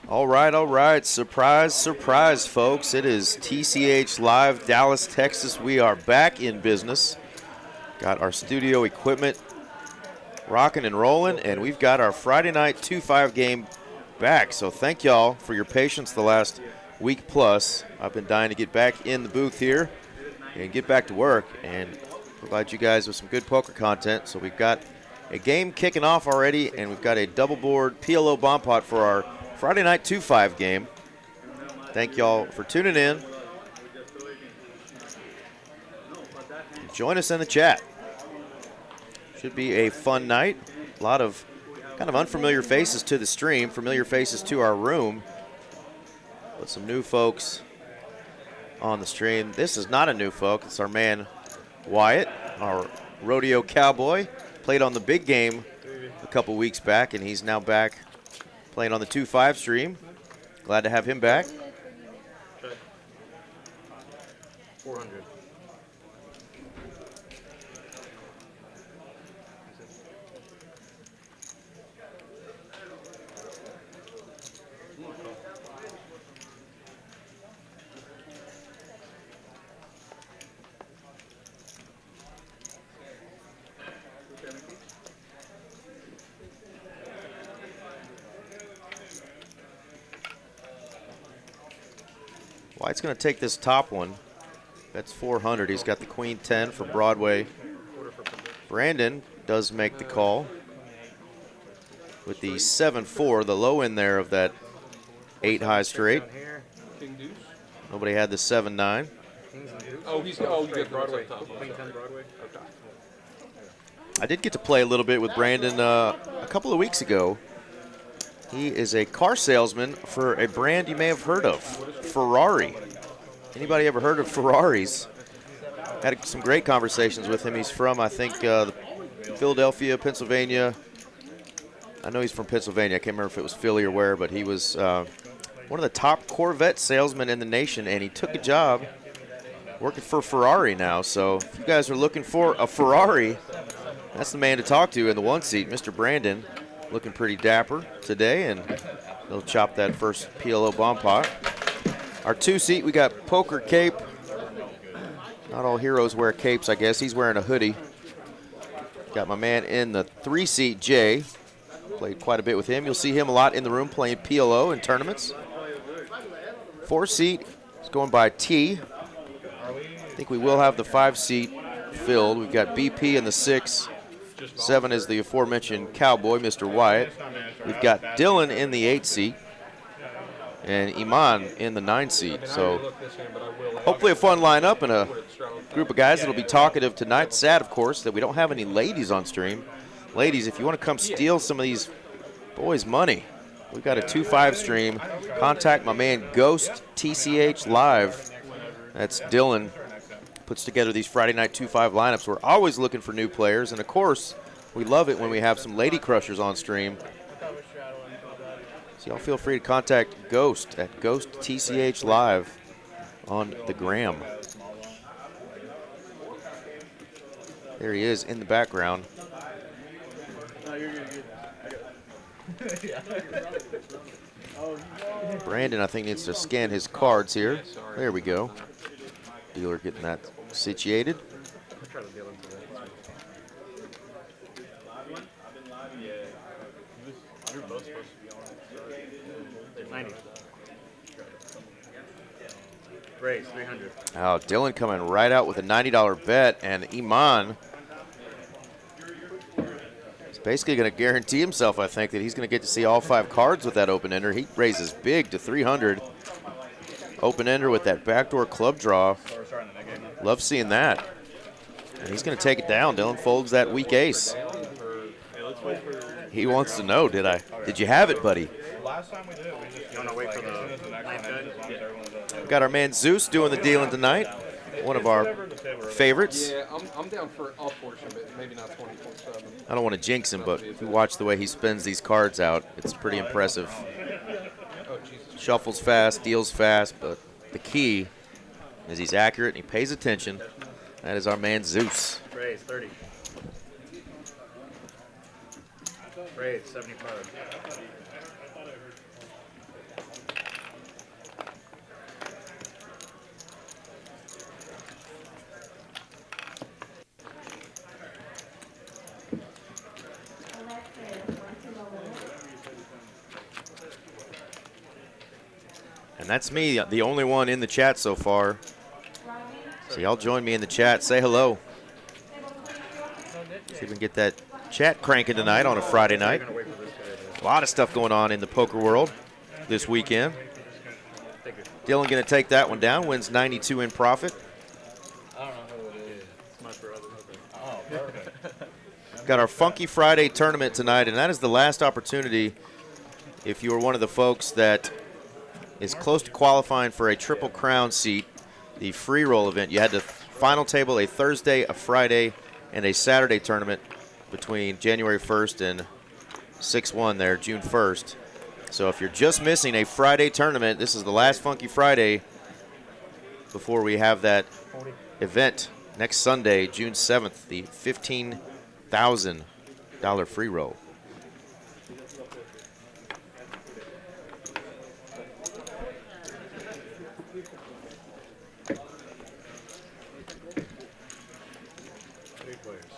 All right. Surprise, surprise, folks. It is TCH Live, Dallas, Texas. We are back in business. Got our studio equipment rocking and rolling, and we've got our Friday night 2-5 game back. So thank y'all for your patience the last week plus. I've been dying to get back in the booth here and get back to work and provide you guys with some good poker content. So we've got a game kicking off already, and we've got a double board PLO bomb pot for our Friday night 2-5 game. Thank y'all for tuning in. Join us in the chat. Should be a fun night. A lot of kind of unfamiliar faces to the stream, familiar faces to our room, but some new folks on the stream. This is not a new folk. It's our man Wyatt, our rodeo cowboy. Played on the big game a couple weeks back, and he's now back playing on the 2-5 stream. Glad to have him back. 400. White's going to take this top one. That's 400. He's got the queen 10 for Broadway. Brandon does make the call with the 7-4, the low end there of that 8 high straight. Nobody had the 7-9. Oh, you got Broadway. Queen 10 Broadway. Okay. I did get to play a little bit with Brandon a couple of weeks ago. He is a car salesman for a brand you may have heard of, Ferrari. Anybody ever heard of Ferraris? Had some great conversations with him. He's from, I think, Philadelphia, Pennsylvania. I know he's from Pennsylvania. I can't remember if it was Philly or where, but he was one of the top Corvette salesmen in the nation, and he took a job working for Ferrari now. So if you guys are looking for a Ferrari, that's the man to talk to in the one seat, Mr. Brandon. Looking pretty dapper today, and they'll chop that first PLO bomb pot. Our 2 seat, we got Poker Cape. Not all heroes wear capes, I guess. He's wearing a hoodie. Got my man in the 3 seat, Jay. Played quite a bit with him. You'll see him a lot in the room playing PLO in tournaments. 4 seat is going by T. I think we will have the 5 seat filled. We've got BP in the 6. 7 is the aforementioned cowboy, Mr. Wyatt. We've got Dylan in the 8 seat and Iman in the 9 seat. So hopefully a fun lineup and a group of guys that'll be talkative tonight. Sad, of course, that we don't have any ladies on stream. Ladies, if you want to come steal some of these boys' money, we've got a 2-5 stream. Contact my man Ghost TCH Live. That's Dylan. Puts together these Friday night 2-5 lineups. We're always looking for new players, and of course, we love it when we have some lady crushers on stream. So y'all feel free to contact Ghost at Ghost TCH Live on the gram. There he is in the background. Brandon, I think, needs to scan his cards here. There we go. Dealer getting that situated. I'll try to deal into that. You're both supposed to be on. 90. Raise 300. Oh, Dylan coming right out with a $90 bet, and Iman is basically going to guarantee himself, I think, that he's going to get to see all 5 cards with that open ender. He raises big to 300. Open ender with that backdoor club draw. Love seeing that. And he's going to take it down. Dylan folds that weak ace. He wants to know, did you have it, buddy? Last time we did, we just want to wait for the ninth bet. We got our man Zeus doing the dealing tonight. One of our favorites. Yeah, I'm down for a portion, but maybe not 20.7. I don't want to jinx him, but if you watch the way he spins these cards out, it's pretty impressive. Oh, Jesus. Shuffles fast, deals fast, but the key is he's accurate and he pays attention. That is our man Zeus. Raise 30. Raise 75. And that's me, the only one in the chat so far. So y'all join me in the chat. Say hello. See if we can get that chat cranking tonight on a Friday night. A lot of stuff going on in the poker world this weekend. Dylan going to take that one down, wins 92 in profit. I don't know who it is. It's my brother. Oh, perfect. Got our Funky Friday tournament tonight, and that is the last opportunity if you are one of the folks that is close to qualifying for a Triple Crown seat, the free roll event. You had to final table a Thursday, a Friday, and a Saturday tournament between January 1st and 6/1 there, June 1st. So if you're just missing a Friday tournament, this is the last Funky Friday before we have that event next Sunday, June 7th, the $15,000 free roll.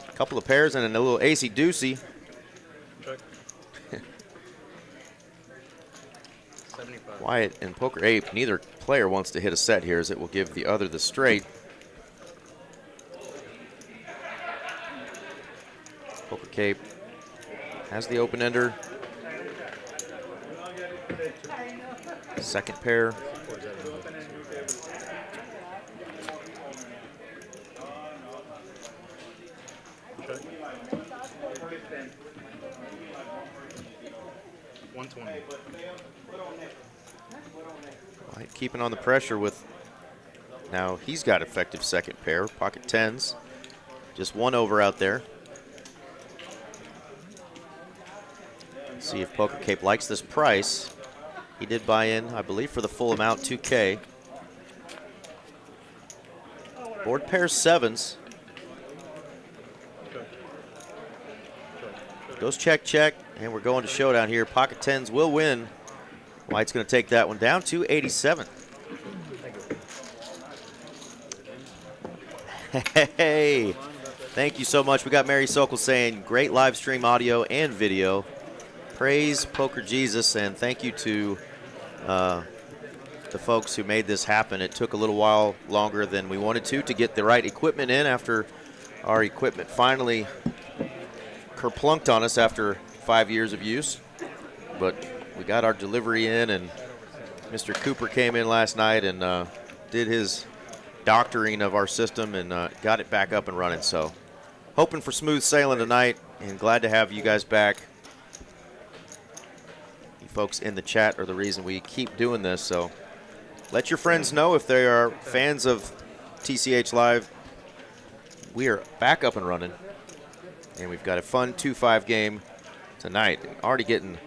A couple of pairs and a little acey-deucey. Wyatt and Poker Ape, neither player wants to hit a set here, as it will give the other the straight. Poker Cape has the open ender. Second pair. White keeping on the pressure with, now he's got effective second pair, pocket tens. Just one over out there. Let's see if Poker Cape likes this price. He did buy in, I believe, for the full amount, 2K. Board pairs sevens. Goes check, check, and we're going to showdown here. Pocket tens will win. White's going to take that one down to 87. Hey, thank you so much. We got Mary Sokol saying, great live stream audio and video. Praise Poker Jesus, and thank you to the folks who made this happen. It took a little while longer than we wanted to get the right equipment in after our equipment finally kerplunked on us after 5 years of use. But we got our delivery in, and Mr. Cooper came in last night and did his doctoring of our system and got it back up and running. So hoping for smooth sailing tonight, and glad to have you guys back. You folks in the chat are the reason we keep doing this, so let your friends know if they are fans of TCH Live. We are back up and running, and we've got a fun 2-5 game tonight. Already getting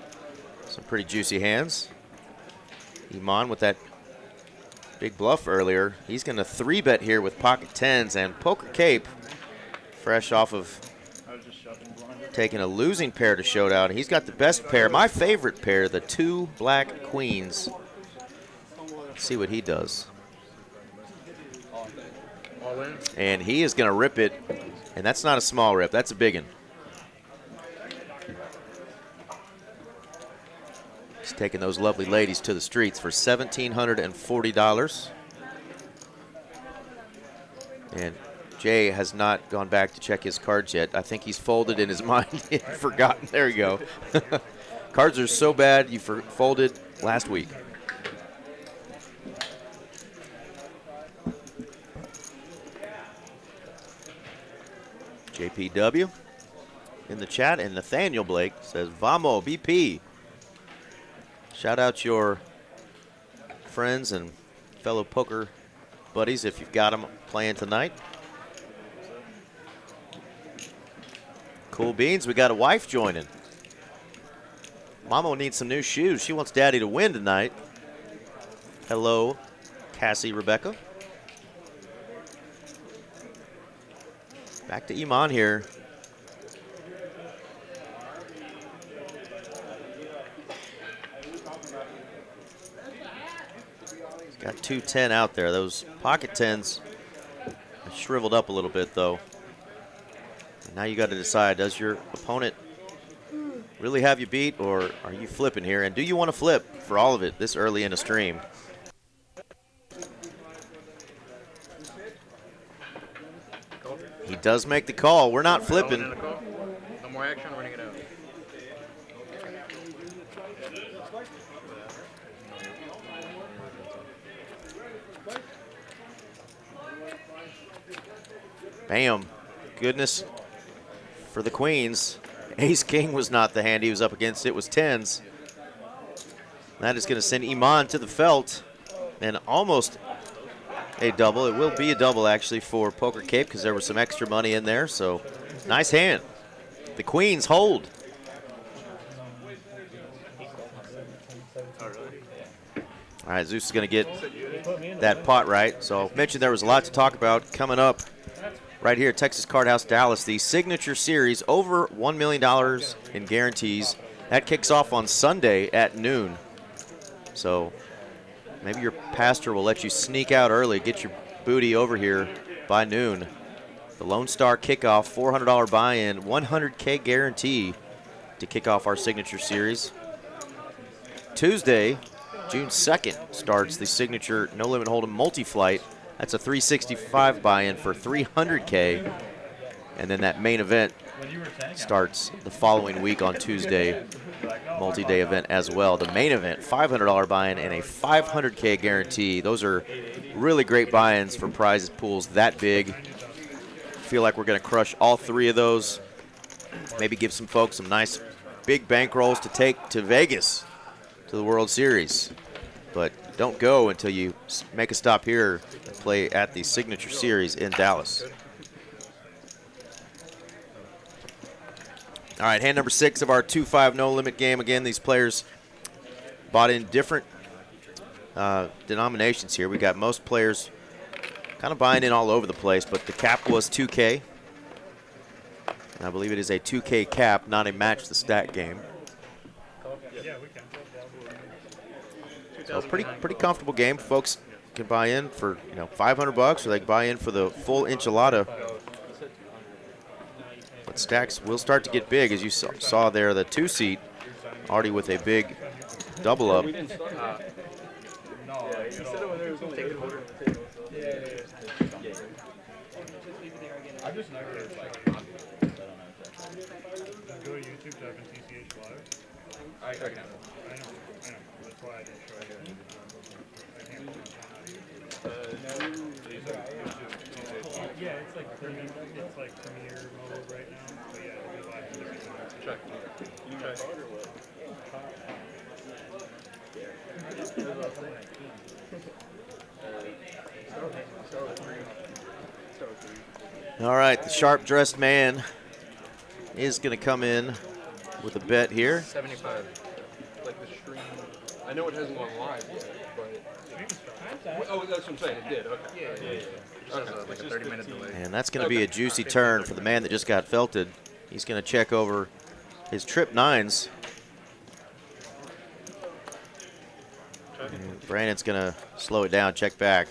some pretty juicy hands. Iman with that big bluff earlier. He's going to 3-bet here with pocket tens, and Poker Cape, fresh off of taking a losing pair to showdown. He's got the best pair, my favorite pair, the 2 black queens. Let's see what he does. And he is going to rip it, and that's not a small rip, that's a big one. He's taking those lovely ladies to the streets for $1,740. And Jay has not gone back to check his cards yet. I think he's folded in his mind and forgotten. There you go. Cards are so bad, you folded last week. JPW in the chat, and Nathaniel Blake says, Vamo, BP. Shout out your friends and fellow poker buddies if you've got them playing tonight. Cool beans, we got a wife joining. Mama needs some new shoes. She wants Daddy to win tonight. Hello, Cassie Rebecca. Back to Iman here. He's got 2-10 out there. Those pocket tens are shriveled up a little bit, though. And now you got to decide, does your opponent really have you beat, or are you flipping here? And do you want to flip for all of it this early in a stream? He does make the call. We're not Calling in flipping. a call. No more action. Running it out. Bam. Goodness for the Queens. Ace-King was not the hand he was up against. It was tens. That is going to send Iman to the felt. And almost a double. It will be a double, actually, for Poker Cape because there was some extra money in there. So, nice hand. The Queens hold. All right, Zeus is going to get that pot right. So, I mentioned there was a lot to talk about coming up right here at Texas Card House Dallas. The Signature Series, over $1 million in guarantees. That kicks off on Sunday at noon. So, maybe your pastor will let you sneak out early, get your booty over here by noon. The Lone Star kickoff, $400 buy-in, $100K guarantee to kick off our Signature Series. Tuesday, June 2nd, starts the Signature No Limit Hold'em Multi-Flight. That's a $365 buy-in for $300K. And then that main event starts the following week on Tuesday, multi-day event as well. The main event, $500 buy-in and a $500K guarantee. Those are really great buy-ins for prize pools that big. Feel like we're going to crush all three of those. Maybe give some folks some nice big bankrolls to take to Vegas to the World Series. But don't go until you make a stop here and play at the Signature Series in Dallas. All right, hand number 6 of our 2-5 no limit game. Again, these players bought in different denominations here. We got most players kind of buying in all over the place, but the cap was 2K. And I believe it is a 2K cap, not a match the stat game. So pretty comfortable game. Folks can buy in for $500, or they can buy in for the full enchilada. But stacks will start to get big, as you saw there. The 2-seat already with a big double up. I've just never go to YouTube, type in TCH Live. I can. I know. That's why I didn't show you. I can't yeah, it's like premiere mode right now. But yeah, it'll be live. Check. You check. All right, the sharp-dressed man is going to come in with a bet here. 75. Like the stream. I know it hasn't gone live yet, but. Oh, that's what I'm saying. It did. Okay. Yeah. Okay. Like a 30-minute delay. And that's going to be a juicy turn for the man that just got felted. He's going to check over his trip 9s. And Brandon's going to slow it down, check back.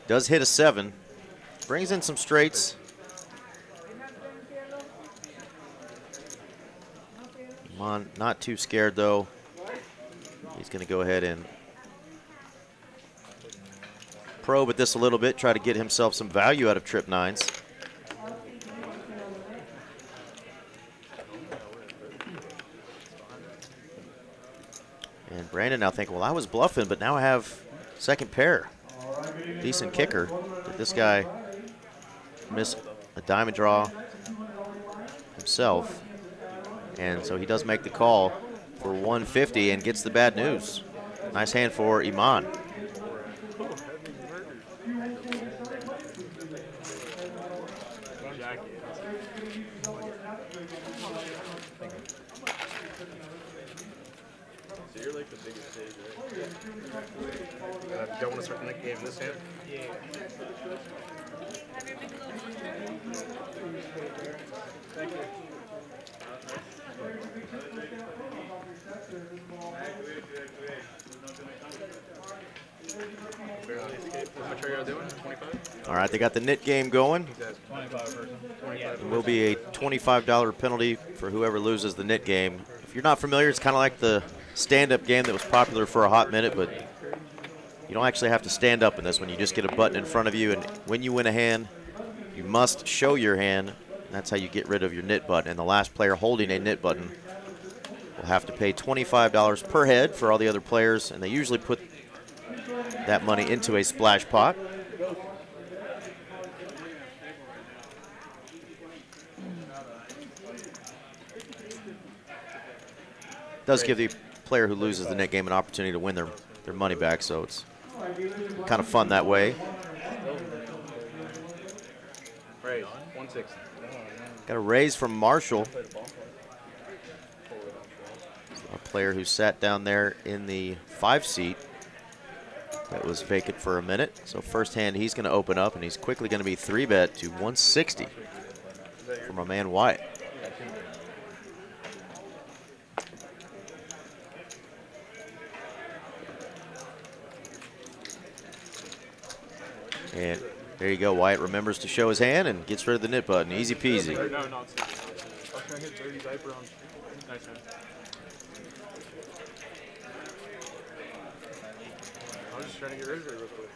Does hit a 7. Brings in some straights. Iman not too scared, though. He's going to go ahead and probe at this a little bit, try to get himself some value out of trip 9s. And Brandon now thinking, well, I was bluffing, but now I have second pair. Decent kicker. But this guy missed a diamond draw himself. And so he does make the call for 150 and gets the bad news. Nice hand for Iman. So you're like the biggest stage, right? Don't want to start the next game this hand? Yeah. Thank you. How much are you doing? 25? All right, they got the knit game going. 25. It will be a $25 penalty for whoever loses the knit game. If you're not familiar, it's kind of like the stand-up game that was popular for a hot minute, but you don't actually have to stand up in this one. You just get a button in front of you, and when you win a hand, You must show your hand. That's how you get rid of your nit button. And the last player holding a nit button will have to pay $25 per head for all the other players, and they usually put that money into a splash pot. Does give the player who loses the net game an opportunity to win their money back, so it's kind of fun that way. Raise 160. Got a raise from Marshall, a player who sat down there in the 5 seat that was vacant for a minute. So first hand he's going to open up, and he's quickly going to be 3-bet to 160 from a man Wyatt. And there you go. Wyatt remembers to show his hand and gets rid of the nit button. Easy peasy. No, no, it's not. I was trying to hit dirty diaper on. Nice man. I was just trying to get rid of it real quick.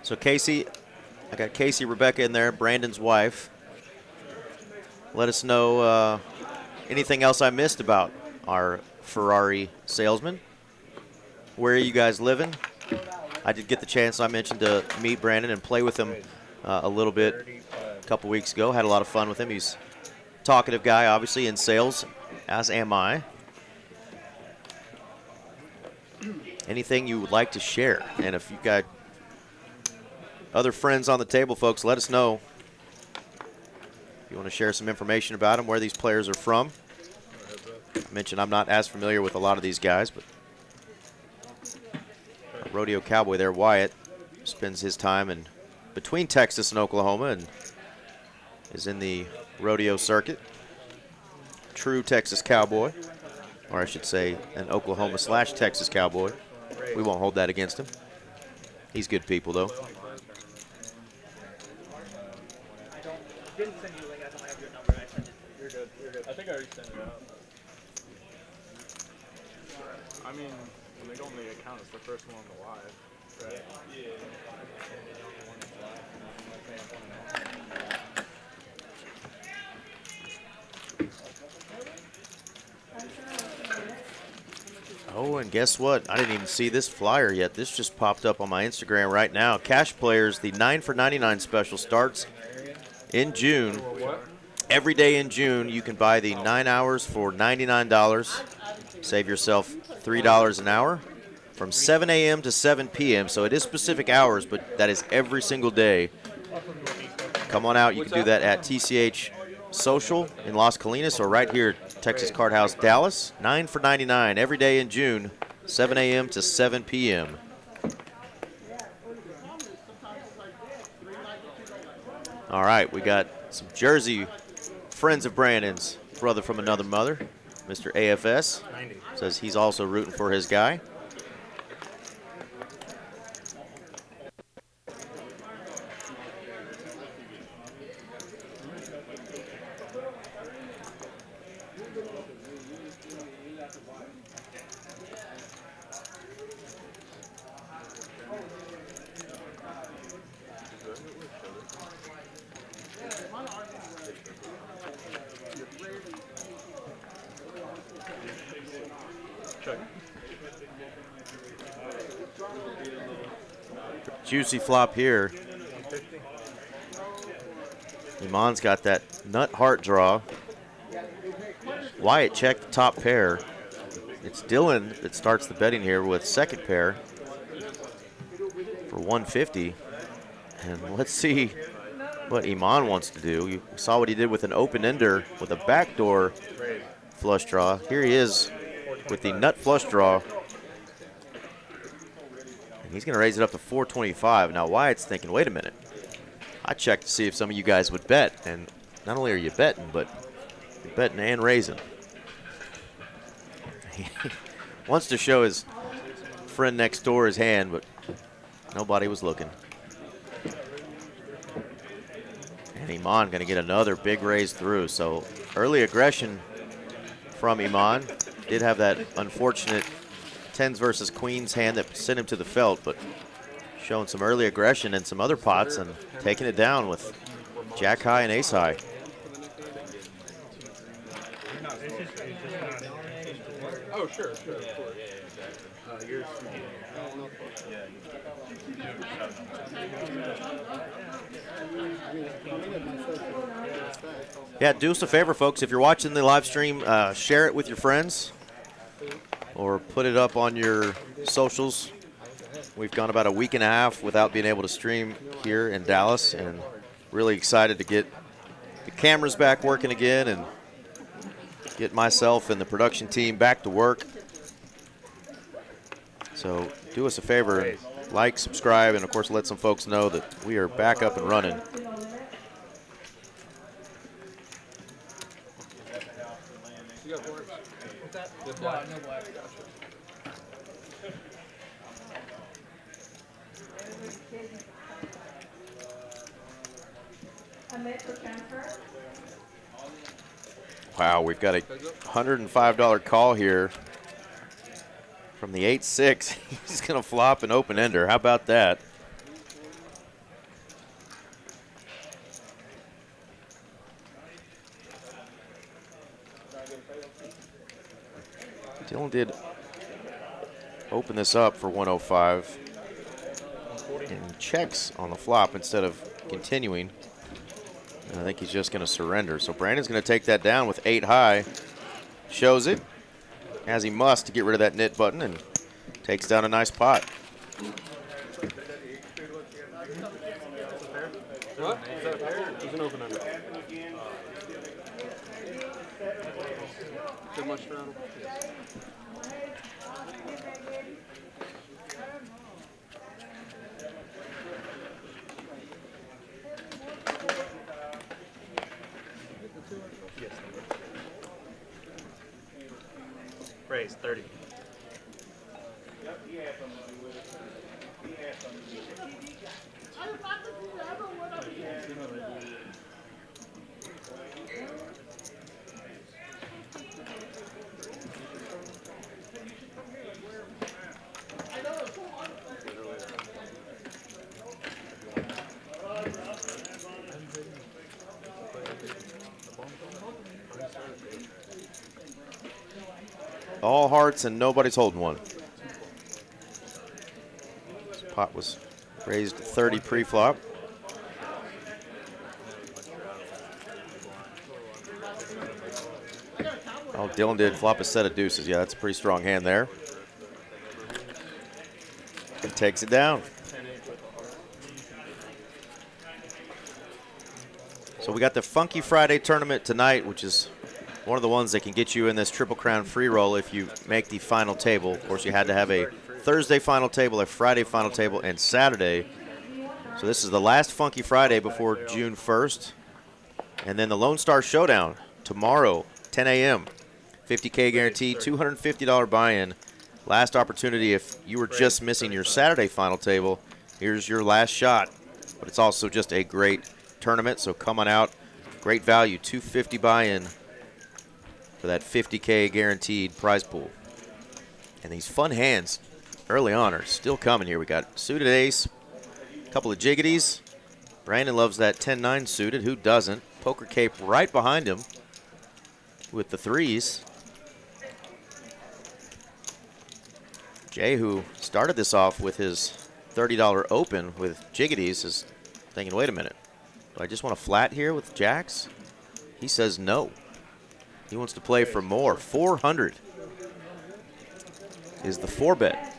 So Casey, I got Casey, Rebecca in there, Brandon's wife. Let us know anything else I missed about our Ferrari salesman. Where are you guys living? I did get the chance, I mentioned, to meet Brandon and play with him a little bit a couple weeks ago. Had a lot of fun with him. He's a talkative guy, obviously, in sales, as am I. Anything you would like to share? And if you've got other friends on the table, folks, let us know. If you want to share some information about them, where these players are from. I mentioned I'm not as familiar with a lot of these guys, but rodeo cowboy there, Wyatt, spends his time in between Texas and Oklahoma and is in the rodeo circuit. True Texas cowboy, or I should say an Oklahoma/Texas cowboy. We won't hold that against him. He's good people, though. Didn't send you a link. I don't have your number. I sent it. You're good. You're good. I think I already sent it out. I mean, when they go on the account, it's the first one on the live, right? Yeah. Oh, and guess what? I didn't even see this flyer yet. This just popped up on my Instagram right now. Cash Players, the 9 for 99 special starts in June. Every day in June, you can buy the 9 hours for $99. Save yourself $3 an hour from 7 a.m. to 7 p.m. So it is specific hours, but that is every single day. Come on out. You can do that at TCH Social in Las Colinas or right here at Texas Card House, Dallas. 9 for 99 every day in June, 7 a.m. to 7 p.m. All right, we got some Jersey friends of Brandon's, brother from another mother, Mr. AFS. Says he's also rooting for his guy. Juicy flop here. Iman's got that nut heart draw. Wyatt checked the top pair. It's Dylan that starts the betting here with second pair for 150. And let's see what Iman wants to do. You saw what he did with an open ender with a backdoor flush draw. Here he is with the nut flush draw. He's going to raise it up to 425. Now Wyatt's thinking, wait a minute. I checked to see if some of you guys would bet, and not only are you betting, but you're betting and raising. He wants to show his friend next door his hand, but nobody was looking. And Iman going to get another big raise through. So early aggression from Iman. Did have that unfortunate tens versus queens hand that sent him to the felt, but showing some early aggression in some other pots and taking it down with jack high and ace high. Oh, sure, of course. You're small. Yeah, do us a favor, folks. If you're watching the live stream, share it with your friends or put it up on your socials. We've gone about a week and a half without being able to stream here in Dallas, and really excited to get the cameras back working again and get myself and the production team back to work. So do us a favor, like, subscribe, and of course let some folks know that we are back up and running. You got blanks? What's that? No, no black. Wow, we've got a $105 call here from the 8-6. He's going to flop an open ender. How about that? Dylan did open this up for 105 and checks on the flop instead of continuing. And I think he's just going to surrender. So Brandon's going to take that down with 8 high. Shows it, as he must, to get rid of that knit button, and takes down a nice pot. What? Is that fair? It's an open under. Too much straddle? Yes. Raise 30. All hearts and nobody's holding one. This pot was raised 30 pre-flop. Oh, Dylan did flop a set of deuces. Yeah, that's a pretty strong hand there. And takes it down. So we got the Funky Friday tournament tonight, which is one of the ones that can get you in this Triple Crown free roll if you make the final table. Of course, you had to have a Thursday final table, a Friday final table, and Saturday. So this is the last Funky Friday before June 1st. And then the Lone Star Showdown tomorrow, 10 a.m. $50K guaranteed, $250 buy-in. Last opportunity if you were just missing your Saturday final table. Here's your last shot. But it's also just a great tournament, so come on out. Great value, $250 buy-in for that $50K guaranteed prize pool. And these fun hands early on are still coming here. We got suited ace, a couple of jiggities. Brandon loves that 10-9 suited. Who doesn't? Poker cape right behind him with the threes. Jay, who started this off with his $30 open with jiggities, is thinking, wait a minute, do I just want to flat here with jacks? He says no. He wants to play for more. 400 is the 4-bet.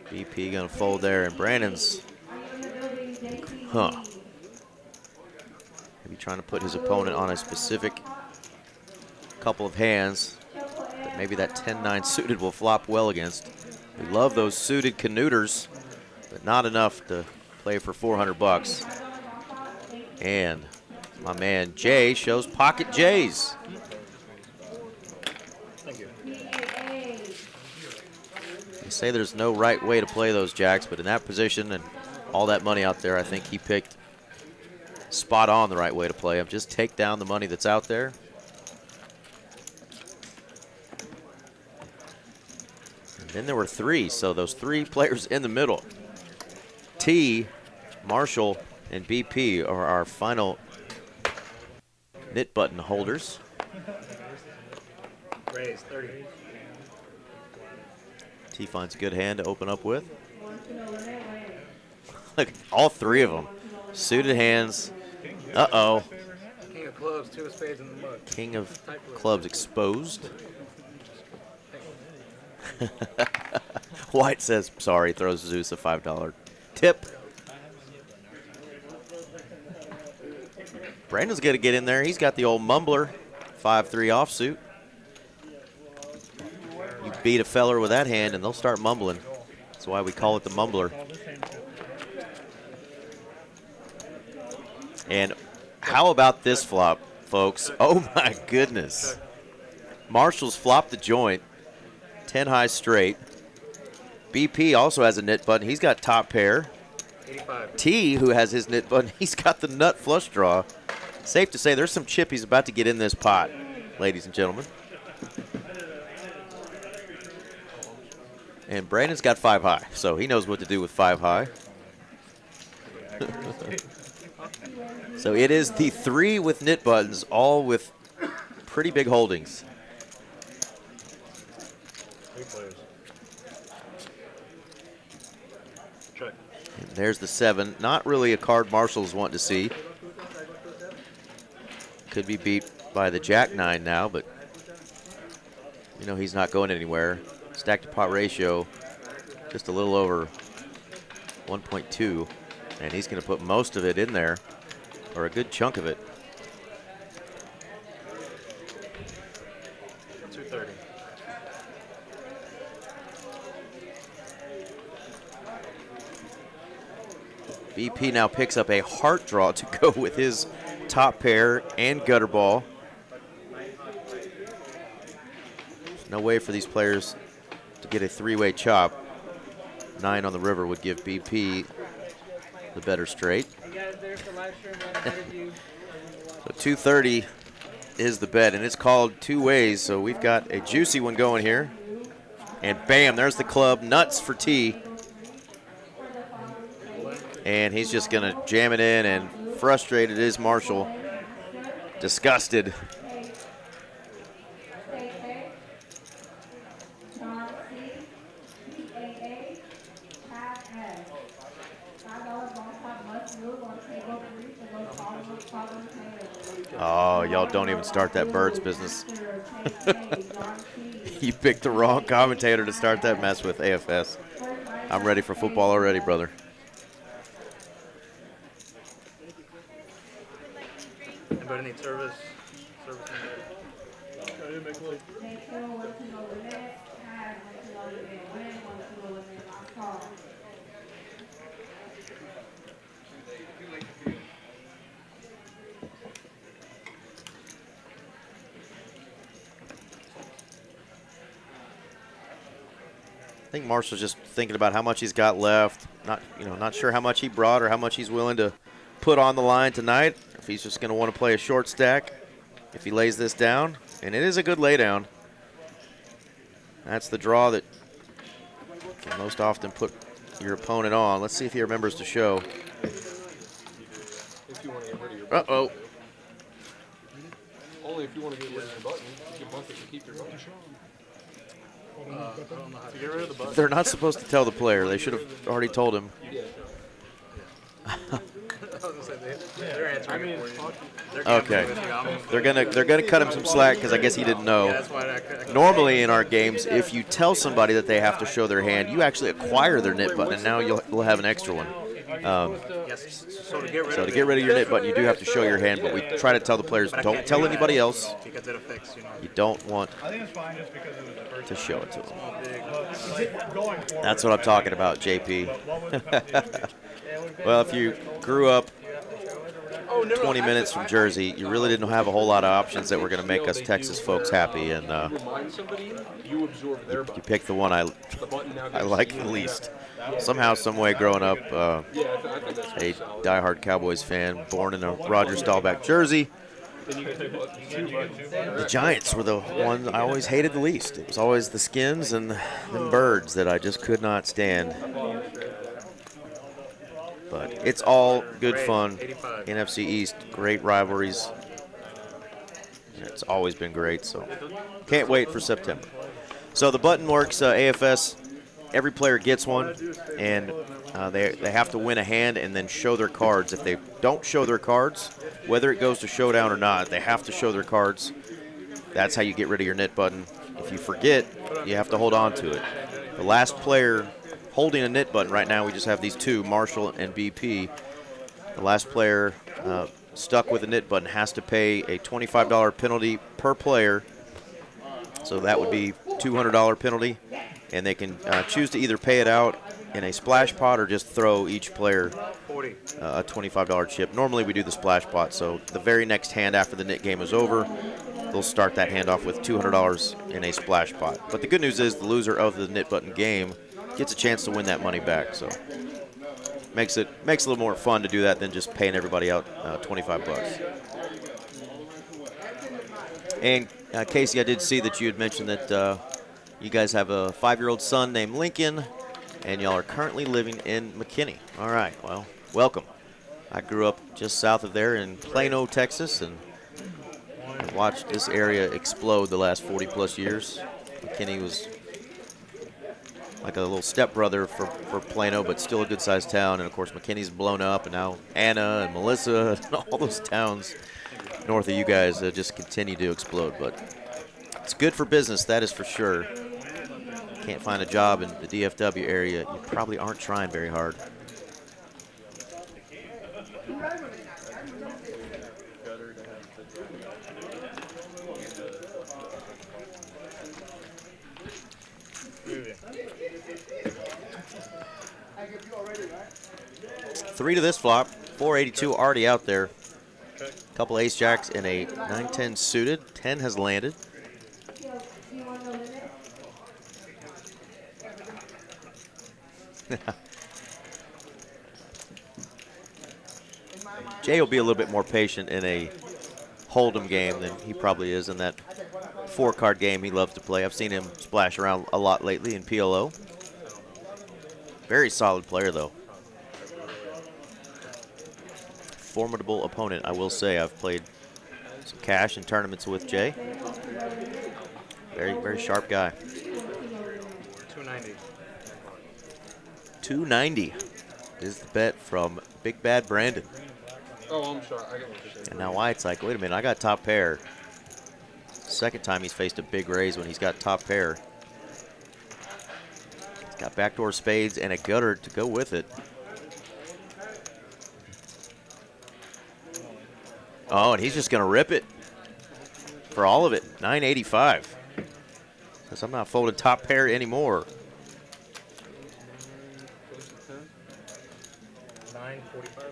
BP gonna fold there, and Brandon's, maybe trying to put his opponent on a specific couple of hands that maybe that 10-9 suited will flop well against. We love those suited canooters, but not enough to play for 400 bucks. And my man Jay shows pocket Jays. Thank you. They say there's no right way to play those jacks, but in that position and all that money out there, I think he picked spot on the right way to play them. Just take down the money that's out there. And then there were three, so those three players in the middle. T, Marshall, and BP are our final knit button holders. Raise 30. T finds a good hand to open up with. Look, all three of them. Suited hands. Uh-oh. King of clubs, 2 of spades in the mud. King of clubs exposed. White says, sorry, throws Zeus a $5 tip. Brandon's going to get in there. He's got the old mumbler, 5-3 offsuit. You beat a feller with that hand, and they'll start mumbling. That's why we call it the mumbler. And how about this flop, folks? Oh, my goodness. Marshall's flopped the joint. 10 high straight. BP also has a knit button. He's got top pair. 85. T, who has his knit button, he's got the nut flush draw. Safe to say there's some chippies about to get in this pot, ladies and gentlemen. And Brandon's got 5 high, so he knows what to do with 5 high. So it is the 3 with knit buttons, all with pretty big holdings. 3 players. Check. And there's the 7. Not really a card Marshall's wanting to see. Could be beat by the Jack-9 now, but you know he's not going anywhere. Stack to pot ratio just a little over 1.2, and he's going to put most of it in there, or a good chunk of it. 230. BP now picks up a heart draw to go with his top pair and gutter ball. There's no way for these players to get a 3-way chop. 9 on the river would give BP the better straight. So 230 is the bet, and it's called 2 ways, so we've got a juicy one going here. And bam, there's the club. Nuts for T. And he's just going to jam it in, and frustrated is Marshall. Disgusted. Oh, y'all don't even start that Birds business. You picked the wrong commentator to start that mess with, AFS. I'm ready for football already, brother. Anybody need service? I think Marshall's just thinking about how much he's got left. Not sure how much he brought or how much he's willing to put on the line tonight. If he's just going to want to play a short stack, if he lays this down, and it is a good laydown. That's the draw that can most often put your opponent on. Let's see if he remembers to show. If you want to get rid of your button. Uh-oh. Only if you want to get rid of your button. You can bump it and keep your button. I don't know how to get rid of the button. They're not supposed to tell the player. They should have already told him. Yeah. I was gonna say they're answering it for you. They're Okay. gambling with you. They're gonna cut him some slack because I guess he didn't know. Yeah, that's why I couldn't- Normally in our games, if you tell somebody that they have to show their hand, you actually acquire their knit button, and now you'll have an extra one. Yes. So to get rid So of to get rid of your knit button, you do have to show your hand, but we try to tell the players, don't tell anybody else. because it affects, you know. You don't want I think it's fine just because it was the first to show it to them. Big. going forward. That's what I'm talking about, JP. What was the conversation? Well, if you grew up Oh, 20 minutes from Jersey, you really didn't have a whole lot of options that were going to make us Texas folks happy, and remind somebody, you absorb their you button. picked the one The button now I goes like to the you. least. Somehow, some way, growing up, Yeah, I think that's a pretty solid. diehard Cowboys fan, born in a Roger Staubach jersey. Then you get two buttons. The Giants were the one I always hated the least. It was always the Skins and the Birds that I just could not stand. But it's all good fun. NFC East, great rivalries. And it's always been great, so can't wait for September. So the button works, AFS, every player gets one, and they have to win a hand and then show their cards. If they don't show their cards, whether it goes to showdown or not, they have to show their cards. That's how you get rid of your knit button. If you forget, you have to hold on to it. The last player holding a knit button right now, we just have these two, Marshall and BP. The last player stuck with a knit button has to pay a $25 penalty per player. So that would be $200 penalty. And they can choose to either pay it out in a splash pot or just throw each player a $25 chip. Normally we do the splash pot, so the very next hand after the knit game is over, they'll start that hand off with $200 in a splash pot. But the good news is the loser of the knit button game gets a chance to win that money back. So makes it a little more fun to do that than just paying everybody out 25 bucks. And Casey, I did see that you had mentioned that you guys have a 5-year-old son named Lincoln, and y'all are currently living in McKinney. All right, well, welcome. I grew up just south of there in Plano, Texas, and I've watched this area explode the last 40-plus years. McKinney was like a little stepbrother for Plano, but still a good-sized town. And, of course, McKinney's blown up, and now Anna and Melissa and all those towns north of you guys just continue to explode. But it's good for business, that is for sure. Can't find a job in the DFW area, you probably aren't trying very hard. Three to this flop, 482 already out there. Couple ace jacks and a 9-10 suited. 10 has landed. Jay will be a little bit more patient in a hold'em game than he probably is in that 4-card game he loves to play. I've seen him splash around a lot lately in PLO. Very solid player, though. Formidable opponent, I will say. I've played some cash in tournaments with Jay. Very, very sharp guy. 290. 290 is the bet from Big Bad Brandon. Oh, I'm sorry. I got what you're saying. And now Wyatt's like, wait a minute, I got top pair. Second time he's faced a big raise when he's got top pair. He's got backdoor spades and a gutter to go with it. Oh, and he's just going to rip it for all of it. 985. Says I'm not folding top pair anymore. 945.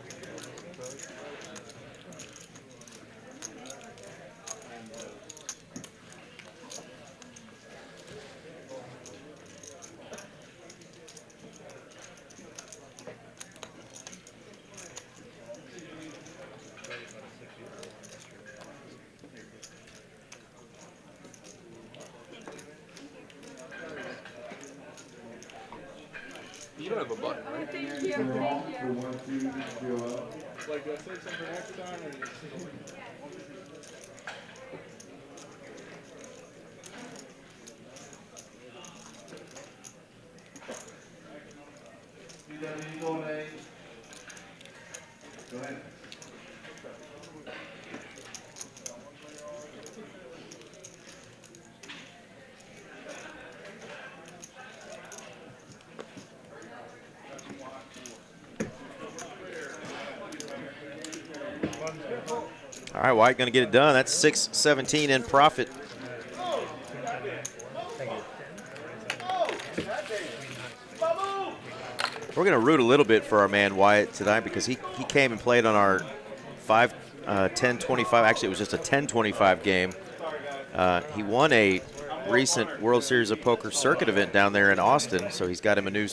You don't have a button, right? Like I said, something next time. Go ahead. All right, White going to get it done. That's 617 in profit. We're going to root a little bit for our man Wyatt tonight because he came and played on our 10-25. Actually, it was just a 10-25 game. He won a recent World Series of Poker circuit event down there in Austin, so he's got him a new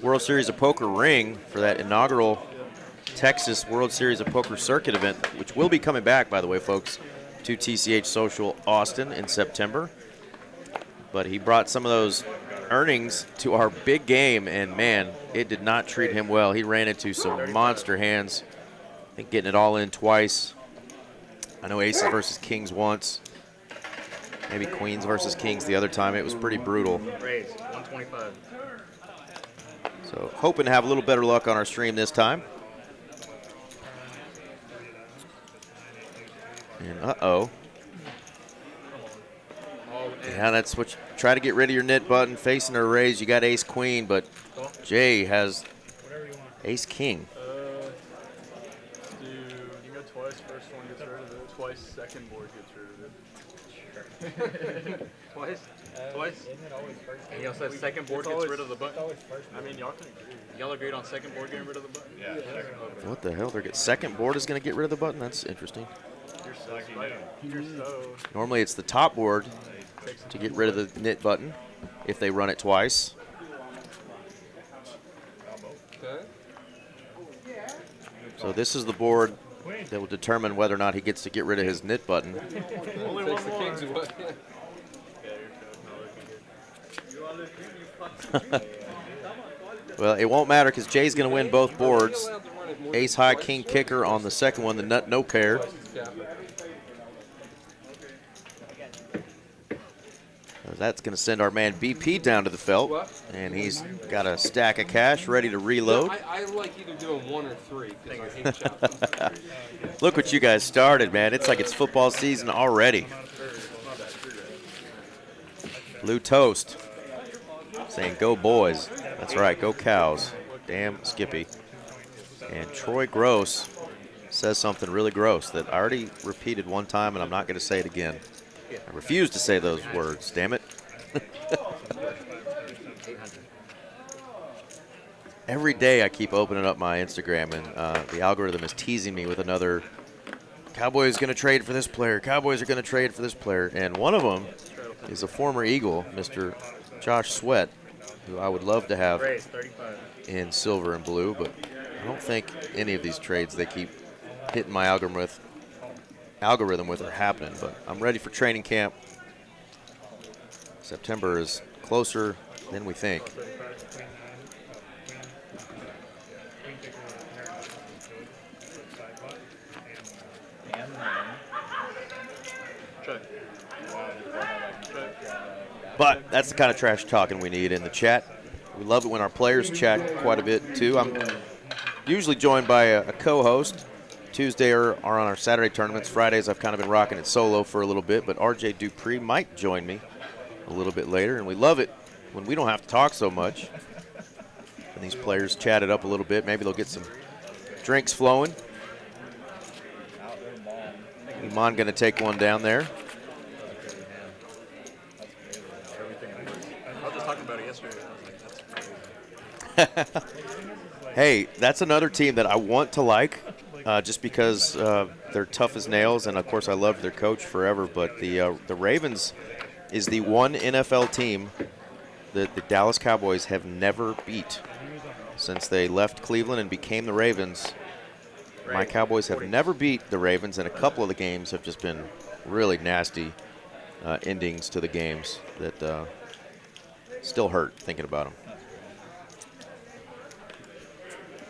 World Series of Poker ring for that inaugural Texas World Series of Poker circuit event, which will be coming back, by the way, folks, to TCH Social Austin in September. But he brought some of those earnings to our big game, and man, it did not treat him well. He ran into some monster hands. I think getting it all in twice. I know aces versus kings once. Maybe queens versus kings the other time. It was pretty brutal. Raise 125. So hoping to have a little better luck on our stream this time. And uh-oh. Yeah, that's what you try to get rid of your knit button. Facing a raise, you got ace queen, but Jay has ace king. Dude, you go twice, first one gets rid of it. Twice, second board gets rid of it. Twice? Twice? Isn't it always first? And y'all said second board It's gets always- rid of the button? I mean, y'all can agree. Y'all agreed on second board getting rid of the button? Yeah. What the hell? Second board is going to get rid of the button? That's interesting. You're so spider. You're so. Normally it's the top board to get rid of the knit button if they run it twice. Okay. So this is the board that will determine whether or not he gets to get rid of his knit button. Only Takes one the more. kings away. Well, it won't matter because Jay's going to win both boards. Ace high, king kicker on the second one, the nut no pair. That's going to send our man BP down to the felt, and he's got a stack of cash ready to reload. I like either doing 1 or 3 because I hate chopping. Look what you guys started, man. It's like it's football season already. Blue Toast saying, go boys. That's right, go cows. Damn Skippy. And Troy Gross says something really gross that I already repeated one time, and I'm not going to say it again. I refuse to say those words, damn it. Every day I keep opening up my Instagram, and the algorithm is teasing me with another, Cowboys going to trade for this player, Cowboys are going to trade for this player. And one of them is a former Eagle, Mr. Josh Sweat, who I would love to have Raise 35. in silver and blue, but I don't think any of these trades they keep hitting my algorithm with are happening. But I'm ready for training camp. September is closer than we think. But that's the kind of trash talking we need in the chat. We love it when our players chat quite a bit, too. I'm usually joined by a co-host. Tuesday are on our Saturday tournaments. Fridays I've kind of been rocking it solo for a little bit, but RJ Dupree might join me a little bit later, and we love it when we don't have to talk so much. And these players chat it up a little bit. Maybe they'll get some drinks flowing. Iman going to take one down there. I was just talking about it yesterday. I was like, that's crazy. Hey, that's another team that I want to like, just because they're tough as nails, and of course I loved their coach forever. But the Ravens is the one NFL team that the Dallas Cowboys have never beat since they left Cleveland and became the Ravens. My Cowboys have never beat the Ravens, and a couple of the games have just been really nasty endings to the games that still hurt thinking about them.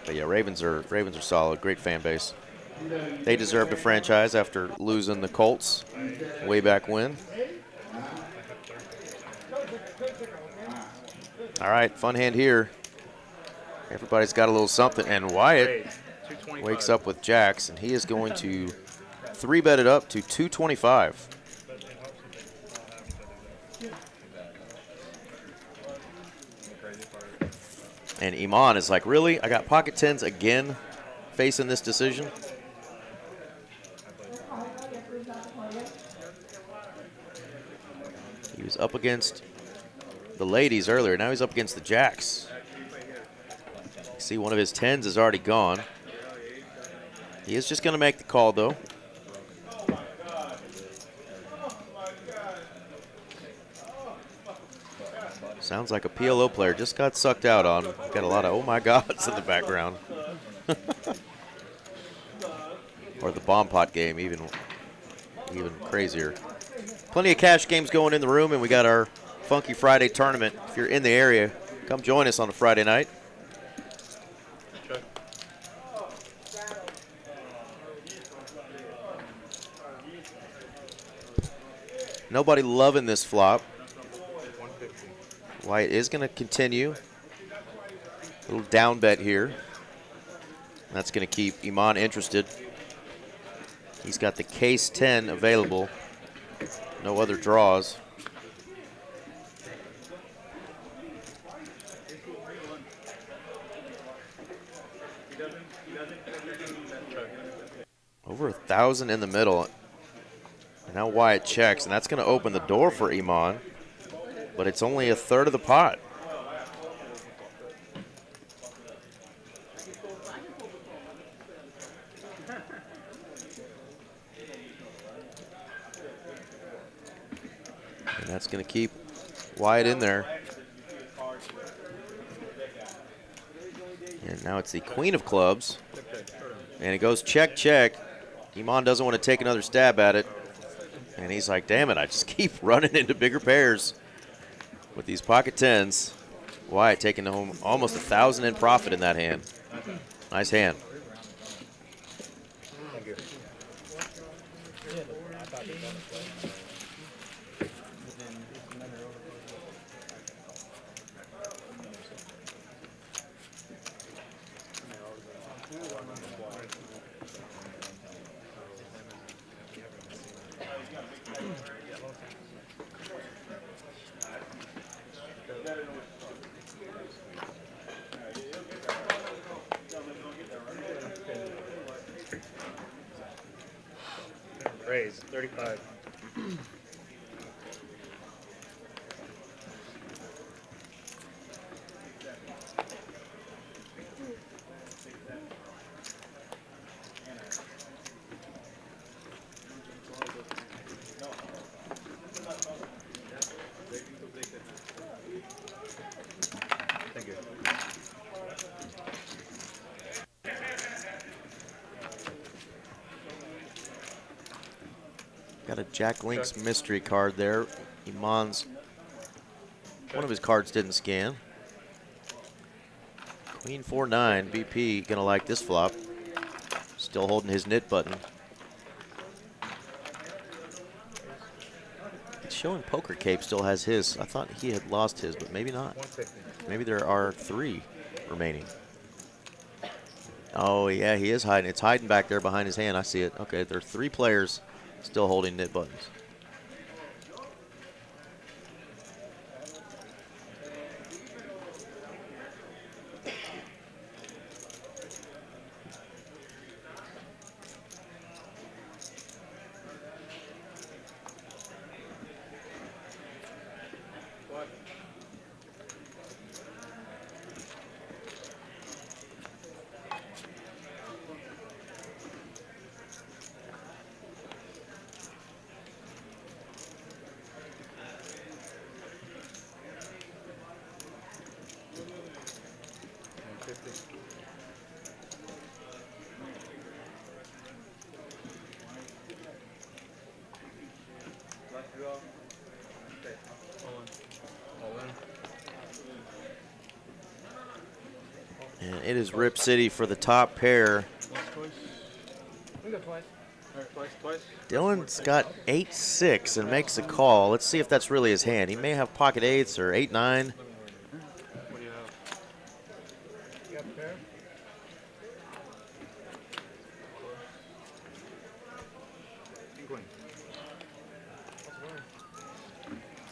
But yeah, Ravens are solid. Great fan base. They deserved a franchise after losing the Colts way back when. All right, fun hand here. Everybody's got a little something, and Wyatt wakes up with jacks, and he is going to 3-bet it up to 225. And Iman is like, really? I got pocket tens again facing this decision? He was up against the ladies earlier. Now he's up against the jacks. See, one of his tens is already gone. He is just going to make the call, though. Sounds like a PLO player just got sucked out on. Got a lot of oh my gods in the background. Or the bomb pot game, even crazier. Plenty of cash games going in the room, and we got our Funky Friday tournament. If you're in the area, come join us on a Friday night. Nobody loving this flop. White is going to continue. A little down bet here. That's going to keep Iman interested. He's got the case 10 available. No other draws. Over 1,000 in the middle. And now Wyatt checks, and that's going to open the door for Iman. But it's only a third of the pot. And that's going to keep Wyatt in there. And now it's the queen of clubs. And it goes check, check. Iman doesn't want to take another stab at it. And he's like, damn it, I just keep running into bigger pairs with these pocket tens. Wyatt taking home almost 1,000 in profit in that hand. Nice hand. Raise 35. Thank you. Got a Jack Link's mystery card there. Iman's, one of his cards didn't scan. Queen 4-9, BP gonna like this flop. Still holding his knit button. It's showing Poker Cape still has his. I thought he had lost his, but maybe not. Maybe there are 3 remaining. Oh yeah, he is hiding. It's hiding back there behind his hand. I see it. Okay, there are 3 players still holding knit buttons. And it is Rip City for the top pair. Dylan's got 8-6 and makes a call. Let's see if that's really his hand. He may have pocket 8s or 8-9. What do you have?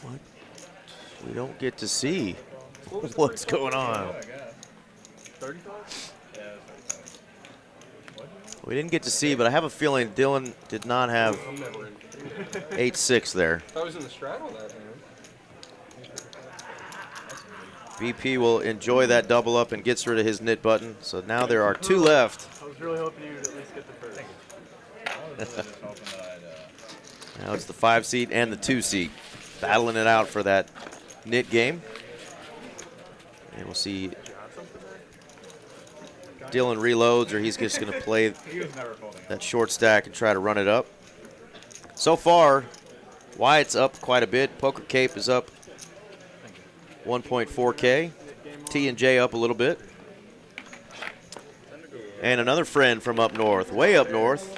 What? We don't get to see what's going on. 35? We didn't get to see, but I have a feeling Dylan did not have I'm never in. 8-6 there. I was in the straddle that hand. VP will enjoy that double up and gets rid of his nit button. So now there are 2 left. I was really hoping you would at least get the first. Now it's the 5 seat and the 2 seat battling it out for that nit game. And we'll see Dylan reloads, or he's just going to play that short stack and try to run it up. So far, Wyatt's up quite a bit. Poker Cape is up 1.4K. T and J up a little bit. And another friend from up north, way up north,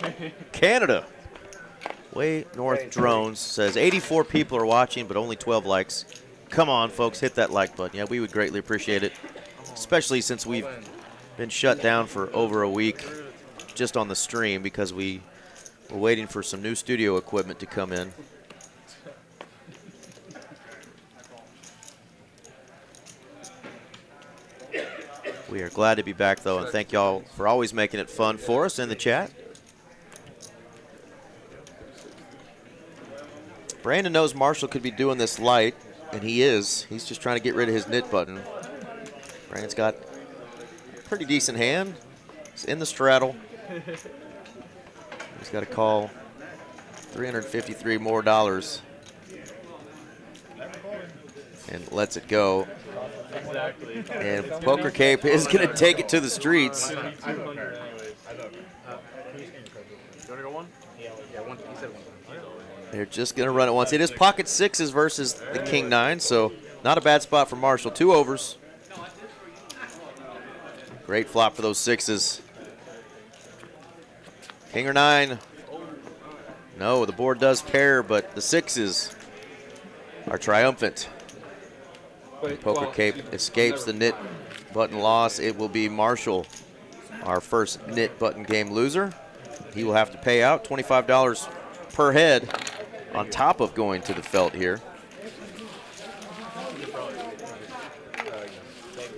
Canada. Way North Drones says 84 people are watching, but only 12 likes. Come on, folks, hit that like button. Yeah, we would greatly appreciate it, especially since we've been shut down for over a week just on the stream because we were waiting for some new studio equipment to come in. We are glad to be back, though, and thank y'all for always making it fun for us in the chat. Brandon knows Marshall could be doing this light, and he is. He's just trying to get rid of his nit button. Brandon's got a pretty decent hand. He's in the straddle. He's got to call $353 more and lets it go. Exactly. And Poker Cape is going to take it to the streets. You want to go one? Yeah, one. He said one. They're just going to run it once. It is pocket 6s versus the King 9, so not a bad spot for Marshall. 2 overs. Great flop for those 6s. King or 9. No, the board does pair, but the 6s are triumphant. Poker Cape escapes the nit button loss. It will be Marshall, our first nit button game loser. He will have to pay out $25 per head on top of going to the felt here.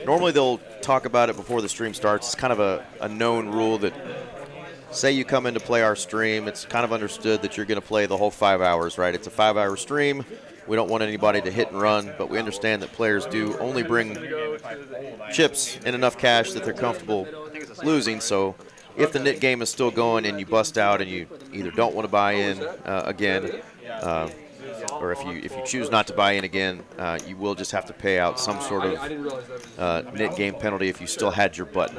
Normally they'll talk about it before the stream starts. It's kind of a known rule that say you come in to play our stream, it's kind of understood that you're going to play the whole 5 hours, right? It's a 5-hour stream. We don't want anybody to hit and run, but we understand that players do only bring chips and enough cash that they're comfortable losing. So if the nit game is still going and you bust out and you either don't want to buy in again, or if you choose not to buy in again, you will just have to pay out some sort of nit game penalty if you still had your button.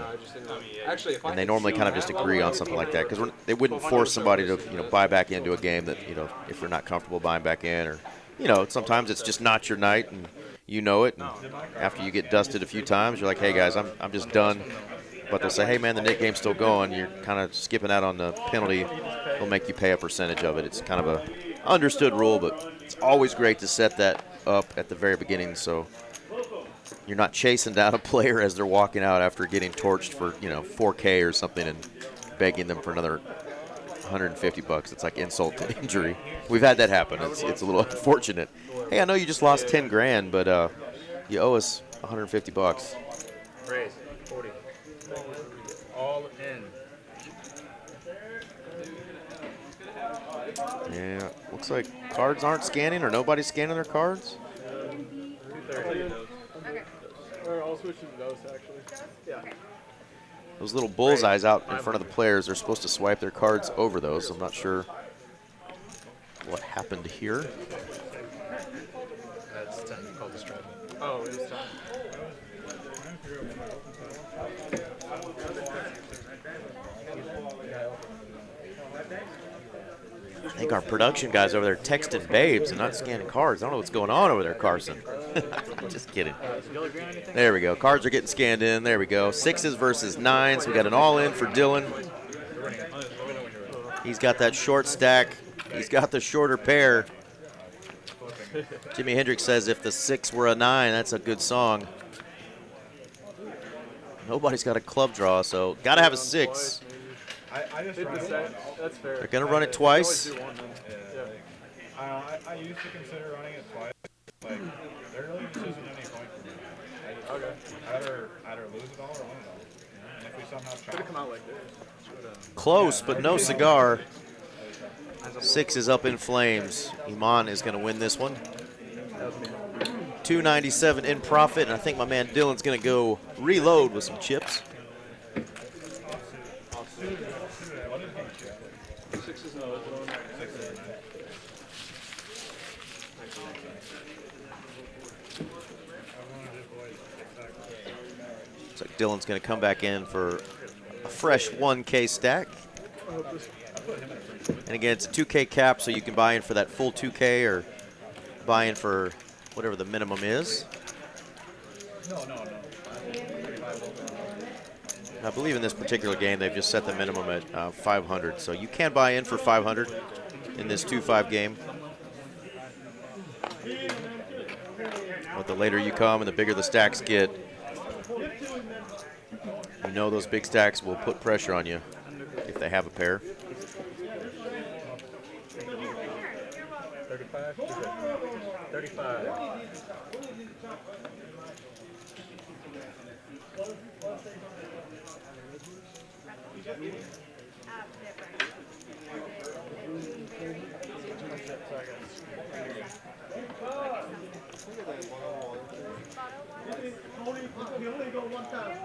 And they normally kind of just agree on something like that because they wouldn't force somebody to buy back into a game that if they're not comfortable buying back in, or sometimes it's just not your night and you know it. And after you get dusted a few times, you're like, hey guys, I'm just done. But they'll say, hey man, the nit game's still going. You're kind of skipping out on the penalty. They'll make you pay a percentage of it. It's kind of a understood rule, but it's always great to set that up at the very beginning so you're not chasing down a player as they're walking out after getting torched for 4K or something and begging them for another $150. It's like insult to injury. We've had that happen. It's a little unfortunate. Hey, I know you just lost 10 grand, but you owe us $150. Raise 40. All in. Yeah, looks like cards aren't scanning or nobody's scanning their cards. 230. Or I'll switch to those actually. Yeah. Those little bullseyes out in front of the players, they're supposed to swipe their cards over those. I'm not sure what happened here. That's 10. Called the strategy. Oh, it was 10. I think our production guys over there texting babes and not scanning cards. I don't know what's going on over there, Carson. Just kidding. There we go. Cards are getting scanned in. There we go. 6s versus 9s. We got an all-in for Dylan. He's got that short stack. He's got the shorter pair. Jimi Hendrix says if the 6 were a 9, that's a good song. Nobody's got a club draw, so got to have a 6. I just Hit run the it. set. That's fair. They're going to run it twice. I used to consider running it twice. Like, there really just isn't any point for me. I just either lose it all or win it all. And if we somehow Could have come chop, out like this. Close, but no cigar. 6 is up in flames. Iman is going to win this one. $297 in profit, and I think my man Dylan's going to go reload with some chips. Sixes and ones. Looks like Dylan's going to come back in for a fresh 1K stack. And again, it's a 2K cap, so you can buy in for that full 2K or buy in for whatever the minimum is. I believe in this particular game, they've just set the minimum at 500. So you can buy in for 500 in this 2-5 game. But the later you come and the bigger the stacks get, you know those big stacks will put pressure on you if they have a pair. 35. 35. You only go one time.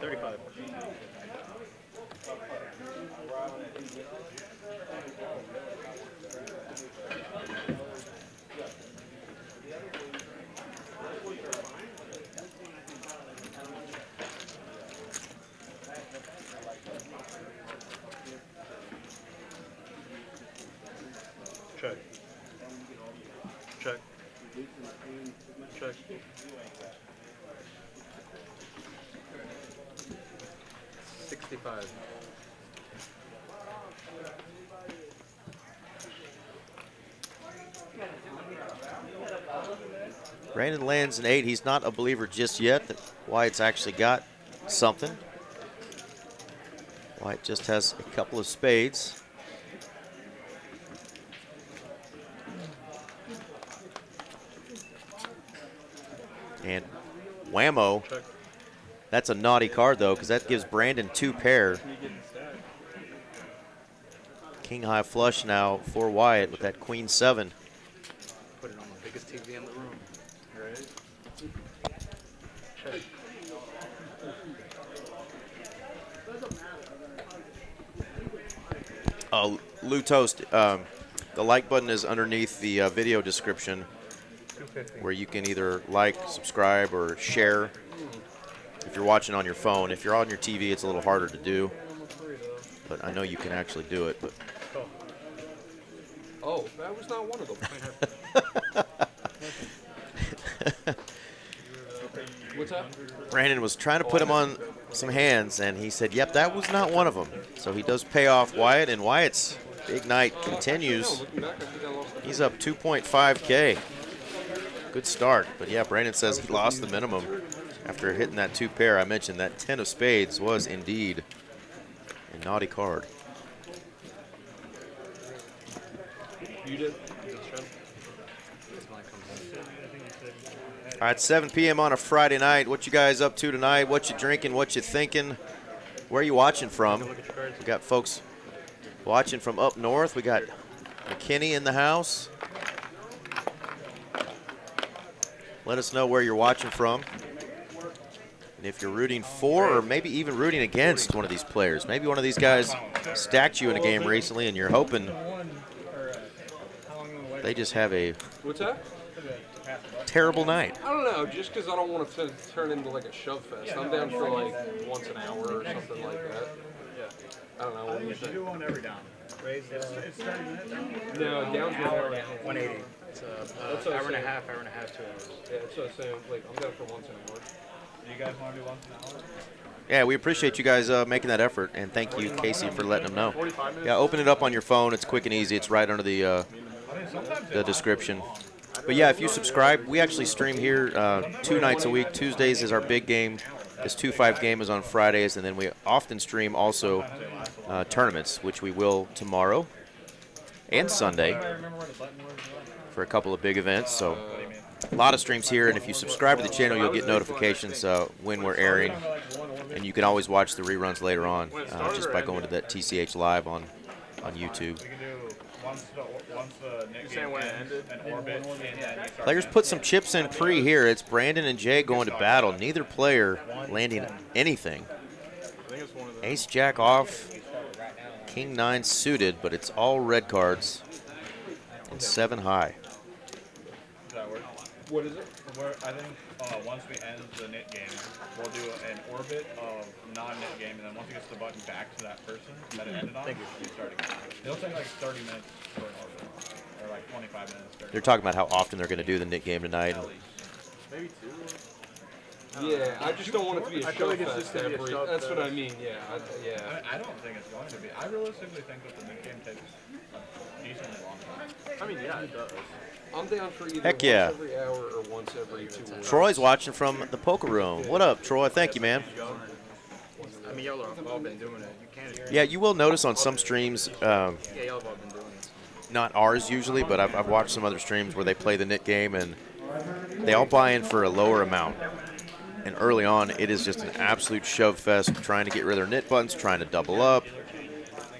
35. Check. Check. Check. $65. Brandon lands an 8. He's not a believer just yet that Wyatt's actually got something. Wyatt just has a couple of spades. And whammo. Check. That's a naughty card, though, because that gives Brandon 2 pair. King high flush now for Wyatt with that queen 7. Put it on the biggest TV in the room. Right? Check. Lou Toast, the like button is underneath the video description where you can either like, subscribe, or share if you're watching on your phone. If you're on your TV, it's a little harder to do, but I know you can actually do it. But Oh, that was not one of them. What's that? Brandon was trying to put him on some hands, and he said, yep, that was not one of them. So he does pay off Wyatt, and Wyatt's big night continues. Looking back, I think I lost. He's up 2.5K. Good start. But yeah, Brandon says he lost the minimum after hitting that 2 pair. I mentioned that 10 of spades was indeed a naughty card. You did. All right, 7 p.m. on a Friday night. What you guys up to tonight? What you drinking? What you thinking? Where are you watching from? We got folks watching from up north. We got McKinney in the house. Let us know where you're watching from. And if you're rooting for or maybe even rooting against one of these players. Maybe one of these guys stacked you in a game recently and you're hoping they just have a What's that? terrible night. I don't know, just because I don't want to turn into like a shove fest. I'm down for like once an hour or something like that. I don't know. What do you think? Do one every down. Raise it's 30 minutes. No, down's an hour. 180. It's hour and a half, 2 hours. Yeah, so I'm saying, like, I'm down for once an hour. Do you guys want to do once an hour? Yeah, we appreciate you guys making that effort, and thank you, Casey, for letting them know. 45 minutes? Yeah, open it up on your phone. It's quick and easy. It's right under the description. But yeah, if you subscribe, we actually stream here 2 nights a week. Tuesdays is our big game. This 2-5 game is on Fridays, and then we often stream also tournaments, which we will tomorrow and Sunday for a couple of big events. So a lot of streams here, and if you subscribe to the channel, you'll get notifications when we're airing, and you can always watch the reruns later on just by going to that TCH Live on YouTube. We can do one once the Nick You're saying game when it ends, ended? an orbit, and then you start Players put some chips in pre here. It's Brandon and Jay going to battle. Neither player landing anything. I think it's one of those. Ace Jack off, King 9 suited, but it's all red cards and 7 high. Does that work? What is it? I think once we end the knit game, we'll do an orbit of non-knit game, and then once it gets the button back to that person that it ended on, we start again. It'll take like 30 minutes for an orbit, or like 25 minutes. They're talking about how often they're going to do the knit game tonight. Maybe 2. Yeah, I just don't want it to be a I feel show like it's just fest gonna be a every. show That's what I fest. mean. Yeah, yeah. I don't think it's going to be. I realistically think that the knit game takes a decently long time. I mean, yeah, it does. I'm down for either Heck yeah. once every hour or once every 2 weeks. Troy's watching from the poker room. What up, Troy? Thank you, man. I mean, y'all have all been doing it. You can't. Yeah, you will notice on some streams, Yeah, y'all have all been doing it. not ours usually, but I've watched some other streams where they play the knit game and they all buy in for a lower amount. And early on, it is just an absolute shove fest, trying to get rid of their knit buttons, trying to double up.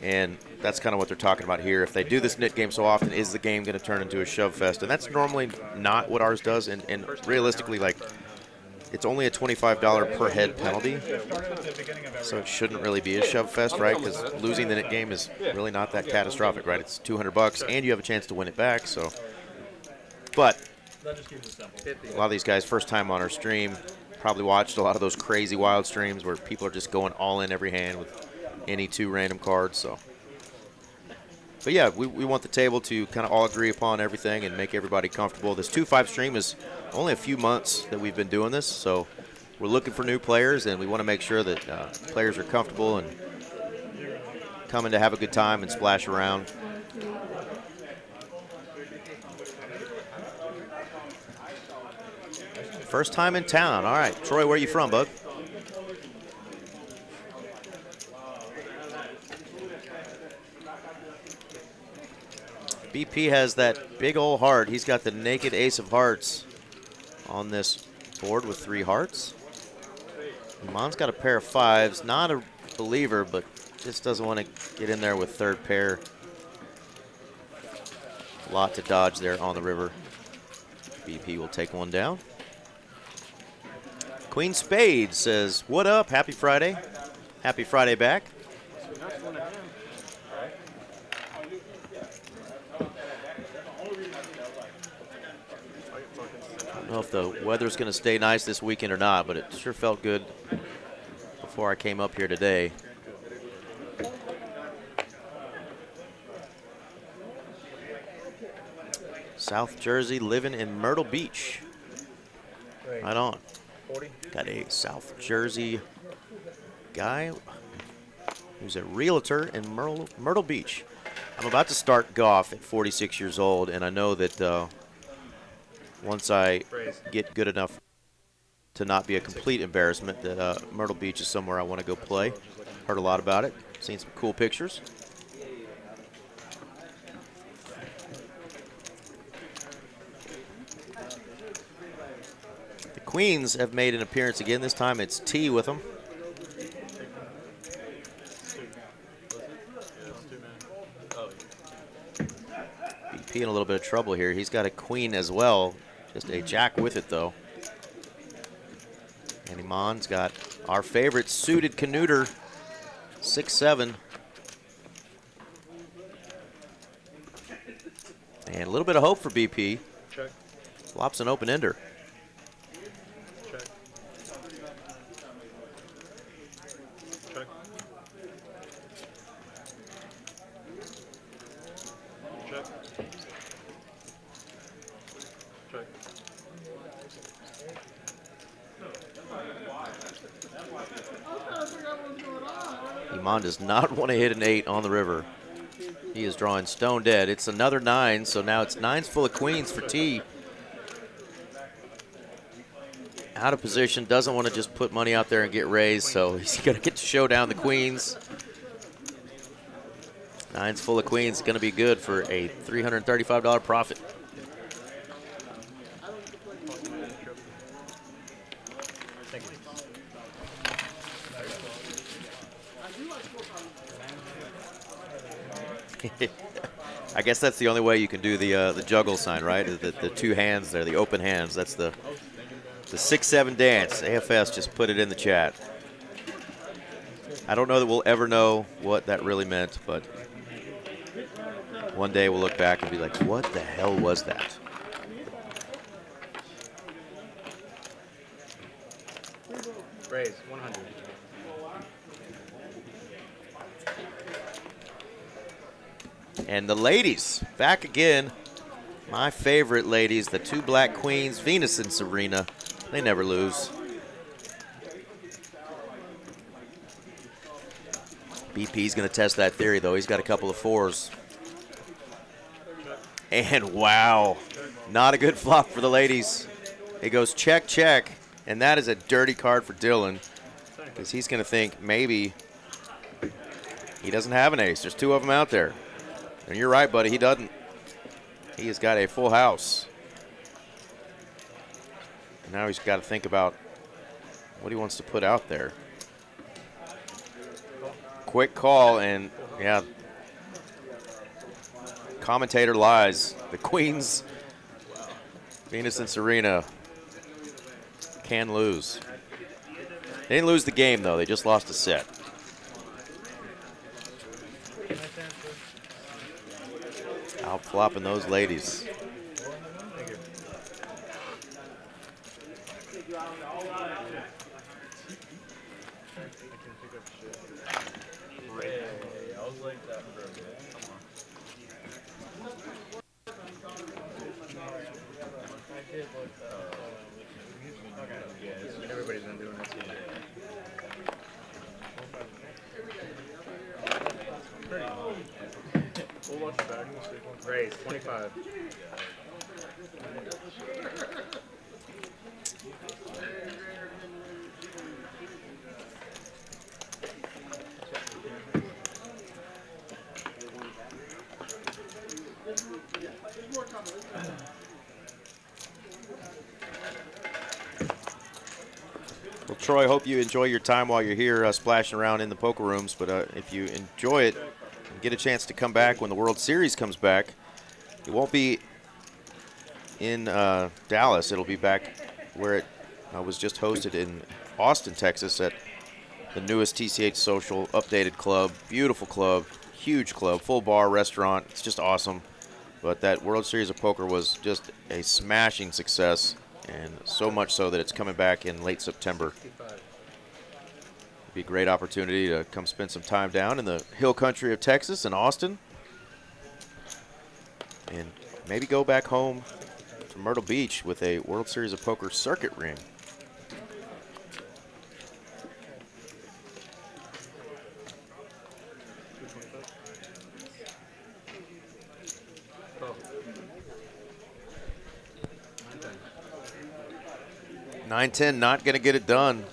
And that's kind of what they're talking about here. If they do this knit game so often, is the game going to turn into a shove fest? And that's normally not what ours does. And realistically, like, it's only a $25 per head penalty. So it shouldn't really be a shove fest, right? Because losing the knit game is really not that catastrophic, right? It's $200 and you have a chance to win it back. So, but a lot of these guys, first time on our stream, probably watched a lot of those crazy wild streams where people are just going all in every hand with any 2 random cards. So, but yeah, we want the table to kind of all agree upon everything and make everybody comfortable. This 2-5 stream is only a few months that we've been doing this, so we're looking for new players, and we want to make sure that players are comfortable and coming to have a good time and splash around. First time in town. All right, Troy, where are you from, bud? BP has that big old heart. He's got the naked ace of hearts on this board with 3 hearts. Iman's got a pair of 5s. Not a believer, but just doesn't want to get in there with 3rd pair. A lot to dodge there on the river. BP will take one down. Queen Spade says, what up? Happy Friday. Happy Friday back. I don't know if the weather's going to stay nice this weekend or not, but it sure felt good before I came up here today. South Jersey, living in Myrtle Beach. Right on. Got a South Jersey guy who's a realtor in Myrtle Beach. I'm about to start golf at 46 years old, and I know that once I get good enough to not be a complete embarrassment, that Myrtle Beach is somewhere I want to go play. Heard a lot about it. Seen some cool pictures. The Queens have made an appearance again. This time it's T with them. BP in a little bit of trouble here. He's got a queen as well. Just a jack with it, though. And Iman's got our favorite suited Canuter, 6-7. And a little bit of hope for BP. Check. Flops an open-ender. Check. Check. Check. Check. Iman does not want to hit an 8 on the river. He is drawing stone dead. It's another 9, so now it's 9s full of queens for T. Out of position, doesn't want to just put money out there and get raised, so he's going to get to show down the queens. 9s full of queens, going to be good for a $335 profit. I guess that's the only way you can do the juggle sign, right? The two hands there, the open hands. That's the 6-7 dance. AFS just put it in the chat. I don't know that we'll ever know what that really meant, but one day we'll look back and be like, what the hell was that? Raise 100. And the ladies, back again. My favorite ladies, the two black queens, Venus and Serena. They never lose. BP's going to test that theory, though. He's got a couple of 4s. And wow, not a good flop for the ladies. It goes check, check. And that is a dirty card for Dylan, because he's going to think maybe he doesn't have an ace. There's 2 of them out there. And you're right, buddy, he doesn't. He has got a full house. And now he's got to think about what he wants to put out there. Quick call, and yeah, commentator lies. The queens, Venus and Serena, can lose. They didn't lose the game, though. They just lost a set. Out flopping those ladies. Everybody's been doing this. We'll watch back. Raise 25. Well, Troy, hope you enjoy your time while you're here splashing around in the poker rooms. But if you enjoy it and get a chance to come back when the World Series comes back, it won't be in Dallas. It'll be back where it was just hosted in Austin, Texas, at the newest TCH Social updated club. Beautiful club, huge club, full bar, restaurant. It's just awesome. But that World Series of Poker was just a smashing success, and so much so that it's coming back in late September. It'd be a great opportunity to come spend some time down in the hill country of Texas and Austin, and maybe go back home to Myrtle Beach with a World Series of Poker circuit ring. Oh. 9-10, not going to get it done.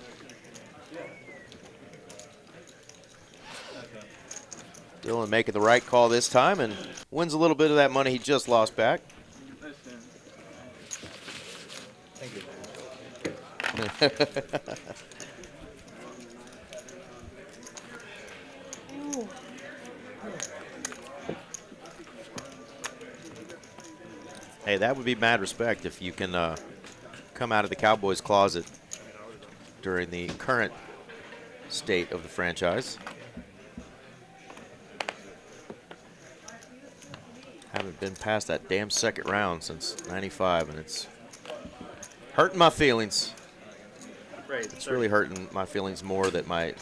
Dylan making the right call this time and wins a little bit of that money he just lost back. Thank you. Hey, that would be mad respect if you can come out of the Cowboys closet during the current state of the franchise. Haven't been past that damn second round since '95, and it's hurting my feelings. It's really hurting my feelings more that my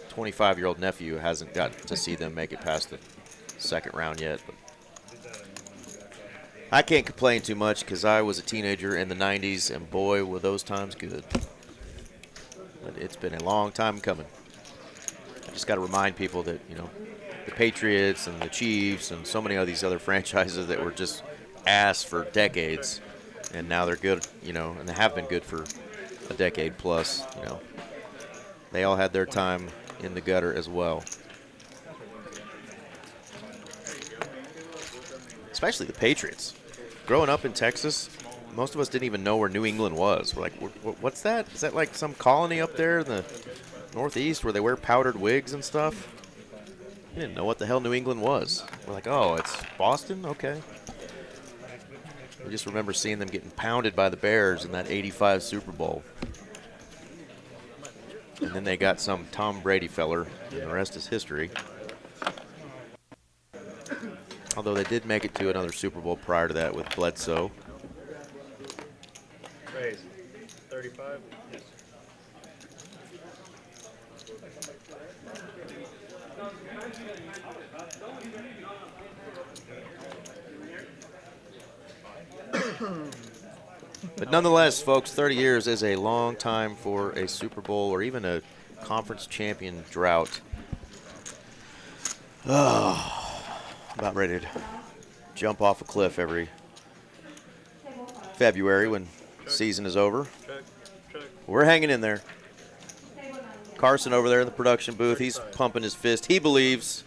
25-year-old nephew hasn't got to see them make it past the second round yet. But I can't complain too much because I was a teenager in the '90s, and boy, were those times good. But it's been a long time coming. I just got to remind people that, you know, the Patriots and the Chiefs and so many of these other franchises that were just ass for decades, and now they're good, you know, and they have been good for a decade plus, you know. They all had their time in the gutter as well. Especially the Patriots. Growing up in Texas, most of us didn't even know where New England was. We're like, what's that? Is that like some colony up there in the Northeast where they wear powdered wigs and stuff? I didn't know what the hell New England was. We're like, oh, it's Boston? Okay. We just remember seeing them getting pounded by the Bears in that '85 Super Bowl. And then they got some Tom Brady feller, and the rest is history. Although they did make it to another Super Bowl prior to that with Bledsoe. Raise. 35? Yes. But nonetheless, folks, 30 years is a long time for a Super Bowl or even a conference champion drought. Oh, about ready to jump off a cliff every February when season is over. We're hanging in there. Carson over there in the production booth, he's pumping his fist. He believes.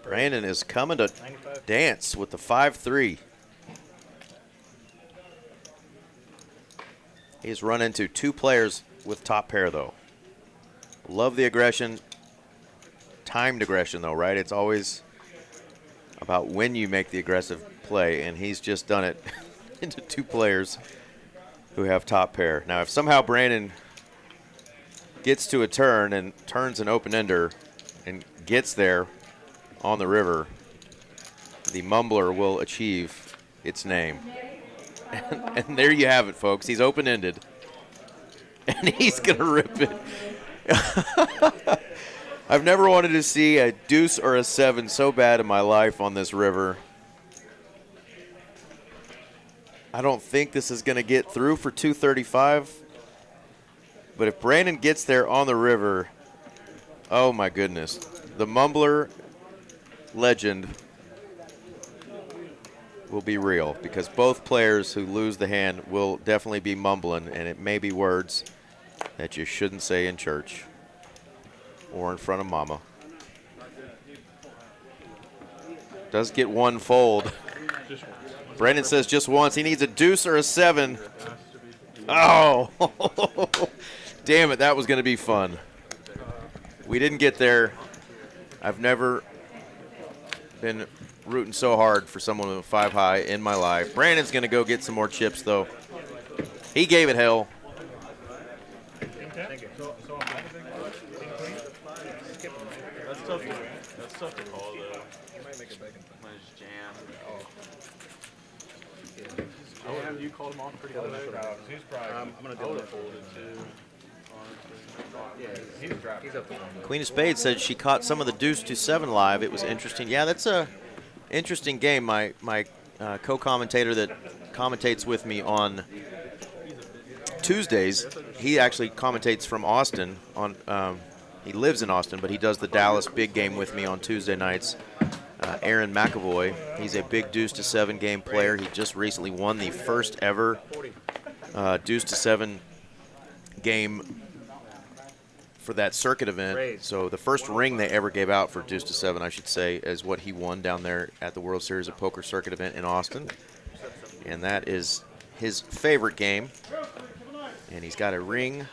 Brandon is coming to dance with the 5-3. He's run into two players with top pair, though. Love the aggression. Timed aggression, though, right? It's always about when you make the aggressive play, and he's just done it into two players who have top pair. Now, if somehow Brandon gets to a turn and turns an open-ender and gets there on the river, the mumbler will achieve its name. And there you have it, folks. He's open-ended, and he's going to rip it. I've never wanted to see a deuce or a 7 so bad in my life on this river. I don't think this is going to get through for 235. But if Brandon gets there on the river, oh my goodness. The mumbler legend will be real, because both players who lose the hand will definitely be mumbling, and it may be words that you shouldn't say in church or in front of mama. Does get one fold. Brandon says just once. He needs a deuce or a 7. Oh, damn it, that was going to be fun. We didn't get there. I've never been rooting so hard for someone with a 5 high in my life. Brandon's going to go get some more chips, though. He gave it hell. Thank you. That's tough. That's tough to call, though. You might make it back in time. Mine's jam. Oh. You called him off pretty good. He's probably. I'm gonna do it folded too. He's dropped. He's up to 1. Queen of Spades said she caught some of the deuce to 7 live. It was interesting. Yeah, that's a interesting game. My co-commentator that commentates with me on Tuesdays, he actually commentates from Austin. He lives in Austin, but he does the Dallas big game with me on Tuesday nights. Aaron McAvoy, he's a big deuce to 7 game player. He just recently won the first ever deuce to 7 game for that circuit event. So the first ring they ever gave out for deuce to 7, I should say, is what he won down there at the World Series of Poker circuit event in Austin. And that is his favorite game. And he's got a ring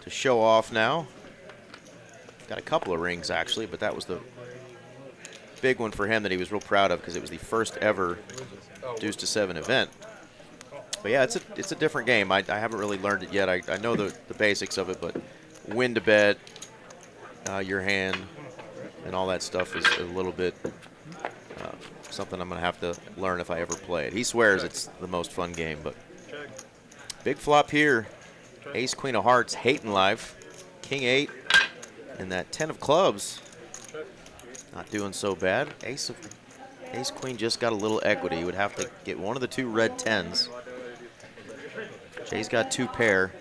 to show off now. Got a couple of rings, actually, but that was the big one for him that he was real proud of, because it was the first ever deuce to 7 event. But yeah, it's a different game. I haven't really learned it yet. I know the basics of it, but when to bet, your hand, and all that stuff is a little bit something I'm going to have to learn if I ever play it. He swears it's the most fun game, but big flop here. Ace, Queen of Hearts, hating life. King 8, and that 10 of clubs. Not doing so bad. Ace, Queen just got a little equity. You would have to get one of the 2 red 10s. Jay's got 2 pair.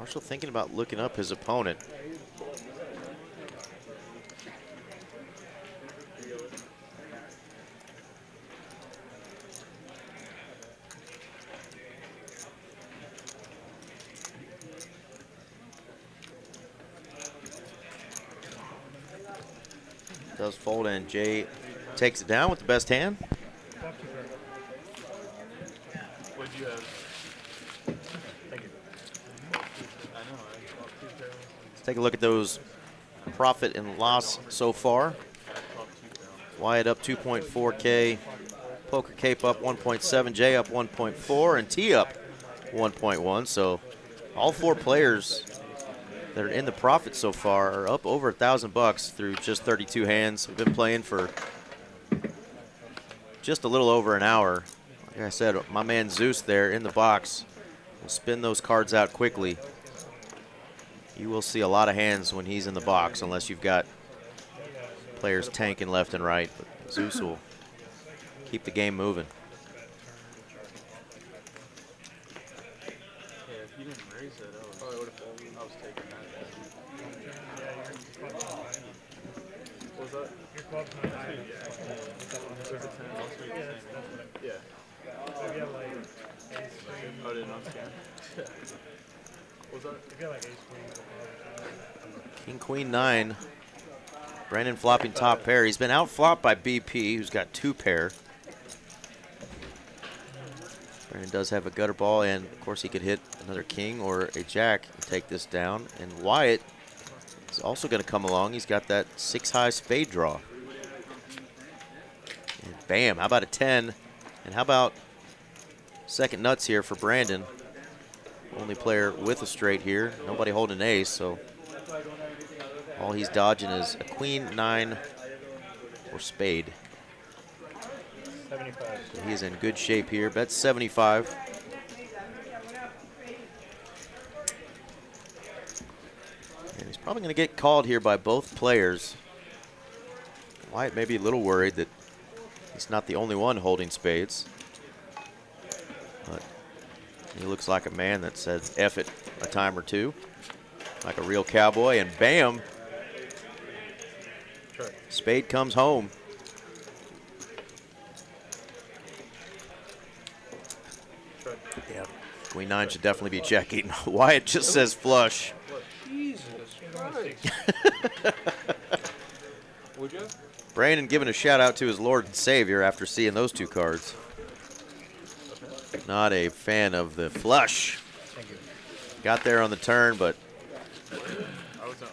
Marshall thinking about looking up his opponent. Does fold, and Jay takes it down with the best hand. What'd you have? Thank you. I know. I bought 2 pair. Let's take a look at those profit and loss so far. Wyatt up 2.4K, Poker Cape up 1.7, Jay up 1.4, and T up 1.1. So all 4 players that are in the profit so far are up over $1,000 through just 32 hands. We've been playing for just a little over an hour. Like I said, my man Zeus there in the box will spin those cards out quickly. You will see a lot of hands when he's in the box, unless you've got players tanking left and right. But Zeus will keep the game moving. Yeah, if you didn't raise it, I would have folded. I was taking that. What was that? Your club's not high. There's a 10. I'll take the same. Yeah. So if you have like ace queen. Oh, didn't understand. What was that? If you have like ace queen. King, queen, 9. Brandon flopping top pair. He's been outflopped by BP, who's got 2 pair. Brandon does have a gutter ball, and of course he could hit another king or a jack and take this down. And Wyatt is also going to come along. He's got that 6-high spade draw. And bam, how about a 10? And how about second nuts here for Brandon? Only player with a straight here. Nobody holding an ace, so all he's dodging is a queen, 9, or spade. 75. So he is in good shape here. Bet 75. And he's probably going to get called here by both players. Wyatt may be a little worried that he's not the only one holding spades. But he looks like a man that said F it a time or two. Like a real cowboy, and bam! Spade comes home. Yeah, queen 9 should definitely be checking. Wyatt just says flush. Jesus Christ. Would you? Brandon giving a shout out to his Lord and Savior after seeing those 2 cards. Not a fan of the flush. Got there on the turn, but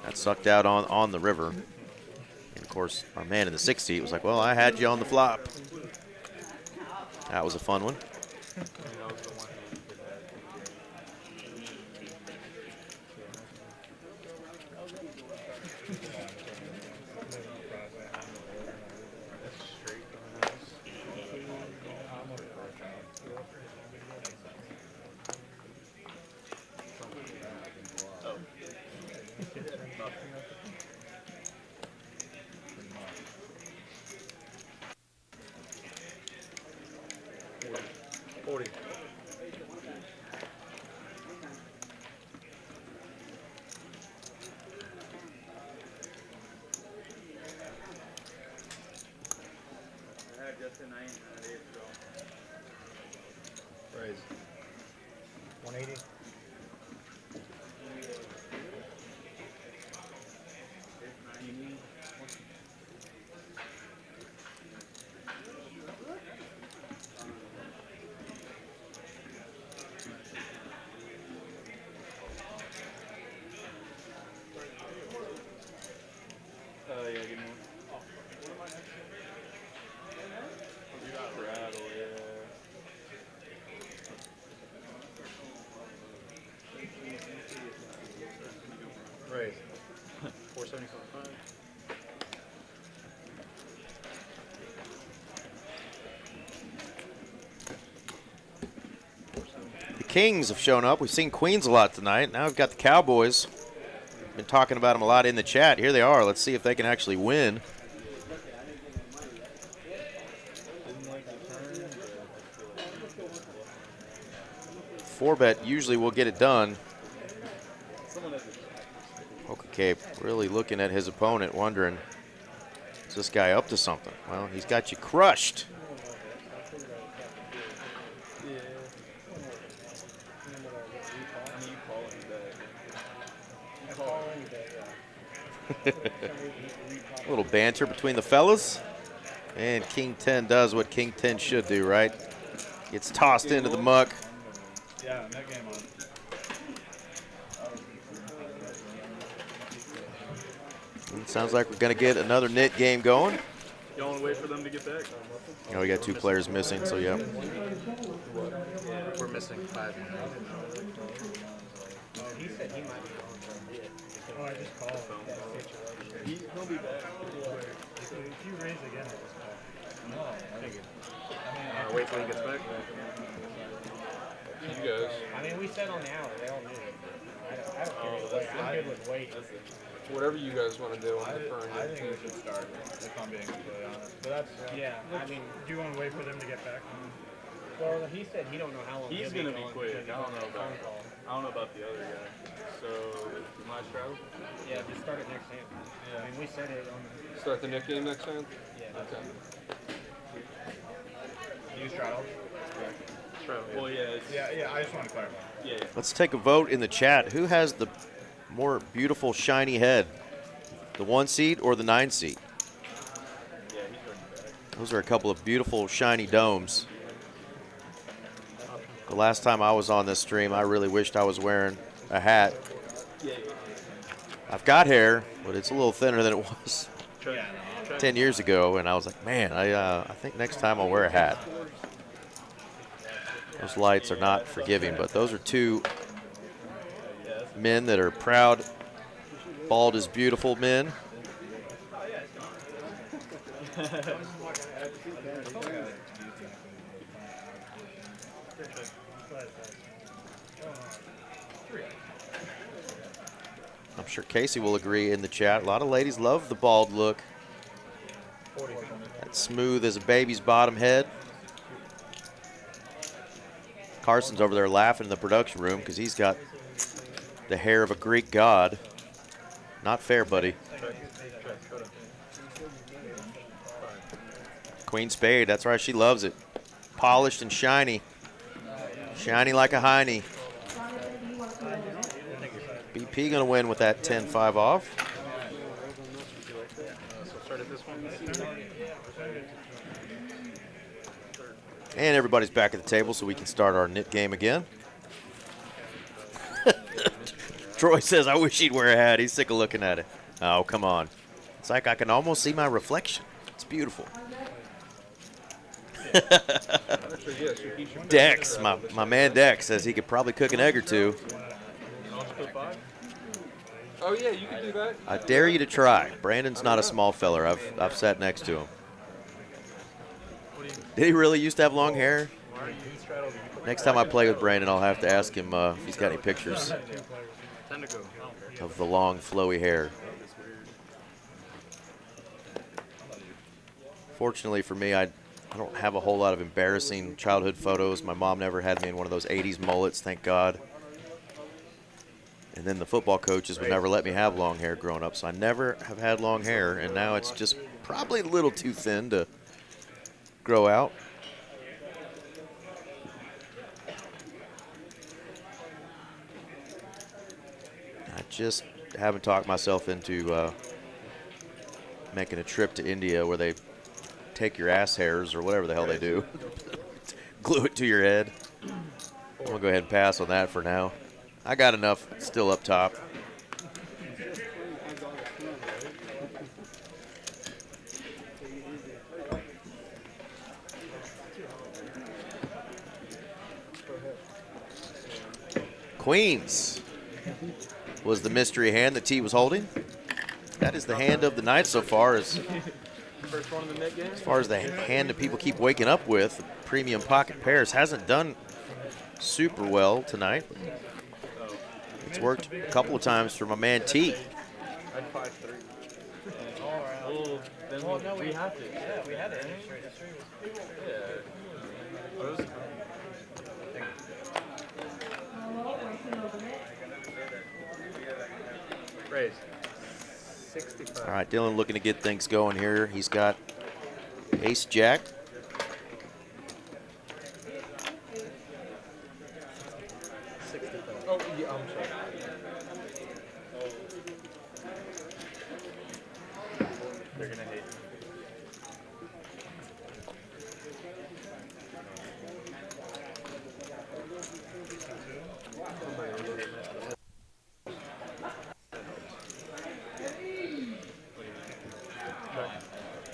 that sucked out on the river. And of course, our man in the 6th seat was like, well, I had you on the flop. That was a fun one. Raise. 180. Yeah, give me one. You got rattle, yeah. Raise. 475. The Kings have shown up. We've seen Queens a lot tonight. Now we've got the Cowboys. Been talking about them a lot in the chat. Here they are. Let's see if they can actually win. Four bet usually will get it done. Cape, really looking at his opponent, wondering, is this guy up to something? Well, he's got you crushed. A little banter between the fellas. And King 10 does what King 10 should do, right? Gets tossed into the muck. Yeah, net game on. It sounds like we're going to get another knit game going. Y'all want to wait for them to get back? You know, we got 2 players missing, so yeah. We're missing 5 now. He said he might be on from it. Oh, I just called. He'll be back. If you raise again, I'll just call. No, I figured. Wait till he gets back. You guys. I mean, we said on the hour. They all knew. I don't care either way. I'm good with waiting. Whatever you guys want to do, I'm deferring I you. think we should start, if I'm being completely honest. But that's, Yeah, I mean, Do you want to wait for them to get back? well, he said he don't know how long He's he'll gonna be gone quick. because I don't know he's on about. phone call. I don't know about the other guy. So, my strategy? Yeah, just start it next hand. I mean, we said it on the. Start the Nick game next time? Yeah. Okay. you straddle? Well, yeah, it's, Yeah, I just want to clarify. yeah. Let's take a vote in the chat. Who has the more beautiful, shiny head? The 1 seat or the 9 seat? Yeah, he's running back. Those are a couple of beautiful, shiny domes. The last time I was on this stream, I really wished I was wearing a hat. I've got hair, but it's a little thinner than it was 10 years ago, and I was like, man, I think next time I'll wear a hat. Those lights are not forgiving, but those are 2 men that are proud, bald is beautiful men. I'm sure Casey will agree in the chat. A lot of ladies love the bald look. That's smooth as a baby's bottom head. Carson's over there laughing in the production room because he's got the hair of a Greek god. Not fair, buddy. Queen Spade, that's right, she loves it. Polished and shiny. Shiny like a hiney. BP gonna win with that 10-5 off. So, start at this one. And everybody's back at the table so we can start our knit game again. Troy says, I wish he'd wear a hat. He's sick of looking at it. Oh, come on. It's like I can almost see my reflection. It's beautiful. Dex, my man Dex says he could probably cook an egg or 2. Oh yeah, you can do that. I dare you to try. Brandon's not a small feller. I've sat next to him. Did he really used to have long hair? Next time I play with Brandon, I'll have to ask him if he's got any pictures of the long, flowy hair. Fortunately for me, I don't have a whole lot of embarrassing childhood photos. My mom never had me in one of those 80s mullets, thank God. And then the football coaches would never let me have long hair growing up, so I never have had long hair, and now it's just probably a little too thin to grow out. I just haven't talked myself into making a trip to India where they take your ass hairs or whatever the hell they do, glue it to your head. I'm gonna go ahead and pass on that for now. I got enough still up top. Queens was the mystery hand that T was holding. That is the hand of the night so far. First one in the net game. As far as the hand that people keep waking up with, the premium pocket pairs hasn't done super well tonight. It's worked a couple of times for my man T. I had 5-3. Well, then we have to. Yeah, we had it. Yeah. What was Raise. All right, Dylan looking to get things going here. He's got ace jack. Oh, yeah, I'm sorry. They're gonna hate me.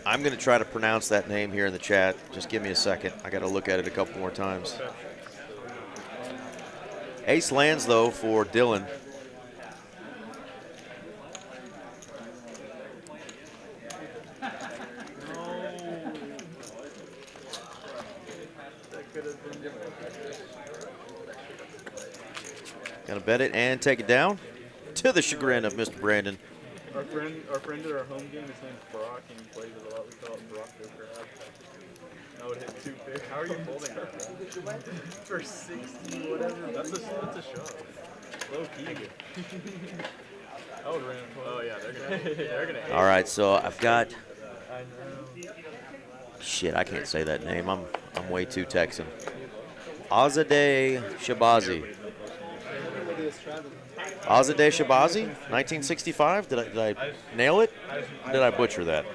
I'm going to try to pronounce that name here in the chat. Just give me a second. I got to look at it a couple more times. Ace lands, though, for Dylan. Gonna bet it and take it down to the chagrin of Mr. Brandon. Our friend at our home game, his name's Brock, and he plays it a lot. We call it Brock the Crab. I would hit 2 big. How are you folding that? For 60, whatever. That's a shove. Low key. I would ran. Oh yeah, they're gonna hate. All right, so I've got. I know. Shit, I can't say that name. I'm way too Texan. Azadeh Shabazi. Azadeh Shabazi, 1965. Did I nail it? Did I butcher that?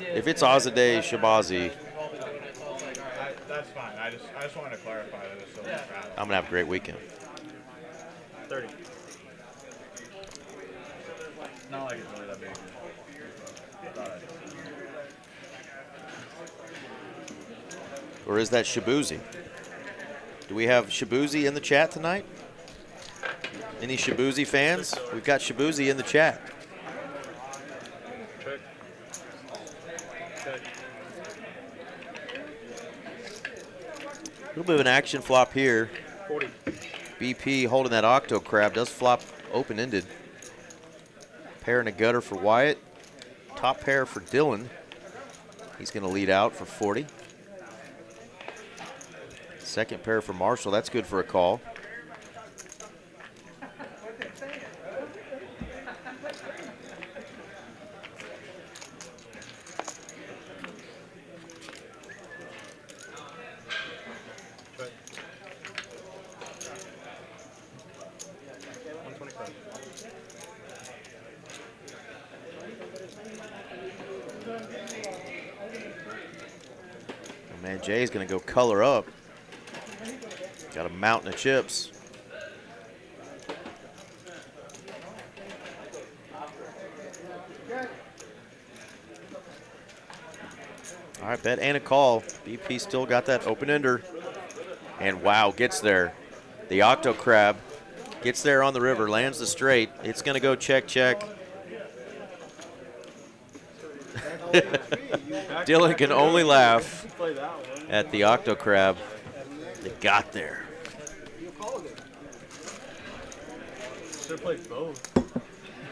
If it's Azadeh Shabazi, That's fine. I just wanted to clarify that it's so I'm gonna have a great weekend. 30. not like it's really that big. Or is that Shabuzi? Do we have Shabuzi in the chat tonight? Any Shabuzi fans? We've got Shabuzi in the chat. Check. Check. A little bit of an action flop here. 40. BP holding that octo crab, does flop open-ended. Pair and a gutter for Wyatt. Top pair for Dylan. He's going to lead out for 40. Second pair for Marshall. That's good for a call. Man, Jay's going to go color up. Got a mountain of chips. All right, bet and a call. BP still got that open-ender. And wow, gets there. The octo crab gets there on the river, lands the straight. It's going to go check, check. Dylan can only laugh at the octo crab that got there. Should have played both.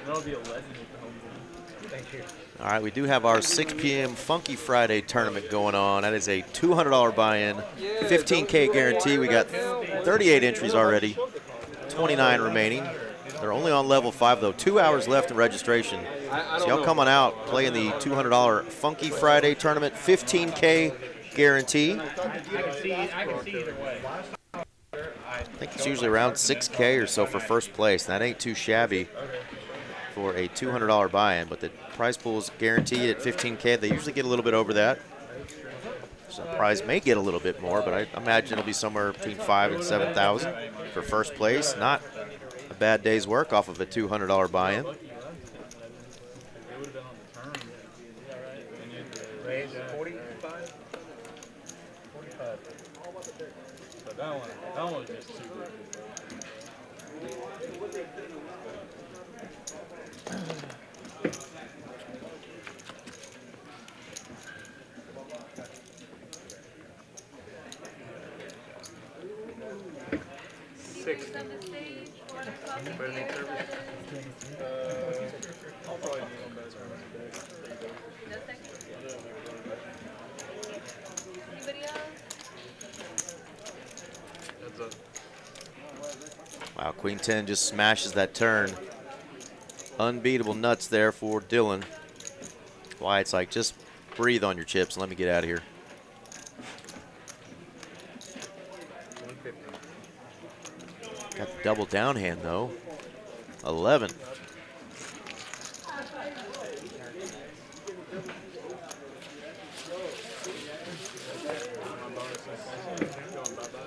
That'll be a legend with the home game. Thank you. All right, we do have our 6 p.m. Funky Friday tournament going on. That is a $200 buy-in, $15K guarantee. We got 38 entries already, 29 remaining. They're only on level 5, though. 2 hours left in registration. So y'all come on out, play in the $200 Funky Friday tournament, 15K guarantee. I can see either way. I think it's usually around 6K or so for first place. That ain't too shabby for a $200 buy-in, but the prize pool is guaranteed at 15K. They usually get a little bit over that. So the prize may get a little bit more, but I imagine it'll be somewhere between 5,000 and 7,000 for first place. Not a bad day's work off of a $200 buy-in. Raise 45? 45. But that one was just too good. Six. I'll probably be on best friends today. Heads up. Wow, Queen 10 just smashes that turn. Unbeatable nuts there for Dylan. Why it's like, just breathe on your chips and let me get out of here. 150. Got the double down hand though. 11. My bonus is going bye-bye.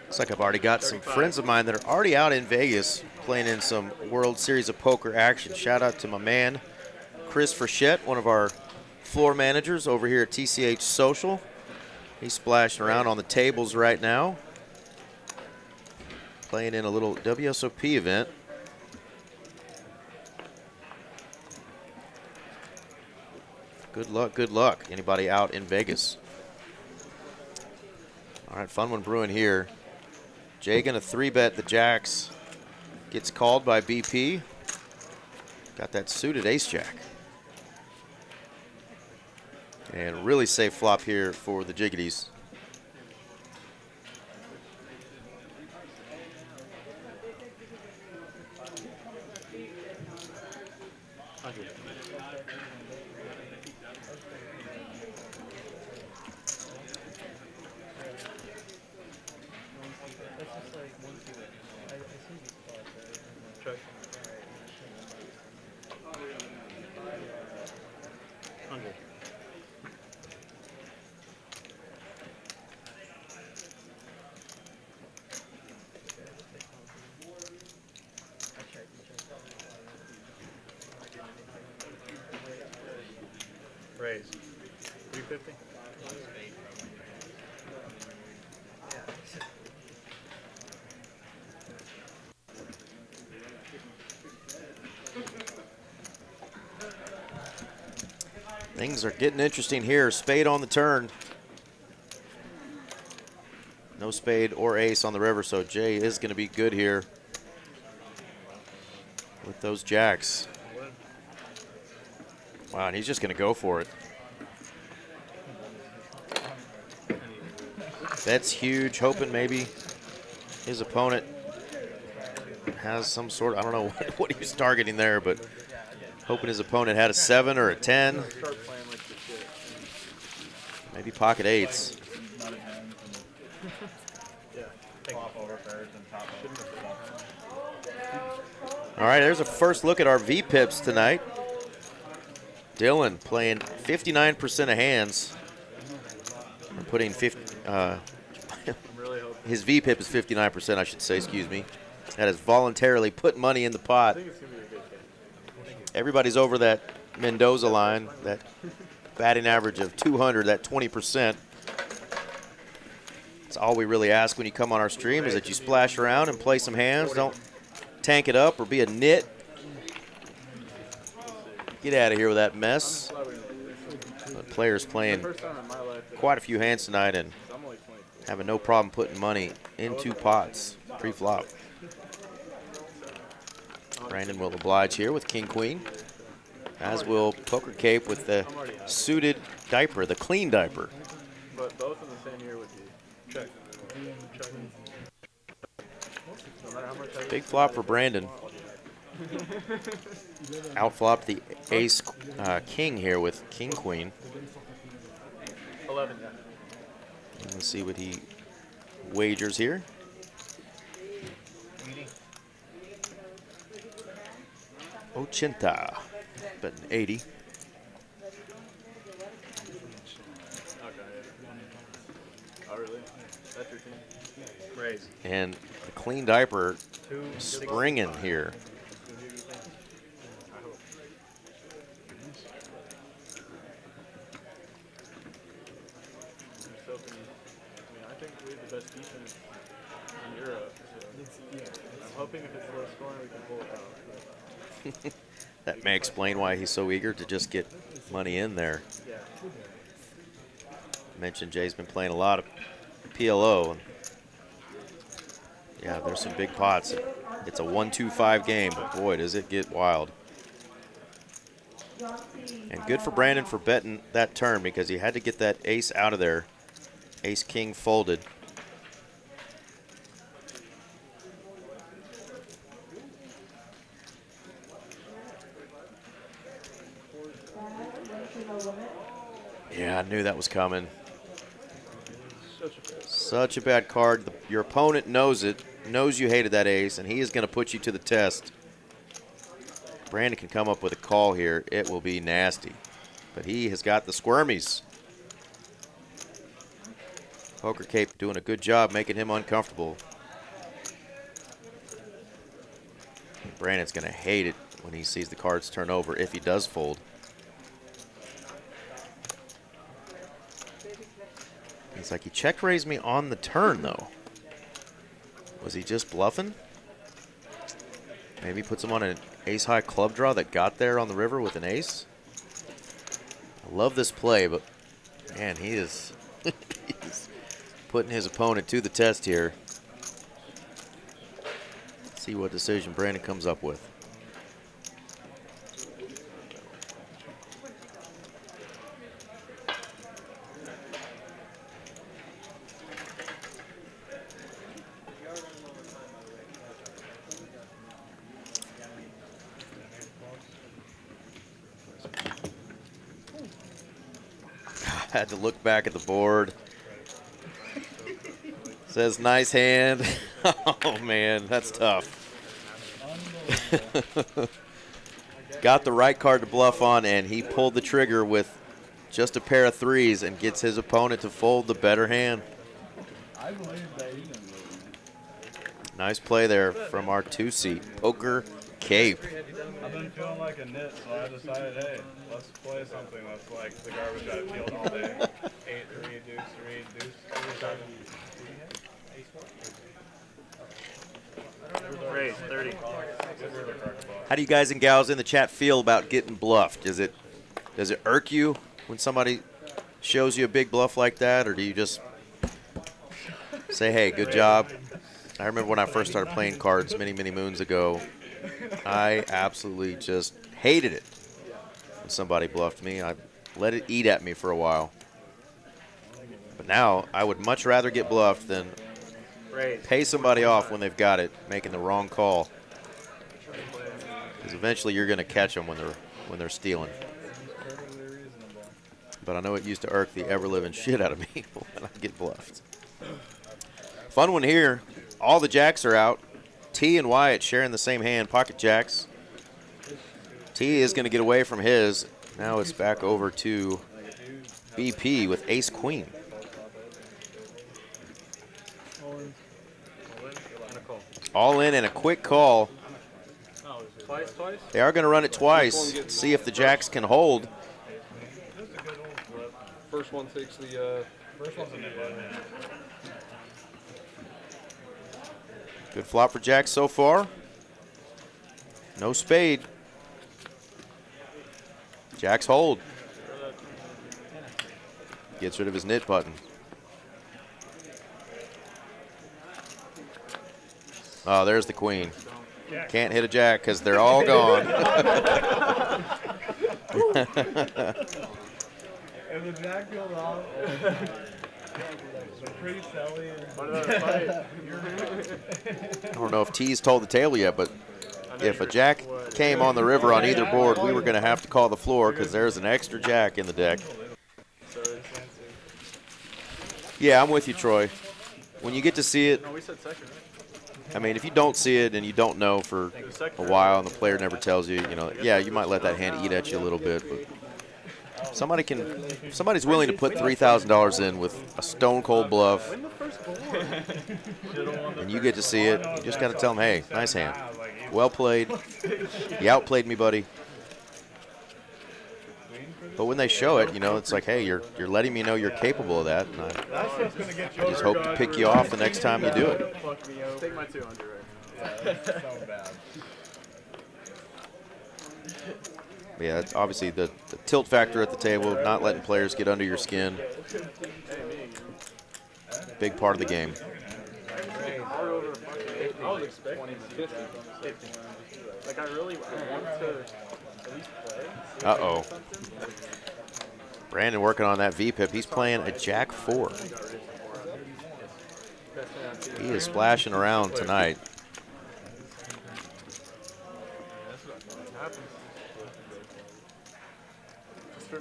Looks like I've already got some friends of mine that are already out in Vegas playing in some World Series of Poker action. Shout out to my man, Chris Frechette, one of our floor managers over here at TCH Social. He's splashing around on the tables right now, playing in a little WSOP event. Good luck, good luck. Anybody out in Vegas? All right, fun one brewing here. Jay gonna 3-bet the jacks. Gets called by BP. Got that suited ace-jack. And really safe flop here for the Jiggities. Check. 100. Raise. 350. Things are getting interesting here. Spade on the turn. No spade or ace on the river, so Jay is going to be good here with those jacks. Wow, and he's just going to go for it. That's huge, hoping maybe his opponent has some sort, I don't know what he was targeting there, but hoping his opponent had a 7 or a 10. Maybe pocket eights. All right, there's a first look at our V-pips tonight. Dylan playing 59% of hands. We're putting 50, his V-pip is 59%, I should say, excuse me. That is voluntarily put money in the pot. Everybody's over that Mendoza line, that batting average of 200, that 20%. That's all we really ask when you come on our stream, is that you splash around and play some hands. Don't tank it up or be a nit. Get out of here with that mess. The players playing quite a few hands tonight and having no problem putting money into pots pre-flop. Brandon will oblige here with King Queen, as will Poker Cape with the suited diaper, the clean diaper. But both in the same year would be check. Check. No matter how much I Big flop for Brandon. Outflopped the ace king here with King Queen. 11, yeah. And let's see what he wagers here. 80. Betting 80. Okay. Oh, really? That's your team? Raise. And the clean diaper 2, springing here. I hope. I'm just hoping, I think we have the best defense in Europe. So I'm hoping if it's low scoring, we can pull it out. That may explain why he's so eager to just get money in there. Yeah. mentioned Jay's been playing a lot of PLO. And yeah, there's some big pots. It's a 1-2-5 game, but boy, does it get wild. And good for Brandon for betting that turn because he had to get that ace out of there. Ace-king folded. Yeah, I knew that was coming. Such a bad card. Your opponent knows it, knows you hated that ace, and he is going to put you to the test. Brandon can come up with a call here. It will be nasty. But he has got the squirmies. Poker Cape doing a good job making him uncomfortable. Brandon's going to hate it when he sees the cards turn over if he does fold. It's like he check raised me on the turn, though. Was he just bluffing? Maybe puts him on an ace-high club draw that got there on the river with an ace. I love this play, but man, he is he's putting his opponent to the test here. Let's see what decision Brandon comes up with. Had to look back at the board. Says nice hand. Oh man, that's tough. Got the right card to bluff on, and he pulled the trigger with just a pair of threes and gets his opponent to fold the better hand. Nice play there from our two-seat, Poker Cape. I've been feeling like a nit, so I decided, hey, let's play something that's like the garbage I've peeled all day. 8-3, deuce, 3, deuce, 3, Raise 30. How do you guys and gals in the chat feel about getting bluffed? Does it irk you when somebody shows you a big bluff like that, or do you just say, hey, good job? I remember when I first started playing cards many, many moons ago, I absolutely just hated it when somebody bluffed me. I let it eat at me for a while. But now I would much rather get bluffed than pay somebody off when they've got it, making the wrong call. Because eventually you're going to catch them when they're stealing. But I know it used to irk the ever-living shit out of me when I get bluffed. Fun one here. All the jacks are out. T and Wyatt sharing the same hand, pocket jacks. T is going to get away from his. Now it's back over to BP with ace-queen. All in and a quick call. Twice? They are going to run it twice, see if the jacks can hold. First one takes the... First one's a nit button. Good flop for jacks so far. No spade. Jacks hold. Gets rid of his nit button. Oh, there's the queen. Can't hit a jack because they're all gone. And the jack goes off. Pretty silly. I don't know if T's told the table yet, but if a jack came on the river on either board, we were going to have to call the floor because there's an extra jack in the deck. Yeah, I'm with you, Troy. When you get to see it, No, we said second, right? I mean, if you don't see it and you don't know for a while and the player never tells you, yeah, you might let that hand eat at you a little bit, but if somebody's willing to put $3,000 in with a stone cold bluff, Win the first board. and you get to see it, you just got to tell them, hey, nice hand. Well played. You outplayed me, buddy. But when they show it, it's like, hey, you're letting me know you're capable of that. And I just hope to pick you off the next time you do it. Take my 200 right now. That's so bad. Yeah, obviously the tilt factor at the table, not letting players get under your skin. Big part of the game. I was expecting 50. Like, I really want to at least play. Uh-oh. Brandon working on that V-pip. He's playing a Jack 4. He is splashing around tonight.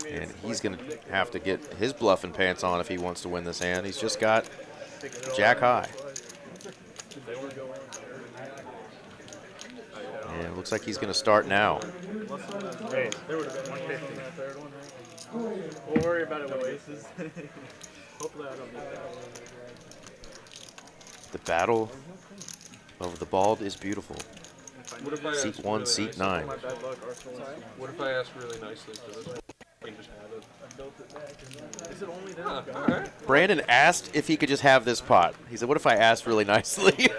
And he's going to have to get his bluffing pants on if he wants to win this hand. He's just got Jack high. And it looks like he's going to start now. Hey, there would have been 150 in that third one, right? We'll worry about it with aces. Hopefully I don't need that. The battle of the bald is beautiful. What if I Seat asked 1, really seat nicely? 9. My bad luck, Arsenal. What if I asked really nicely for this one? I can just have it. Is it only that? All right. Brandon asked if he could just have this pot. He said, what if I asked really nicely?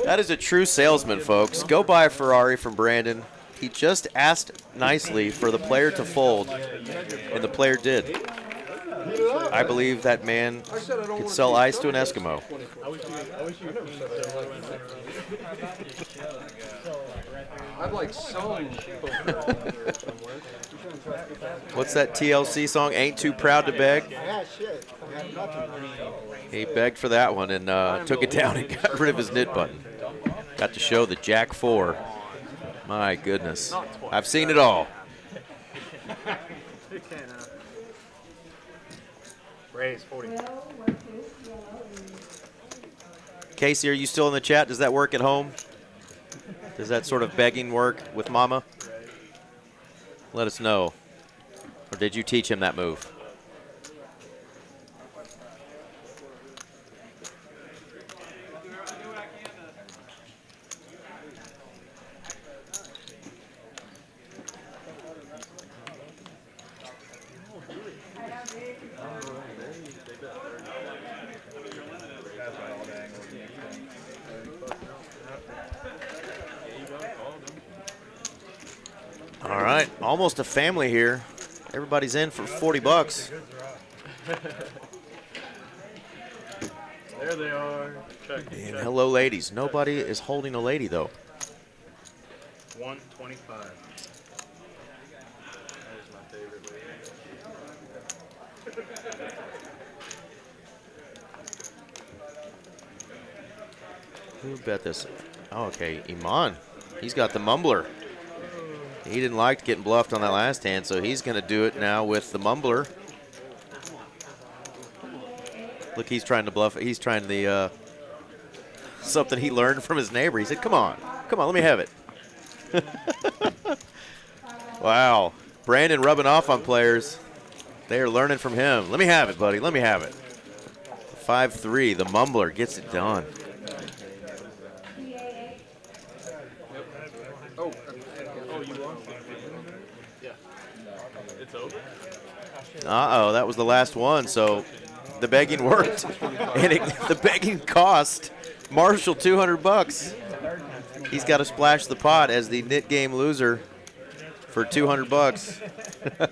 That is a true salesman, folks. Go buy a Ferrari from Brandon. He just asked nicely for the player to fold, and the player did. I believe that man could sell ice to an Eskimo. I'd like some poker somewhere. What's that TLC song? Ain't Too Proud to Beg? He begged for that one and took it down and got rid of his knit button. Got to show the Jack 4. My goodness. I've seen it all. Raise 40. Casey, are you still in the chat? Does that work at home? Does that sort of begging work with Mama? Let us know. Or did you teach him that move? All right, almost a family here. Everybody's in for 40 bucks. There they are. Check. And hello, ladies. Nobody is holding a lady, though. 125. That is my favorite lady. Who bet this? Oh, okay, Iman. He's got the mumbler. He didn't like getting bluffed on that last hand, so he's going to do it now with the mumbler. Look, he's trying to bluff. He's trying the something he learned from his neighbor. He said, come on, let me have it. Wow. Brandon rubbing off on players. They are learning from him. Let me have it, buddy. Let me have it. 5-3. The mumbler gets it done. Uh-oh, that was the last one, so the begging worked. And the begging cost Marshall 200 bucks. He's got to splash the pot as the knit game loser for 200 bucks. I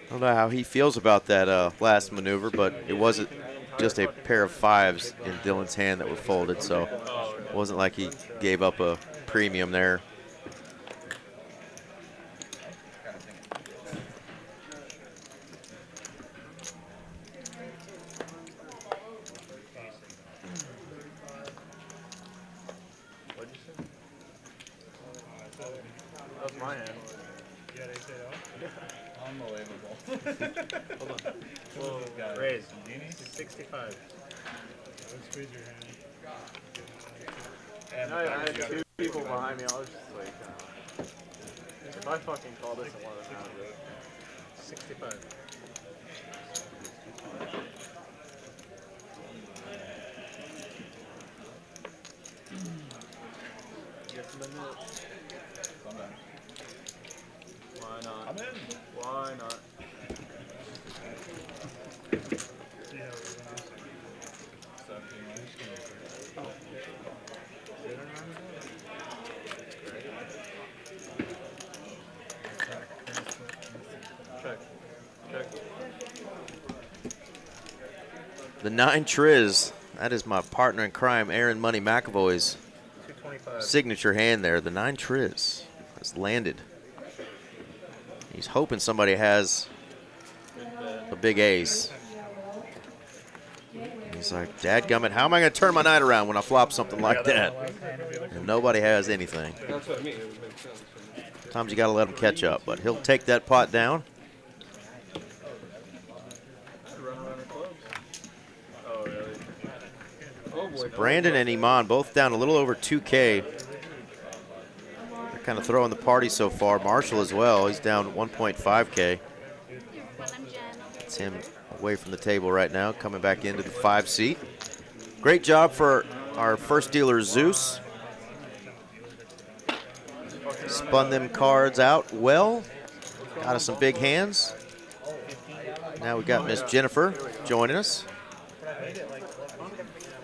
don't know how he feels about that last maneuver, but it wasn't just a pair of fives in Dylan's hand that were folded, so it wasn't like he gave up a premium there. That's my hand. Yeah, they say that. Unbelievable. Hold on. Whoa, raise. 65. Don't squeeze your hand. And I had two people behind me. I was just like, if I fucking call this a lot of time, 65. Get to the net. Why not? I'm in. Why not? See how it runs. The 9 Triz. That is my partner in crime, Aaron Money McAvoy's 225. signature hand there. The 9 Triz has landed. He's hoping somebody has a big ace. He's like, dadgummit, how am I going to turn my night around when I flop something like that? And nobody has anything. That's what I mean. It would make sense. Sometimes you got to let him catch up, but he'll take that pot down. Oh, really? Oh boy. Brandon and Iman both down a little over 2K. They're kind of throwing the party so far. Marshall as well. He's down 1.5K. It's him away from the table right now, coming back into the 5 seat. Great job for our first dealer, Zeus. Spun them cards out well. Got us some big hands. Now we got Miss Jennifer joining us.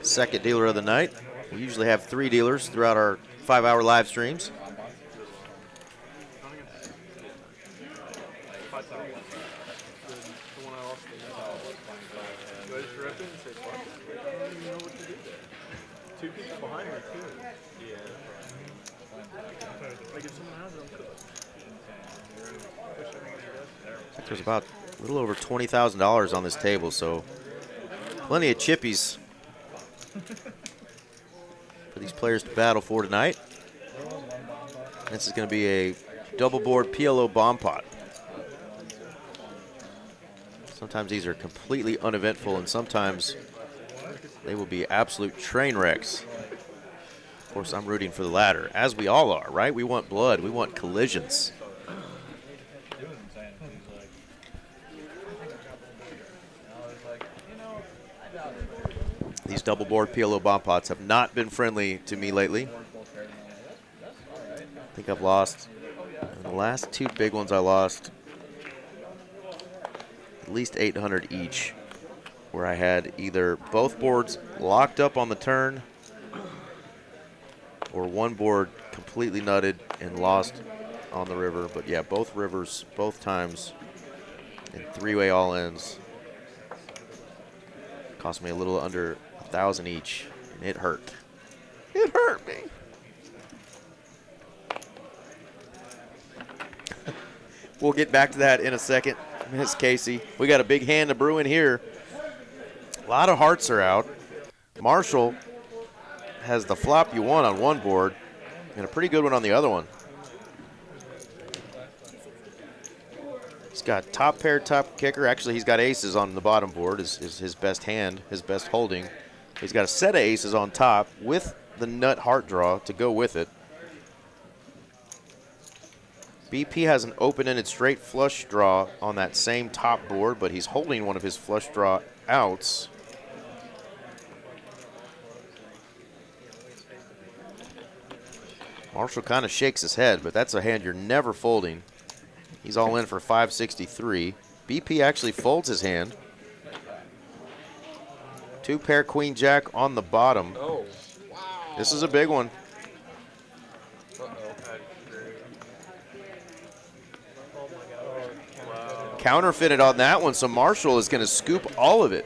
Second dealer of the night. We usually have 3 dealers throughout our 5-hour live streams. The one I lost. Do I just rip it and say fuck it? I don't even know what to do there. 2 people behind me too. Yeah. Like if someone has it, I'm cooked. I think there's about a little over $20,000 on this table, so plenty of chippies for these players to battle for tonight. This is going to be a double board PLO bomb pot. Sometimes these are completely uneventful, and sometimes they will be absolute train wrecks. Of course, I'm rooting for the latter, as we all are, right? We want blood. We want collisions. These double board PLO bomb pots have not been friendly to me lately. I think I've lost, in the last 2 big ones I lost at least 800 each, where I had either both boards locked up on the turn or one board completely nutted and lost on the river. But yeah, both rivers, both times, and 3-way all-ins. Cost me a little under 1,000 each, and it hurt. It hurt me. We'll get back to that in a second, Miss Casey. We got a big hand of brewing here. A lot of hearts are out. Marshall has the flop you want on one board and a pretty good one on the other one. He's got top pair, top kicker. Actually, he's got aces on the bottom board, is his best hand, his best holding. He's got a set of aces on top with the nut heart draw to go with it. BP has an open-ended straight flush draw on that same top board, but he's holding one of his flush draw outs. Marshall kind of shakes his head, but that's a hand you're never folding. He's all in for 563. BP actually folds his hand. 2 pair queen jack on the bottom. Oh, wow. This is a big one. Counterfeited on that one, so Marshall is going to scoop all of it.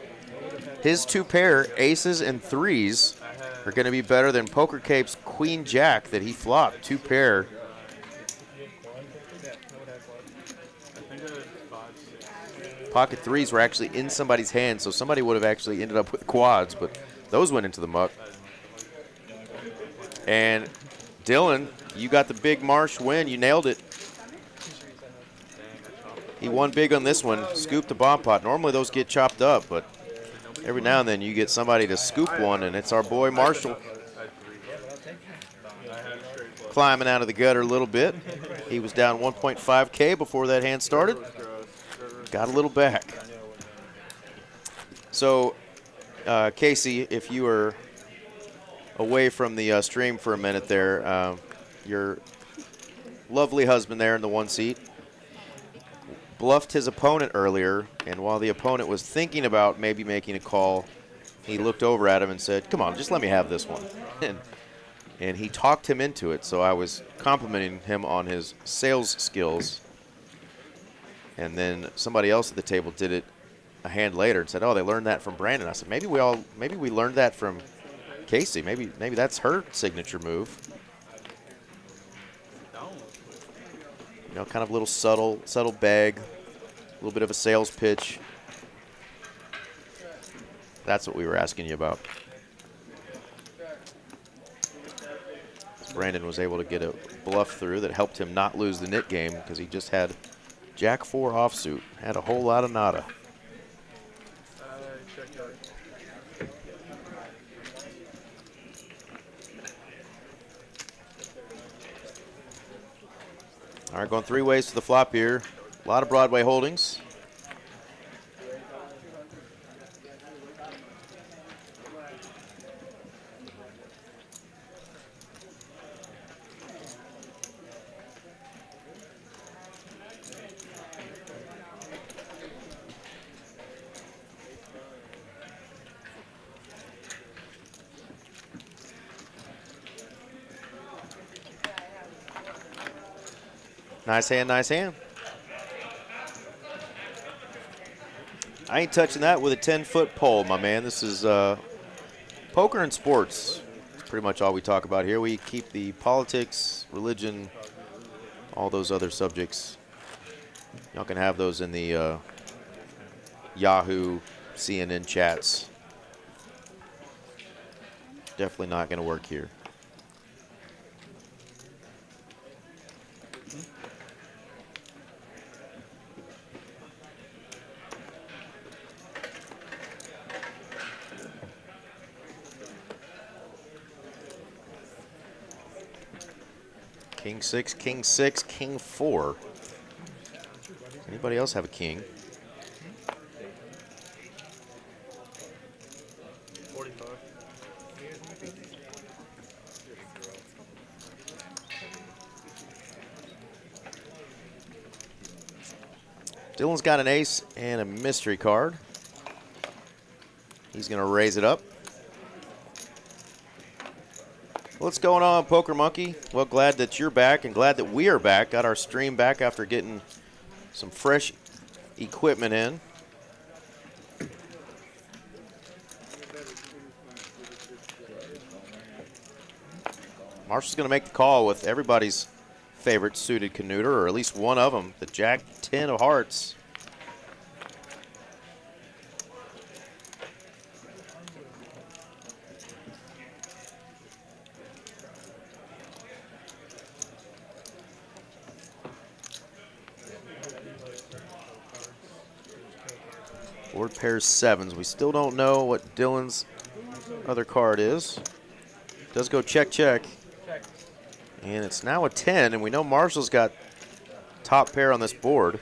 His 2 pair, aces and 3s, are going to be better than Poker Cape's queen jack that he flopped. 2 pair. Pocket 3s were actually in somebody's hand, so somebody would have actually ended up with quads, but those went into the muck. And Dylan, you got the big Marsh win. You nailed it. He won big on this one, scooped the bomb pot. Normally those get chopped up, but every now and then you get somebody to scoop one, and it's our boy Marshall. Climbing out of the gutter a little bit. He was down 1.5K before that hand started. Got a little back. So, Casey, if you were away from the stream for a minute there, your lovely husband there in the 1 seat bluffed his opponent earlier, and while the opponent was thinking about maybe making a call, he looked over at him and said, "Come on, just let me have this one." And he talked him into it, so I was complimenting him on his sales skills. And then somebody else at the table did it a hand later and said, "Oh, they learned that from Brandon." I said, maybe we learned that from Casey. Maybe that's her signature move. You know, kind of a little subtle bag, a little bit of a sales pitch. That's what we were asking you about. Brandon was able to get a bluff through that helped him not lose the nit game because he just had Jack 4 offsuit. Had a whole lot of nada. All right, going 3 ways to the flop here. A lot of Broadway holdings. Nice hand, nice hand. I ain't touching that with a 10-foot pole, my man. This is poker and sports. It's pretty much all we talk about here. We keep the politics, religion, all those other subjects. Y'all can have those in the Yahoo, CNN chats. Definitely not going to work here. King 6, King 6, King 4. Anybody else have a king? 45. Dylan's got an ace and a mystery card. He's going to raise it up. What's going on, Poker Monkey? Well, glad that you're back and glad that we are back. Got our stream back after getting some fresh equipment in. Marshall's going to make the call with everybody's favorite suited canuter, or at least one of them, the Jack 10 of hearts. Board pairs 7s. We still don't know what Dylan's other card is. Does go check, check. And it's now a 10, and we know Marshall's got top pair on this board.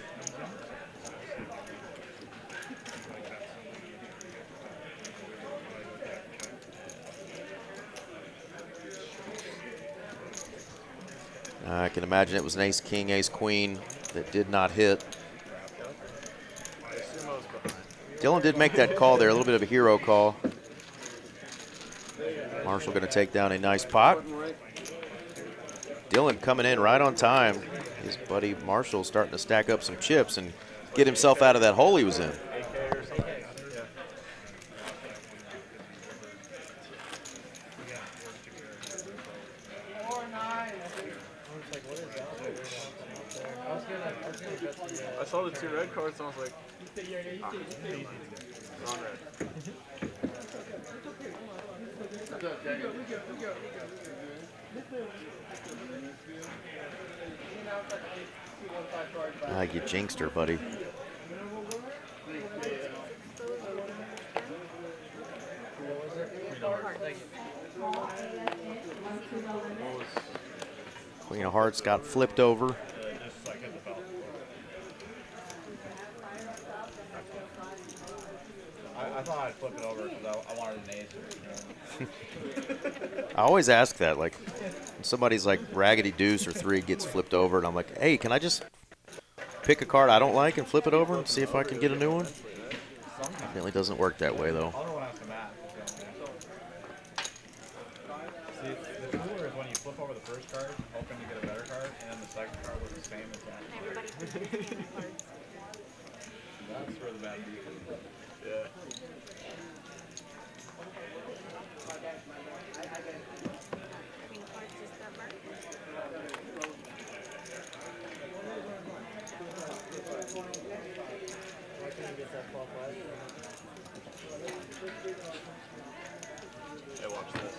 I can imagine it was an ace, king, ace, queen that did not hit. Dylan did make that call there, a little bit of a hero call. Marshall going to take down a nice pot. Dylan coming in right on time. His buddy Marshall starting to stack up some chips and get himself out of that hole he was in. I saw the 2 red cards and I was like, wrong red. You jinxed her, buddy. Queen of Hearts got flipped over. I thought I'd flip it over because I wanted an ace. I always ask that, like, when somebody's like raggedy deuce or 3 gets flipped over, and I'm like, hey, can I just pick a card I don't like and flip it over and see if I can get a new one? Apparently doesn't work that way, though. See, the cooler is when you flip over the first card, hoping to get a better card, and then the second card was the same as that. That's where the bad beat is. Yeah. Yeah, watch this.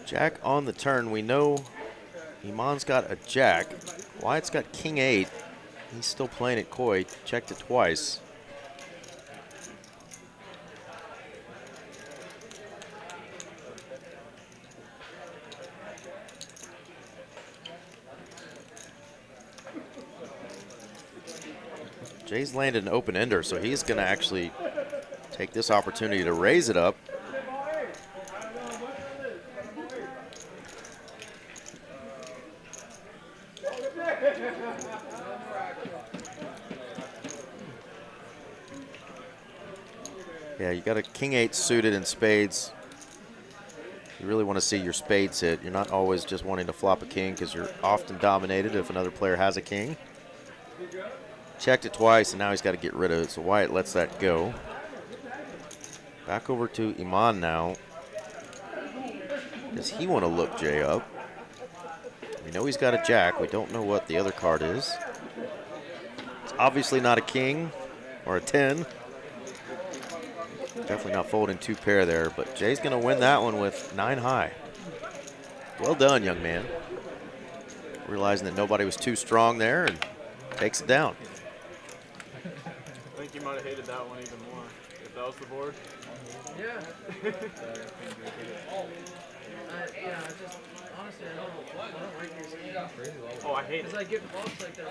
Jack on the turn. We know Iman's got a jack. Wyatt's got king 8. He's still playing it coy. Checked it twice. Jay's landed an open ender, so he's going to actually take this opportunity to raise it up. Yeah, you got a king 8 suited in spades. You really want to see your spades hit. You're not always just wanting to flop a king because you're often dominated if another player has a king. Checked it twice, and now he's got to get rid of it, so Wyatt lets that go. Back over to Iman now. Does he want to look Jay up? We know he's got a jack. We don't know what the other card is. It's obviously not a king or a 10. Definitely not folding 2 pair there, but Jay's going to win that one with 9 high. Well done, young man. Realizing that nobody was too strong there and takes it down. I think you might have hated that one even more. If that was the board. Yeah. Yeah, I just, honestly, I don't like this game. Oh, I hate Because it. I get bluffs like that.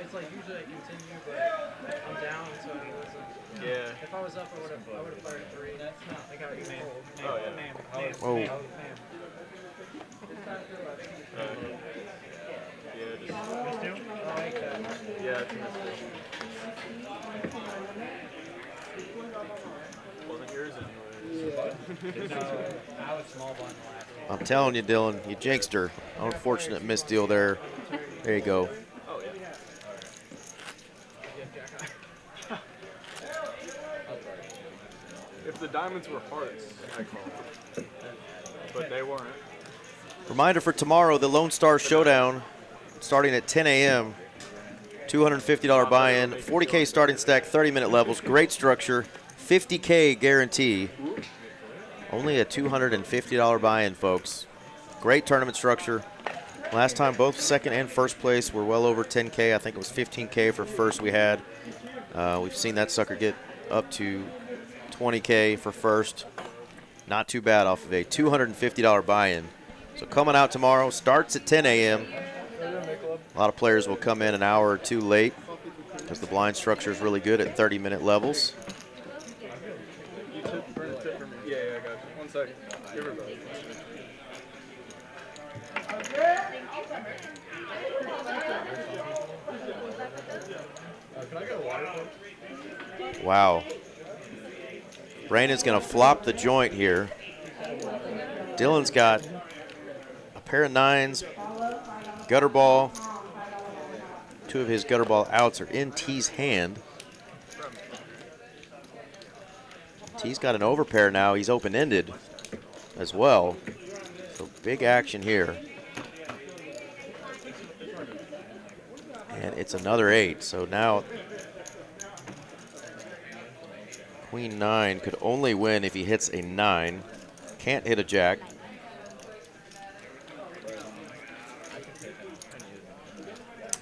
It's like usually I continue, but I'm down, so I was like, Yeah. if I was up, I would have fired 3. That's not like how you man. Oh, yeah. Man. Whoa. Man. Yeah, just, I like that. yeah, it's a mistake. Wasn't yours anyways. I was small blind the last game. I'm telling you, Dylan, you jinxed her. Unfortunate misdeal there. There you go. Oh, yeah. If the diamonds were hearts, I call it. But they weren't. Reminder for tomorrow, the Lone Star Showdown, starting at 10 a.m. $250 buy-in, 40K starting stack, 30-minute levels, great structure, 50K guarantee. Only a $250 buy-in, folks. Great tournament structure. Last time, both second and first place were well over 10K. I think it was 15K for first we had. We've seen that sucker get up to 20K for first. Not too bad off of a $250 buy-in. So coming out tomorrow, starts at 10 a.m. A lot of players will come in an hour or two late because the blind structure is really good at 30-minute levels. You took burn a tip for me. Yeah, I got you. 1 second. Give her back. Can I get a water? Wow. Brandon's going to flop the joint here. Dylan's got a pair of 9s, gutter ball. 2 of his gutter ball outs are in T's hand. T's got an overpair now. He's open-ended as well. So big action here. And it's another 8. So now Queen 9 could only win if he hits a 9. Can't hit a jack.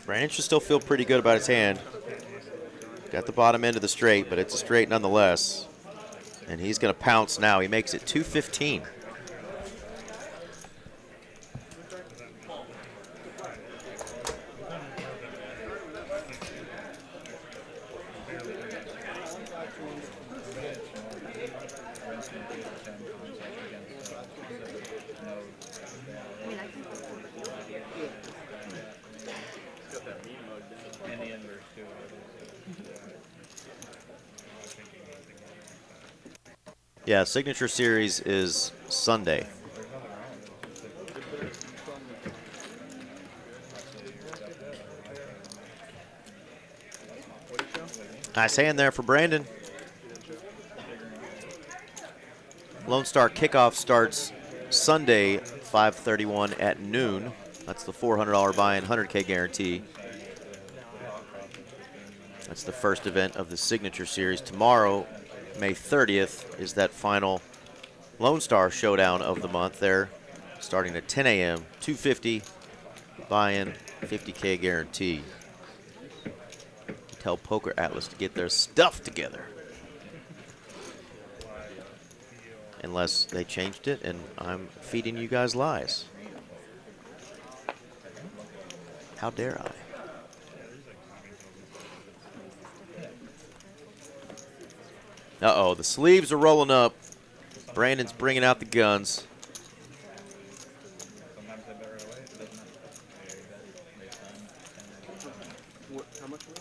Brandon should still feel pretty good about his hand. Got the bottom end of the straight, but it's a straight nonetheless. And he's going to pounce now. He makes it 215. Yeah, Signature Series is Sunday. Nice hand there for Brandon. Lone Star kickoff starts Sunday, 5:31 at noon. That's the $400 buy-in, 100K guarantee. That's the first event of the Signature Series. Tomorrow, May 30th, is that final Lone Star showdown of the month there, starting at 10 a.m., 250 buy-in, 50K guarantee. Tell Poker Atlas to get their stuff together. Unless they changed it and I'm feeding you guys lies. How dare I? Uh-oh, the sleeves are rolling up. Brandon's bringing out the guns. How much was it?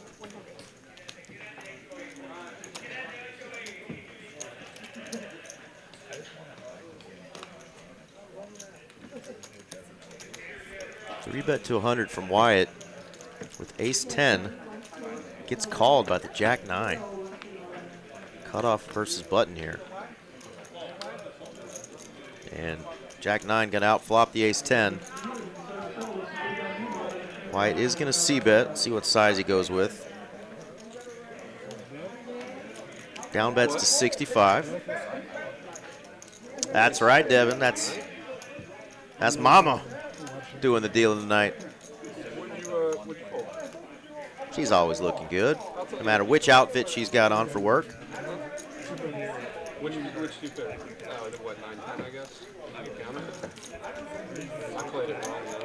3-bet to 100 from Wyatt with ace-10. Gets called by the jack-9. Cutoff versus button here. And jack-9 gonna outflop the ace-10. Wyatt is gonna c-bet, see what size he goes with. Down bets to 65. That's right, Devin. That's Mama doing the deal of the night. What'd you pull? She's always looking good, no matter which outfit she's got on for work. Which do you pick? Oh, it's what, 9-10, I guess? You count it? I played it wrong, though.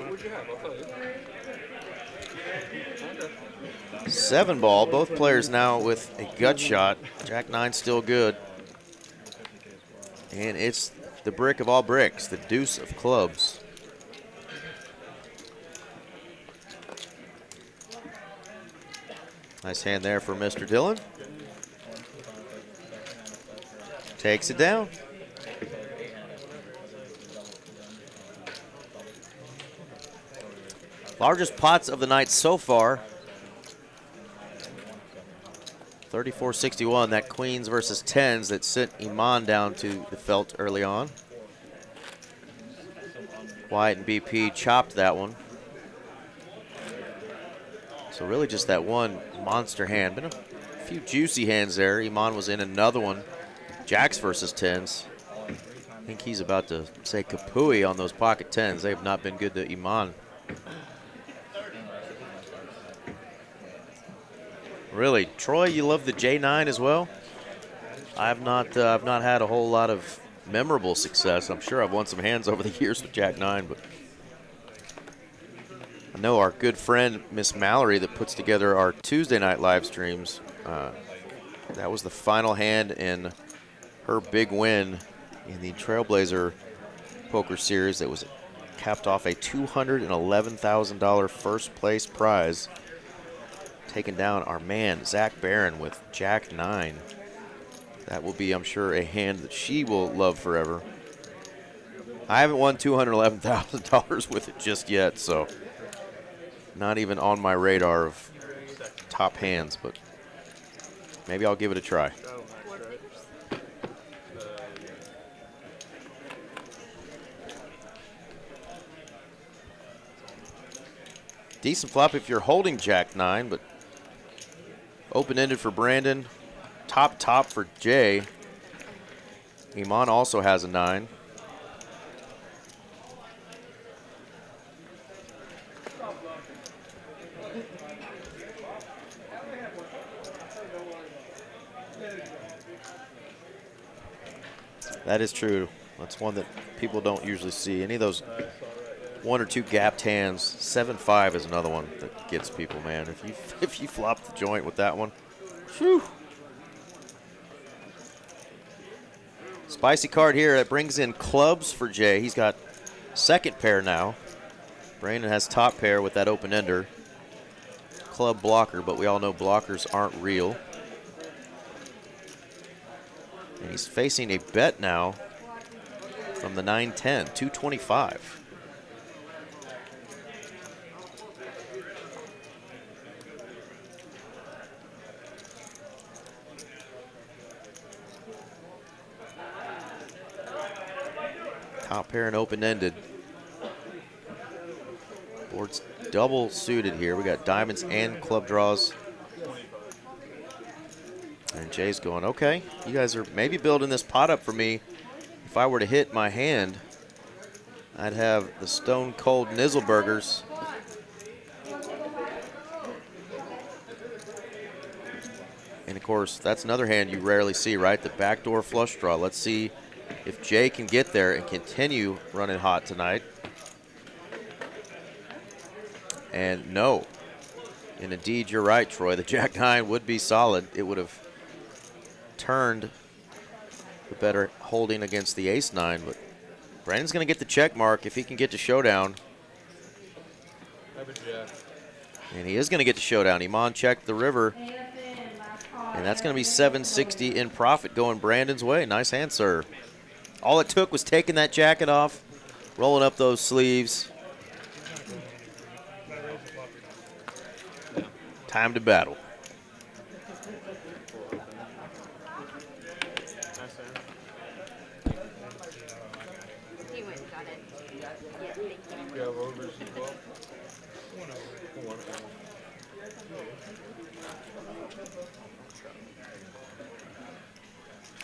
What'd you have? I'll tell you. Okay. 7-ball, both players now with a gut shot. Jack-9 still good. And it's the brick of all bricks, the deuce of clubs. Nice hand there for Mr. Dillon. Takes it down. Largest pots of the night so far. 34-61, that queens versus tens that sent Iman down to the felt early on. Wyatt and BP chopped that one. So really just that one monster hand. Been a few juicy hands there. Iman was in another one. Jacks versus tens. I think he's about to say kapooey on those pocket tens. They have not been good to Iman. Really, Troy, you love the J9 as well? I've not had a whole lot of memorable success. I'm sure I've won some hands over the years with Jack-9, but I know our good friend Miss Mallory that puts together our Tuesday night live streams. That was the final hand in her big win in the Trailblazer Poker Series that was capped off a $211,000 first place prize. Taking down our man, Zach Barron, with Jack-9. That will be, I'm sure, a hand that she will love forever. I haven't won $211,000 with it just yet, so not even on my radar of top hands, but maybe I'll give it a try. Decent flop if you're holding Jack-9, but open-ended for Brandon. Top for Jay. Iman also has a 9. That is true. That's one that people don't usually see. Any of those one or two gapped hands. 7-5 is another one that gets people, man. If you flop the joint with that one, whew. Spicy card here that brings in clubs for Jay. He's got second pair now. Brandon has top pair with that open ender. Club blocker, but we all know blockers aren't real. And he's facing a bet now from the 9-10, 225. Top pair and open-ended. Board's double suited here. We got diamonds and club draws. And Jay's going, okay, you guys are maybe building this pot up for me. If I were to hit my hand, I'd have the Stone Cold Nizzleburgers. And of course, that's another hand you rarely see, right? The backdoor flush draw. Let's see if Jay can get there and continue running hot tonight. And no. And indeed, you're right, Troy. The Jack-9 would be solid. It would have turned the better holding against the Ace-9, but Brandon's going to get the check mark if he can get to showdown. And he is going to get to showdown. Iman checked the river. And that's going to be 760 in profit going Brandon's way. Nice hand, sir. All it took was taking that jacket off, rolling up those sleeves. Time to battle. He went and got it. Yeah, thank you. You have overs as well?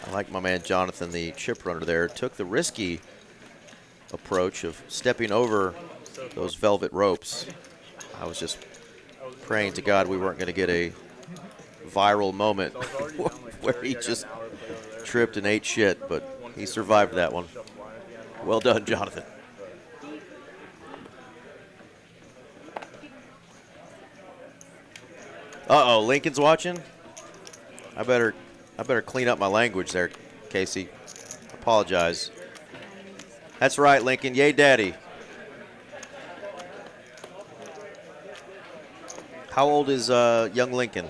I like my man Jonathan, the chip runner there, took the risky approach of stepping over those velvet ropes. I was just praying to God we weren't going to get a viral moment where he just tripped and ate shit, but he survived that one. Well done, Jonathan. Uh-oh, Lincoln's watching? I better clean up my language there, Casey. Apologize. That's right, Lincoln. Yay, Daddy. How old is young Lincoln?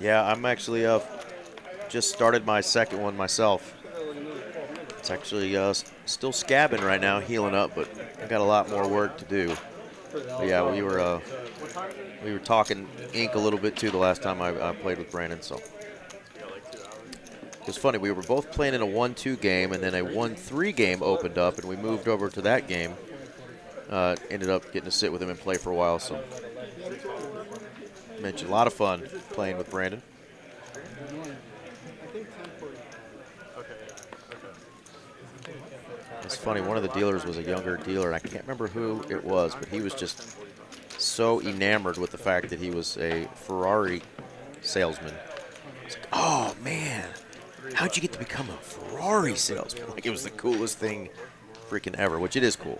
Yeah, I'm actually just started my second one myself. It's actually still scabbing right now, healing up, but I got a lot more work to do. But yeah, we were talking ink a little bit too the last time I played with Brandon. So it was funny. We were both playing in a 1-2 game, and then a 1-3 game opened up, and we moved over to that game. Ended up getting to sit with him and play for a while. So mentioned a lot of fun playing with Brandon. It's funny, one of the dealers was a younger dealer, and I can't remember who it was, but he was just so enamored with the fact that he was a Ferrari salesman. It's like, oh, man, how'd you get to become a Ferrari salesman? Like, it was the coolest thing freaking ever, which it is cool,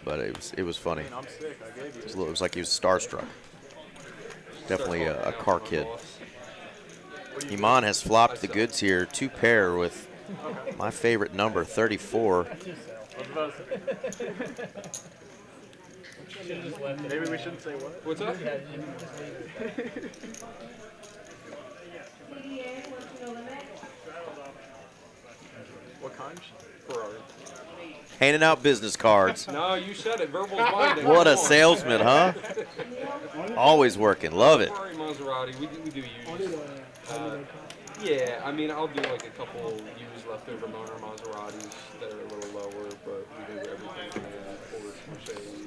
but it was funny. It was like he was starstruck. Definitely a car kid. Iman has flopped the goods here, 2 pair with my favorite number, 34. Maybe we shouldn't say what. What's up? What kind? Ferrari. Handing out business cards. No, you said it. Verbal's binding. What a salesman, huh? Always working. Love it. Ferrari, Maserati, we do use. Yeah, I mean, I'll do like a couple used leftover motor Maseratis that are a little lower, but we do everything from Ford, Mercedes.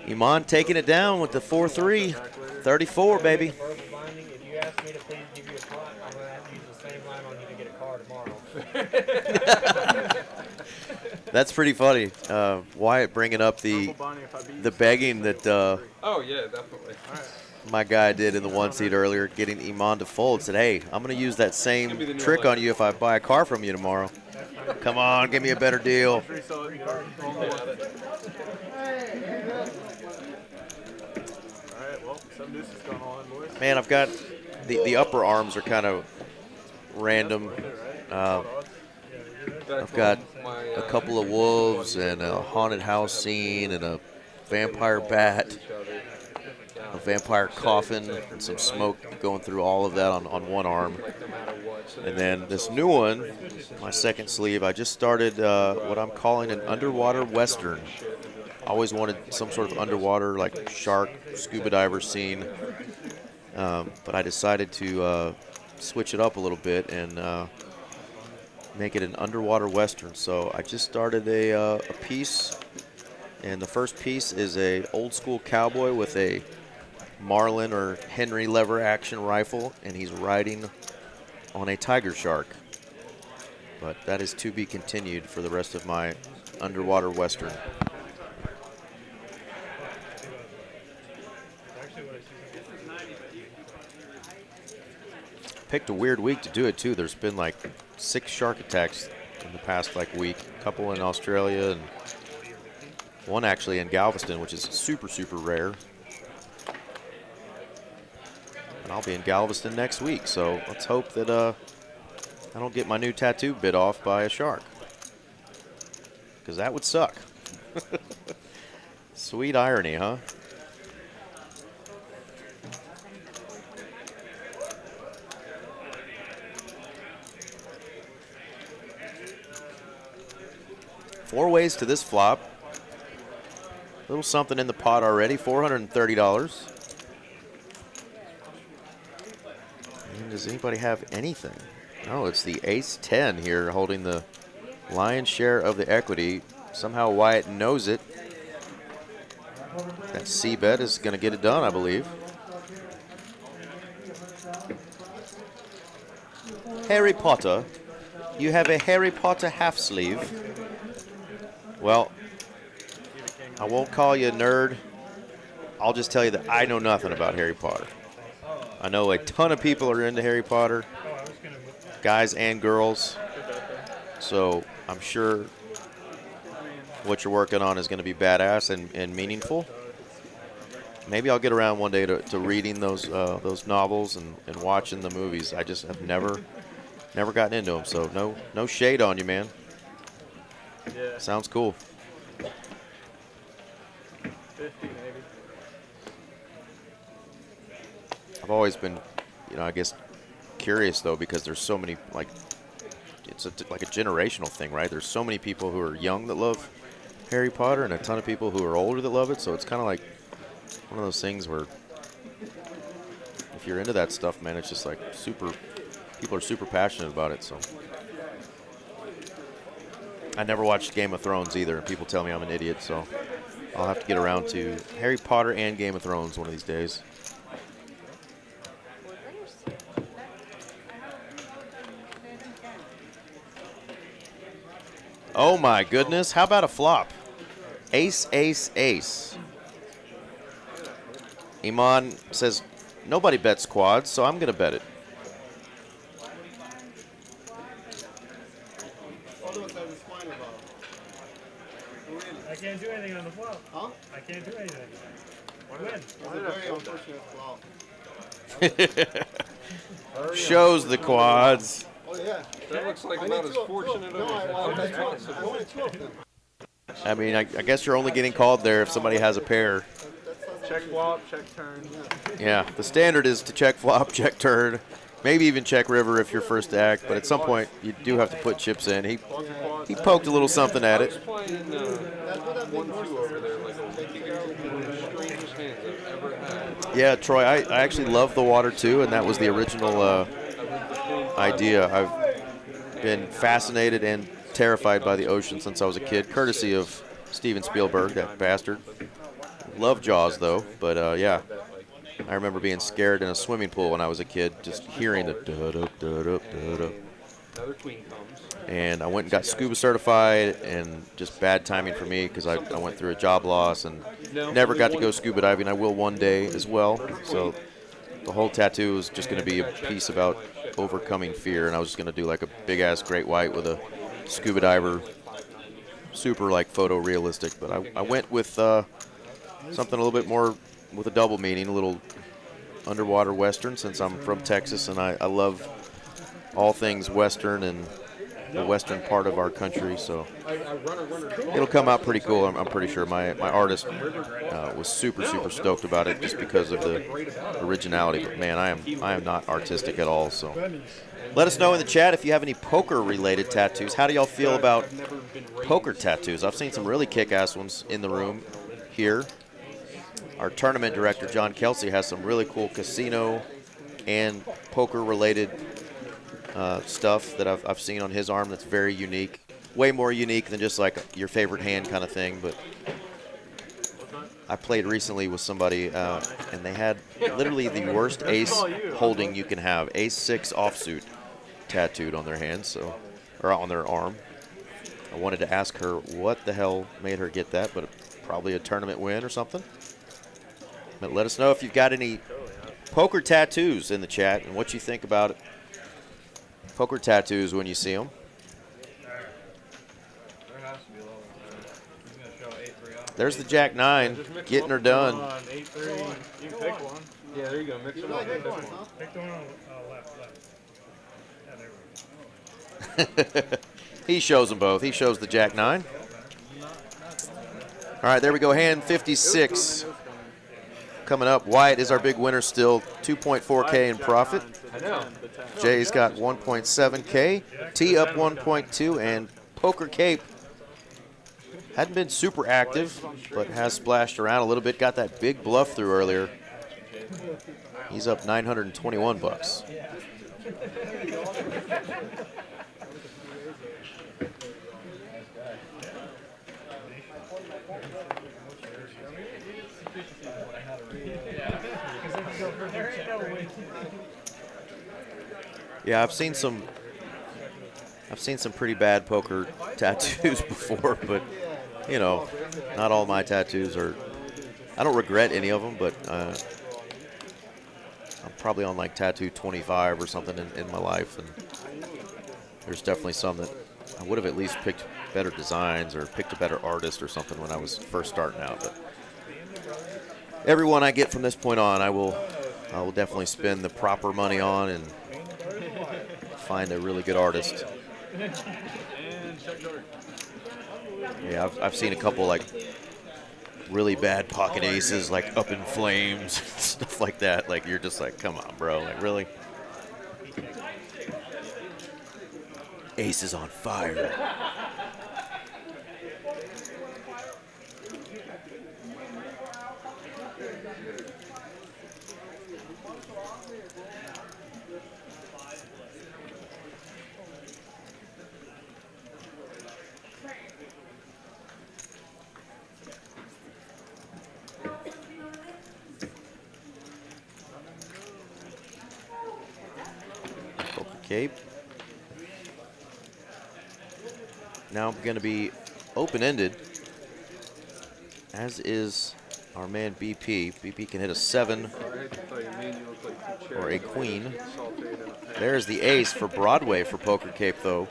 Iman taking it down with the 4-3. 34, baby. Verbal binding. If you ask me to please give you a pot, I'm going to have to use the same line on you to get a car tomorrow. That's pretty funny. Wyatt bringing up the begging that Oh, yeah, definitely. my guy did in the 1 seat earlier, getting Iman to fold. Said, hey, I'm going to use that same trick on you if I buy a car from you tomorrow. Come on, give me a better deal. Man, I've got the upper arms are kind of random. I've got a couple of wolves and a haunted house scene and a vampire bat, a vampire coffin, and some smoke going through all of that on one arm. And then this new one, my second sleeve, I just started what I'm calling an underwater western. Always wanted some sort of underwater, like shark, scuba diver scene. But I decided to switch it up a little bit and make it an underwater Western. So I just started a piece, and the first piece is a old school cowboy with a Marlin or Henry lever action rifle, and he's riding on a tiger shark. But that is to be continued for the rest of my underwater Western. Picked a weird week to do it too. There's been like 6 shark attacks in the past like week. A couple in Australia and one actually in Galveston, which is super, super rare. And I'll be in Galveston next week, so let's hope that I don't get my new tattoo bit off by a shark, because that would suck. Sweet irony, huh? Four ways to this flop. A little something in the pot already, $430. And does anybody have anything? No, it's the ace-10 here holding the lion's share of the equity. Somehow Wyatt knows it. That C-bet is going to get it done, I believe. Harry Potter. You have a Harry Potter half sleeve. Well, I won't call you a nerd. I'll just tell you that I know nothing about Harry Potter. I know a ton of people are into Harry Potter, guys and girls. So I'm sure what you're working on is going to be badass and meaningful. Maybe I'll get around one day to reading those novels and watching the movies. I just have never gotten into them. So no shade on you, man. Yeah. Sounds cool. 50 maybe. I've always been, I guess curious though, because there's so many, like, it's like a generational thing, right? There's so many people who are young that love Harry Potter and a ton of people who are older that love it. So it's kind of like one of those things where if you're into that stuff, man, it's just like people are super passionate about it. So I never watched Game of Thrones either, and people tell me I'm an idiot, so I'll have to get around to Harry Potter and Game of Thrones one of these days. Oh my goodness, how about a flop? Ace, ace, ace. Iman says, nobody bets quads, so I'm going to bet it. I can't do anything on the flop. Huh? I can't do anything. Win. It's a very unfortunate flop. Shows the quads. Oh, yeah. That looks like I about need as two- fortunate no, of I a wanted two of them. I mean, I guess you're only getting called there if somebody has a pair. Check flop, check turn. Yeah, the standard is to check flop, check turn, maybe even check river if you're first to act, but at some point you do have to put chips in. He poked a little something at I was it. playing 1-2 over there like a week ago. One of the strangest hands I've ever had. Yeah, Troy, I actually love the water too, and that was the original idea. I've been fascinated and terrified by the ocean since I was a kid, courtesy of Steven Spielberg, that bastard. Love Jaws though, but yeah, I remember being scared in a swimming pool when I was a kid, just hearing the da-da, da-da, da-da. Another queen comes. And I went and got scuba certified, and just bad timing for me because I went through a job loss and never got to go scuba diving. I will one day as well. So the whole tattoo is just going to be a piece about overcoming fear, and I was just going to do like a big ass great white with a scuba diver, super like photorealistic. But I went with something a little bit more with a double meaning, a little underwater Western, since I'm from Texas and I love all things Western and the western part of our country, so it'll come out pretty cool. I'm pretty sure. My artist was super stoked about it just because of the originality. But man, I am not artistic at all. So let us know in the chat if you have any poker related tattoos. How do y'all feel about poker tattoos? I've seen some really kick-ass ones in the room. here. Our tournament director, John Kelsey, has some really cool casino and poker-related stuff that I've seen on his arm that's very unique. Way more unique than just like your favorite hand kind of thing. But I played recently with somebody, and they had literally the worst ace holding you can have. Ace-6 offsuit tattooed on their hand, or on their arm. I wanted to ask her what the hell made her get that, but probably a tournament win or something. But let us know if you've got any poker tattoos in the chat and what you think about it. Poker tattoos when you see them. There has to be levels there. He's going to show 8-3 off. There's the Jack-9 getting her done. 8-3. You can pick one. Yeah, there you go. Mix them up. Pick one. Pick the one on left. Yeah, there we go. He shows them both. He shows the Jack-9. All right, there we go. Hand 56. Coming up, Wyatt is our big winner still. 2.4K in profit. I know. Jay's got 1.7K. T up 1.2, and Poker Cape hadn't been super active, but has splashed around a little bit. Got that big bluff through earlier. He's up 921 bucks. Yeah, I've seen some pretty bad poker tattoos before, but you know, not all my tattoos are. I don't regret any of them, but I'm probably on like tattoo 25 or something in my life, and there's definitely some that I would have at least picked better designs or picked a better artist or something when I was first starting out. But everyone I get from this point on, I will definitely spend the proper money on and find a really good artist. Yeah, I've seen a couple like really bad pocket aces, like up in flames, stuff like that. Like you're just like, come on, bro, like really? Ace is on fire. Cape. Now going to be open-ended, as is our man BP. BP can hit a 7 or a queen. There's the ace for Broadway for Poker Cape, though.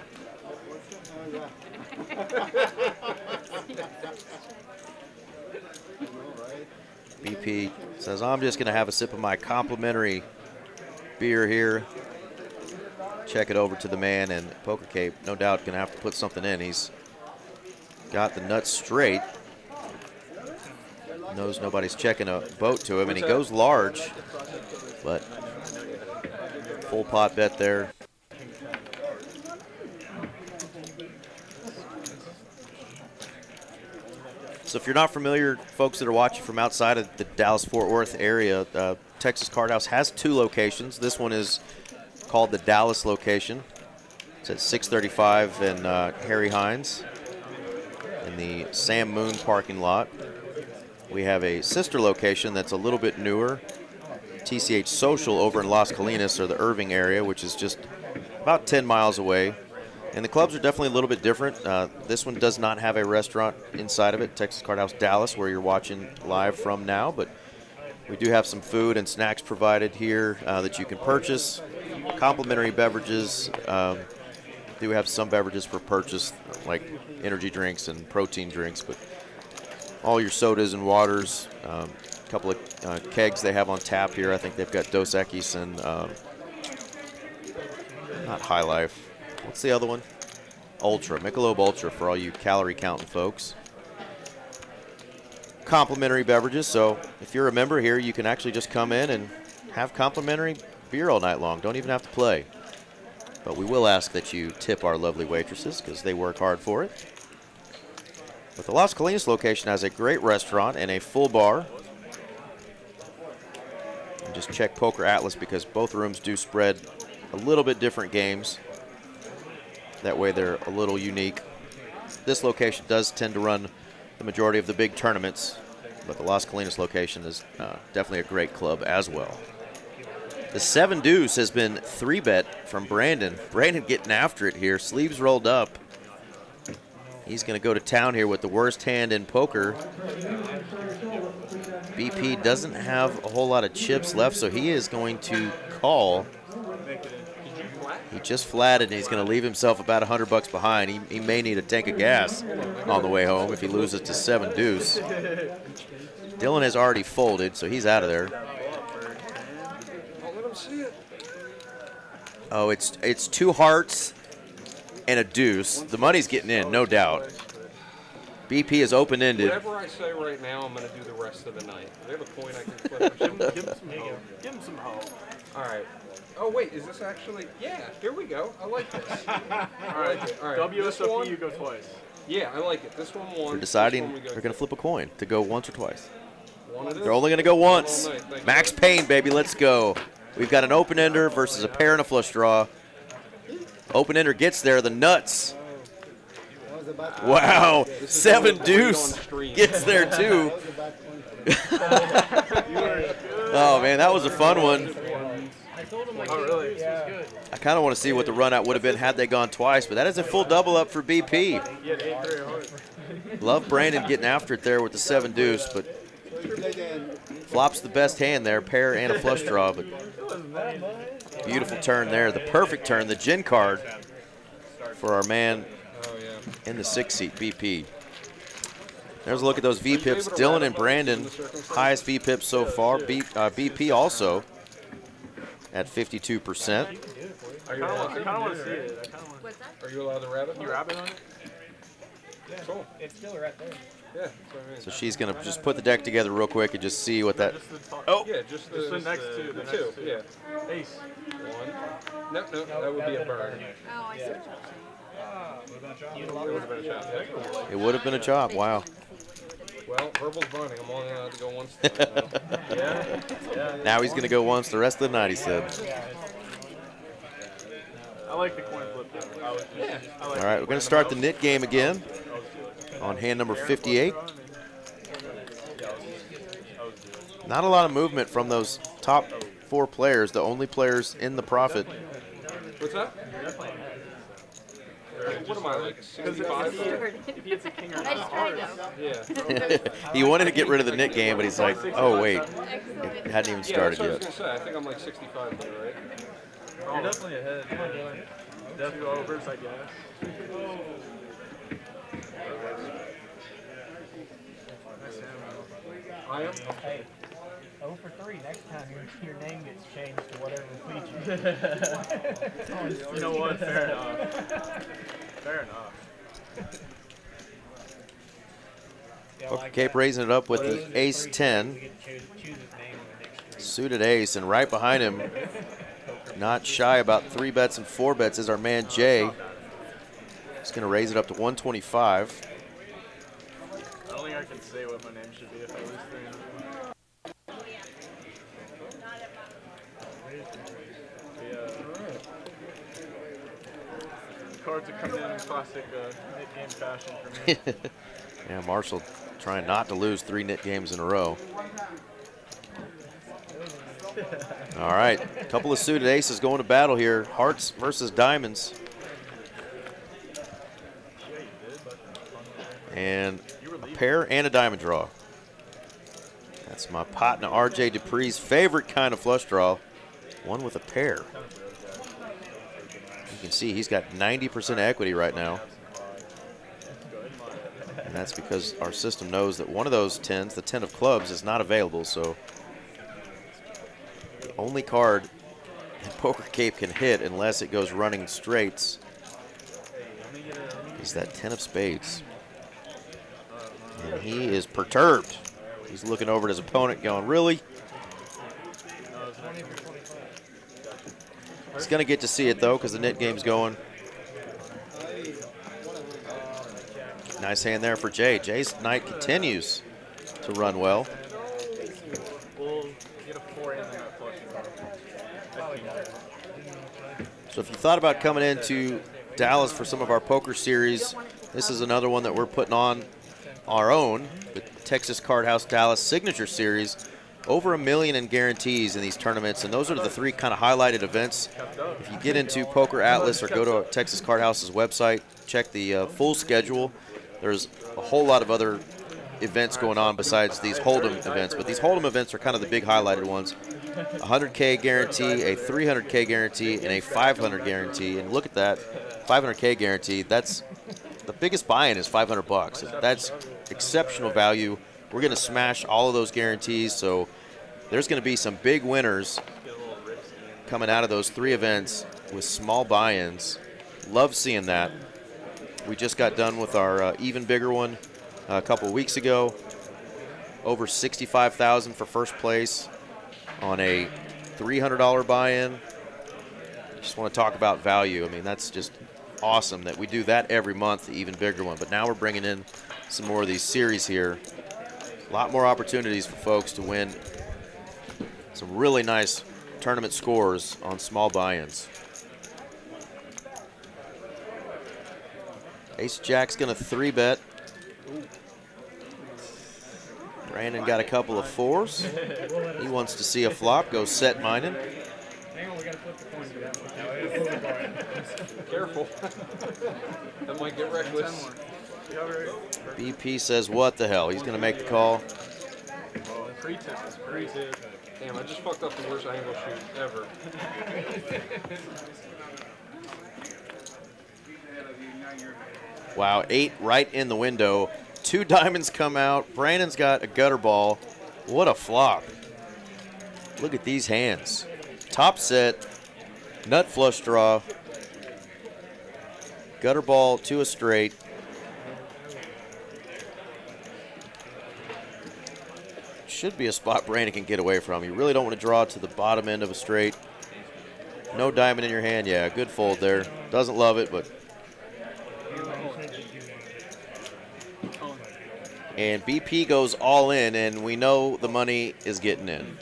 BP says, I'm just going to have a sip of my complimentary beer here. Check it over to the man, and Poker Cape, no doubt, gonna have to put something in. He's got the nuts straight. Knows nobody's checking a boat to him, and he goes large, but full pot bet there. So if you're not familiar, folks that are watching from outside of the Dallas-Fort Worth area, Texas Card House has 2 locations. This one is called the Dallas location. It's at 635 and Harry Hines in the Sam Moon parking lot. We have a sister location that's a little bit newer, TCH Social over in Las Colinas, or the Irving area, which is just about 10 miles away. And the clubs are definitely a little bit different. This one does not have a restaurant inside of it, Texas Card House Dallas, where you're watching live from now, but we do have some food and snacks provided here that you can purchase. Complimentary beverages. Do have some beverages for purchase, like energy drinks and protein drinks, but all your sodas and waters. A couple of kegs they have on tap here. I think they've got Dos Equis and not High Life. What's the other one? Ultra, Michelob Ultra for all you calorie counting folks. Complimentary beverages, so if you're a member here, you can actually just come in and have complimentary beer all night long. Don't even have to play. But we will ask that you tip our lovely waitresses because they work hard for it. But the Las Colinas location has a great restaurant and a full bar. And just check Poker Atlas because both rooms do spread a little bit different games. That way they're a little unique. This location does tend to run the majority of the big tournaments, but the Las Colinas location is definitely a great club as well. The 7 deuce has been 3-bet from Brandon. Brandon getting after it here, sleeves rolled up. He's going to go to town here with the worst hand in poker. BP doesn't have a whole lot of chips left, so he is going to call. He just flatted, and he's going to leave himself about $100 behind. He may need a tank of gas on the way home if he loses to 7 deuce. Dylan has already folded, so he's out of there. Oh, it's 2 hearts and a deuce. The money's getting in, no doubt. BP is open-ended. Whatever I say right now, I'm going to do the rest of the night. Do they have a coin I can flip or something? Give him some hope. All right. Oh, wait, is this actually? Yeah, here we go. I like this. All right. All right. WSOP, you go twice. Yeah, I like it. This one won. They're deciding they're going to flip a coin to go once or twice. One it is. They're only going to go once. All night. Thank Max you. Payne, baby, let's go. We've got an open-ender versus a pair and a flush draw. Open-ender gets there, the nuts. Wow, This is 7 going to deuce on stream. gets there too. Oh man, that was a fun one. I told him like Oh, really? this was good. I kind of want to see what the run out would have been had they gone twice, but that is a full double up for BP. You had 8-3 heart. Love Brandon getting after it there with the 7 deuce, but flops the best hand there, pair and a flush draw. But beautiful turn there, the perfect turn, the gin card for our man in the 6 seat, BP. There's a look at those VPIPs. Dylan and Brandon, highest VPIP so far. BP also at 52%. Are you I allowed kind of want to see it. What's that? Are you allowed to rabbit? You rabbit on it? Cool. It's still right there. Yeah, that's what I mean. So she's going to just put the deck together real quick and just see what that. Just the top. Oh, Yeah, just Just the the next two. the The two. next two. Yeah. Ace. One. No, that would be a burn. Oh, I see what you're It would have been a shot. Yeah. it would have been a chop. Wow. Well, Verbal's burning. I'm only allowed to go once. Now he's going to go once the rest of the night, he said. I like the coin flip though. I like All right, we're going to start the knit game again on hand number 58. Not a lot of movement from those top 4 players, the only players in the profit. What's that? What am I, like 65? if he hits a king or I just tried Yeah. He wanted to get rid of the knit game, but he's like, oh, wait, though. it hadn't even Yeah, started that's what I was yet. going to say. I think I'm like 65 there, right? You're definitely ahead. Definitely overs, I guess. I am. Hey, 0 for 3. Next time your name gets changed to whatever feature. You know what? Fair enough. Fair enough. Poker Cape raising it up with the ace 10. We get to choose his name in the next stream. Suited ace, and right behind him, not shy about 3 bets and 4 bets, is our man Jay. He's going to raise it up to 125. I don't think I can say what my name should be if I lose 3. The cards are coming in classic knit game fashion for me. Yeah, Marshall trying not to lose 3 knit games in a row. All right, a couple of suited aces going to battle here. Hearts versus diamonds. And a pair and a diamond draw. That's my partner RJ Dupree's favorite kind of flush draw. One with a pair. You can see he's got 90% equity right now. And that's because our system knows that one of those 10s, the 10 of clubs, is not available. So the only card that Poker Cape can hit unless it goes running straights is that 10 of spades. And he is perturbed. He's looking over at his opponent going, really? He's going to get to see it, though, because the knit game's going. Nice hand there for Jay. Jay's night continues to run well. We'll get a 4 and then a flush. So if you thought about coming into Dallas for some of our poker series, this is another one that we're putting on our own, the Texas Card House Dallas Signature Series. Over $1 million in guarantees in these tournaments, and those are the 3 kind of highlighted events. If you get into Poker Atlas or go to Texas Card House's website, check the full schedule. There's a whole lot of other events going on besides these Hold'em events, but these Hold'em events are kind of the big highlighted ones. A 100K guarantee, a 300K guarantee, and a 500 guarantee. And look at that, 500K guarantee. That's the biggest buy-in is $500. That's exceptional value. We're going to smash all of those guarantees, so there's going to be some big winners coming out of those 3 events with small buy-ins. Love seeing that. We just got done with our even bigger one a couple weeks ago. Over $65,000 for first place on a $300 buy-in. Just want to talk about value. I mean, that's just awesome that we do that every month, the even bigger one. But now we're bringing in some more of these series here. A lot more opportunities for folks to win some really nice tournament scores on small buy-ins. Ace-Jack's going to 3-bet. Brandon got a couple of 4s. He wants to see a flop. Goes set mining. Hang on, we gotta flip the coin to that one. Now we gotta flip the bar. Careful. That might get reckless. BP says, what the hell? He's going to make the call. Pre-tip is pre-tip. Damn, I just fucked up the worst angle shoot ever. Wow, 8 right in the window. 2 diamonds come out. Brandon's got a gutter ball. What a flop. Look at these hands. Top set, nut flush draw, gutter ball to a straight. Should be a spot Brandon can get away from. You really don't want to draw to the bottom end of a straight. No diamond in your hand. Yeah, good fold there. Doesn't love it, but. And BP goes all in, and we know the money is getting in.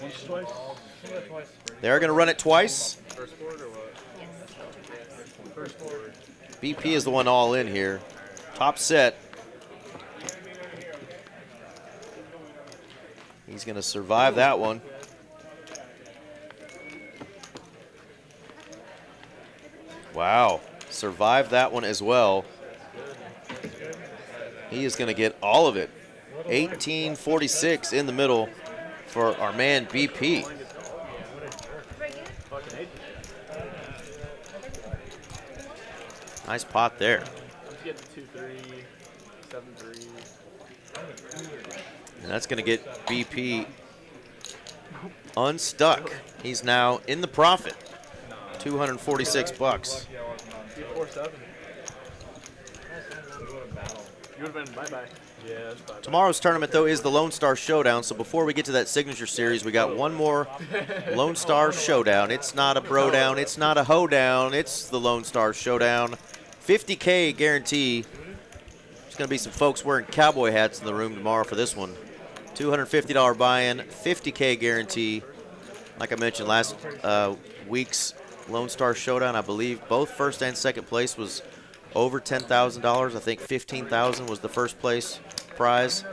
They're going to run it twice. First board or what? First board. BP is the one all in here. Top set. He's going to survive that one. Wow, survived that one as well. He is going to get all of it. 1846 in the middle for our man BP. Nice pot there. Let's get to 2-3, 7-3. And that's going to get BP unstuck. He's now in the profit. $246. 4-7. You would have been bye-bye. Yeah, that's bye-bye. Tomorrow's tournament, though, is the Lone Star Showdown. So before we get to that signature series, we got one more Lone Star Showdown. It's not a bro down. It's not a hoedown. It's the Lone Star Showdown. 50K guarantee. There's going to be some folks wearing cowboy hats in the room tomorrow for this one. $250 buy-in, 50K guarantee. Like I mentioned last week's Lone Star Showdown, I believe both first and second place was over $10,000. I think $15,000 was the first place prize.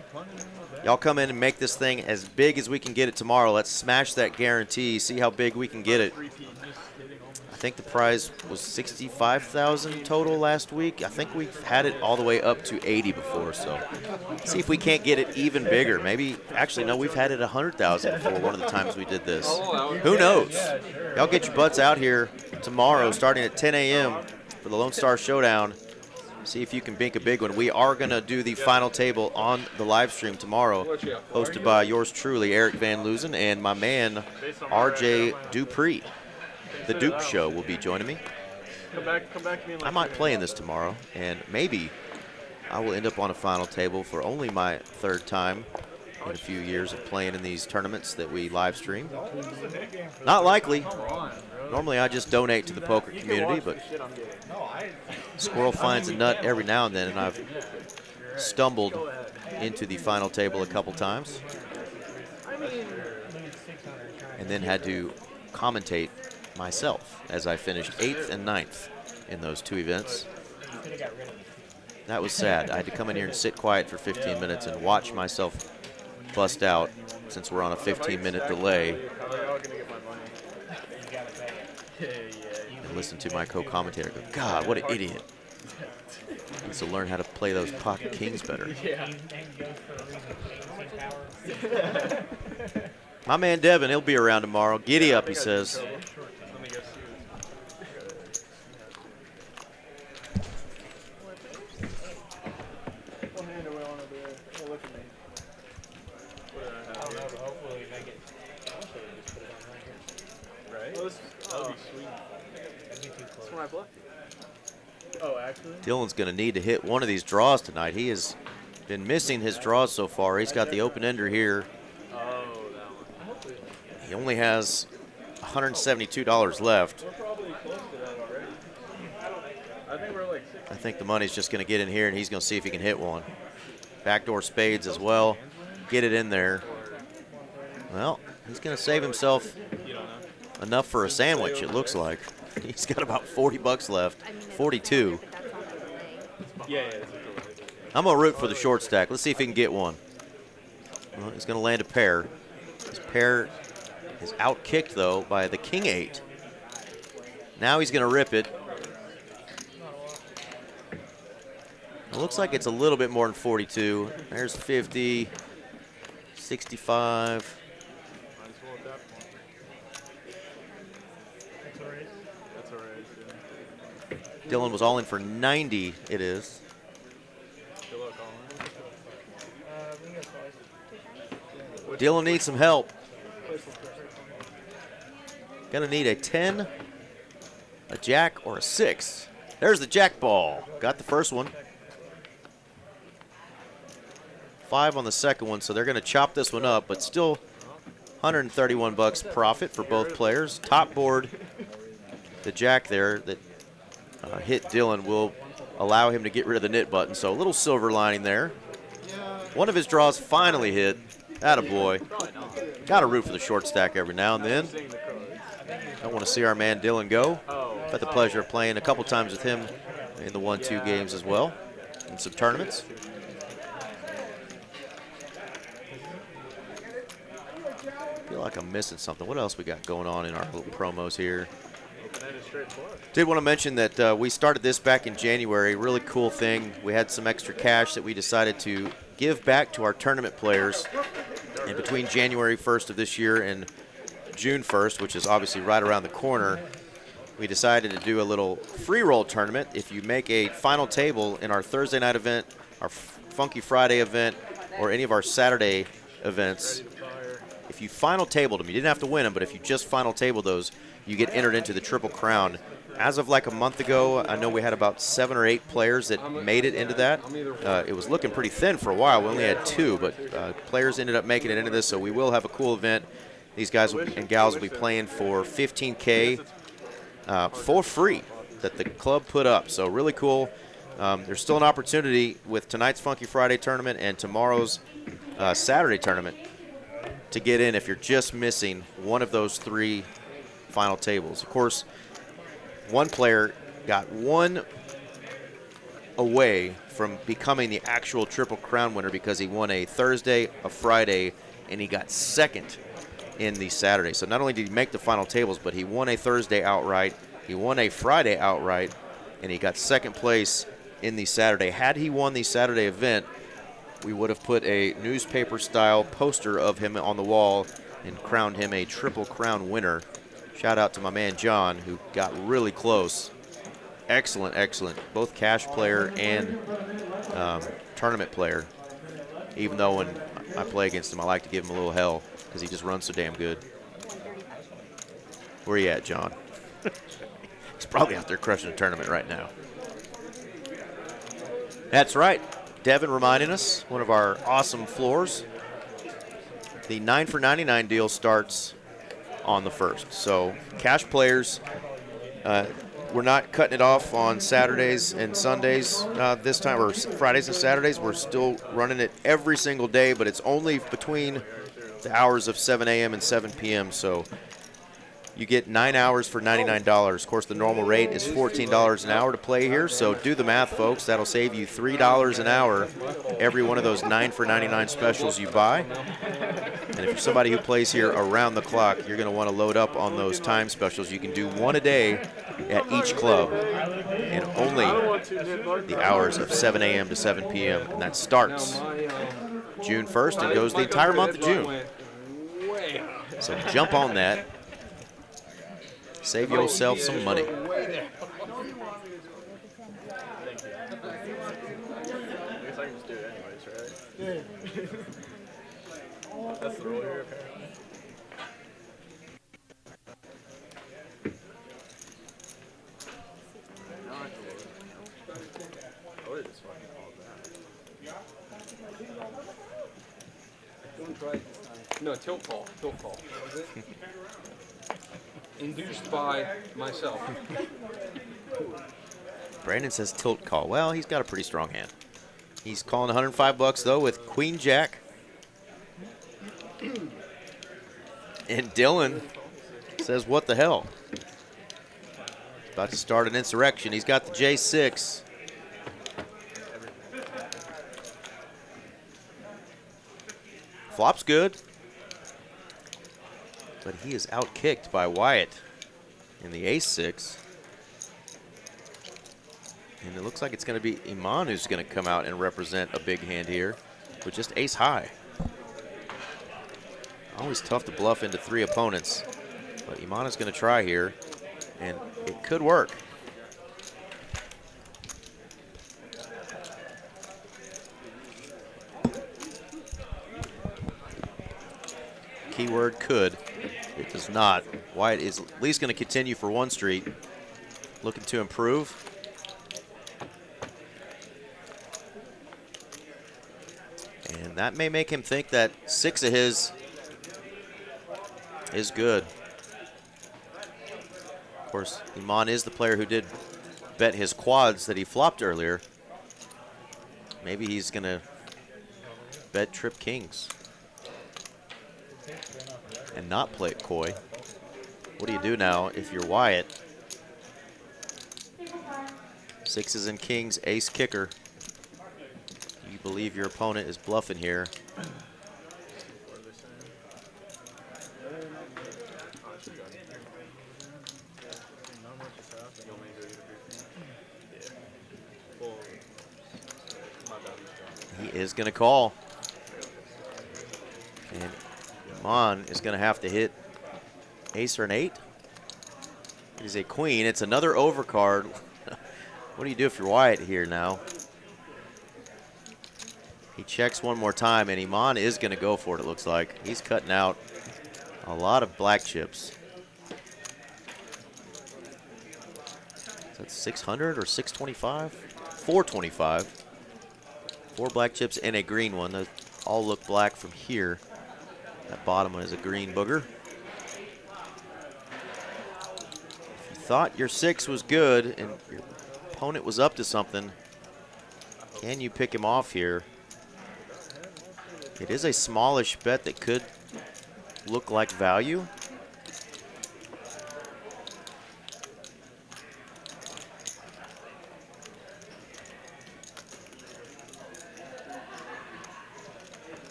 Y'all come in and make this thing as big as we can get it tomorrow. Let's smash that guarantee, see how big we can get it. I think the prize was $65,000 total last week. I think we've had it all the way up to 80 before, so see if we can't get it even bigger. Maybe, actually, no, we've had it 100,000 before one of the times we did this. Who knows? Y'all get your butts out here tomorrow starting at 10 a.m. for the Lone Star Showdown. See if you can bink a big one. We are going to do the final table on the live stream tomorrow, hosted by yours truly, Eric Van Loozen, and my man, RJ Dupree. The Dupe Show will be joining me. Come back to me in like I might play in this tomorrow, and maybe I will end up on a final table for only my third time in a few years of playing in these tournaments that we live stream. Not likely. Normally I just donate to the poker community, but Squirrel finds a nut every now and then, and I've stumbled into the final table a couple times, and then had to commentate myself as I finished 8th and 9th in those 2 events. That was sad. I had to come in here and sit quiet for 15 minutes and watch myself bust out since we're on a 15-minute delay, and listen to my co-commentator go, God, what an idiot. Needs to learn how to play those pocket kings better. My man Devin, he'll be around tomorrow. Giddy up, he says. Dylan's going to need to hit one of these draws tonight. He has been missing his draws so far. He's got the open ender here. He only has $172 left. I think the money's just going to get in here, and he's going to see if he can hit one. Backdoor spades as well. Get it in there. Well, he's going to save himself enough for a sandwich, it looks like. He's got about 40 bucks left, 42. I'm going to root for the short stack. Let's see if he can get one. Well, he's going to land a pair. His pair is out-kicked, though, by the king 8. Now he's going to rip it. It looks like it's a little bit more than 42. There's 50, 65. Dylan was all in for 90, it is. Dylan needs some help. Gonna need a 10, a jack, or a 6. There's the jack ball. Got the first one. 5 on the second one, so they're gonna chop this one up, but still 131 bucks profit for both players. Top board, the jack there that hit Dylan will allow him to get rid of the knit button, so a little silver lining there. One of his draws finally hit. Attaboy. Got to root for the short stack every now and then. Don't want to see our man Dylan go. Had the pleasure of playing a couple times with him in the 1-2 games as well, in some tournaments. Feel like I'm missing something. What else we got going on in our little promos here? Did want to mention that we started this back in January. Really cool thing. We had some extra cash that we decided to give back to our tournament players. And between January 1st of this year and June 1st, which is obviously right around the corner, we decided to do a little free roll tournament. If you make a final table in our Thursday night event, our Funky Friday event, or any of our Saturday events, if you final tabled them, you didn't have to win them, but if you just final tabled those, you get entered into the Triple Crown. As of like a month ago, I know we had about 7 or 8 players that made it into that. It was looking pretty thin for a while. We only had 2, but players ended up making it into this, so we will have a cool event. These guys and gals will be playing for $15K for free that the club put up, so really cool. There's still an opportunity with tonight's Funky Friday tournament and tomorrow's Saturday tournament to get in if you're just missing one of those 3 final tables. Of course, one player got 1 away from becoming the actual Triple Crown winner because he won a Thursday, a Friday, and he got 2nd in the Saturday. So not only did he make the final tables, but he won a Thursday outright, he won a Friday outright, and he got 2nd place in the Saturday. Had he won the Saturday event, we would have put a newspaper-style poster of him on the wall and crowned him a Triple Crown winner. Shout out to my man John, who got really close. Excellent, excellent. Both cash player and tournament player. Even though when I play against him, I like to give him a little hell because he just runs so damn good. Where you at, John? He's probably out there crushing a tournament right now. That's right. Devin reminding us, one of our awesome floors. The 9 for 99 deal starts on the 1st. So cash players we're not cutting it off on Saturdays and Sundays this time, or Fridays and Saturdays. We're still running it every single day, but it's only between the hours of 7 a.m. and 7 p.m. So you get 9 hours for $99. Of course, the normal rate is $14 an hour to play here. So do the math, folks. That'll save you $3 an hour every one of those 9 for $99 specials you buy. And if you're somebody who plays here around the clock, you're going to want to load up on those time specials. You can do one a day at each club in only the hours of 7 a.m. to 7 p.m. And that starts June 1st and goes the entire month of June. So jump on that. Save yourself some money. I guess I can just do it anyways, right? That's the rule here, apparently. I would have just fucking called that. Don't try it this time. No, tilt call. Induced by myself. Brandon says tilt call. Well, he's got a pretty strong hand. He's calling $105 though with Queen Jack. And Dylan says, what the hell? About to start an insurrection. He's got the J6. Flop's good. But he is outkicked by Wyatt in the ace-6. And it looks like it's going to be Iman who's going to come out and represent a big hand here with just ace-high. Always tough to bluff into 3 opponents. But Iman is going to try here, and it could work. Keyword could. It does not. Wyatt is at least going to continue for 1 street. Looking to improve. And that may make him think that 6 of his is good. Of course, Iman is the player who did bet his quads that he flopped earlier. Maybe he's going to bet trip kings and not play it coy. What do you do now if you're Wyatt? 6s and kings, ace kicker. You believe your opponent is bluffing here. He is going to call. And Iman is going to have to hit ace or an 8. It is a queen. It's another overcard. What do you do if you're Wyatt here now? He checks one more time, and Iman is going to go for it, it looks like. He's cutting out a lot of black chips. Is that 600 or 625? 425. 4 black chips and a green one. Those all look black from here. That bottom one is a green booger. If you thought your 6 was good and your opponent was up to something, can you pick him off here? It is a smallish bet that could look like value.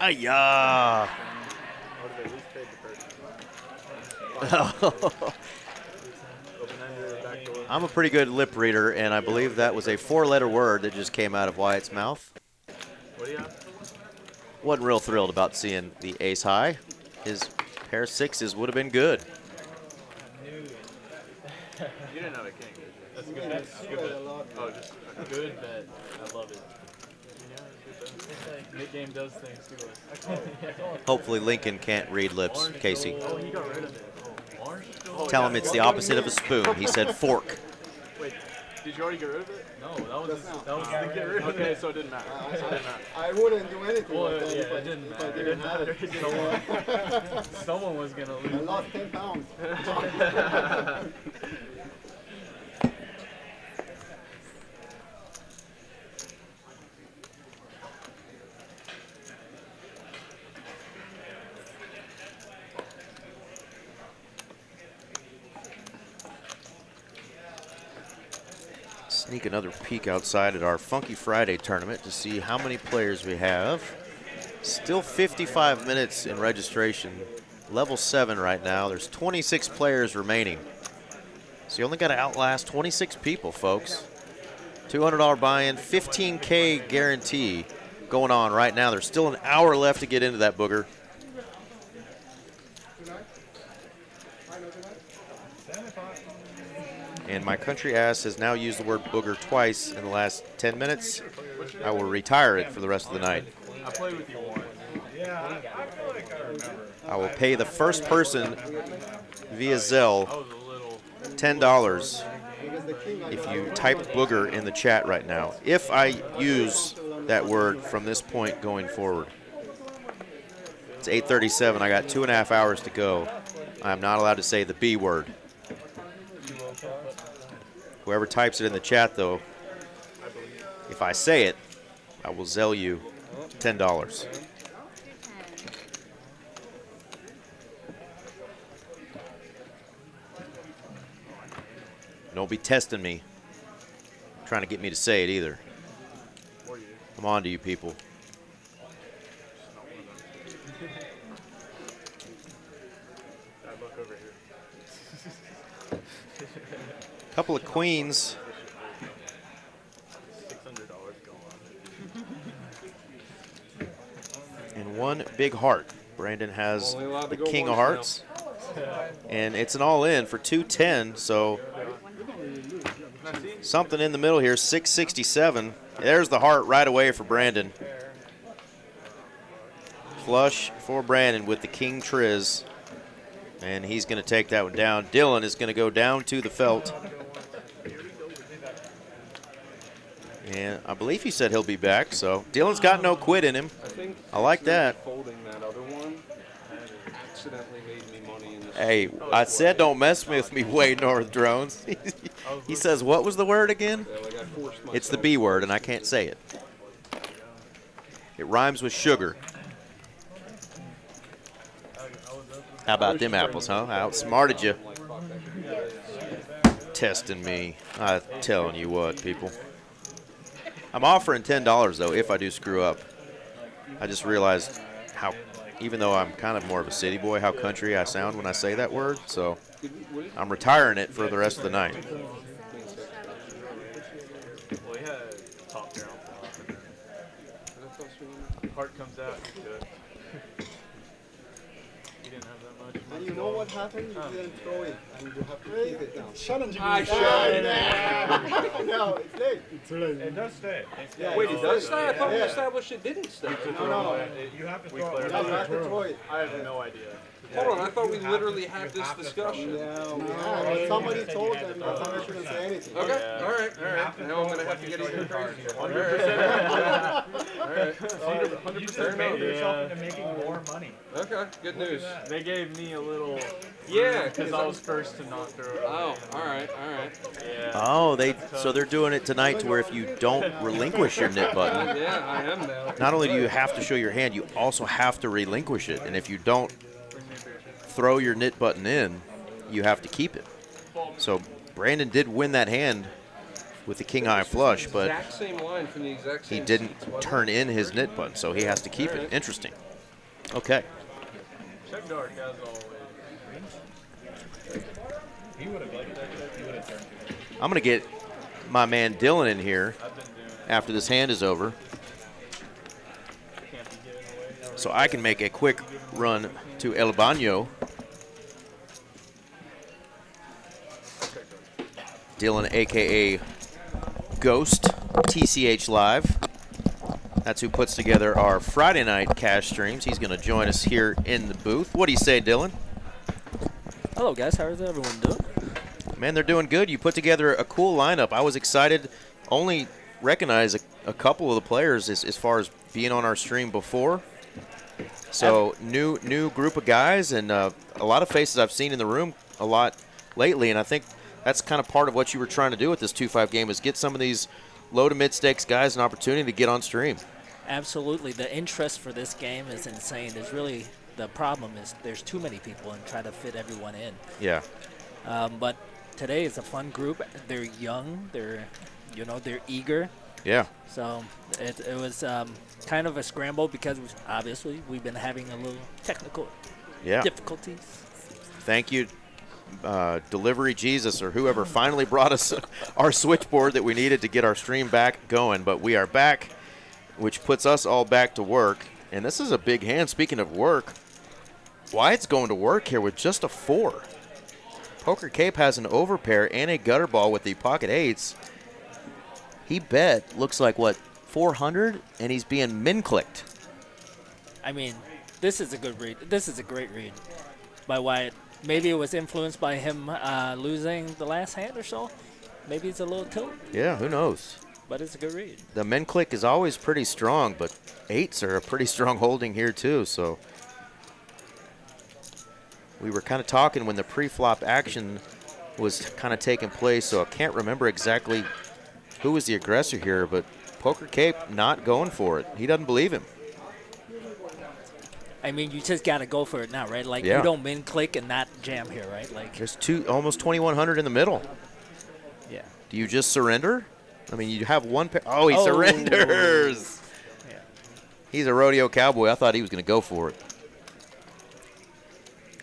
Ayah! I'm a pretty good lip reader, and I believe that was a 4-letter word that just came out of Wyatt's mouth. What do you have? Wasn't real thrilled about seeing the ace high. His pair of 6s would have been good. You didn't have a king, did you? That's a good bet. That's a good bet. Oh, just a good bet. I love it. Mid game does things to us. Hopefully Lincoln can't read lips, Casey. Oh, he got rid of it. Oh, orange? Tell him it's the opposite of a spoon. He said fork. Wait, Did you already get rid of it? No, that was Just just, now. that was the get rid of it. Okay, so it didn't matter. So it didn't matter. I wouldn't do anything Well, like that yeah, if I it didn't if I matter. It didn't didn't have matter. it. Someone was gonna I lose. lost 10 pounds. Sneak another peek outside at our Funky Friday tournament to see how many players we have. Still 55 minutes in registration. Level 7 right now. There's 26 players remaining. So you only got to outlast 26 people, folks. $200 buy-in, $15K guarantee going on right now. There's still an hour left to get into that booger. And my country ass has now used the word booger twice in the last 10 minutes. I will retire it for the rest of the night. I played with you once. Yeah, I feel like I remember. I will pay the first person via Zelle $10 if you type booger in the chat right now. If I use that word from this point going forward. It's 8:37. I got 2.5 hours to go. I'm not allowed to say the B word. Whoever types it in the chat, though, if I say it, I will Zelle you $10. Don't be testing me, trying to get me to say it either. I'm on to you people. Couple of queens. And one big heart. Brandon has the king of hearts. And it's an all-in for 210, so something in the middle here, 667. There's the heart right away for Brandon. Flush for Brandon with the king triz. And he's going to take that one down. Dylan is going to go down to the felt. And I believe he said he'll be back, so Dylan's got no quit in him. I like that. Folding that other one accidentally made me money in this. Hey, I said don't mess with me, Wade North Drones. He says, what was the word again? It's the B word, and I can't say it. It rhymes with sugar. How about them apples, huh? I outsmarted you. Testing me. I'm telling you what, people. I'm offering $10, though, if I do screw up. I just realized how, even though I'm kind of more of a city boy, how country I sound when I say that word. So I'm retiring it for the rest of the night. Well, he had top pair on flop. Heart comes out. He's good. He didn't have that much. And you know what happened? You didn't throw it, and you have to keep it down. Challenging I me. should. No, it's late. It's too late. It does stay. Yeah, Wait, it does stay? I thought we Yeah. established it didn't stay. No. You have to We throw cleared it. You have to throw it. I have no idea. Hold on, I thought we literally had this discussion. Yeah, we have. But somebody told them that somebody shouldn't say anything. Okay, all right. Now I'm going to have to get even crazier. 100%. All right. You just made yourself into making more money. Okay, good news. They gave me a little. Yeah, Because I was first to not throw it. Oh, all right. Yeah. Oh, so they're doing it tonight to where if you don't relinquish your nit button, Yeah, I am now. not only do you have to show your hand, you also have to relinquish it. And if you don't throw your nit button in, you have to keep it. So Brandon did win that hand with the king high flush, but Exact same line from the exact he same didn't seats, wasn't turn in his nit button, so he has to keep it. Interesting. Okay. Check dark as always. He would have liked that check. He would have turned to it. I'm going to get my man Dylan in here I've been doing it. after this hand is over, Can't be giving away. so I can make a quick run to El Baño. Dylan, a.k.a. Ghost, TCH Live. That's who puts together our Friday night cash streams. He's going to join us here in the booth. What do you say, Dylan? Hello, guys. How is everyone doing? Man, they're doing good. You put together a cool lineup. I was excited. Only recognize a couple of the players as far as being on our stream before. So new group of guys and a lot of faces I've seen in the room a lot lately, and I think that's kind of part of what you were trying to do with this 2-5 game is get some of these low to mid stakes guys an opportunity to get on stream. Absolutely. The interest for this game is insane. There's really the problem is there's too many people and try to fit everyone in. Yeah. But today is a fun group. They're young. They're eager. Yeah. So it was kind of a scramble because obviously we've been having a little technical difficulties. Thank you, Delivery Jesus or whoever finally brought us our switchboard that we needed to get our stream back going. But we are back, which puts us all back to work. And this is a big hand. Speaking of work, Wyatt's going to work here with just a 4. Poker Cape has an overpair and a gutter ball with the pocket 8s. He bet, looks like, what, 400? And he's being min-clicked. I mean, this is a good read. This is a great read by Wyatt. Maybe it was influenced by him losing the last hand or so. Maybe it's a little tilt. Yeah, who knows? But it's a good read. The min-click is always pretty strong, but 8s are a pretty strong holding here, too. So we were kind of talking when the pre-flop action was kind of taking place, so I can't remember exactly who was the aggressor here, but Poker Cape not going for it. He doesn't believe him. I mean, you just got to go for it now, right? Like, you don't min-click and not jam here, right? Like, there's almost 2,100 in the middle. Yeah. Do you just surrender? I mean, you have one pair. Oh, he surrenders. Yeah. He's a rodeo cowboy. I thought he was going to go for it.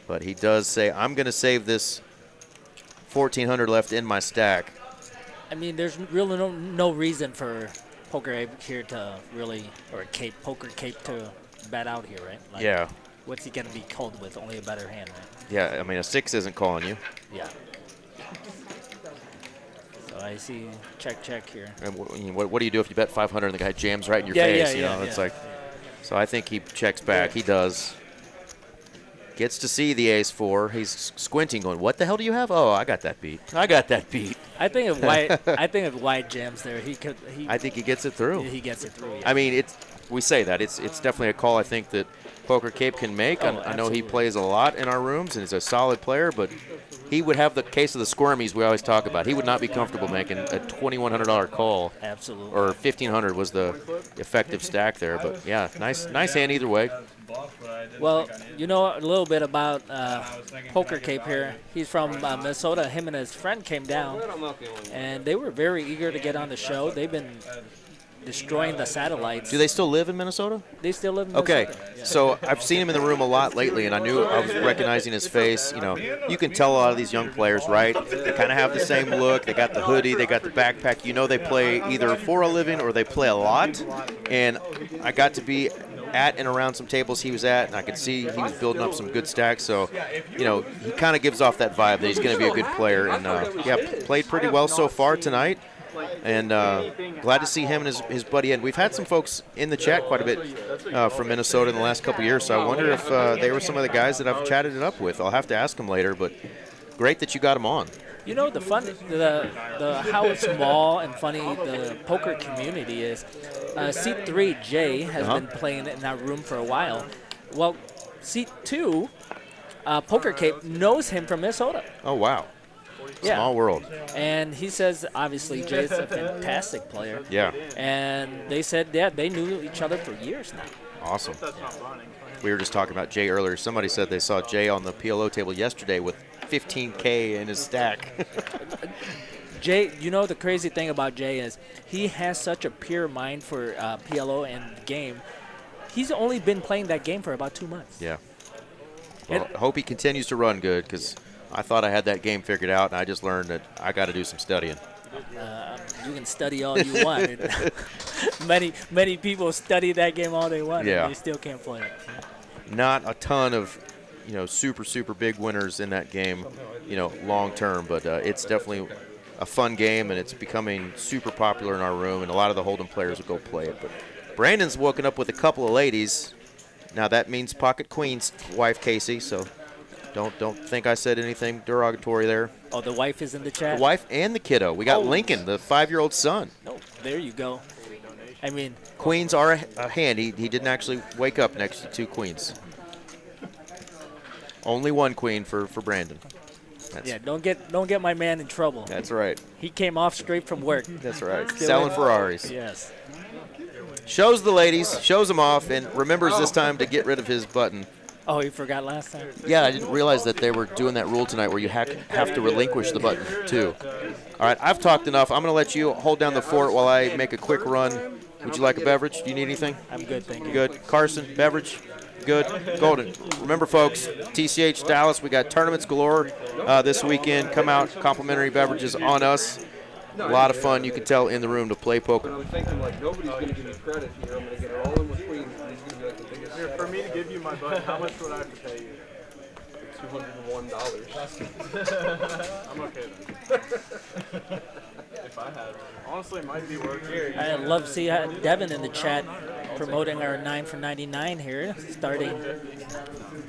But he does say, I'm going to save this 1,400 left in my stack. I mean, there's really no reason for Poker Cape here to really, or Poker Cape to bet out here, right? Like, yeah. What's he going to be called with? Only a better hand, right? Yeah, I mean, a 6 isn't calling you. Yeah. So I see check here. And what do you do if you bet 500 and the guy jams right in your face? It's like, so I think he checks back. He does. Gets to see the ace-4. He's squinting, going, "What the hell do you have? Oh, I got that beat. I got that beat." I think if Wyatt jams there, he could. I think he gets it through. He gets it through. Yeah. I mean, we say that it's definitely a call I think that Poker Cape can make. I know he plays a lot in our rooms and is a solid player, but he would have the case of the squirmies we always talk about. He would not be comfortable making a $2,100 call. Absolutely. Or 1,500 was the effective stack there. But yeah, nice hand either way. Well, you know a little bit about Poker Cape here. He's from Minnesota. Him and his friend came down, and they were very eager to get on the show. They've been destroying the satellites. Do they still live in Minnesota? They still live in Minnesota. Okay, so I've seen him in the room a lot lately, and I was recognizing his face. You know, you can tell a lot of these young players, right? They kind of have the same look. They got the hoodie, they got the backpack. You know they play either for a living or they play a lot. And I got to be at and around some tables he was at, and I could see he was building up some good stacks. So, you know, he kind of gives off that vibe that he's going to be a good player. And, played pretty well so far tonight. And glad to see him and his buddy. And we've had some folks in the chat quite a bit from Minnesota in the last couple of years. So I wonder if they were some of the guys that I've chatted it up with. I'll have to ask them later. But great that you got him on. You know, the how small and funny the poker community is. Seat 3, Jay, has been playing in that room for a while. Well, Seat 2, Poker Cape knows him from Minnesota. Oh, wow. Yeah. Small world. And he says, obviously, Jay's a fantastic player. Yeah. And they said, they knew each other for years now. Awesome. We were just talking about Jay earlier. Somebody said they saw Jay on the PLO table yesterday with $15K in his stack. Jay, you know the crazy thing about Jay is he has such a pure mind for PLO and the game. He's only been playing that game for about 2 months. Yeah. Well, I hope he continues to run good because I thought I had that game figured out, and I just learned that I got to do some studying. You can study all you want. many people study that game all they want, and they still can't play it. Not a ton of, super big winners in that game, long term, but it's definitely a fun game, and it's becoming super popular in our room, and a lot of the Hold'em players will go play it. But Brandon's woken up with a couple of ladies. Now that means Pocket Queen's wife, Casey, so don't think I said anything derogatory there. Oh, the wife is in the chat? The wife and the kiddo. We got Lincoln, the 5-year-old son. Oh, there you go. I mean, Queens are a hand. He didn't actually wake up next to 2 queens. Only 1 queen for Brandon. yeah, don't get my man in trouble. That's right. He came off straight from work. That's right. Selling Ferraris. Yes. Shows the ladies, shows them off, and remembers this time to get rid of his button. Oh, you forgot last time? Yeah, I didn't realize that they were doing that rule tonight where you have to relinquish the button, too. All right, I've talked enough. I'm going to let you hold down the fort while I make a quick run. Would you like a beverage? Do you need anything? I'm good, thank you. Good. Carson, beverage? Good. Golden. Remember, folks, TCH Dallas, we got tournaments galore this weekend. Come out, complimentary beverages on us. A lot of fun, you can tell, in the room to play poker. I was thinking, like, nobody's going to give me credit here. I'm going to get it all in with queens. And he's going to be like the biggest. Here, for me to give you my button, how much would I have to pay you? $201. I'm okay then. If I had one. Honestly, it might be worth it. I'd love to see Devin in the chat promoting our 9 for 99 here, starting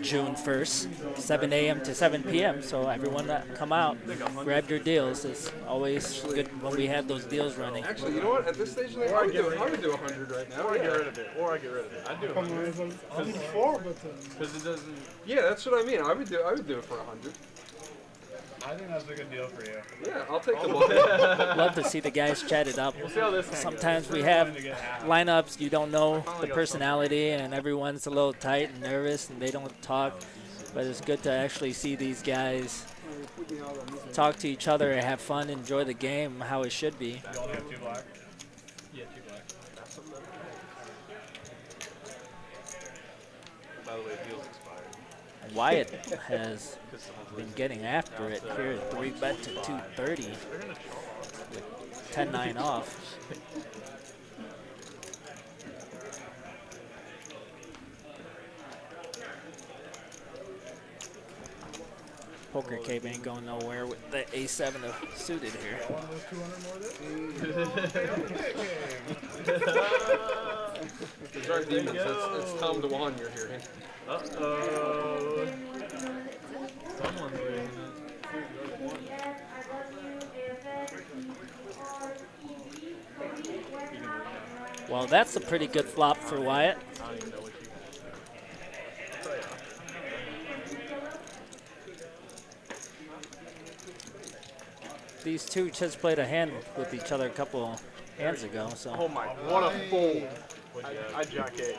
June 1st, 7 a.m. to 7 p.m. So everyone come out, grab your deals. It's always good when we have those deals running. Actually, you know what? At this stage, in the game, I would do 100 right now. Or I get rid of it. I'd do 100. Because it doesn't. Yeah, that's what I mean. I would do it for 100. I think that's a good deal for you. Yeah, I'll take the ball. Love to see the guys chat it up. We'll see how this Sometimes we have lineups, you don't know the personality, and everyone's a little tight and nervous, and they don't talk. But it's good to actually see these guys talk to each other and have fun, enjoy the game how it should be. You only have 2 black? Yeah, 2 black. By the way, deal's expired. Wyatt has been getting after it here, 3-bet to 230 with 10-9 off. Poker Cape ain't going nowhere with the A7 of suited here. Sorry, demons. It's Tom DeWan you're hearing. Uh-oh. Someone's reading it. Well, that's a pretty good flop for Wyatt. I don't even know what you. These two just played a hand with each other a couple hands ago, so. Oh my, what a fool. I jack 8.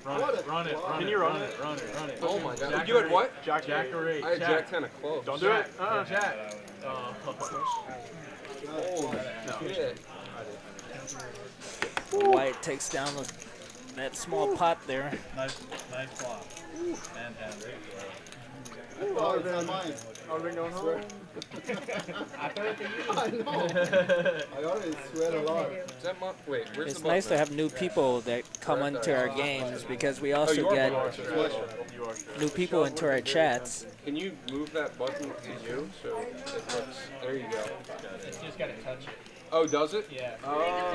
Run it. Can you run it? Run it. Oh my god. Jack You had or what? eight. Jack or 8. I had Jack 10 of clubs. Don't do it. Jack. Shit. Wyatt takes down that small pot there. Nice flop. And Oh, it's not mine. Are we going home? I know. I always sweat a lot. Is that my, wait, where's It's the nice to button? have new people that come into our games because we also get new people into our chats. Can you move that button to you so it looks, there you go. You just gotta touch it. Oh, does it? Yeah.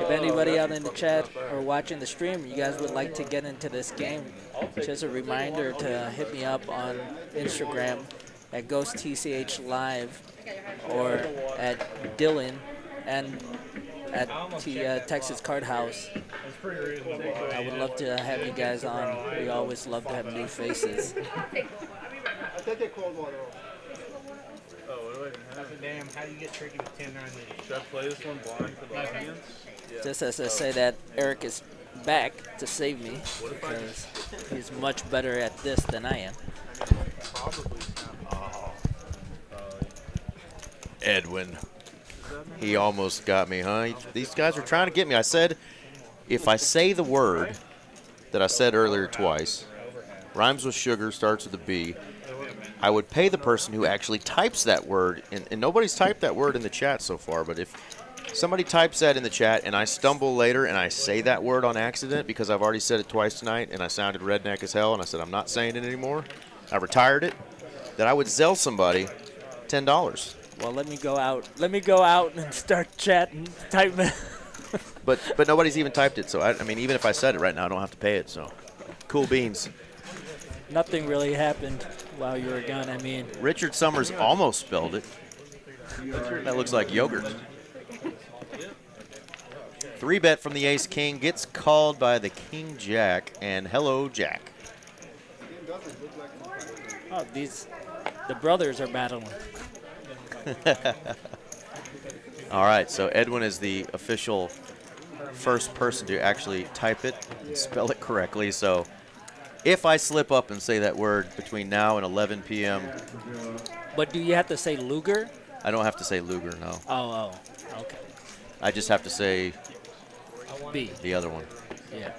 If anybody out in the chat or watching the stream, you guys would like to get into this game, just a reminder to hit me up on Instagram at GhostTCH Live or at Dylan and at Texas Card House. I would love to have you guys on. We always love to have new faces. I take a cold water. Oh, what do I even have? Damn, how do you get tricky with 10-9 lead? Should I play this one blind for the audience? Yeah. Just as I say that, Eric is back to save me because he's much better at this than I am. Probably snap. Edwin. He almost got me, huh? These guys are trying to get me. I said, if I say the word that I said earlier twice, rhymes with sugar, starts with a B, I would pay the person who actually types that word. And nobody's typed that word in the chat so far, but if somebody types that in the chat and I stumble later and I say that word on accident because I've already said it twice tonight and I sounded redneck as hell and I said I'm not saying it anymore, I retired it, then I would sell somebody $10. Well, let me go out. Let me go out and start chatting, typing. But nobody's even typed it, so I mean, even if I said it right now, I don't have to pay it, so cool beans. Nothing really happened while you were gone. I mean, Richard Summers almost spelled it. That looks like yogurt. 3-bet from the ace-king, gets called by the king-jack, and hello, jack. Oh, the brothers are battling. All right, so Edwin is the official first person to actually type it and spell it correctly. So if I slip up and say that word between now and 11 p.m. But do you have to say Luger? I don't have to say Luger, no. Oh, okay. I just have to say B. the other one. Yeah.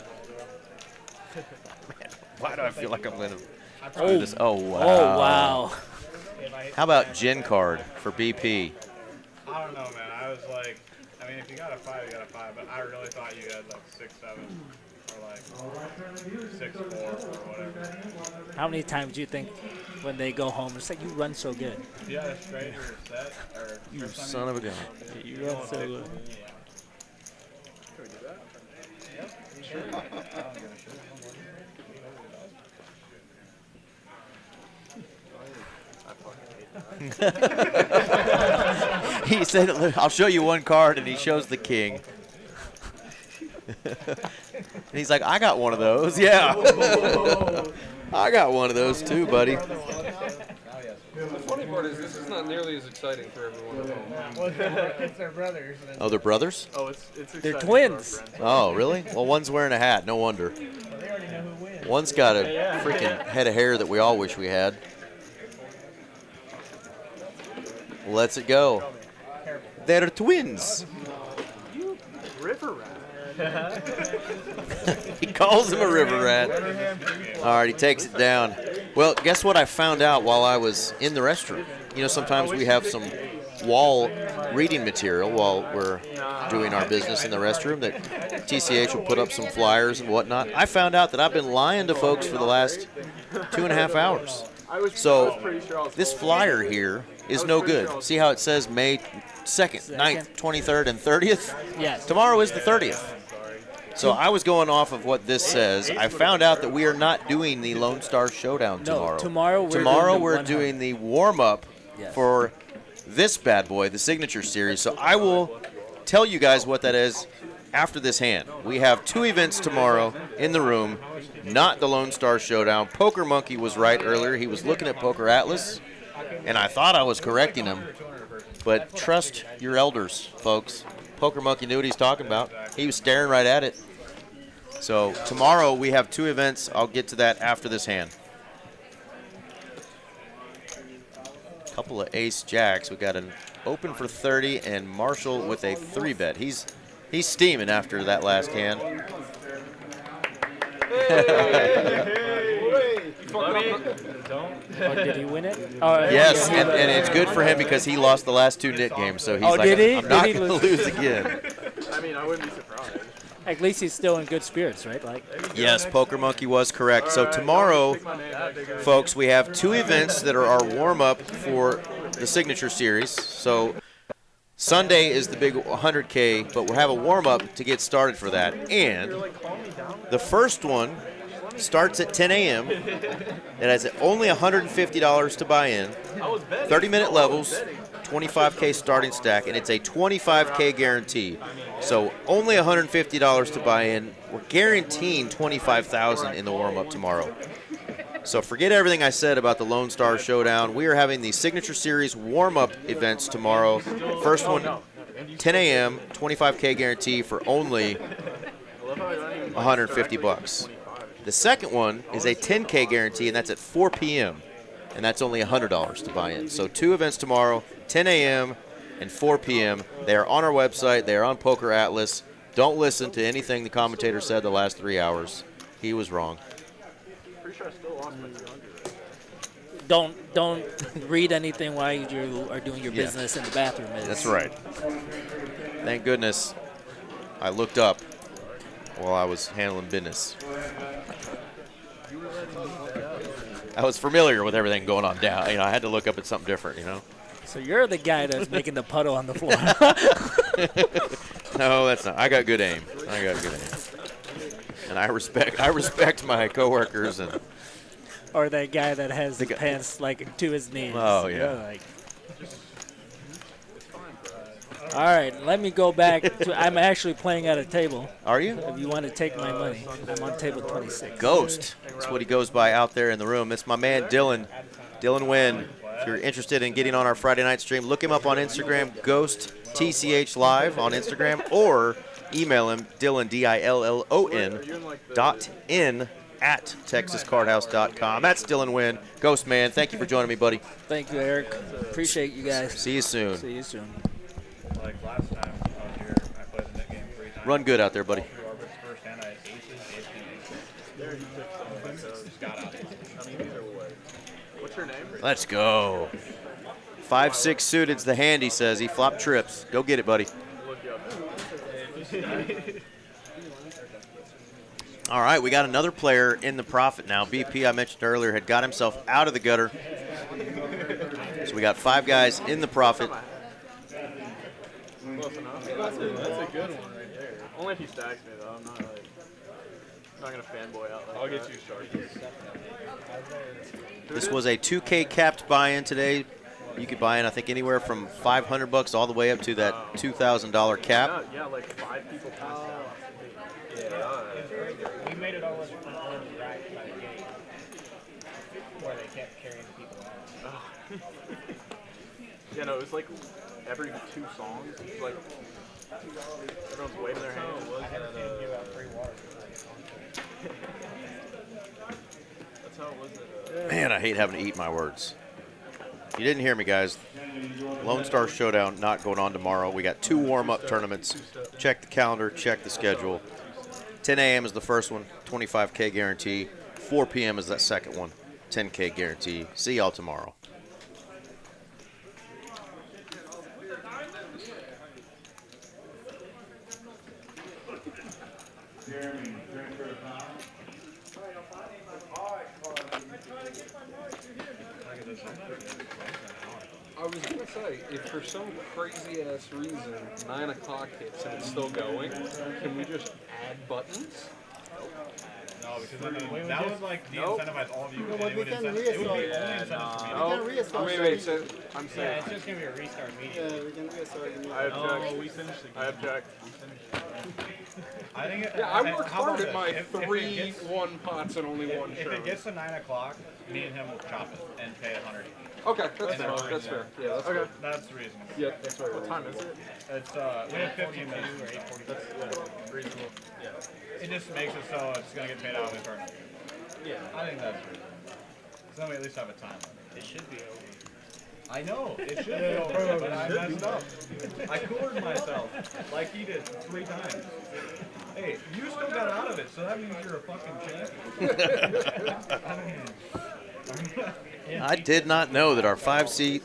Why do I feel like I'm going to Oh. do this? Oh, wow. Oh, wow. How about Gin card for BP? I don't know, man. I was like, I mean, if you got a 5, you got a 5, but I really thought you had like 6, 7, or like 6, 4, or whatever. How many times do you think when they go home, it's like, you run so good? If you had a straight or a set, or You son of a gun. You run so good. He said, I'll show you one card, and he shows the king. And he's like, I got one of those. Yeah. I got one of those too, buddy. The funny part is this is not nearly as exciting for everyone at home. Well, kids are brothers. Oh, they're brothers? Oh, it's They're exciting twins. for our friends. Oh, really? Well, one's wearing a hat. No wonder. They already know who wins. One's got a freaking head of hair that we all wish we had. Lets it go. They're twins. River rat. He calls him a river rat. All right, he takes it down. Well, guess what I found out while I was in the restroom? You know, sometimes we have some wall reading material while we're doing our business in the restroom that TCH will put up some flyers and whatnot. I found out that I've been lying to folks for the last 2.5 hours. So this flyer here is no good. See how it says May 2nd, 9th, 23rd, and 30th? Yes. Tomorrow is the 30th. So I was going off of what this says. I found out that we are not doing the Lone Star Showdown tomorrow. Tomorrow we're doing the warm-up for this bad boy, the Signature Series. So I will tell you guys what that is after this hand. We have 2 events tomorrow in the room, not the Lone Star Showdown. Poker Monkey was right earlier. He was looking at Poker Atlas, and I thought I was correcting him. But trust your elders, folks. Poker Monkey knew what he's talking about. He was staring right at it. So tomorrow we have 2 events. I'll get to that after this hand. Couple of ace jacks. We got an open for 30 and Marshall with a 3-bet. He's steaming after that last hand. Oh, did he win it? Oh, Yes, yeah. and it's good for him because he lost the last 2 knit games. So he's Oh, like, did he? I'm not Did he going to lose again. I mean, I wouldn't be surprised. At least he's still in good spirits, right? Like, Yes, Poker Monkey was correct. So tomorrow, folks, we have 2 events that are our warm-up for the Signature Series. So Sunday is the big 100K, but we'll have a warm-up to get started for that. And the first one starts at 10 a.m. It has only $150 to buy in, 30-minute levels, 25K starting stack, and it's a 25K guarantee. So only $150 to buy in. We're guaranteeing $25,000 in the warm-up tomorrow. So forget everything I said about the Lone Star Showdown. We are having the Signature Series warm-up events tomorrow. First one, 10 a.m., 25K guarantee for only $150. The second one is a 10K guarantee, and that's at 4 p.m., and that's only $100 to buy in. So 2 events tomorrow, 10 a.m. and 4 p.m. They are on our website. They are on Poker Atlas. Don't listen to anything the commentator said the last 3 hours. He was wrong. Pretty sure I still lost my 200. don't read anything while you are doing your business in the bathroom. That's right. Thank goodness I looked up while I was handling business. I was familiar with everything going on down. You know, I had to look up at something different, you know. So you're the guy that's making the puddle on the floor. No, that's not. I got good aim. And I respect my coworkers and Or that guy that has the pants like to his knees. Oh, yeah. You know, like, All right, let me go back to. I'm actually playing at a table. Are you? If you want to take my money, I'm on table 26. Ghost. That's what he goes by out there in the room. It's my man Dylan. Dylan Wynn. If you're interested in getting on our Friday night stream, look him up on Instagram, Ghost TCH Live on Instagram, or email him, Dylan, DILLON, .in@texascardhouse.com. That's Dylan Wynn. Ghost Man, thank you for joining me, buddy. Thank you, Eric. Appreciate you guys. See you soon. See you soon. Like last time I was here, I played the net game 3 times. Run good out there, buddy. First hand, I had aces. Just got out. What's your name? Let's go. 5-6 suited's the hand, he says. He flopped trips. Go get it, buddy. All right, we got another player in the profit now. BP, I mentioned earlier, had got himself out of the gutter. So we got 5 guys in the profit. Close enough. That's a good one right there. Only if he stacks me, though. I'm not gonna fanboy out. Like I'll get you Sharpies. This was a 2K capped buy-in today. You could buy in, I think, anywhere from $500 all the way up to that $2,000 cap. Yeah, like 5 people passed out. We made it almost on the right by the gate, where they kept carrying people out. Yeah, no, it was like every 2 songs. It was like everyone's waving their hands. I had to give out free water. That's how it was. Man, I hate having to eat my words. You didn't hear me, guys. Lone Star Showdown not going on tomorrow. We got 2 warm-up tournaments. Check the calendar, check the schedule. 10 a.m. is the first one, 25K guarantee. 4 p.m. is that second one, 10K guarantee. See y'all tomorrow. I was gonna say, if for some crazy ass reason 9 o'clock hits and it's still going, can we just add buttons? No, because that would like de-incentivize all of you. No, And but it we would can incent- it would be restart. only incentive for me. We can restart. Wait, so I'm Yeah, saying, it's just gonna be a restart meeting. Yeah, we can restart. I object. We finished the game. I object. I think it, yeah, I worked how hard about at my this? If it 3 gets- 1 pots and only 1 If show. it gets to 9 o'clock, me and him will chop it and pay 100 each. Okay, that's fair. That's fair. Yeah, that's Okay. That's reasonable. Yeah, that's right. What time is it? It's we have 15 minutes. That's reasonable. It just makes it so it's gonna get paid out in the tournament. Yeah. I think that's reasonable. So then we at least have a time limit. It should be over. I know it should be over, but I messed up. I coolered myself like he did 3 times. Hey, you still got out of it, so that means you're a fucking champion. I did not know that our 5-seat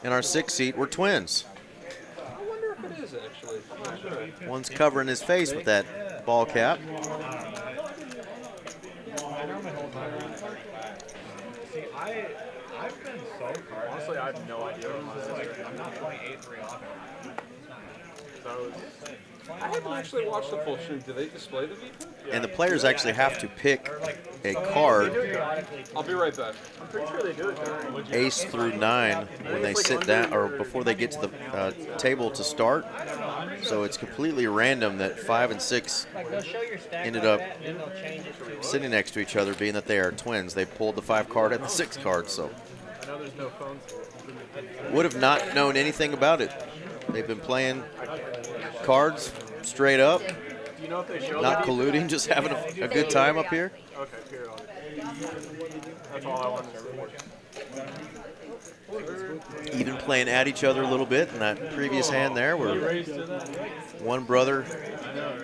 and our 6-seat were twins. I wonder if it is actually. I'm not sure. One's covering his face with that ball cap. I normally hold my around 35. See, I've been so card. Honestly, I have no idea what mine is. Like, I'm not playing 8-3 often. So I haven't actually watched the full stream. Do they display the people? And the players actually have to pick a card, I'll be right back. I'm pretty sure they do it during. ace through 9, when they sit down or before they get to the table to start. So it's completely random that 5 and 6 Like they'll show your stack ended like up that, and then they'll change it to sitting next to each other, being that they are twins. They pulled the 5 card and the 6 card, so I know there's no phones. would have not known anything about it. They've been playing cards straight up, Do you know if they show not the colluding, just having a good time up here. Okay, period. That's all I wanted to say. Even playing at each other a little bit in that previous hand there, where one brother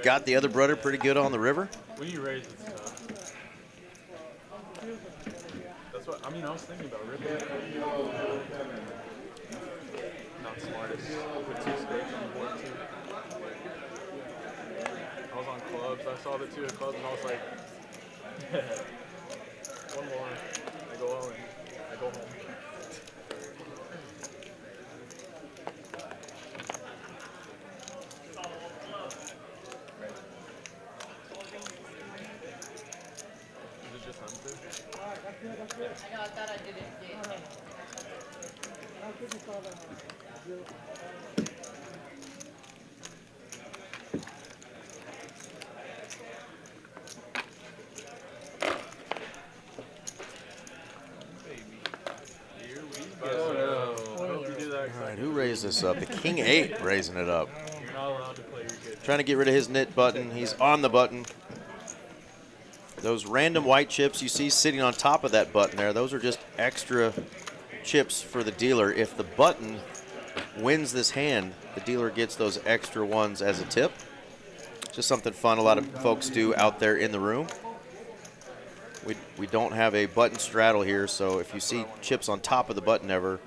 got the other brother pretty good on the river. When you raise it, that's what I mean. I was thinking about ripping. Not smartest. With 2 spades on the board too. I was on clubs. I saw the 2 of clubs, and I was like, one more. I go all in. I go home. Is it just Hunter? I thought I did it. moves this up. The king 8 raising it up. You're not allowed to play your good. Trying to get rid of his nit button. He's on the button. Those random white chips you see sitting on top of that button there, those are just extra chips for the dealer. If the button wins this hand, the dealer gets those extra ones as a tip. Just something fun a lot of folks do out there in the room. We don't have a button straddle here, so if you see chips on top of the button ever,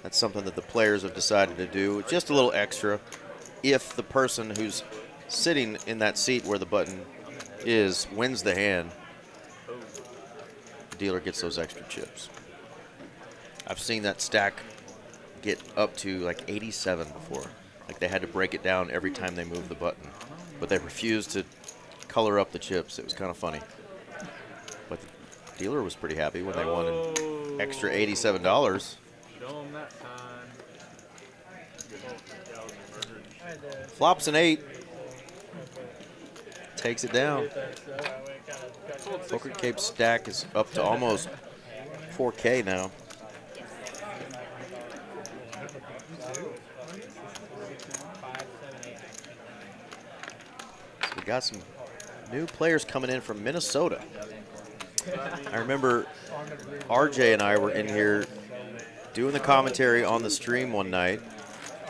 that's something that the players have decided to do. Just a little extra if the person who's sitting in that seat where the button is wins the hand, the dealer gets those extra chips. I've seen that stack get up to like 87 before. Like they had to break it down every time they moved the button, but they refused to color up the chips. It was kind of funny. But the dealer was pretty happy when they won an extra $87. Show 'em that time. Flops an 8. Takes it down. Poker Cape stack is up to almost 4K now. So we got some new players coming in from Minnesota. I remember RJ and I were in here doing the commentary on the stream one night,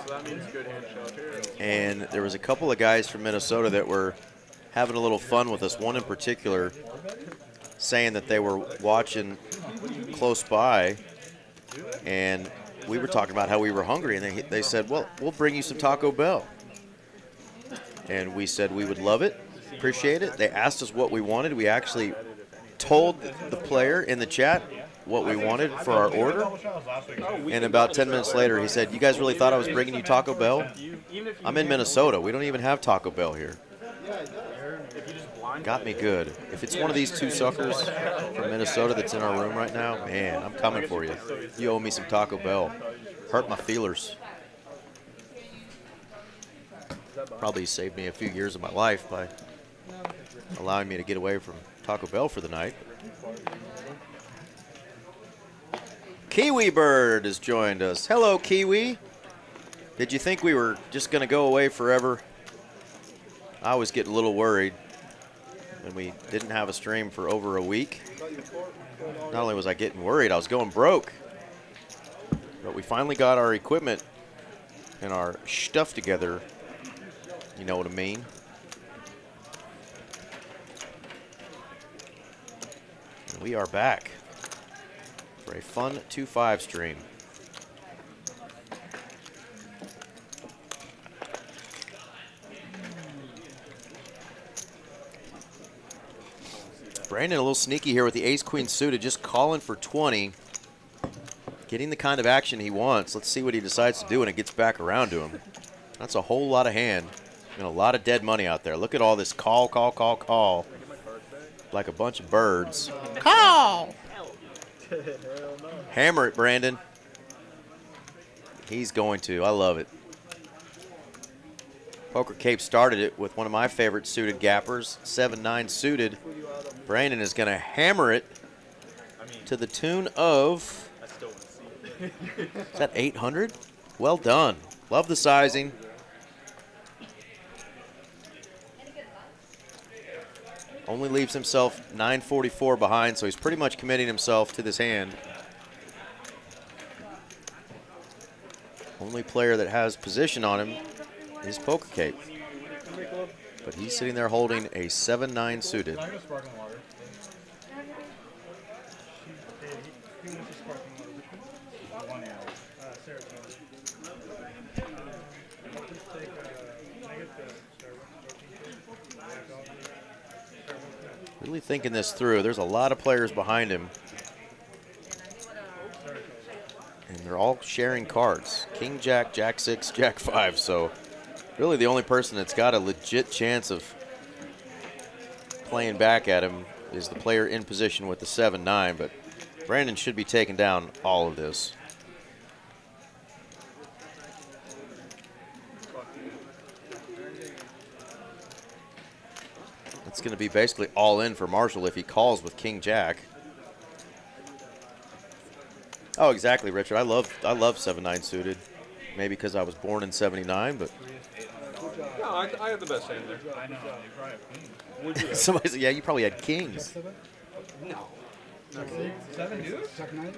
So that means good hand show up here. and there was a couple of guys from Minnesota that were having a little fun with us. One in particular saying that they were watching close by, and we were talking about how we were hungry, and they said, well, we'll bring you some Taco Bell. And we said we would love it, appreciate it. They asked us what we wanted. We actually told the player in the chat what we wanted for our order, and about 10 minutes later he said, you guys really thought I was bringing you Taco Bell? I'm in Minnesota. We don't even have Taco Bell here. Got me good. If it's one of these two suckers from Minnesota that's in our room right now, man, I'm coming for you. You owe me some Taco Bell. Hurt my feelers. Probably saved me a few years of my life by allowing me to get away from Taco Bell for the night. Kiwi Bird has joined us. Hello, Kiwi. Did you think we were just going to go away forever? I was getting a little worried. And we didn't have a stream for over a week. Not only was I getting worried, I was going broke. But we finally got our equipment and our stuff together. You know what I mean? And we are back for a fun 2-5 stream. Brandon a little sneaky here with the ace-queen suited, just calling for 20. Getting the kind of action he wants. Let's see what he decides to do when it gets back around to him. That's a whole lot of hand and a lot of dead money out there. Look at all this call, call, call, call. Like a bunch of birds. Call! Hammer it, Brandon. He's going to. I love it. Poker Cape started it with one of my favorite suited gappers, 7-9 suited. Brandon is going to hammer it to the tune of, is that 800? Well done. Love the sizing. Only leaves himself 944 behind, so he's pretty much committing himself to this hand. Only player that has position on him is Poker Cape. But he's sitting there holding a 7-9 suited. Really thinking this through. There's a lot of players behind him. And they're all sharing cards. King, Jack, Jack 6, Jack 5. So really the only person that's got a legit chance of playing back at him is the player in position with the 7-9. But Brandon should be taking down all of this. It's going to be basically all in for Marshall if he calls with King Jack. Oh, exactly, Richard. I love 7-9 suited. maybe because I was born in '79, but No, I had the best hand there. I know. You probably have queens. Would you? somebody said, yeah, you probably had kings. No. 7 deuce? Jack 9?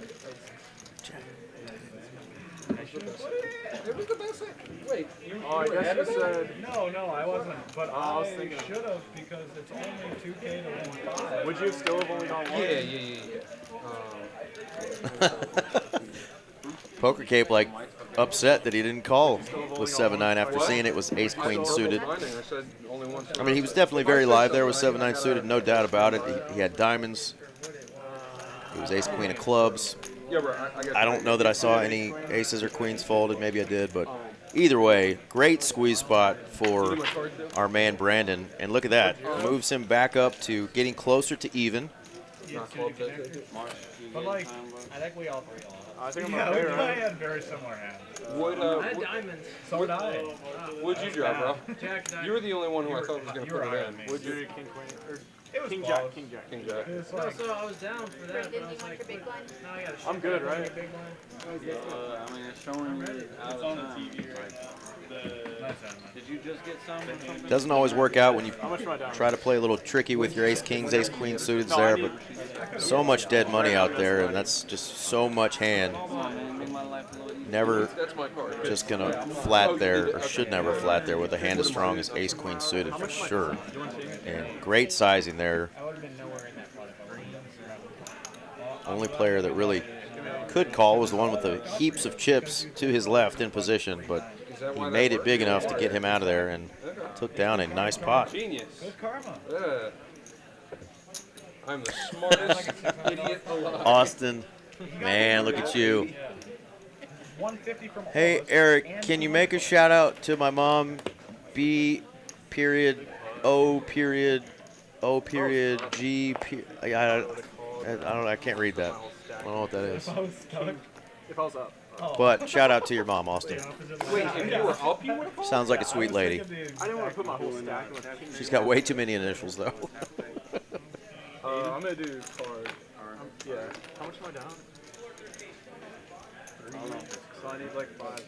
It was the best hand. Wait, you Oh, I were ahead guess of you me? said. No, I wasn't. But I was I thinking- should have because it's only 2K to win 5. Would you still have only gone one? Yeah. Poker Cape like upset that he didn't call with 7-9 after What? seeing it was ace I queen double suited. blinding. I said only once. I mean, he was definitely very live there with 7-9 suited, no doubt about it. He had diamonds. It was ace queen of clubs. Yeah, bro. I got I don't know that I saw any aces or queens folded. Maybe I did, but either way, great squeeze spot for our man Brandon. And look at that, moves him back up to getting closer to even. Not club deck. But like, I think we all three lost. I think I'm Yeah, okay, we right? probably had very similar hands. Would diamonds. So did I. would you drop, bro? Jack 9. You were the only one who I thought was gonna you were put it higher in. than me. Would You you? did king queen or It was king close. jack, king jack. King Jack. It's No, like, so I was down for that, Brendan, but I you was want like, your big blind? now I gotta I'm shift good, back right? to big blind. I mean, it's showing out of time. nice hand, man. Did you just get some or something? Doesn't always work out when you How much am I down? try to play a little tricky with your ace kings, ace queen suited there, but so much dead money out there, and that's just so much hand. Come on, man, make my life a little easier. Never That's my card. just gonna flat there, or should never flat there with a hand as strong as ace queen suited for sure. And great sizing there. I would have been nowhere in that product. Only player that really could call was the one with the heaps of chips to his left in position, but he made it big enough to get him out of there and took down a nice pot. Genius. Good karma. Yeah. I'm the smartest idiot alive. Austin, man, look at you. 150 from Hey, Eric, can you make a shout out to my mom, B period, O period, O period, G period. I can't read that. I don't know what that is. If I was up. But shout out to your mom, Austin. Wait, if you were up, you would have called? Sounds like a sweet lady. I didn't want to put my whole stack in with king. She's got way too many initials, though. I'm gonna do card. Yeah. How much am I down? So I need like 5.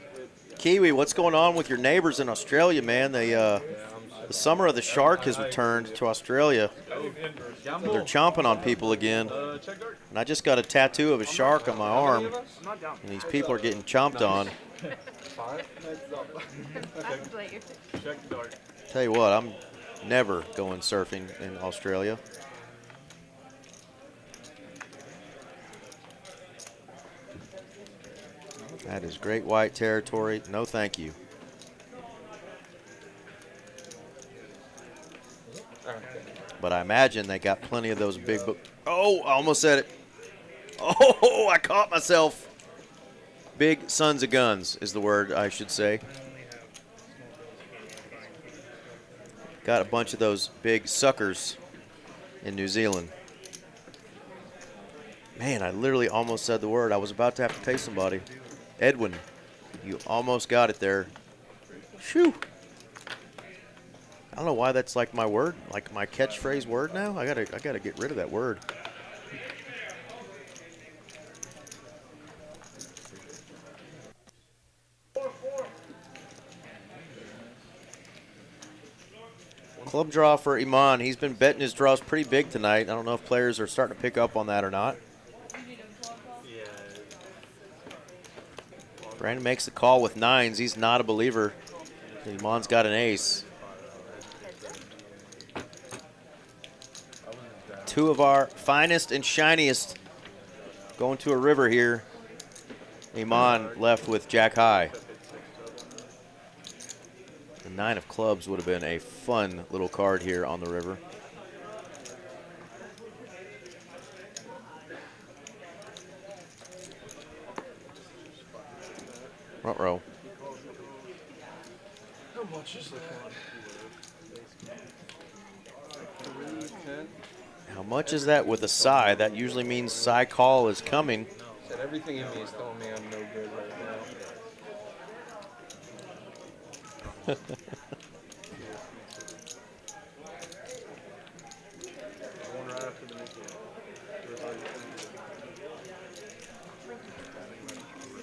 Kiwi, what's going on with your neighbors in Australia, man? The summer of the shark has returned to Australia. They're chomping on people again. Check dark. And I just got a tattoo of a shark on my arm, I'm not down. and these people are getting chomped on. 5? That's later. Check dark. Tell you what, I'm never going surfing in Australia. That is great white territory. No, thank you. But I imagine they got plenty of those big. Oh, I almost said it. Oh, I caught myself. Big sons of guns is the word I should say. Got a bunch of those big suckers in New Zealand. Man, I literally almost said the word. I was about to have to pay somebody. Edwin, you almost got it there. Shoo. I don't know why that's like my word, like my catchphrase word now. I gotta get rid of that word. Club draw for Iman. He's been betting his draws pretty big tonight. I don't know if players are starting to pick up on that or not. Brandon makes the call with 9s. He's not a believer. Iman's got an ace. 2 of our finest and shiniest going to a river here. Iman left with jack high. The 9 of clubs would have been a fun little card here on the river. Front row. How much is the card? How much is that with a sigh? That usually means sigh call is coming. Said everything in me is telling me I'm no good right now. One right after the Mickey.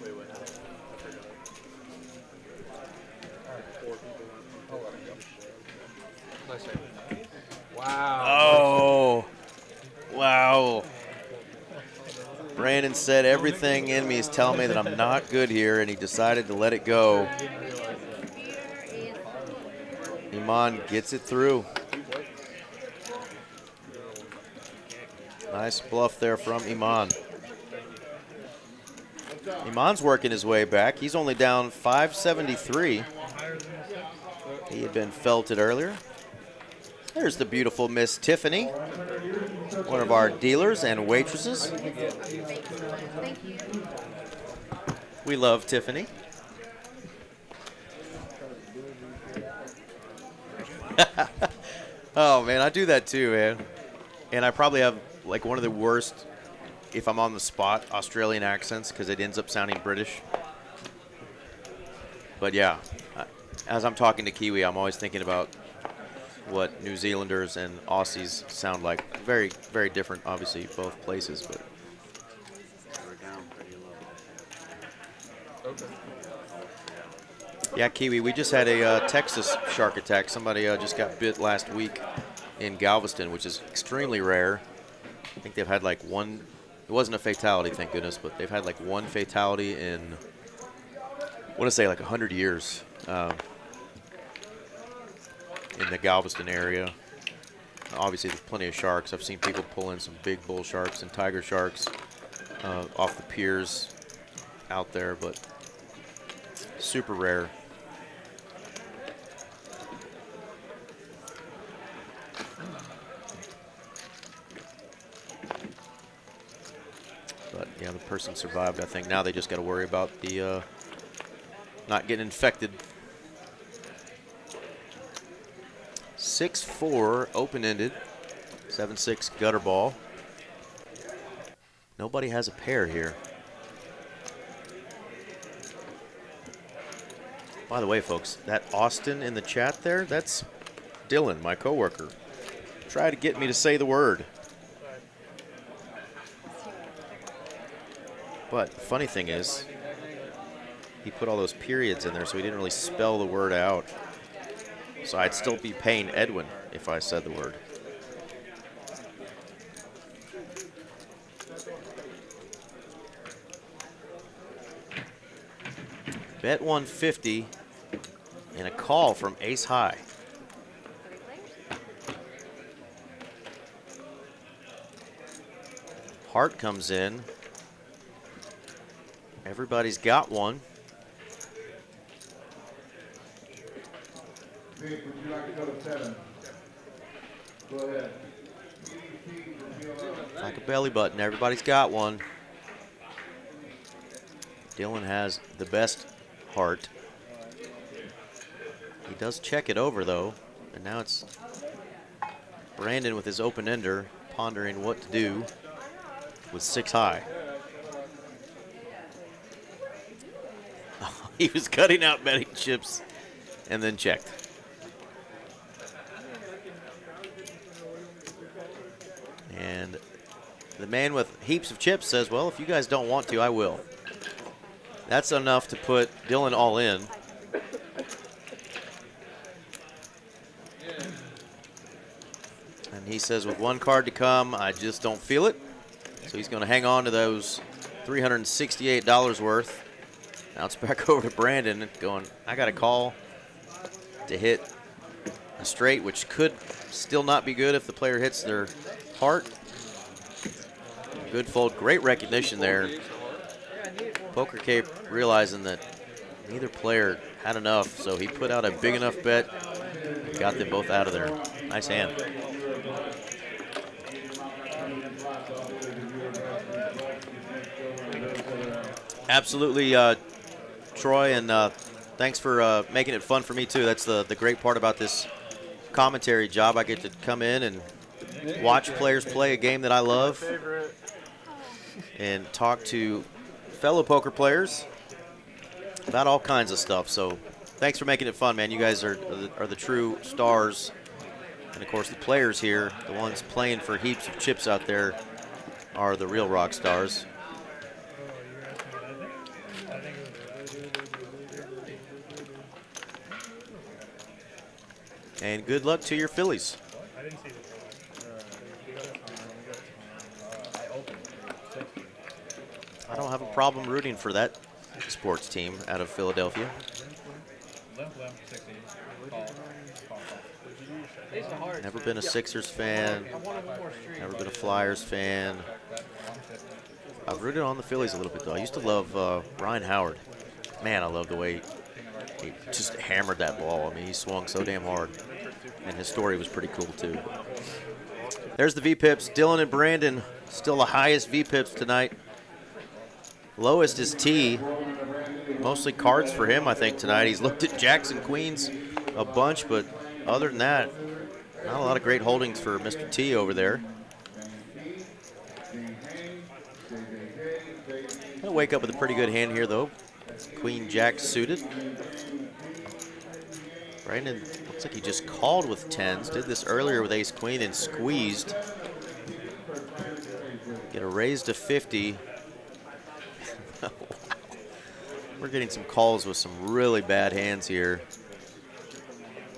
Wait, what happened? I forgot. Brandon said everything in me is telling me that I'm not good here, and he decided to let it go. Iman gets it through. Nice bluff there from Iman. Iman's working his way back. He's only down 573. He had been felted earlier. There's the beautiful Miss Tiffany, one of our dealers and waitresses. We love Tiffany. Oh, man, I do that too, man. And I probably have like one of the worst, if I'm on the spot, Australian accents because it ends up sounding British. But yeah, as I'm talking to Kiwi, I'm always thinking about what New Zealanders and Aussies sound like. Very, very different, obviously, both places. But yeah, Kiwi, we just had a Texas shark attack. Somebody just got bit last week in Galveston, which is extremely rare. I think they've had like one. It wasn't a fatality, thank goodness, but they've had like one fatality in, I want to say like 100 years in the Galveston area. Obviously, there's plenty of sharks. I've seen people pull in some big bull sharks and tiger sharks off the piers out there, but super rare. But yeah, the person survived, I think. Now they just got to worry about the not getting infected. 6-4 open-ended, 7-6 gutter ball. Nobody has a pair here. By the way, folks, that Austin in the chat there, that's Dylan, my coworker. Try to get me to say the word. But the funny thing is, he put all those periods in there, so he didn't really spell the word out. So I'd still be paying Edwin if I said the word. Bet 150 and a call from ace high. Heart comes in. Everybody's got one. Nick, would you like to go to 7? Go ahead. Like a belly button. Everybody's got one. Dylan has the best heart. He does check it over, though. And now it's Brandon with his open ender pondering what to do with 6 high. He was cutting out betting chips and then checked. And the man with heaps of chips says, well, if you guys don't want to, I will. That's enough to put Dylan all in. And he says, with one card to come, I just don't feel it. So he's going to hang on to those $368 worth. Now it's back over to Brandon going, I got a call to hit a straight, which could still not be good if the player hits their heart. Good fold, great recognition there. Poker Cape realizing that neither player had enough, so he put out a big enough bet and got them both out of there. Nice hand. Absolutely, Troy, and thanks for making it fun for me too. That's the great part about this commentary job. I get to come in and watch players play a game that I love and talk to fellow poker players about all kinds of stuff. So thanks for making it fun, man. You guys are the true stars. And, of course, the players here, the ones playing for heaps of chips out there, are the real rock stars. And good luck to your Phillies. I didn't see the I opened 60. I don't have a problem rooting for that sports team out of Philadelphia. Limp, 60. Call. Never been a Sixers fan. Never been a Flyers fan. I've rooted on the Phillies a little bit, though. I used to love Ryan Howard. Man, I love the way he just hammered that ball. I mean, he swung so damn hard. And his story was pretty cool, too. There's the V-Pips. Dylan and Brandon, still the highest V-Pips tonight. Lowest is T. Mostly cards for him, I think, tonight. He's looked at Jacks and Queens a bunch, but other than that, not a lot of great holdings for Mr. T over there. He'll wake up with a pretty good hand here, though. Queen Jack suited. Brandon looks like he just called with tens. Did this earlier with ace queen and squeezed. Get a raise to 50. Wow. We're getting some calls with some really bad hands here.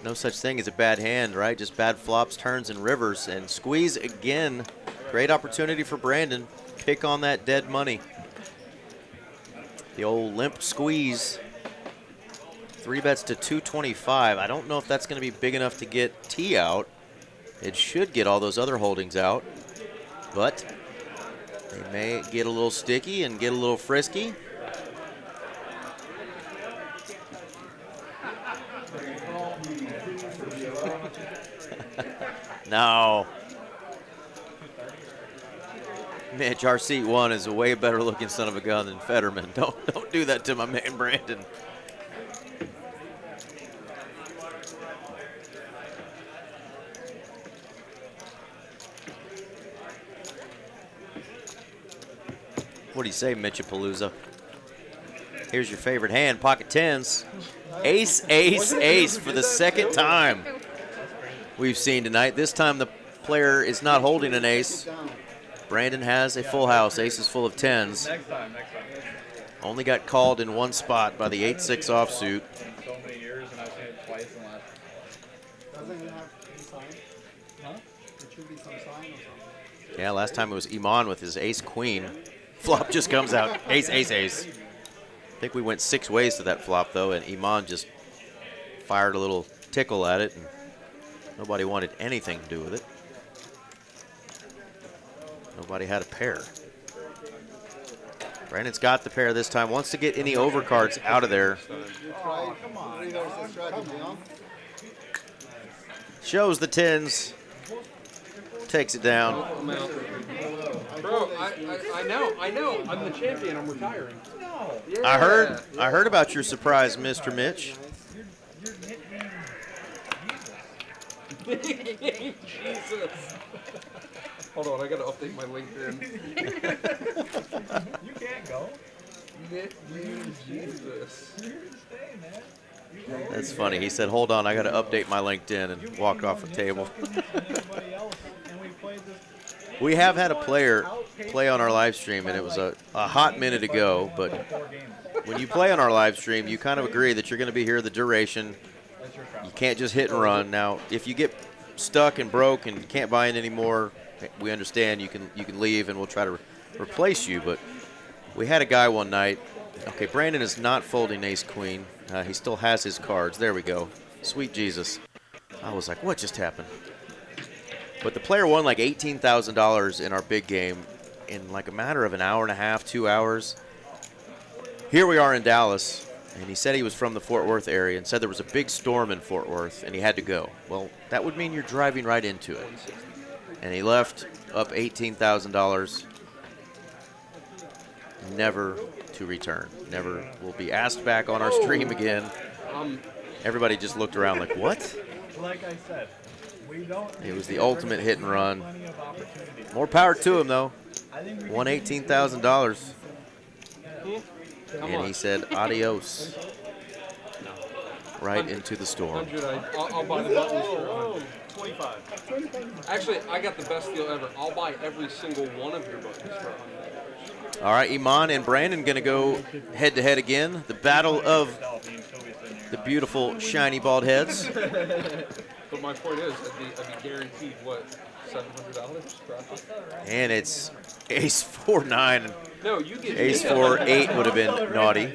No such thing as a bad hand, right? Just bad flops, turns, and rivers. And squeeze again. Great opportunity for Brandon. Pick on that dead money. The old limp squeeze. 3 bets to 225. I don't know if that's going to be big enough to get T out. It should get all those other holdings out. But they may get a little sticky and get a little frisky. No. Mitch, our seat 1 is a way better looking son of a gun than Fetterman. Don't do that to my man Brandon. What do you say, Mitchapalooza? Here's your favorite hand, pocket tens. Ace, ace, ace for the second time we've seen tonight. This time the player is not holding an ace. Brandon has a full house. Ace is full of tens. Next time. Only got called in one spot by the 8-6 offsuit. So many years, and I've seen it twice in the last. Doesn't it have any sign? Huh? It should be some sign or something. Yeah, last time it was Iman with his ace queen. Flop just comes out. Ace, ace, ace. I think we went 6 ways to that flop, though, and Iman just fired a little tickle at it, and nobody wanted anything to do with it. Nobody had a pair. Brandon's got the pair this time. Wants to get any overcards out of there. Oh, come on. Reverse the strategy, huh? Shows the tens. Takes it down. I'm out. Bro, I know. I'm the champion. I'm retiring. No. Yeah. I heard about your surprise, Mr. Mitch. Jesus. Hold on, I gotta update my LinkedIn. You can't go. Jesus. That's funny. He said, hold on, I got to update my LinkedIn, and walked off the table. We have had a player play on our live stream, and it was a hot minute ago, but when you play on our live stream, you kind of agree that you're going to be here the duration. You can't just hit and run. Now, if you get stuck and broke and you can't buy in anymore, we understand you can leave, and we'll try to replace you. But we had a guy one night. Okay, Brandon is not folding ace-queen. He still has his cards. There we go. Sweet Jesus. I was like, what just happened? But the player won like $18,000 in our big game in like a matter of an hour and a half, 2 hours. Here we are in Dallas, and he said he was from the Fort Worth area and said there was a big storm in Fort Worth, and he had to go. Well, that would mean you're driving right into it. And he left up $18,000, never to return. Never will be asked back on our stream again. Everybody just looked around like, what? Like I said, we don't. It was the ultimate hit and run. More power to him, though. Won $18,000. And he said, adios. Right into the storm. I'll buy the buttons for 25. Actually, I got the best deal ever. I'll buy every single one of your buttons for $100. All right, Iman and Brandon going to go head-to-head again. The battle of the beautiful, shiny bald heads. But my point is, I'd be guaranteed, what, $700? And it's ace 4-9. No, you get Ace 4, 8 would have been naughty.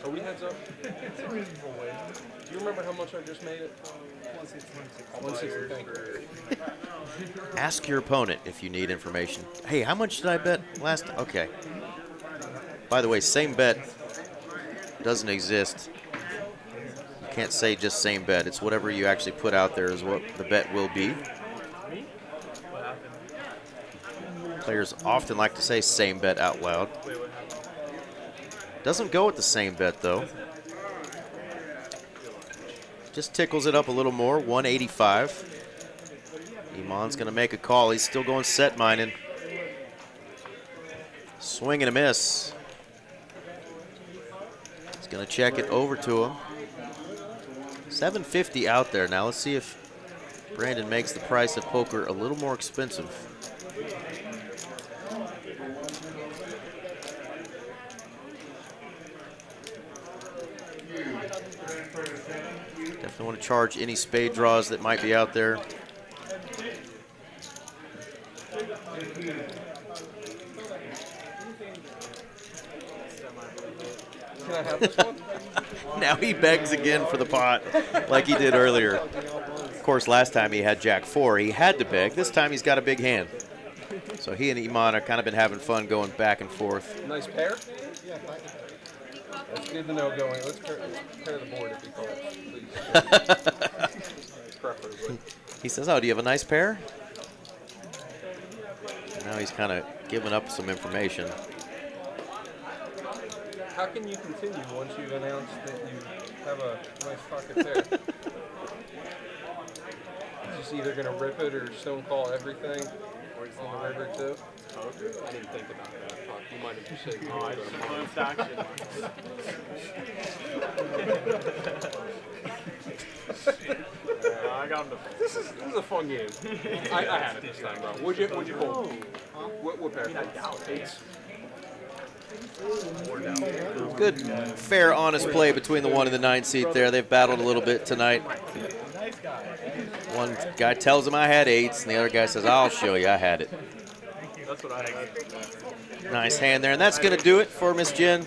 Are we heads up? Do you remember how much I just made it? 160. Thank you. Ask your opponent if you need information. Hey, how much did I bet last? Okay. By the way, same bet doesn't exist. You can't say just same bet. It's whatever you actually put out there is what the bet will be. Players often like to say same bet out loud. Doesn't go with the same bet though. Just tickles it up a little more, 185. Iman's gonna make a call. He's still going set mining. Swing and a miss. He's gonna check it over to him. 750 out there. Now let's see if Brandon makes the price of poker a little more expensive. Definitely want to charge any spade draws that might be out there. Can I have this one? Now he begs again for the pot like he did earlier. Of course, last time he had Jack 4. He had to beg. This time he's got a big hand. So he and Iman have kind of been having fun going back and forth. Nice pair? That's good to know going. Let's pair the board if he calls, please. Preferably. He says, oh, do you have a nice pair? And now he's kind of giving up some information. How can you continue once you've announced that you have a nice pocket pair? Just either going to rip it or stone call everything on the river too? I didn't think about that. Fuck, you might have just said I got him to This is a fun game. I had it this time, bro. What'd you pull? What pair? Eights. Good, fair, honest play between the 1 and the 9 seat there. They've battled a little bit tonight. One guy tells him I had 8s, and the other guy says, I'll show you I had it. That's what I had. Nice hand there, and that's going to do it for Miss Jen.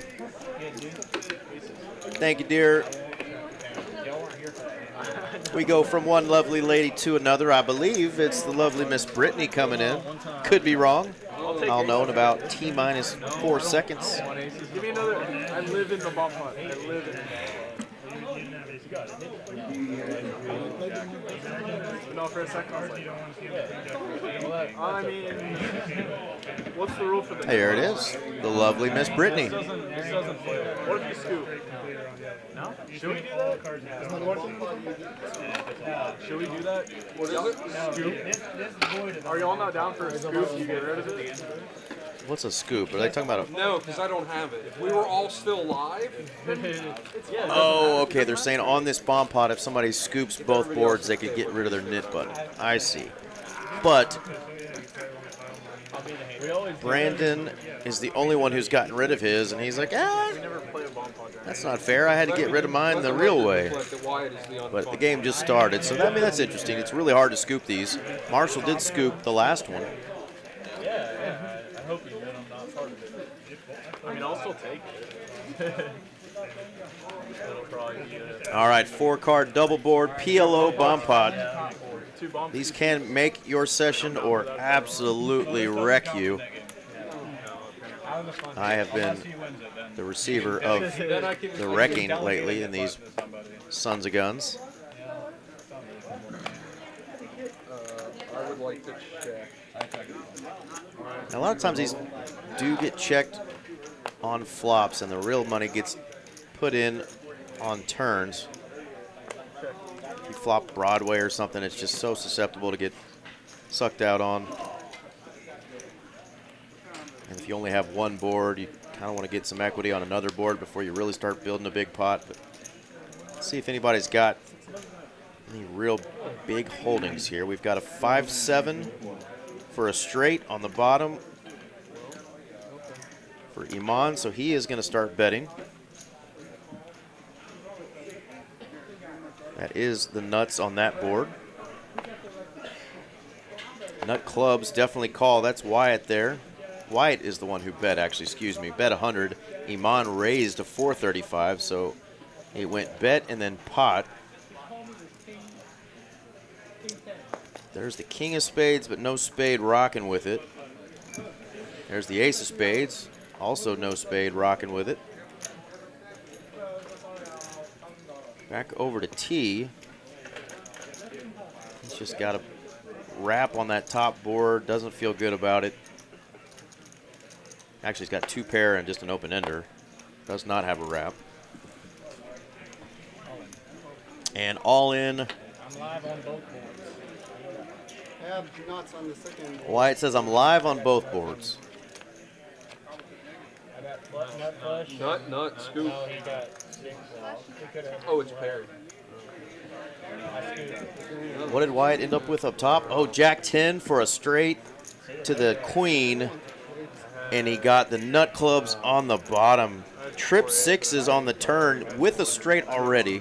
Thank you, dear. We go from one lovely lady to another. I believe it's the lovely Miss Brittany coming in. Could be wrong. I'll know in about T-minus 4 seconds. Give me another. I live in the bump hunt. I live in. No, for a second I was like, I mean, what's the rule for this? There it is. The lovely Miss Brittany. This doesn't play. What if you scoop? No? Should we do that? Should we do that? What is it? Scoop? Are y'all not down for a scoop? You get rid of it? What's a scoop? Are they talking about a... No, because I don't have it. If we were all still live, Oh, okay. They're saying on this bomb pot, if somebody scoops both boards, they could get rid of their nit button. I see. But Brandon is the only one who's gotten rid of his, and he's like, that's not fair. I had to get rid of mine the real way. But the game just started, so I mean, that's interesting. It's really hard to scoop these. Marshall did scoop the last one. I hope you know I'm not part of it. I mean, I'll still take it. It'll probably be All right, 4-card double board, PLO bomb pot. These can make your session or absolutely wreck you. I have been the receiver of the wrecking lately in these sons of guns. I would like to check. Now, a lot of times these do get checked on flops, and the real money gets put in on turns. If you flop Broadway or something, it's just so susceptible to get sucked out on. And if you only have one board, you kind of want to get some equity on another board before you really start building a big pot. But let's see if anybody's got any real big holdings here. We've got a 5-7 for a straight on the bottom for Iman, so he is going to start betting. That is the nuts on that board. Nut clubs definitely call. That's Wyatt there. White is the one who bet, actually, excuse me, bet 100. Iman raised to 435, so it went bet and then pot. There's the king of spades, but no spade rocking with it. There's the ace of spades, also no spade rocking with it. Back over to T. He's just got a wrap on that top board, doesn't feel good about it. Actually, he's got 2 pair and just an open ender. Does not have a wrap. And all in. I'm live on both boards. I have nuts on the second board. Wyatt says I'm live on both boards. I got nut flush. Nut, scoop. No, he got 6. He could have. Oh, it's paired. What did Wyatt end up with up top? Oh, Jack 10 for a straight to the queen. And he got the nut clubs on the bottom. Trip 6s on the turn with a straight already.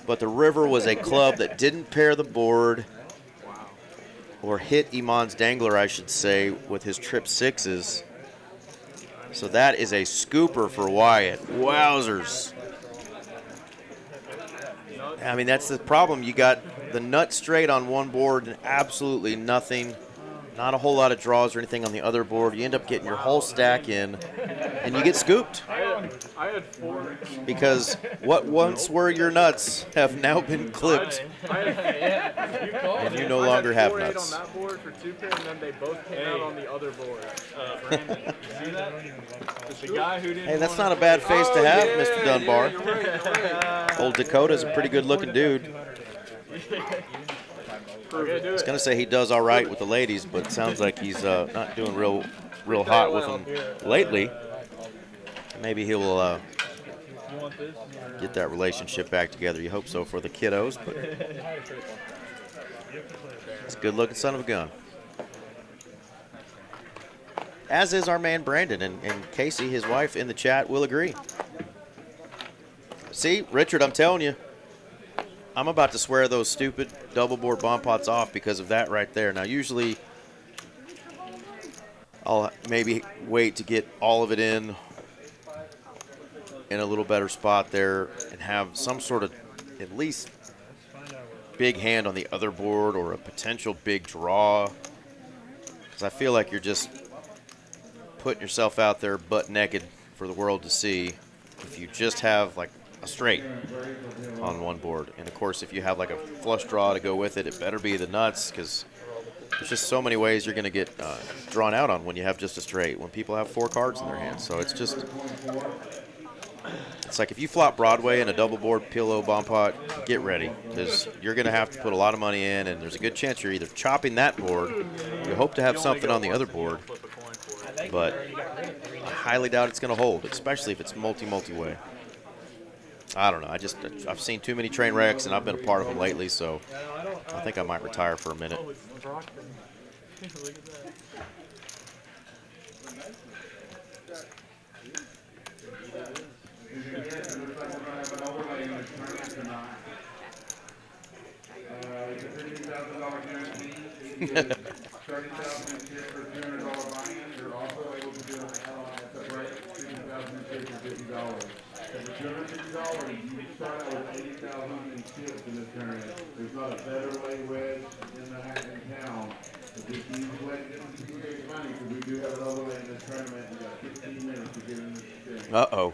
But the river was a club that didn't pair the board. Or hit Iman's dangler, I should say, with his trip 6s. So that is a scooper for Wyatt. Wowzers. I mean, that's the problem. You got the nut straight on one board and absolutely nothing. Not a whole lot of draws or anything on the other board. You end up getting your whole stack in, and you get scooped. I had 4. Because what once were your nuts have now been clipped, and you no longer have I had 4-8 nuts. on that board for 2 pair, and then they both came out on the other board. Brandon, you see that? The guy who didn't Hey, that's wanna not a bad face to have, yeah, Mr. Dunbar. Yeah, you're right. Old Dakota's a pretty good-looking dude. Okay, do I was it. gonna say he does all right with the ladies, but it sounds like he's not doing real hot with them lately. Maybe he'll get that relationship back together. You hope so for the kiddos, but it's a good-looking son of a gun. As is our man Brandon, and Casey, his wife, in the chat will agree. See, Richard, I'm telling you, I'm about to swear those stupid double board bomb pots off because of that right there. Now, usually I'll maybe wait to get all of it in a little better spot there and have some sort of at least big hand on the other board or a potential big draw. Because I feel like you're just putting yourself out there butt naked for the world to see if you just have like a straight on one board. And of course, if you have like a flush draw to go with it, it better be the nuts, because there's just so many ways you're going to get drawn out on when you have just a straight, when people have 4 cards in their hands. So it's just, it's like if you flop Broadway in a double board pillow bomb pot, get ready, because you're going to have to put a lot of money in, and there's a good chance you're either chopping that board, you hope to have something on the other board, but I highly doubt it's going to hold, especially if it's multi-way. I don't know. I've seen too many train wrecks, and I've been a part of them lately, so I think I might retire for a minute. Oh, it's Brockton. Look at that. There's not a better way wedge in town. If we use wedge, you get money, because we do have an overlay in this tournament. You got 15 minutes to get in this thing. Uh-oh.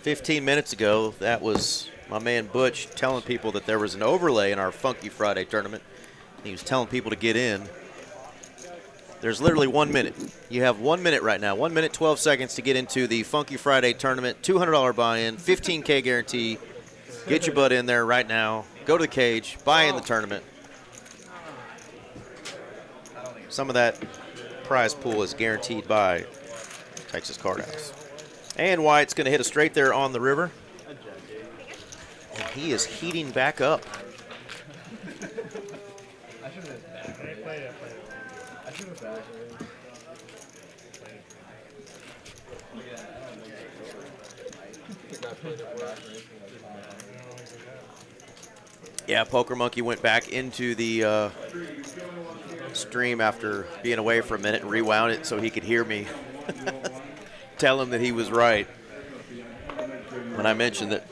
15 minutes ago, that was my man Butch telling people that there was an overlay in our Funky Friday tournament. He was telling people to get in. There's literally 1 minute. You have 1 minute right now, 1 minute, 12 seconds to get into the Funky Friday tournament. $200 buy-in, $15K guarantee. Get your butt in there right now. Go to the cage, buy in the tournament. Some of that prize pool is guaranteed by Texas Card House. And Wyatt's going to hit a straight there on the river. And he is heating back up. Yeah, Poker Monkey went back into the stream after being away for a minute and rewound it so he could hear me tell him that he was right when I mentioned that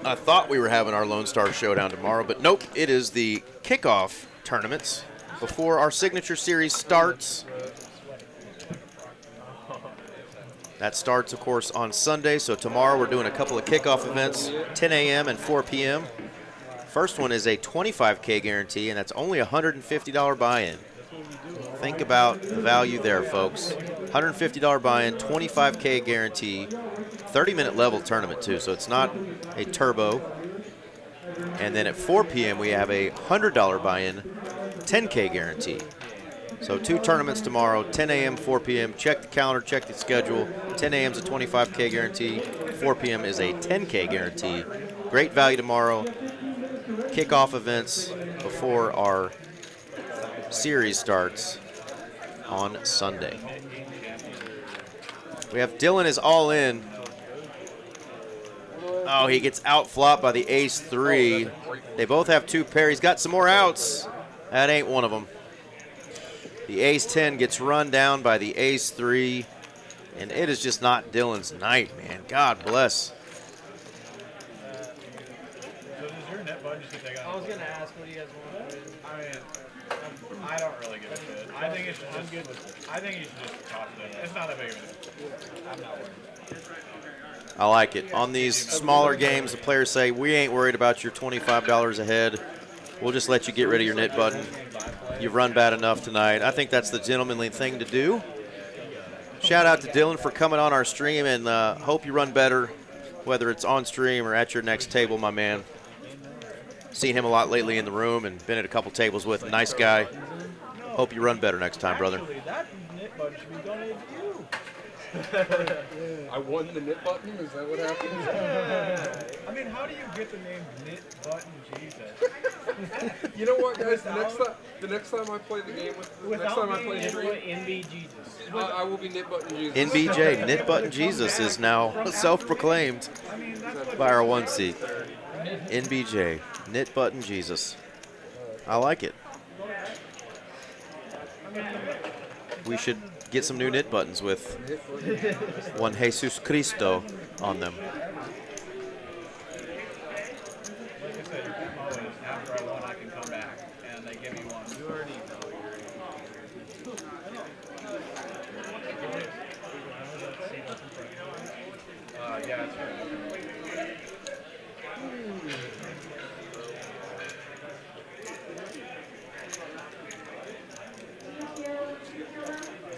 I thought we were having our Lone Star Showdown tomorrow, but nope, it is the kickoff tournaments before our signature series starts. That starts, of course, on Sunday, so tomorrow we're doing a couple of kickoff events, 10 a.m. and 4 p.m. First one is a $25K guarantee, and that's only a $150 buy-in. Think about the value there, folks. $150 buy-in, $25K guarantee, 30-minute level tournament, too, so it's not a turbo. And then at 4 p.m., we have a $100 buy-in, $10K guarantee. So 2 tournaments tomorrow, 10 a.m., 4 p.m. Check the calendar, check the schedule. 10 a.m. is a $25K guarantee. 4 p.m. is a $10K guarantee. Great value tomorrow. Kickoff events before our series starts on Sunday. We have Dylan is all in. Oh, he gets outflopped by the ace-3. They both have 2 pair. He's got some more outs. That ain't one of them. The ace-10 gets run down by the ace-3, and it is just not Dylan's night, man. God bless. I was gonna ask what do you guys want to do. I mean, I don't really give a shit. I think it should just, I'm good with it. I think you should just toss it in. It's not that big of a deal. I'm not worried. I like it. On these smaller games, the players say, we ain't worried about your $25 ahead. We'll just let you get rid of your nit button. You've run bad enough tonight. I think that's the gentlemanly thing to do. Shout out to Dylan for coming on our stream, and hope you run better, whether it's on stream or at your next table, my man. Seen him a lot lately in the room and been at a couple tables with him. Nice guy. Hope you run better next time, brother. Actually, that nit button should be donated to you. I won the nit button? Is that what happened? Yeah. I mean, how do you get the name Nit Button Jesus? You know what, guys? The next time I play the game next time I play stream, NB Jesus. I will be nit button Jesus. NBJ, Nit Button Jesus, is now self-proclaimed by our 1 seat. NBJ, Nit Button Jesus. I like it. We should get some new nit buttons with one Jesus Cristo on them. After I won, I can come back, and they give me one. You already know you're yeah, that's right.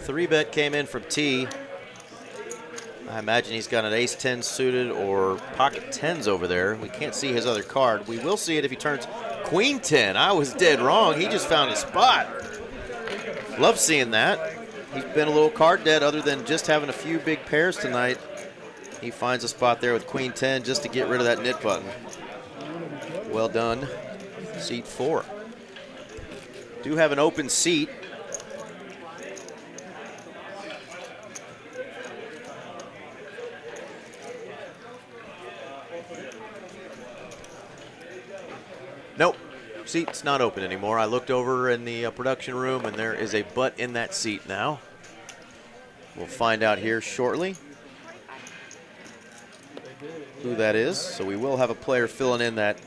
3-bet came in from T. I imagine he's got an ace-10 suited or pocket 10s over there. We can't see his other card. We will see it if he turns queen 10. I was dead wrong. He just found a spot. Love seeing that. He's been a little card dead other than just having a few big pairs tonight. He finds a spot there with queen 10 just to get rid of that nit button. Well done, seat 4. Do have an open seat. Nope, seat's not open anymore. I looked over in the production room and there is a butt in that seat now. We'll find out here shortly who that is. So we will have a player filling in that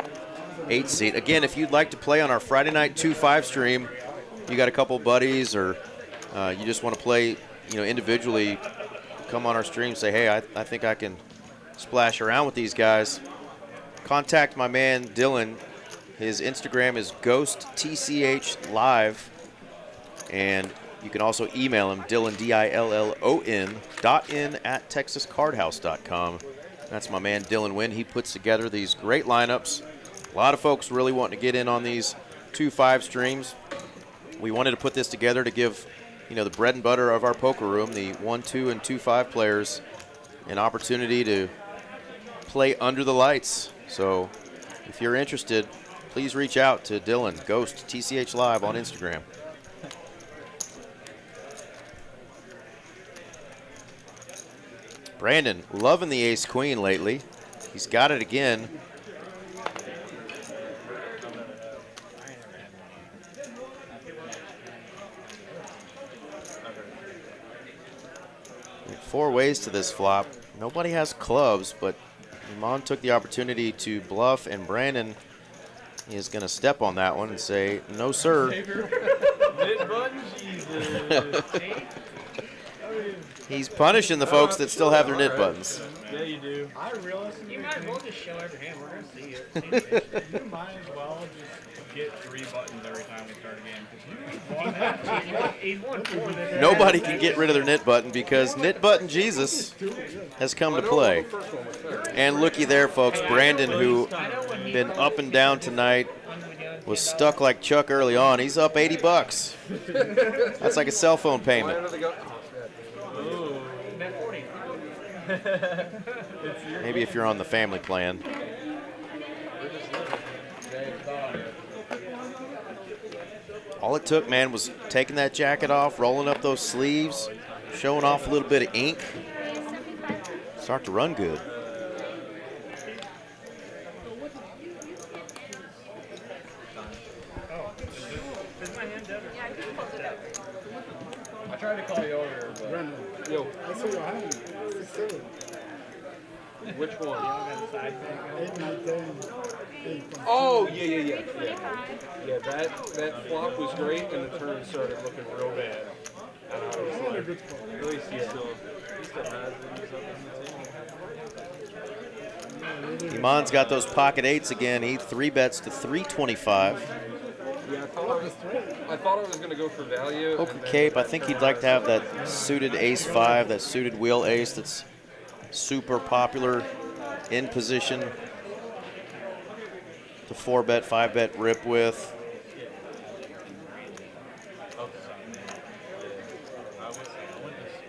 8 seat. Again, if you'd like to play on our Friday night 2-5 stream, you got a couple buddies or you just want to play, individually, come on our stream, say, hey, I think I can splash around with these guys. Contact my man Dylan. His Instagram is GhostTCHLive, and you can also email him, Dylan, DILLON, .in@texascardhouse.com. That's my man Dylan Wynn. He puts together these great lineups. A lot of folks really wanting to get in on these 2-5 streams. We wanted to put this together to give, the bread and butter of our poker room, the 1, 2, and 2-5 players, an opportunity to play under the lights. So if you're interested, please reach out to Dylan, Ghost TCH Live on Instagram. Brandon loving the ace-queen lately. He's got it again. 4 ways to this flop. Nobody has clubs, but Iman took the opportunity to bluff, and Brandon is going to step on that one and say, no, sir. He's punishing the folks that still have their knit buttons. Yeah, you do. I realistically, you might as well just show every hand. We're gonna see it. You might as well just get 3 buttons every time we start a game. He's won 4 this. Nobody can get rid of their knit button because knit button Jesus has come to play. And looky there, folks, Brandon, who been up and down tonight, was stuck like Chuck early on. He's up 80 bucks. That's like a cell phone payment. Maybe if you're on the family plan. All it took, man, was taking that jacket off, rolling up those sleeves, showing off a little bit of ink. Start to run good. I tried to call you over, but... Yo, I saw your hand. 6-7. which one? 8, 9, 10. 8. Oh, yeah. Yeah, that flop was great, and the turn started looking real bad. And I was like, At least he still has it. Iman's got those pocket 8s again. He 3-bets to 325. yeah, I thought I was going to go for value. Poker and then Cape, I think he'd like to have that suited ace-5, that suited wheel ace that's super popular in position to 4-bet, 5-bet rip with.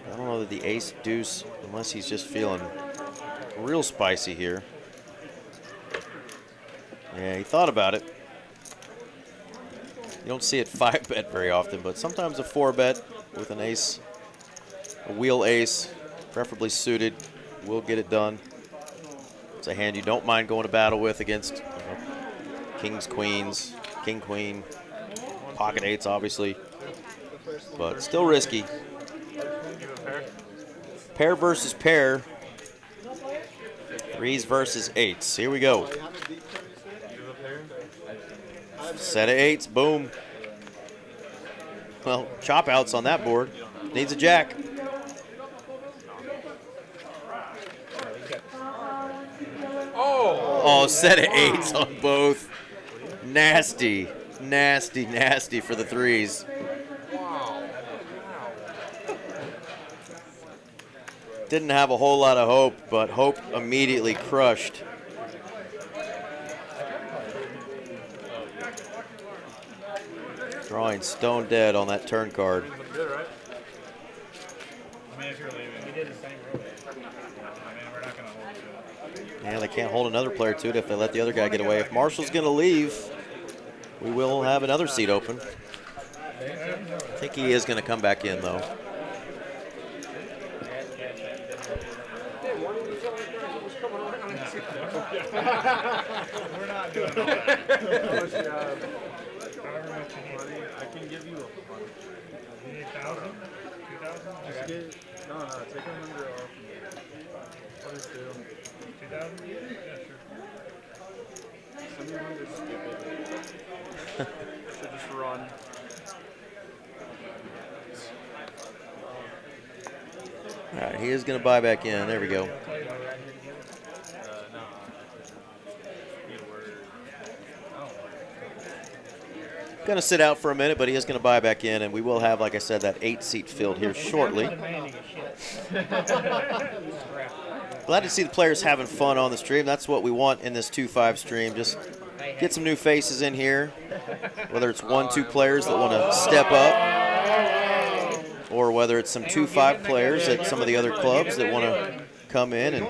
I don't know that the ace-deuce, unless he's just feeling real spicy here. Yeah, he thought about it. You don't see it 5-bet very often, but sometimes a 4-bet with an ace, a wheel ace, preferably suited, will get it done. It's a hand you don't mind going to battle with against kings, queens, king, queen, pocket 8s, obviously, but still risky. Pair versus pair. 3s versus 8s. Here we go. Set of 8s, boom. Well, chop outs on that board. Needs a jack. Oh, set of 8s on both. Nasty, nasty, nasty for the 3s. Didn't have a whole lot of hope, but hope immediately crushed. Drawing stone dead on that turn card. Good, right? I mean, if you're leaving, we did the same rule. I mean, we're not going to hold to it. Yeah, they can't hold another player to it if they let the other guy get away. If Marshall's going to leave, we will have another seat open. I think he is going to come back in, though. We're not doing all that. I can give you a money. You need 1,000? 2,000? Just get, no, take 100 off. What is it? 2,000? Yeah, sure. Send me 100, stupid. Should just run. All right, he is going to buy back in. There we go. No. Need a word. Going to sit out for a minute, but he is going to buy back in, and we will have, like I said, that 8-seat filled here shortly. Glad to see the players having fun on the stream. That's what we want in this 2-5 stream. Just get some new faces in here, whether it's 1-2 players that want to step up, or whether it's some 2-5 players at some of the other clubs that want to come in and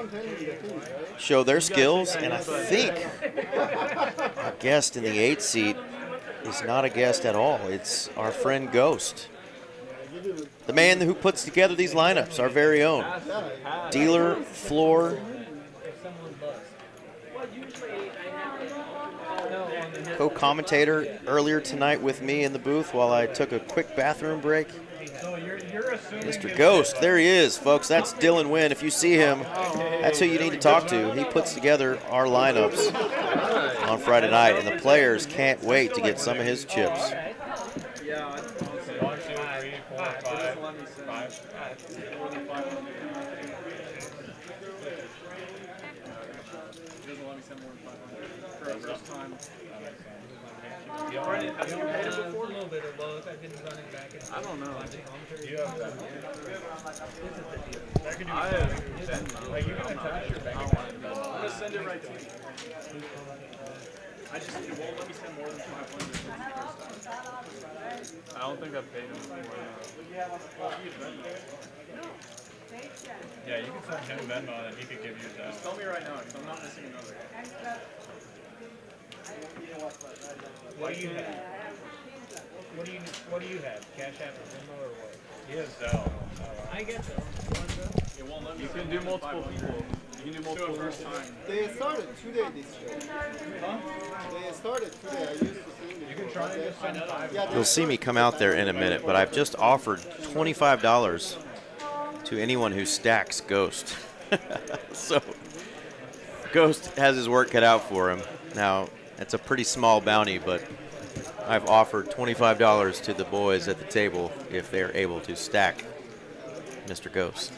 show their skills. And I think our guest in the 8 seat is not a guest at all. It's our friend Ghost, the man who puts together these lineups, our very own dealer, floor, co-commentator earlier tonight with me in the booth while I took a quick bathroom break. So you're assuming Mr. Ghost, there he is, folks. That's Dylan Wynn. If you see him, that's who you need to talk to. He puts together our lineups on Friday night, and the players can't wait to get some of his chips. Yeah, 1, 2, 3, 4, 5. He doesn't let me send more than 500 for a first time. Have you paid it before? A little bit of both. I've been running back and I don't know. You have that. I have Venmo. Like, you can attach your bank I'm account. gonna send it right to you. It won't let me send more than 500 since the first time. I don't think I've paid him before. Yeah, you can send him Venmo and then he could give you that. Tell me right now, because I'm not missing another. what do you have? What do you have? Cash App or Venmo or what? He has Zelle. I get that. It won't let me You send can do more than multiple 500. people. You can do multiple First people. time. They started today this year. They started today. I used to see it. You can try and just send 5. Yeah, You'll see me come out there in a minute, but I've just offered $25 to anyone who stacks Ghost. So Ghost has his work cut out for him. Now, it's a pretty small bounty, but I've offered $25 to the boys at the table if they're able to stack Mr. Ghost.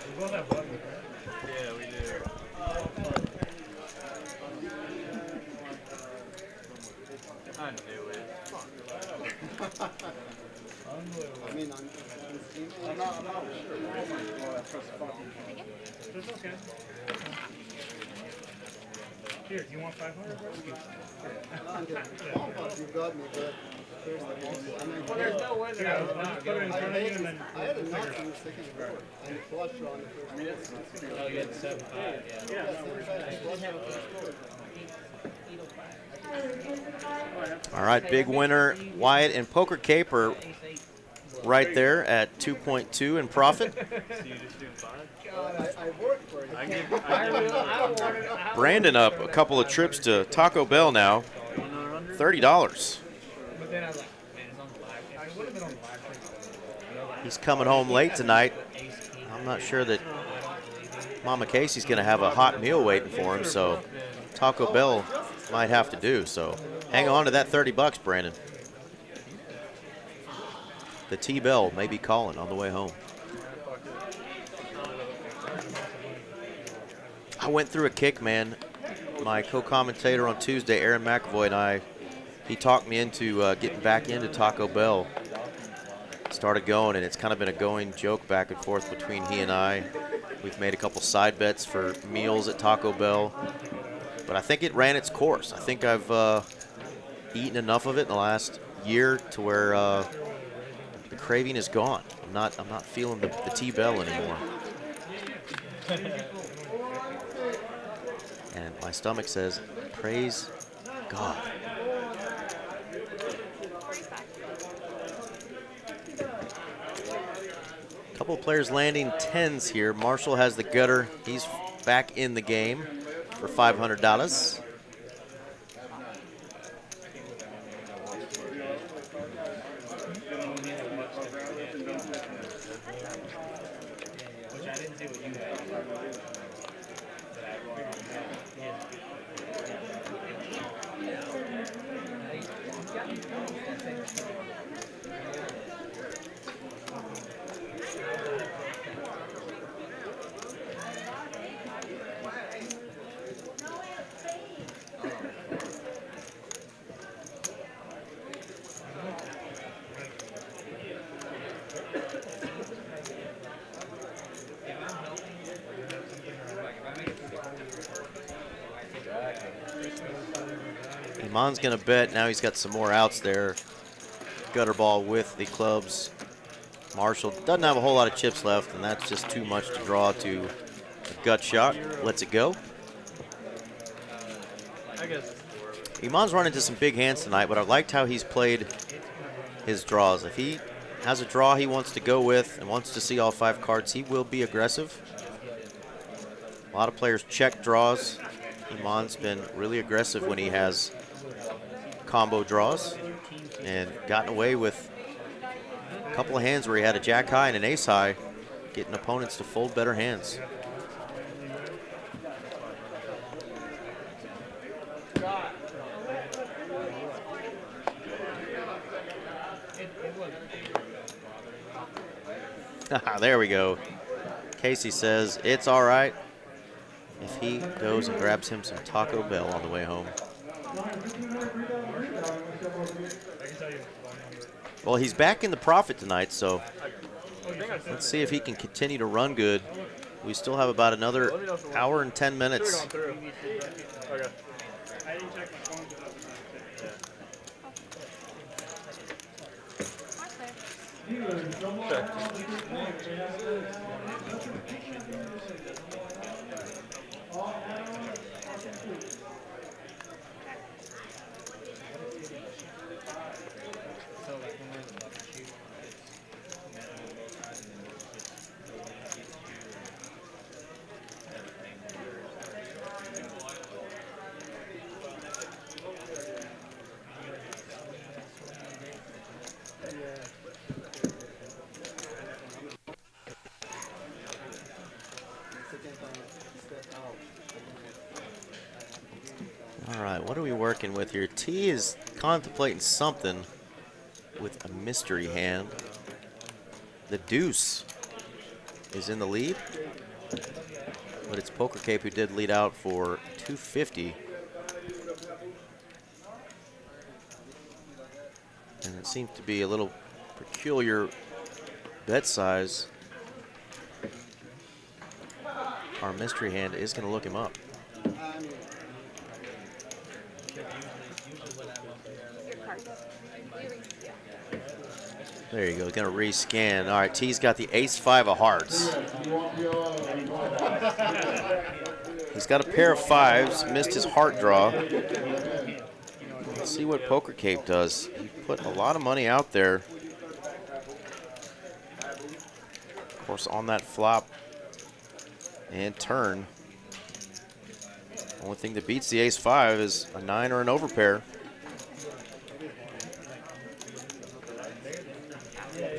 We both have bluffing, right? Yeah, we do. I knew it. I mean, I'm I'm not sure. Well, I press fucking. It's okay. Here, you want 500? you got me, but first of all, I mean, Well, there's no way that I was not I going in front of you had and then I had a knock on the second floor and a flush on the first floor. oh, you had 7-5, yeah. Yeah, flush on the first floor. All right, big winner, Wyatt and Poker Caper right there at 2.2 in profit. So you just doing 5? I worked for it. I wanted Brandon up a couple of trips to Taco Bell now, $30. but then I was like, man, it's on the live. It would have been on the live stream. He's coming home late tonight. I'm not sure that Mama Casey's going to have a hot meal waiting for him, so Taco Bell might have to do. So hang on to that $30, Brandon. The T-Bell may be calling on the way home. I went through a kick, man. My co-commentator on Tuesday, Aaron McAvoy, and he talked me into getting back into Taco Bell. Started going, and it's kind of been a going joke back and forth between he and I. We've made a couple side bets for meals at Taco Bell, but I think it ran its course. I think I've eaten enough of it in the last year to where the craving is gone. I'm not feeling the T-Bell anymore. And my stomach says, praise God. Couple of players landing 10s here. Marshall has the gutter. He's back in the game for $500. Iman's going to bet. Now he's got some more outs there. Gutter ball with the clubs. Marshall doesn't have a whole lot of chips left, and that's just too much to draw to a gut shot. Lets it go. I guess. Iman's run into some big hands tonight, but I liked how he's played his draws. If he has a draw he wants to go with and wants to see all 5 cards, he will be aggressive. lot of players check draws. Iman's been really aggressive when he has combo draws and gotten away with a couple of hands where he had a jack high and an ace high, getting opponents to fold better hands. There we go. Casey says it's all right if he goes and grabs him some Taco Bell on the way home. Well, he's back in the profit tonight, so let's see if he can continue to run good. We still have about another hour and 10 minutes. All right, what are we working with here? T is contemplating something with a mystery hand. The deuce is in the lead, but it's Poker Cape who did lead out for 250. And it seems to be a little peculiar bet size. Our mystery hand is going to look him up. There you go, gonna rescan. All right, T's got the ace-5 of hearts. He's got a pair of fives, missed his heart draw. Let's see what Poker Cape does. He put a lot of money out there. Of course, on that flop and turn. Only thing that beats the ace-5 is a 9 or an overpair.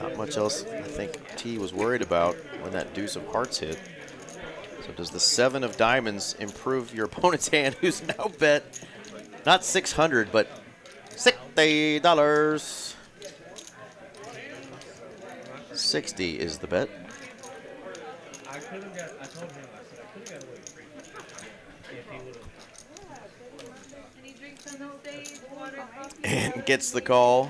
Not much else I think T was worried about when that deuce of hearts hit. So does the 7 of diamonds improve your opponent's hand, who's now bet not 600 but $60? 60 is the bet. I told him, I said, I could have got away free if he would have. Any drinks on those days? Water, coffee? And gets the call.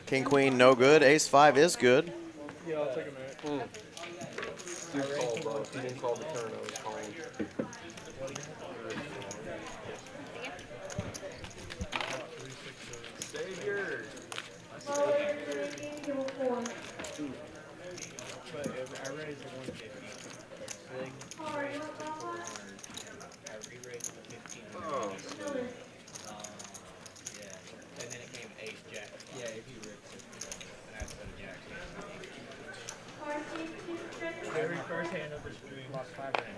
King, queen, no good. Ace-5 is good. Yeah, I'll take a minute. Good call, bro. If you didn't call the turn, I was calling. Savior. But I raised the 150. Sling raised to 400. I re-raised the 15. Oh. Yeah. And then it came ace jack. Yeah, if you ripped it. And I said jack. Every first hand of the stream lost 5 grand.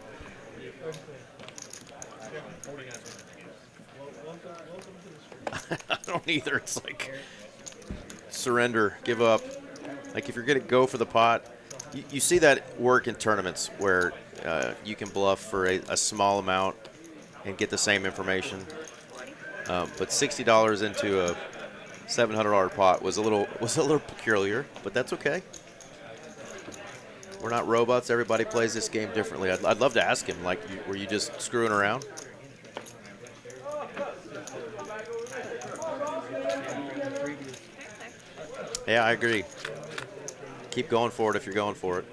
Welcome to the stream. I don't either. It's like surrender, give up. Like if you're going to go for the pot, you see that work in tournaments where you can bluff for a small amount and get the same information. But $60 into a $700 pot was a little peculiar, but that's okay. We're not robots. Everybody plays this game differently. I'd love to ask him, like, were you just screwing around? Yeah, I agree. Keep going for it if you're going for it.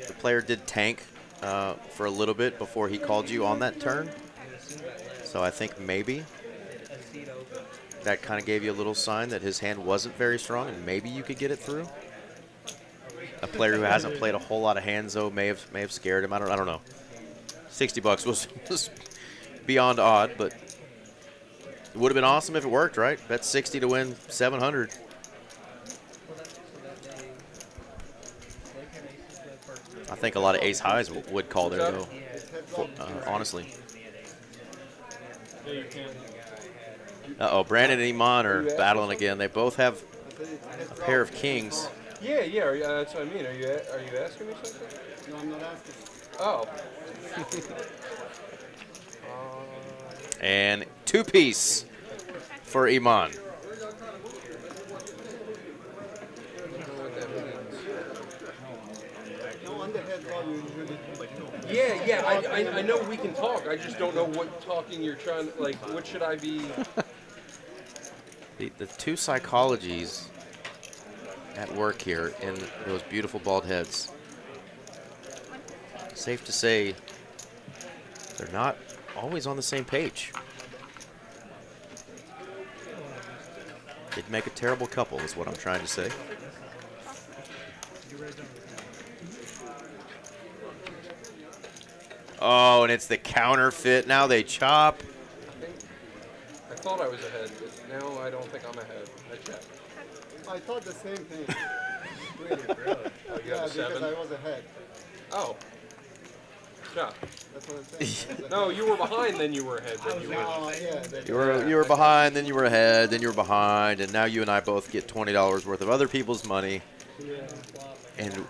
The player did tank for a little bit before he called you on that turn. So I think maybe that kind of gave you a little sign that his hand wasn't very strong and maybe you could get it through. A player who hasn't played a whole lot of hands, though, may have scared him. I don't know. $60 was beyond odd, but it would have been awesome if it worked, right? Bet 60 to win 700. I think a lot of ace highs would call there, though. honestly. Yeah, you can. Uh-oh, Brandon and Iman are battling again. They both have a pair of kings. Yeah, yeah. That's what I mean. Are you asking me something? No, I'm not asking. Oh. And two-piece for Iman. No, on the head probably usually. Yeah. I know we can talk. I just don't know what talking you're trying to, like, what should I be? The two psychologies at work here in those beautiful bald heads. Safe to say, they're not always on the same page. They'd make a terrible couple, is what I'm trying to say. Oh, and it's the counterfeit. Now they chop. I thought I was ahead, but now I don't think I'm ahead. I checked. I thought the same thing. Really? Oh, you Yeah, have a because 7? I was ahead. Oh. Chop. That's what I'm saying. No, you were behind, then you were ahead. Then you were. Yeah. You were behind, then you were ahead, then you were behind, and now you and I both get $20 worth of other people's money, and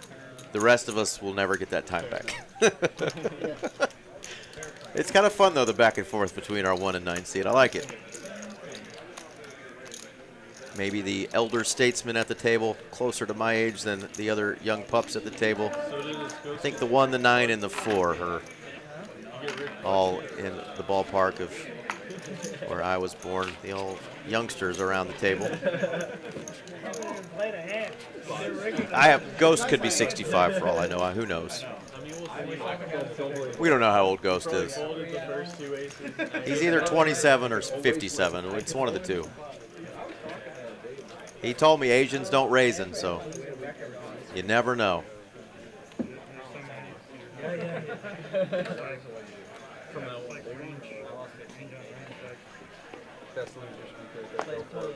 the rest of us will never get that time back. It's kind of fun though, the back and forth between our 1 and 9 seed. I like it. Maybe the elder statesman at the table, closer to my age than the other young pups at the table. I think the 1, the 9, and the 4 are all in the ballpark of where I was born. The old youngsters around the table. Ghost could be 65 for all I know. Who knows? We don't know how old Ghost is. He's either 27 or 57. It's one of the two. He told me Asians don't raisin, so you never know. That's losers because they go for it,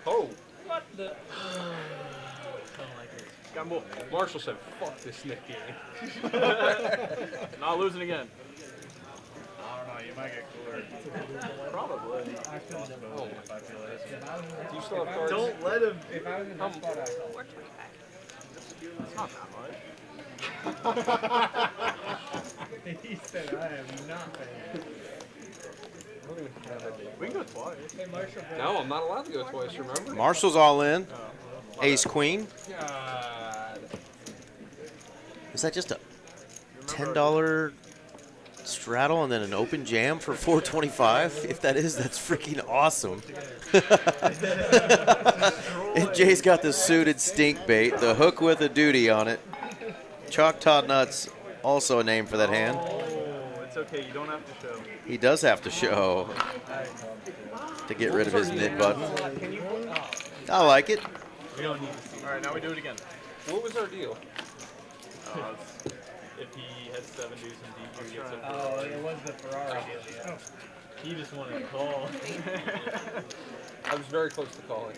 though. Oh! What the? Marshall said, fuck this Nick game. Not losing again. I don't know, you might get cooler. Probably. Oh, if I feel it. Do you still have cards? Don't let him. If I was in this spot, I'd call. 425. It's not that much. He said, I am not paying. We can go twice. Hey, Marshall, bro. No, I'm not allowed to go twice, remember? Marshall's all in. Ace Queen. God. Is that just a $10 straddle and then an open jam for $4.25? If that is, that's freaking awesome. And Jay's got the suited stink bait, the hook with a duty on it. Choctaw Nuts, also a name for that hand. Oh, it's okay. You don't have to show. He does have to show to get rid of his knit button. I like it. We don't need to see. All right, now we do it again. What was our deal? If he has 7 deuce and deep, he gets a Oh, it was the Ferrari deal, yeah. He just wanted to call. I was very close to calling.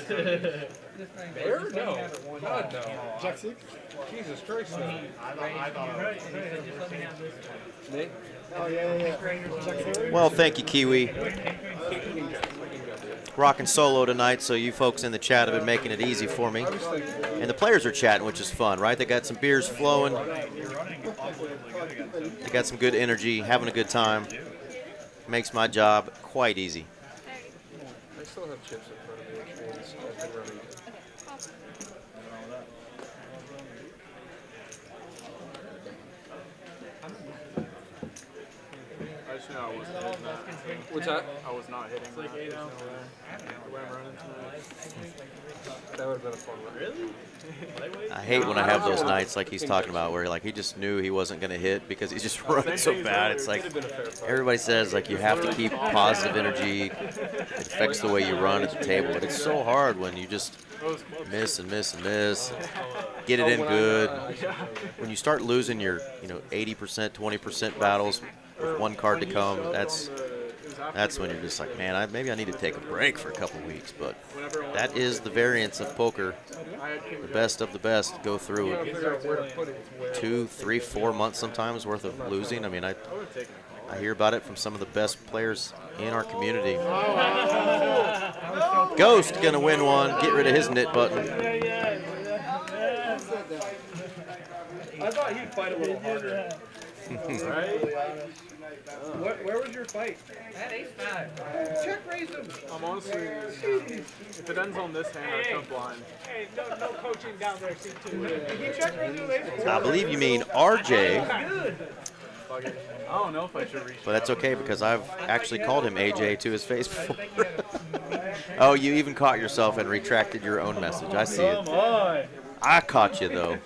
There? No. God, no. Jack 6? Jesus Christ, no. I thought it was. Nate? Oh, yeah. Jack 7? Well, thank you, Kiwi. Rocking solo tonight, so you folks in the chat have been making it easy for me. And the players are chatting, which is fun, right? They got some beers flowing. They got some good energy, having a good time. Makes my job quite easy. I still have chips in front of me, which means I've been running. I just knew I wasn't hitting that. What's that? I was not hitting that. There's no way. The way I'm running tonight. That would have been a fun one. Really? I hate when I have those nights like he's talking about where he just knew he wasn't going to hit because he's just running so bad. It's like everybody says like you have to keep positive energy. It affects the way you run at the table. But it's so hard when you just miss and miss and miss. Get it in good. When you start losing your 80%, 20% battles with one card to come, that's That's when you're just like, man, maybe I need to take a break for a couple weeks. But that is the variance of poker. The best of the best go through it. 2, 3, 4 months sometimes worth of losing. I mean, I hear about it from some of the best players in our community. Ghost gonna win one. Get rid of his knit button. I thought he'd fight a little harder. Right? Where was your fight? At ace-5. Check raise him. I'm honestly, if it ends on this hand, I come blind. Hey, no coaching down there, C2. He check raised with ace-4. I believe you mean RJ, I don't know if I should reach. but that's okay because I've actually called him AJ to his face before. Oh, you even caught yourself and retracted your own message. I see it. I caught you, though.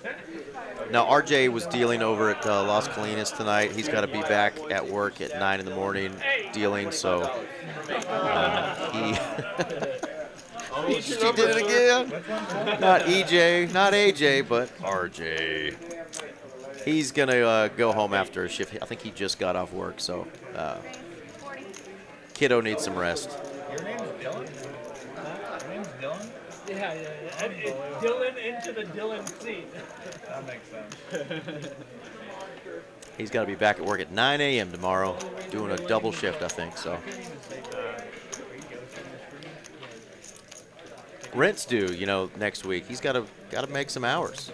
Now, RJ was dealing over at Las Colinas tonight. He's got to be back at work at 9 in the morning dealing, so he did it again. Not EJ, not AJ, but RJ. He's going to go home after a shift. I think he just got off work, so kiddo needs some rest. Your name's Dylan? Your name's Dylan? Yeah. Dylan into the Dylan seat. That makes sense. He's got to be back at work at 9 a.m. tomorrow, doing a double shift, I think. So, rent's due, next week. He's got to make some hours.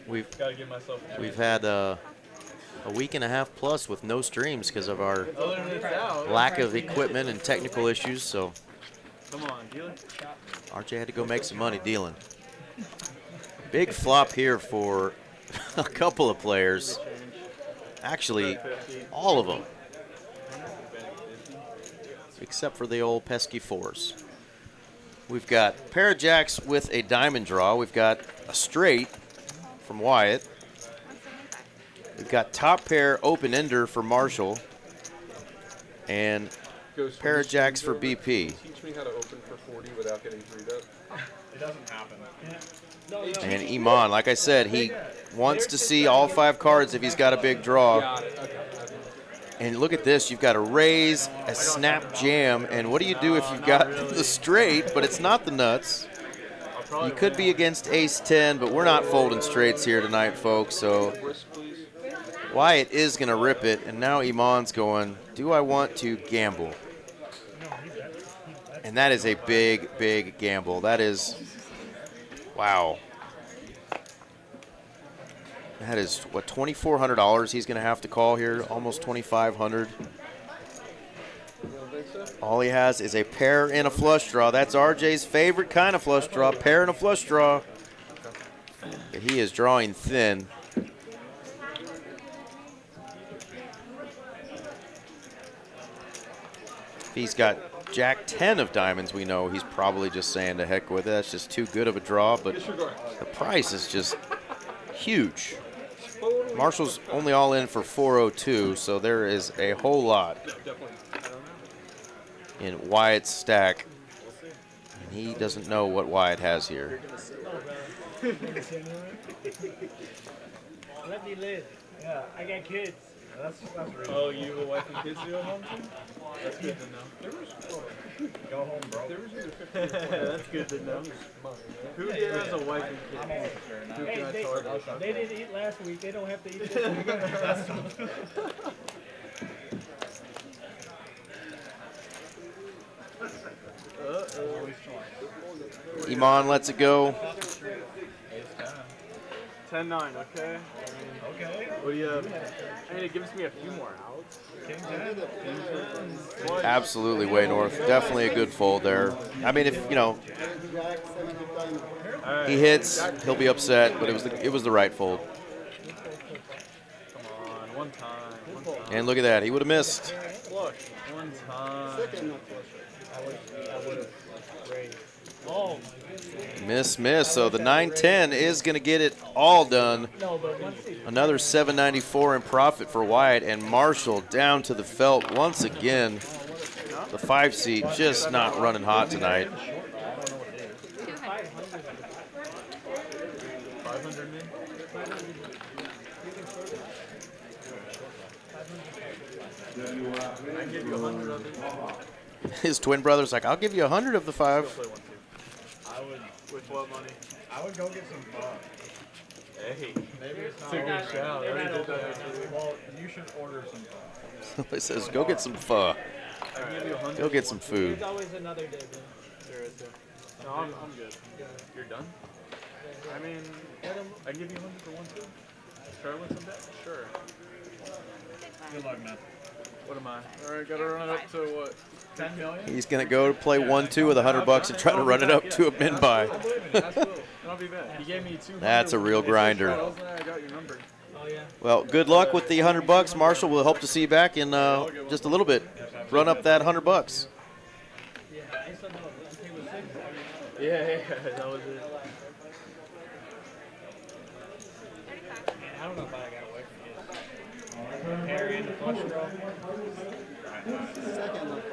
We've had a week and a half plus with no streams because of our lack of equipment and technical issues. So, Come on, dealer. RJ had to go make some money dealing. Big flop here for a couple of players. Actually, all of them. Except for the old pesky fours. We've got pair of jacks with a diamond draw. We've got a straight from Wyatt. We've got top pair open-ender for Marshall. And pair of jacks for BP. Teach me how to open for 40 without getting 3'd up. It doesn't happen. And Iman, like I said, he wants to see all 5 cards if he's got a big draw. And look at this, you've got a raise, a snap jam, and what do you do if you've got the straight, but it's not the nuts? You could be against ace-10, but we're not folding straights here tonight, folks, so Wyatt is going to rip it, and now Iman's going, do I want to gamble? And that is a big, big gamble. That is, wow. That is, what, $2,400 he's going to have to call here, almost $2,500. All he has is a pair and a flush draw. That's RJ's favorite kind of flush draw, pair and a flush draw. But he is drawing thin. If he's got Jack 10 of diamonds, we know he's probably just saying to heck with it. That's just too good of a draw, but the price is just huge. Marshall's only all in for 402, so there is a whole lot in Wyatt's stack. And he doesn't know what Wyatt has here. Let me live. Yeah, I got kids. That's real. Oh, you have a wife and kids you go home to? That's good to know. Go home, bro. That's good to know. Who here has a wife and kids? Hey, they didn't eat last week. They don't have to eat this week. Iman lets it go. 10-9, okay? Okay. What do you have? I mean, it gives me a few more outs. Absolutely way north. Definitely a good fold there. I mean, if, he hits, he'll be upset, but it was the right fold. Come on, one time. And look at that. He would have missed. Flush. One time. Oh, Miss. So the 9-10 is going to get it all done. Another $794 in profit for Wyatt, and Marshall down to the felt once again. The 5 seed just not running hot tonight. 500 min? I can give you 100 of it. His twin brother's like, I'll give you 100 of the 5. Play 1-2. I would. With what money? I would go get some fun. Hey. Maybe it's not It's a good already. shout. I already did that. Well, you should order some fun. It says, go get some pho. I can give you 100. Go get some food. There's always another day, man. There is, no, I'm good. You're done? I mean, I can give you 100 for 1-2. Try to win some bet? Sure. Good luck, man. What am I? Alright, gotta run it up to what? 10 million? He's going to go to play 1-2 with $100 and try to run it up to a min buy. I believe in it. That's cool. And I'll be back. He gave me 200. That's a real grinder. I got your number. Oh, yeah. Well, good luck with the $100, Marshall. We'll hope to see you back in just a little bit. Run up that $100. Yeah, I said no. He was 6. Yeah, that was it. I don't know if I got away from his. Parry and the flush draw. Second left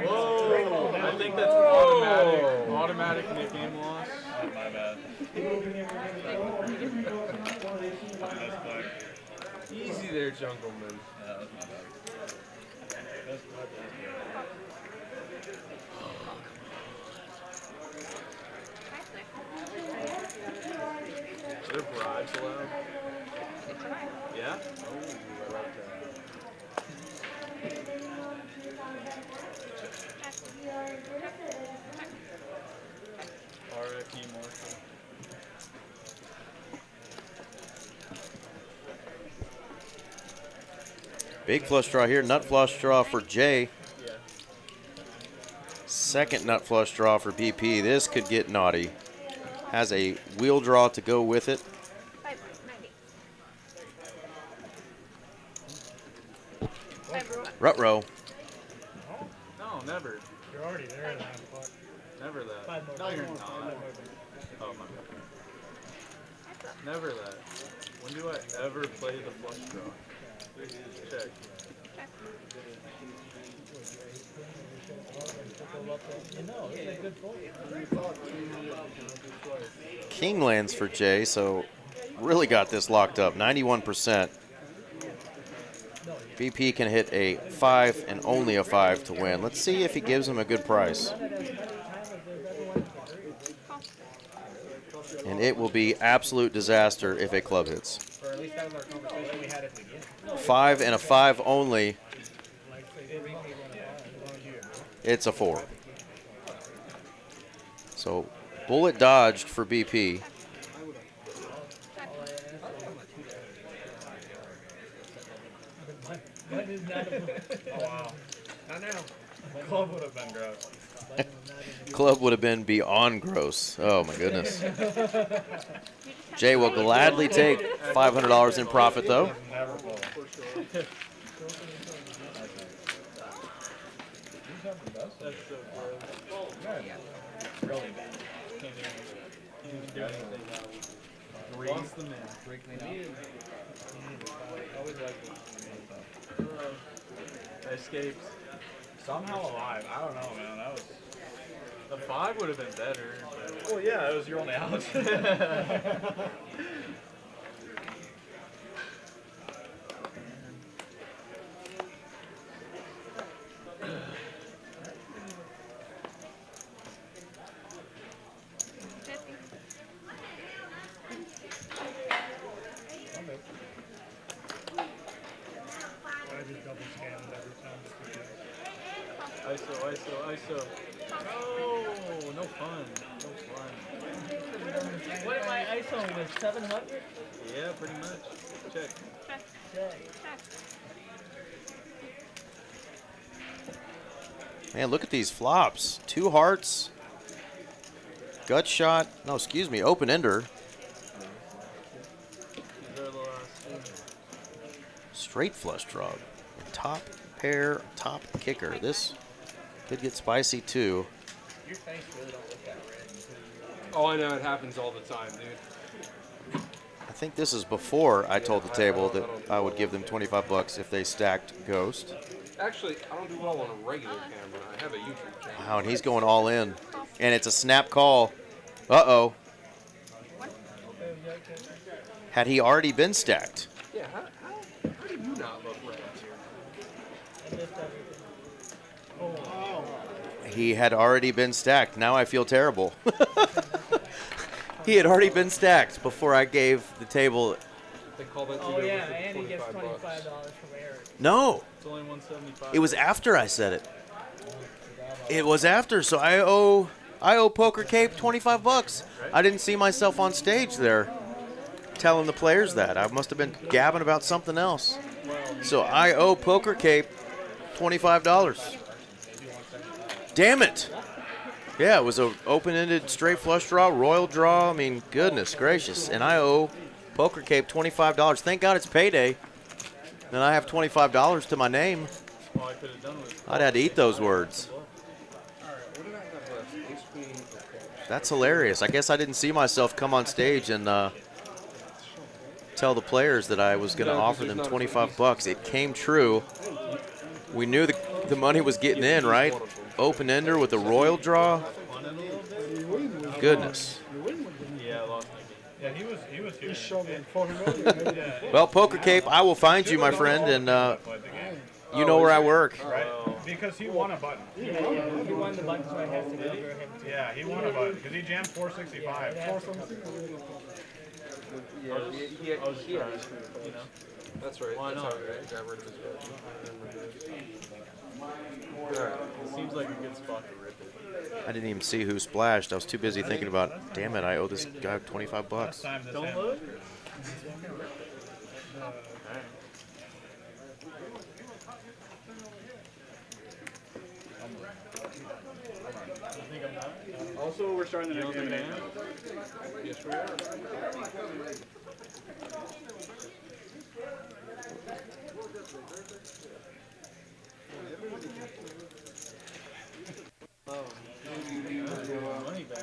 Whoa! I think that's automatic. Automatic Nick game loss. Oh, my bad. Easy there, Jungleman. Yeah, that's not bad. That's Are there bribes allowed? Yeah? Oh, I like that. R.I.P. Marshall. Big flush draw here. Nut flush draw for Jay. Yeah. Second nut flush draw for BP. This could get naughty. Has a wheel draw to go with it. 590. Rut-row. No, never. You're already there in that fuck. Never that. 5 more. No, you're not. Oh, my bad. Never that. When do I ever play the flush draw? Check. You know, it's a good point. King lands for Jay, so really got this locked up. 91%. BP can hit a 5 and only a 5 to win. Let's see if he gives him a good price. And it will be absolute disaster if a club hits. Or at least that was our conversation we had at the beginning. 5 and a 5 only. It's a 4. So bullet dodged for BP. Oh, wow. Not now. Club would have been gross. Club would have been beyond gross. Oh my goodness. Jay will gladly take $500 in profit though. Never full. That's so Really bad. do anything. Lost the man. Always like it. I escaped. Somehow alive. I don't know, man. That was. The 5 would have been better. Well, yeah, it was your only out. ISO. No, no fun. No fun. What am I ISO with? 700? Yeah, pretty much. Check. Man, look at these flops. 2 hearts. Gut shot. No, excuse me. Open ender. Straight flush draw. Top pair, top kicker. This could get spicy too. Your face really don't look that red. Oh, I know. It happens all the time, dude. I think this is before I told the table that I would give them $25 if they stacked Ghost. Actually, I don't do well on a regular camera. I have a YouTube channel. Wow, and he's going all in. And it's a snap call. Uh-oh. Had he already been stacked? Yeah, how did you not look right here? He had already been stacked. Now I feel terrible. He had already been stacked before I gave the table. They call that Oh yeah, and he gets $25 from Eric. No. It's only 175. It was after I said it. It was after, so I owe Poker Cape 25 bucks. I didn't see myself on stage there telling the players that. I must have been gabbing about something else. So I owe Poker Cape $25. Damn it. Yeah, it was an open-ended straight flush draw, royal draw. I mean, goodness gracious. And I owe Poker Cape $25. Thank God it's payday. Then I have $25 to my name. All I could have done was I'd had to eat those words. That's hilarious. I guess I didn't see myself come on stage and tell the players that I was going to offer them 25 bucks. It came true. We knew the money was getting in, right? Open-ender with a royal draw. Goodness. yeah, I lost. Yeah, he was here. He's shoving $400. Well, Poker Cape, I will find you, my friend, and you know where I work. Right? Because he won a button. He won the button, so I have to go over him too. Yeah, he won a button because he jammed 465. Yeah, he had, you know. That's right. Why That's not, how right? I got rid of his button. It seems like a good spot to rip it. I didn't even see who splashed. I was too busy thinking about, damn it, I owe this guy 25 bucks. Don't look. Also, we're starting the next game. Yes, we are. Money back.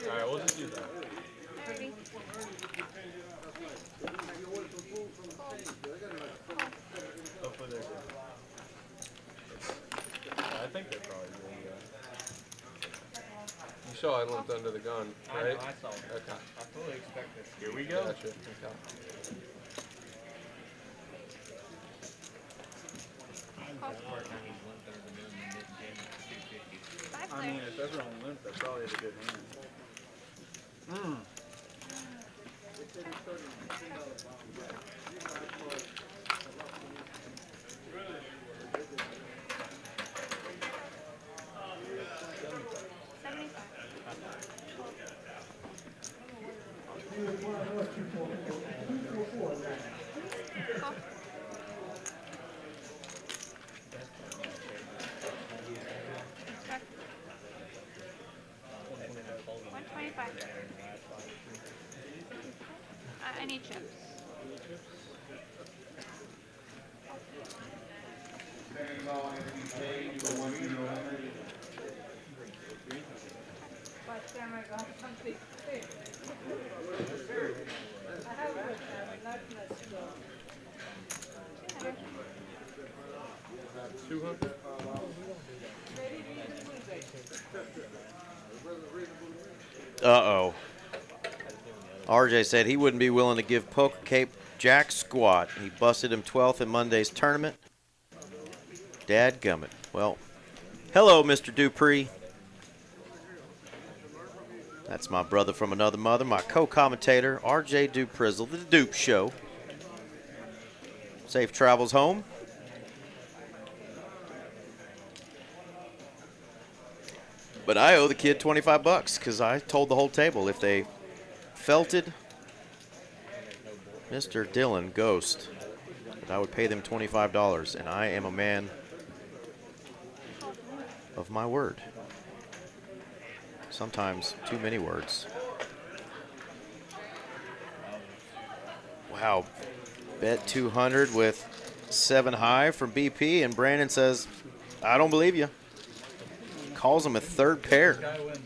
Alright, we'll just do that. Hopefully they're good. I think they're probably really good. You saw I limped under the gun, right? I saw it. Okay. I fully expect this. Here we go. Gotcha. Okay. I mean, if everyone limped, they probably have a good hand. I need chips. Uh-oh. RJ said he wouldn't be willing to give Poker Cape jack squat. He busted him 12th in Monday's tournament. Dadgummit. Well, hello, Mr. Dupree. That's my brother from another mother, my co-commentator, RJ Duprizzle, the Dupe Show. Safe travels home. But I owe the kid 25 bucks because I told the whole table if they felted Mr. Dylan Ghost, that I would pay them $25, and I am a man of my word. Sometimes too many words. Wow. Bet 200 with 7 high from BP, and Brandon says, I don't believe you. Calls him a third pair. This guy wins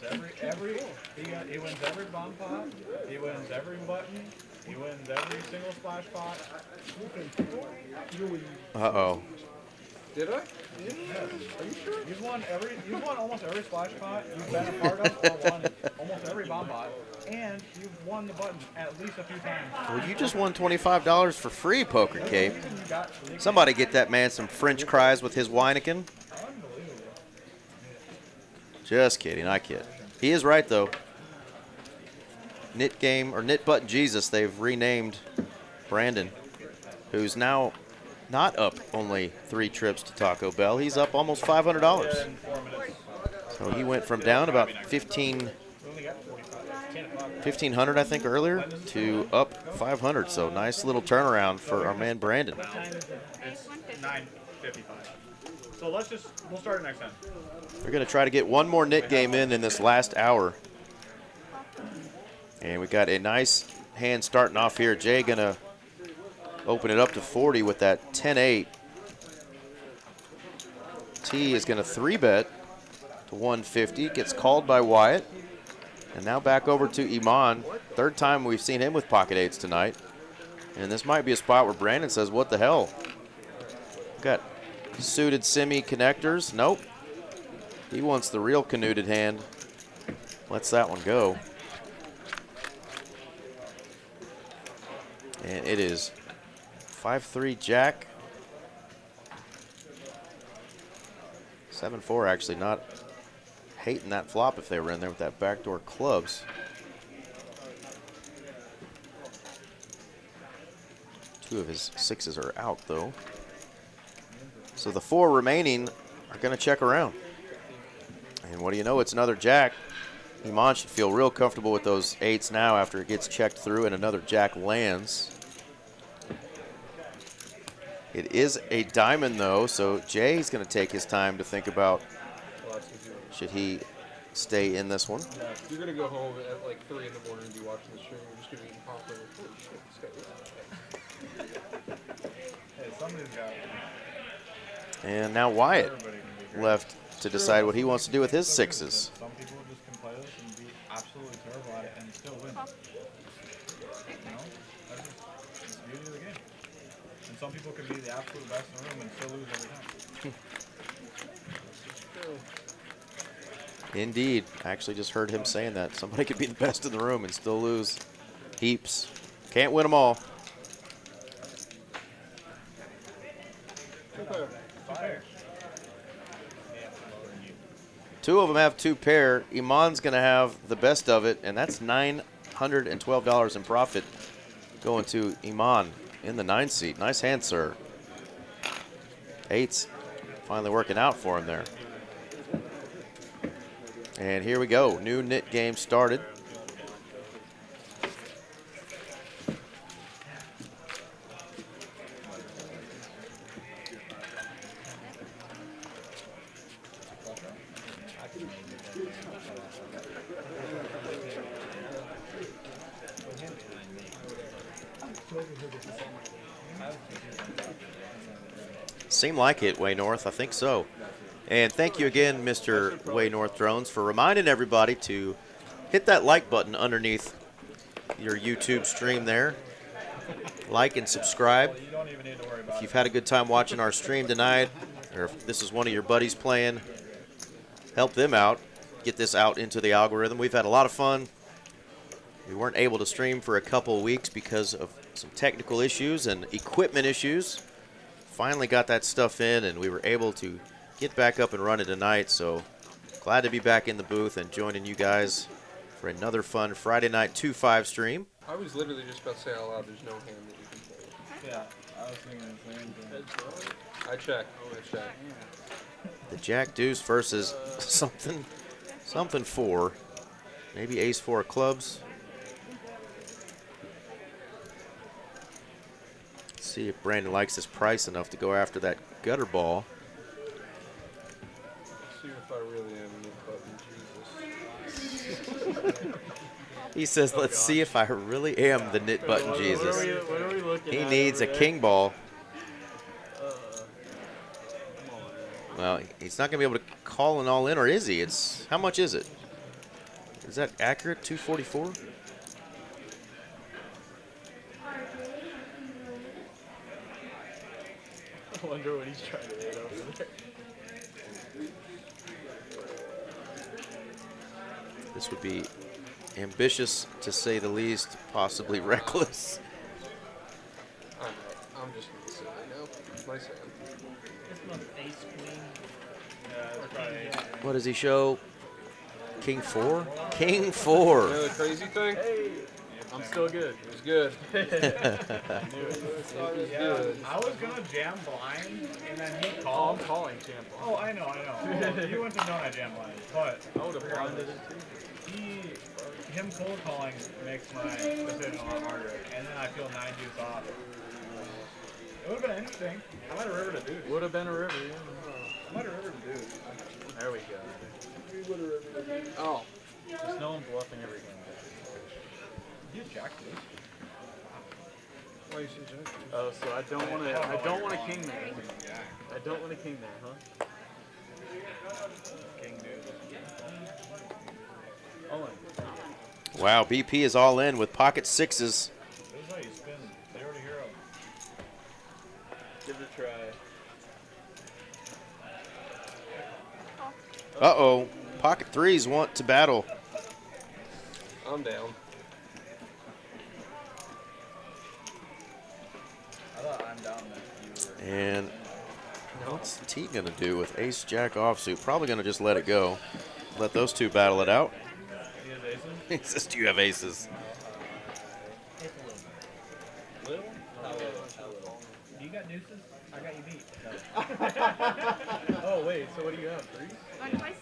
he wins every bomb pot. He wins every button. He wins every single splash pot. Uh-oh. Did I? Are you sure? You've won almost every splash pot you've been a part of, or won almost every bomb bot, and you've won the button at least a few times. Well, you just won $25 for free, Poker Cape. Somebody get that man some French fries with his Weineken. Just kidding, I kid. He is right, though. Knit Game, or Knit Button Jesus, they've renamed Brandon, who's now not up only 3 trips to Taco Bell. He's up almost $500. So he went from down about 1,500, I think, earlier, to up 500. So nice little turnaround for our man Brandon. It's 9:55. So we'll start it next time. We're going to try to get one more Knit game in this last hour. And we got a nice hand starting off here. Jay going to open it up to 40 with that 10-8. T is going to 3-bet to 150. Gets called by Wyatt. And now back over to Iman. Third time we've seen him with pocket eights tonight. And this might be a spot where Brandon says, what the hell? Got suited semi connectors. Nope. He wants the real canuted hand. Lets that one go. And it is 5-3 jack. 7-4 actually, not hating that flop if they were in there with that backdoor clubs. Two of his 6s are out though. So the 4 remaining are going to check around. And what do you know, it's another jack. Iman should feel real comfortable with those 8s now after it gets checked through and another jack lands. It is a diamond though, so Jay's going to take his time to think about should he stay in this one. Yeah, you're going to go home at like 3 in the morning and be watching the stream. You're just going to be eating popcorn. Holy shit, this guy is. Hey, somebody's got it. And now Wyatt left to decide what he wants to do with his 6s. Some people just can play this and be absolutely terrible at it and still win. You know? That's the beauty of the game. And some people can be the absolute best in the room and still lose every time. Indeed. I actually just heard him saying that. Somebody could be the best in the room and still lose heaps. Can't win them all. Fire. 2 of them have 2 pair. Iman's going to have the best of it, and that's $912 in profit going to Iman in the 9 seat. Nice hand, sir. 8's finally working out for him there. And here we go. New Knit game started. Seemed like it, Way North. I think so. And thank you again, Mr. Way North Drones, for reminding everybody to hit that like button underneath your YouTube stream there. Like and subscribe. If you've had a good time watching our stream tonight, or if this is one of your buddies playing, help them out. Get this out into the algorithm. We've had a lot of fun. We weren't able to stream for a couple of weeks because of some technical issues and equipment issues. Finally got that stuff in, and we were able to get back up and running tonight. So glad to be back in the booth and joining you guys for another fun Friday night 2-5 stream. I was literally just about to say out loud, there's no hand that you can play. Yeah, I was thinking the same thing. I check. The Jack Deuce versus something 4. Maybe Ace 4 of clubs. See if Brandon likes his price enough to go after that gutter ball. See if I really am Knit Button Jesus. He says, let's see if I really am the Knit Button Jesus. What are we looking He at needs a over there? king ball. Come on. Well, he's not going to be able to call an all in, or is he? It's how much is it? Is that accurate? 244? I wonder what he's trying to hit over there. This would be ambitious, to say the least, possibly reckless. Alright, I'm just gonna sit right now. Nice hand. This one's ace queen. Yeah, it's probably What does he show? King 4? King 4. You know the crazy thing? Hey, I'm still good. It was good. I knew it. Good. I was gonna jam blind, and then he Oh, called. I'm calling champ. Oh, I know. Well, you went to donut jam blind, but I would have blinded it too. him cold calling makes my decision a lot harder, and then I feel 9 deuce off. It would have been interesting. I might have rivered a deuce. Would have been a river, yeah. I might have rivered a deuce. There we go. Oh. Just no one bluffing every game. You jack deuce. Why you say jack? Oh, so I don't want to. I don't want a king there. I don't want a king there, huh? King deuce. Oh, Wow, BP is all in with pocket sixes. This is how you spin. Zero to hero. give it a try. Uh-oh. Pocket threes want to battle. I'm down. I thought I'm down that you were. And what's T going to do with ace-jack offsuit? Probably going to just let it go. Let those two battle it out. He has aces? He says, do you have aces? Little? You got deuces? I got you beat. Oh wait, so what do you have? 3? Going twice?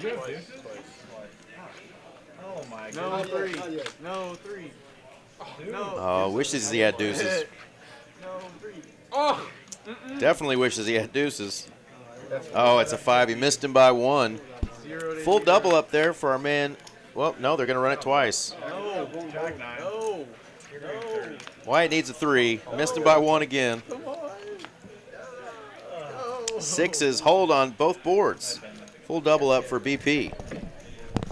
You have deuces? Oh my No, goodness. 3. No, 3. Dude. No. Oh, wishes he had deuces. No, 3. Oh! Definitely wishes he had deuces. Oh, it's a 5. He missed him by 1. 0 to Full 0. double up there for our man. Well, no, they're going to run it twice. No. Jack 9. No. No. Wyatt needs a 3. Missed him by 1 again. Come on. Sixes hold on both boards. Full double up for BP.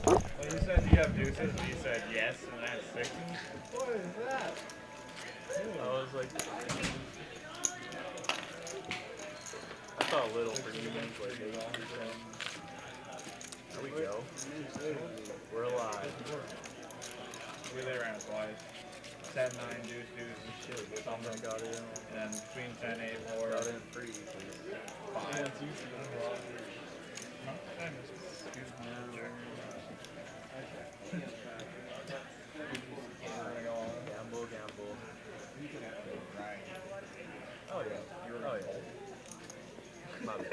Well, you said you have deuces, and you said yes, and that's sixes. What is that? I was like, I thought a little for you guys, like 8%. There we go. We're alive. We they ran it twice. 10, 9, deuce, deuce. Shit, something got in. And then between 10, 8, 4. Got in free. 5. Yeah, it's easy. Gamble, gamble. Oh yeah. Oh yeah. My bad.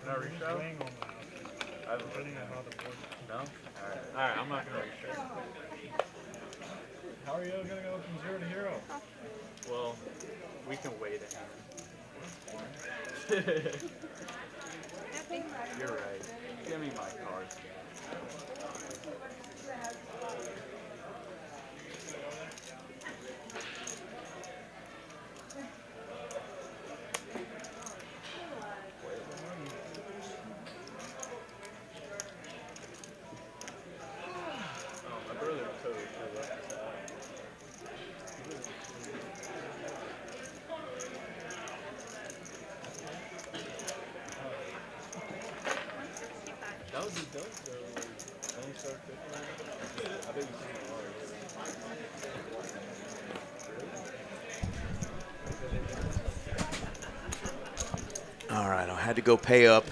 Can I reshow? I haven't put it No? Alright, I'm not gonna reshow. How are you gonna go from 0 to hero? Well, we can wait a You're right. Give me my card. Oh, my brother totally left this out. That would be dope though. When you start cooking, I bet you see All right, I had to go pay up,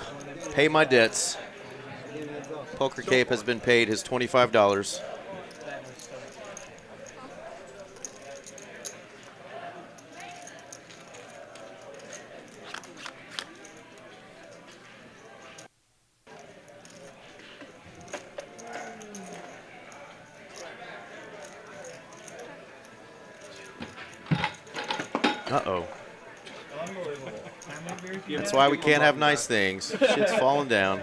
pay my debts. Poker Cape has been paid his $25. Uh-oh. That's why we can't have nice things. Shit's falling down.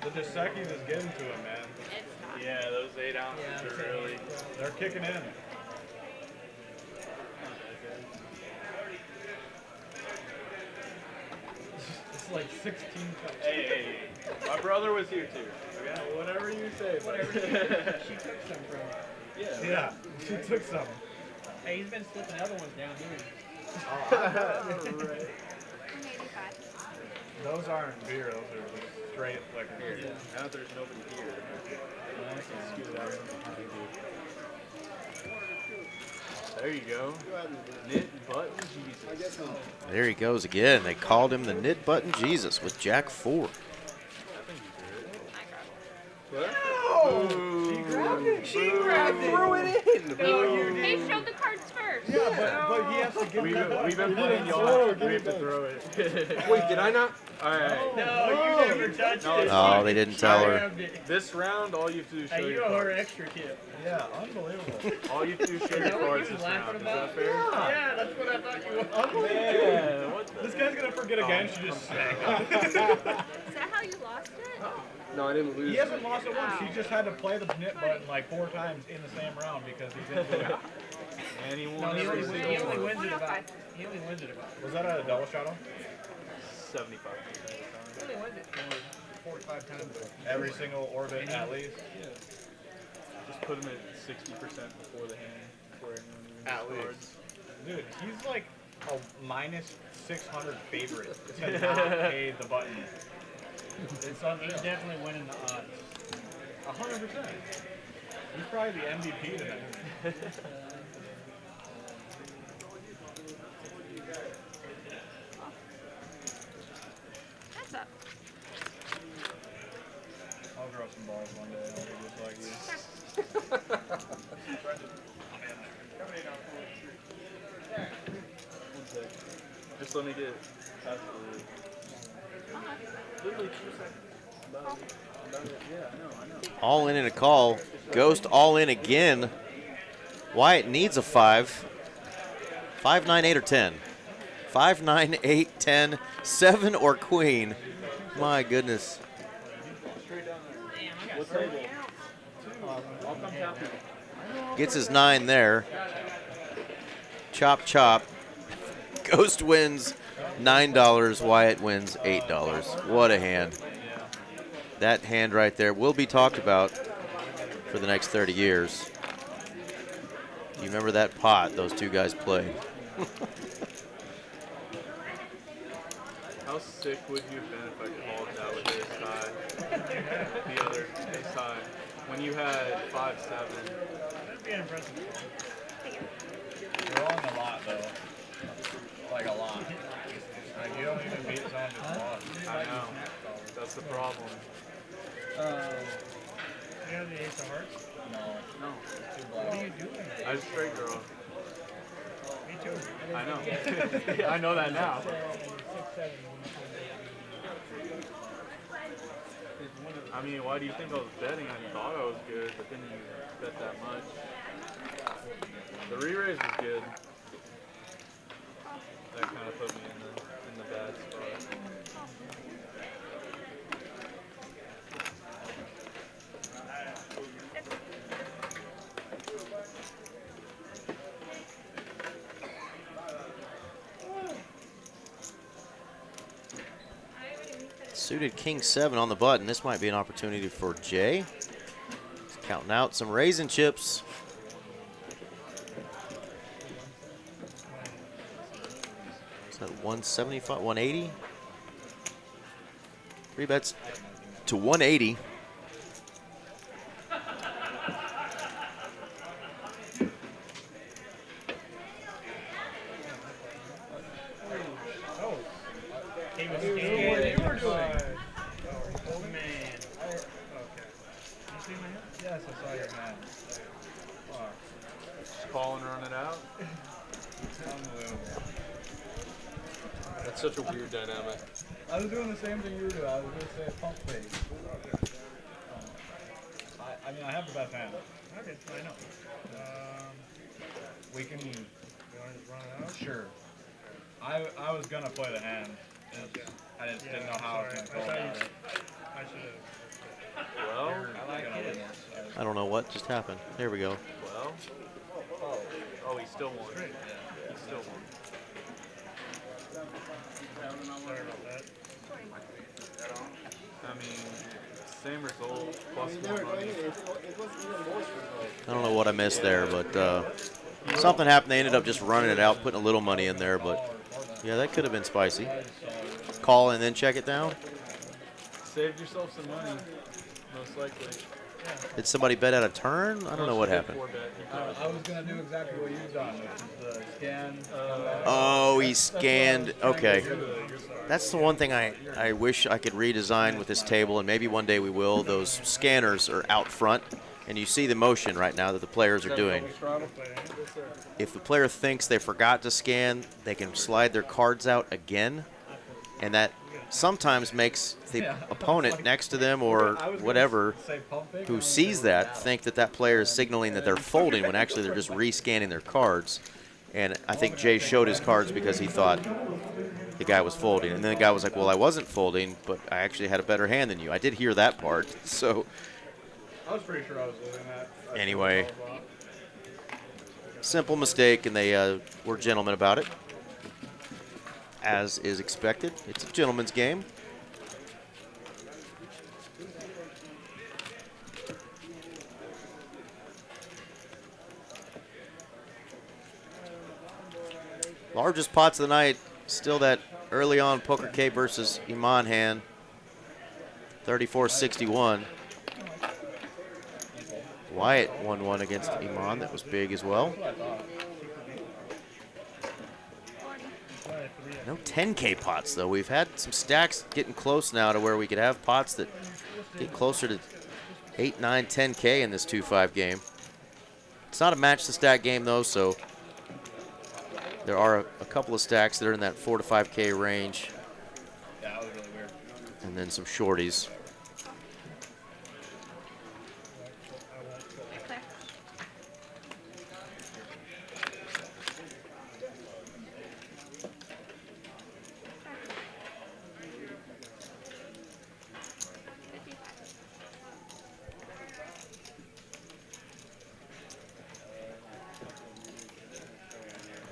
The Dos Equis is getting to him, man. Yeah, those 8 ounces are really. They're kicking in. It's like 16 cups. Hey, my brother was here too. Okay? Whatever you say. Whatever she cooks them from. Yeah, she took some. Hey, he's been slipping other ones down, dude. $185. Those aren't beer, those are just straight liquor. Yeah. Now that there's nobody here. There you go. Knit button Jesus. There he goes again. They called him the knit button Jesus with Jack 4. She grabbed it. Threw it in. They showed the cards first. Yeah, but he has to give We've me been playing y'all. We have to throw it. Wait, did I not? Alright. No, you never touched it. Oh, they didn't tell her. This round, all you have to do is show Hey, you your owe her cards. extra tip. Yeah, unbelievable. All you have to do is show your cards this round. Is that fair? Yeah, that's what I thought you were. Yeah. What the? This guy's gonna forget again, she just sang. Is that how you lost it? No, I didn't lose. He hasn't lost it once, he just had to play the knit button like 4 times in the same round because he didn't do it. And he No, won he every only single one. wins it about. He only wins it about. Was that a double shadow? 75%. He only wins it 45 times. Every single orbit at least? Just put him at 60% before the hand. Before anyone even At gets least. Dude, he's like a minus 600 favorite to not pay the button. It's he's definitely winning the odds. 100%. He's probably the MVP tonight. That's up. I'll grow some balls one day. I'll be just like you. Just let me get past literally 2 seconds. About it. Yeah, I know. All in and a call. Ghost all in again. Wyatt needs a 5. 5, 9, 8, or 10. 5, 9, 8, 10, 7, or queen. My goodness. What table? I'll come tap you. Gets his 9 there. Chop, chop. Ghost wins $9. Wyatt wins $8. What a hand. That hand right there will be talked about for the next 30 years. You remember that pot those two guys played? How sick would you have been if I called that with ace high? The other ace high. When you had 5-7. That'd be an impressive. You're rolling a lot though. Like a lot. Like you don't even beat someone just lost. I know. That's the problem. You have the ace of hearts? No. What are you doing? I just straight draw. Me too. I know. I know that now. I mean, why do you think I was betting? I thought I was good, but then you bet that much. The re-raise was good. That kind of put me in the bad spot. Suited King 7 on the button. This might be an opportunity for Jay. He's counting out some raisin chips. Is that 175, 180? 3 bets to 180. He was scared. You were doing. Oh man. Okay. You see my hand? Yes, I saw your hand. Fuck. Just call and run it out. Unbelievable. That's such a weird dynamic. I was doing the same thing you were doing. I was going to say pump fake. I mean, I have the best hand. Okay, I know. We can. You want to just run it out? Sure. I was going to play the hand. I just didn't know how I was going to go about it. I should have. Well, I don't know what just happened. There we go. well. Oh, he still won. He still won. Sorry about that. I mean, Same result, I plus mean, more they're money. going, it was even worse result. I don't know what I missed there, but something happened. They ended up just running it out, putting a little money in there. But yeah, that could have been spicy. Call and then check it down. Saved yourself some money, most likely. Did somebody bet out a turn? I don't know what happened. I was going to do exactly what you've done, which is the scan. Oh, he scanned. Okay. That's the one thing I wish I could redesign with this table, and maybe one day we will. Those scanners are out front, and you see the motion right now that the players are doing. If the player thinks they forgot to scan, they can slide their cards out again, and that sometimes makes the opponent next to them or whatever who sees that think that that player is signaling that they're folding when actually they're just rescanning their cards. And I think Jay showed his cards because he thought the guy was folding. And then the guy was like, well, I wasn't folding, but I actually had a better hand than you. I did hear that part. So I was pretty sure I was losing that. anyway, simple mistake, and they were gentlemen about it, as is expected. It's a gentleman's game. Largest pots of the night, still that early on Poker Cape versus Iman hand, 34-61. Wyatt won one against Iman. That was big as well. No 10K pots, though. We've had some stacks getting close now to where we could have pots that get closer to 8, 9, 10K in this 2-5 game. It's not a match to stack game, though, so there are a couple of stacks that are in that 4 to 5K range. Yeah, that was really weird. And then some shorties.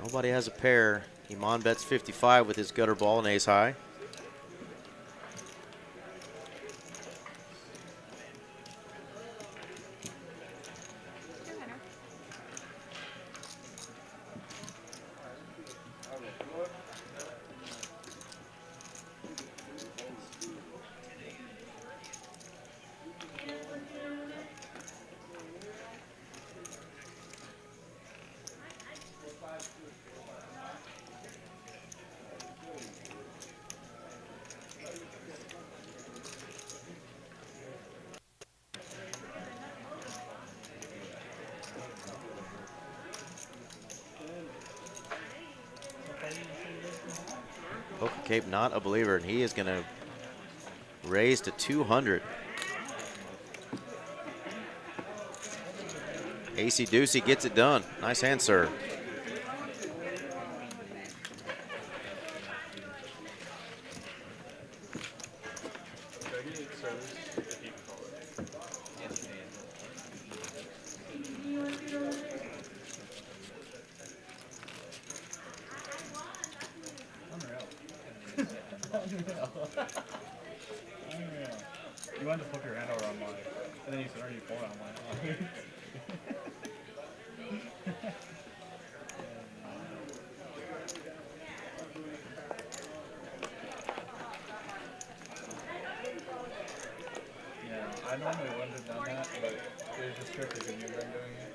Nobody has a pair. Iman bets 55 with his gutter ball and ace high. Poker Cape not a believer, and he is going to raise to 200. AC Deucey gets it done. Nice hand serve. You wanted to flip your hand over on mine, and then you said, "Are you pulling on mine?" Yeah, I normally wouldn't have done that, but it was just tricky because you've been doing it.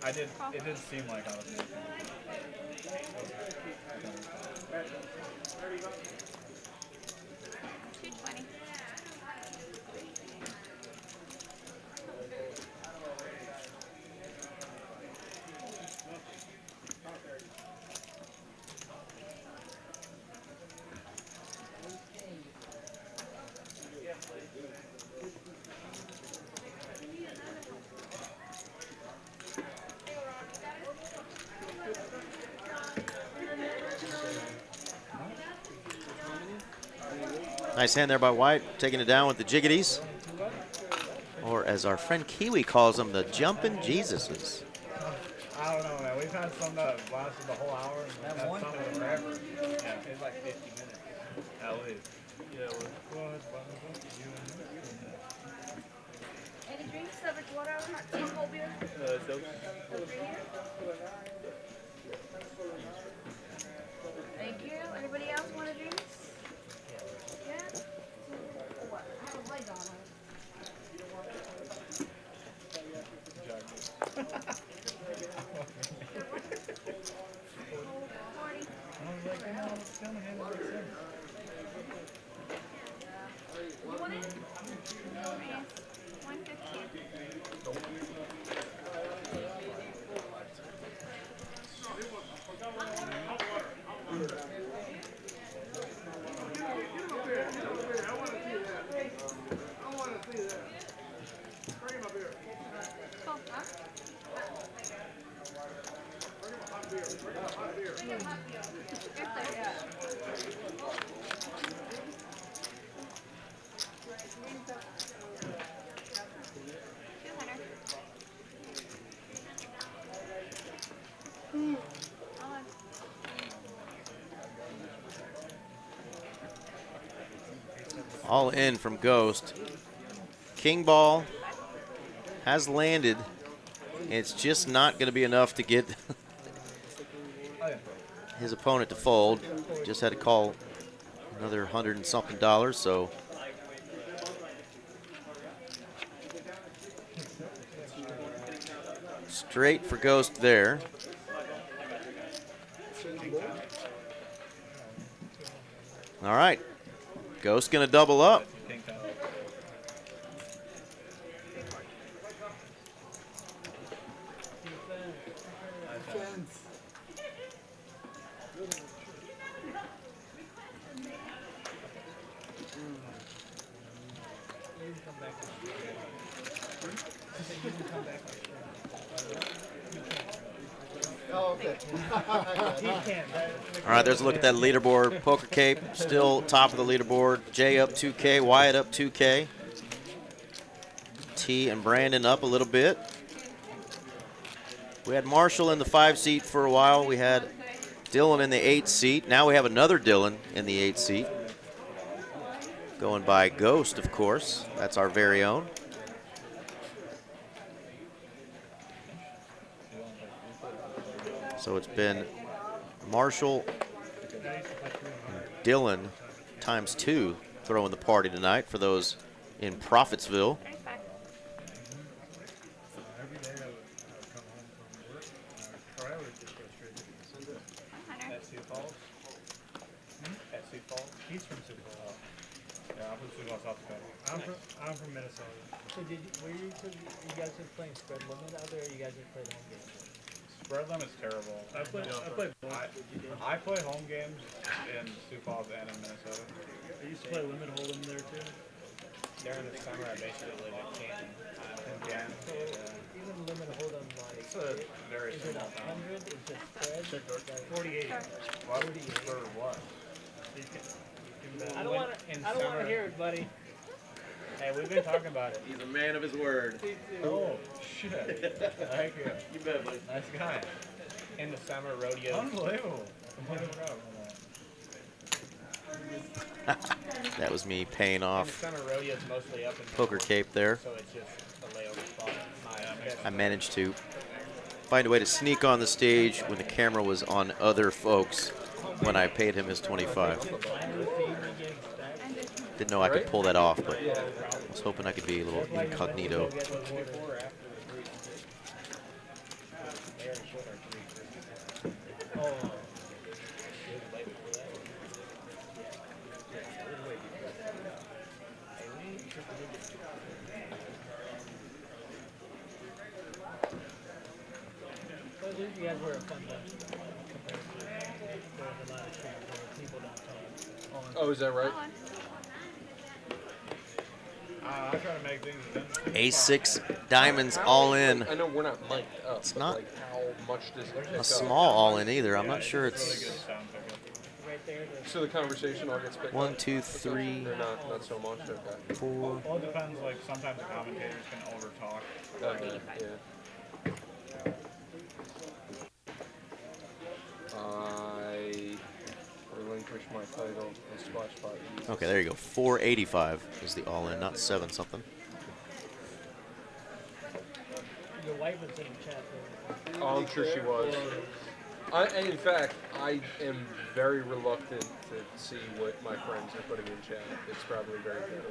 I did. It did seem like I was making it. 220. Nice hand there by White, taking it down with the jiggities. Or as our friend Kiwi calls them, the jumping Jesuses. I don't know, man. We've had some that lasted the whole hour, and we've had some that forever. Yeah, it's like 50 minutes. At least. Yeah, well, Any drinks, beverage, water, hot tea, cold beer? those. Those right here. Thank you. Anybody else want a drink? Yeah? What? I have a light on. You want it? Yes. 115. Cool, huh? All in from Ghost. King ball has landed. It's just not going to be enough to get his opponent to fold. Just had to call another $100 and something, so straight for Ghost there. All right, Ghost gonna double up. Oh, okay. All right, there's a look at that leaderboard. Poker Cape still top of the leaderboard. Jay up 2K, Wyatt up 2K. T and Brandon up a little bit. We had Marshall in the 5 seat for a while. We had Dylan in the 8 seat. Now we have another Dylan in the 8 seat. Going by Ghost, of course. That's our very own. So it's been Marshall and Dylan times 2 throwing the party tonight for those in Prophettsville. He's from Sioux Falls. Yeah, I'm from Sioux Falls, South Dakota. I'm from Minnesota. So were you guys just playing spread limit out there, or you guys just played home games? Spread limit's terrible. I play both. I play home games in Sioux Falls and in Minnesota. I used to play limit hold'em there too. During the summer, I basically live in Canton. So Even limit hold'em, like, it's a very is it small town. 100? Is it spread? Like, 48. Why would you for what? I don't want to hear it, buddy. Hey, we've been talking about it. He's a man of his word. Oh, shit. Thank you. You bet, buddy. Nice guy. In the summer, rodeo. Unbelievable. That was me paying In the off summer, rodeo's mostly up in Poker Cape there. so it's just a layover spot. I managed to find a way to sneak on the stage when the camera was on other folks when I paid him his 25. Didn't know I could pull that off, but I was hoping I could be a little incognito. You guys were a fun bunch compared to there's a lot of streams where people don't talk. Oh, is that right? I try to make things as interesting. A6 diamonds all in. I know we're not mic'd up. It's but, not like, how much does it pick a up? small all in either. I'm not sure Really it's good sound pickup. Right there, there's So the conversation all gets picked up? 1, 2, 3, Or not so much? Okay. 4. Well, it depends. Like sometimes the commentators can over talk. Okay, yeah. I relinquish my title, and squash pot. Okay, there you go. 485 is the all-in, not 7 something. Your wife was in the chat. Oh, I'm sure she was. And in fact, I am very reluctant to see what my friends are putting in chat. It's probably very terrible.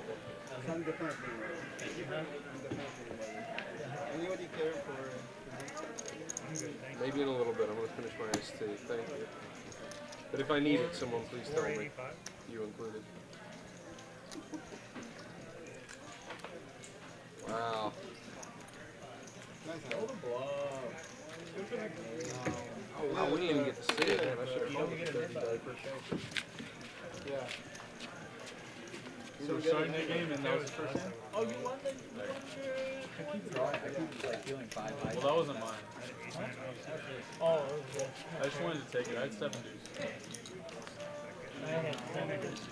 I'm definitely Anybody care for? Maybe in a little bit. I'm going to finish my iced tea. Thank you. But if I need it, someone please tell me. You included. Wow. Oh, we didn't even get to see it, man. I should have called it 30 diaper. Yeah. So starting the game and that was the first hand? Oh, you won the I keep like feeling 5 high. Well, that wasn't mine. Oh, it was good. I just wanted to take it. I had 7 deuce. I had 7 deuces.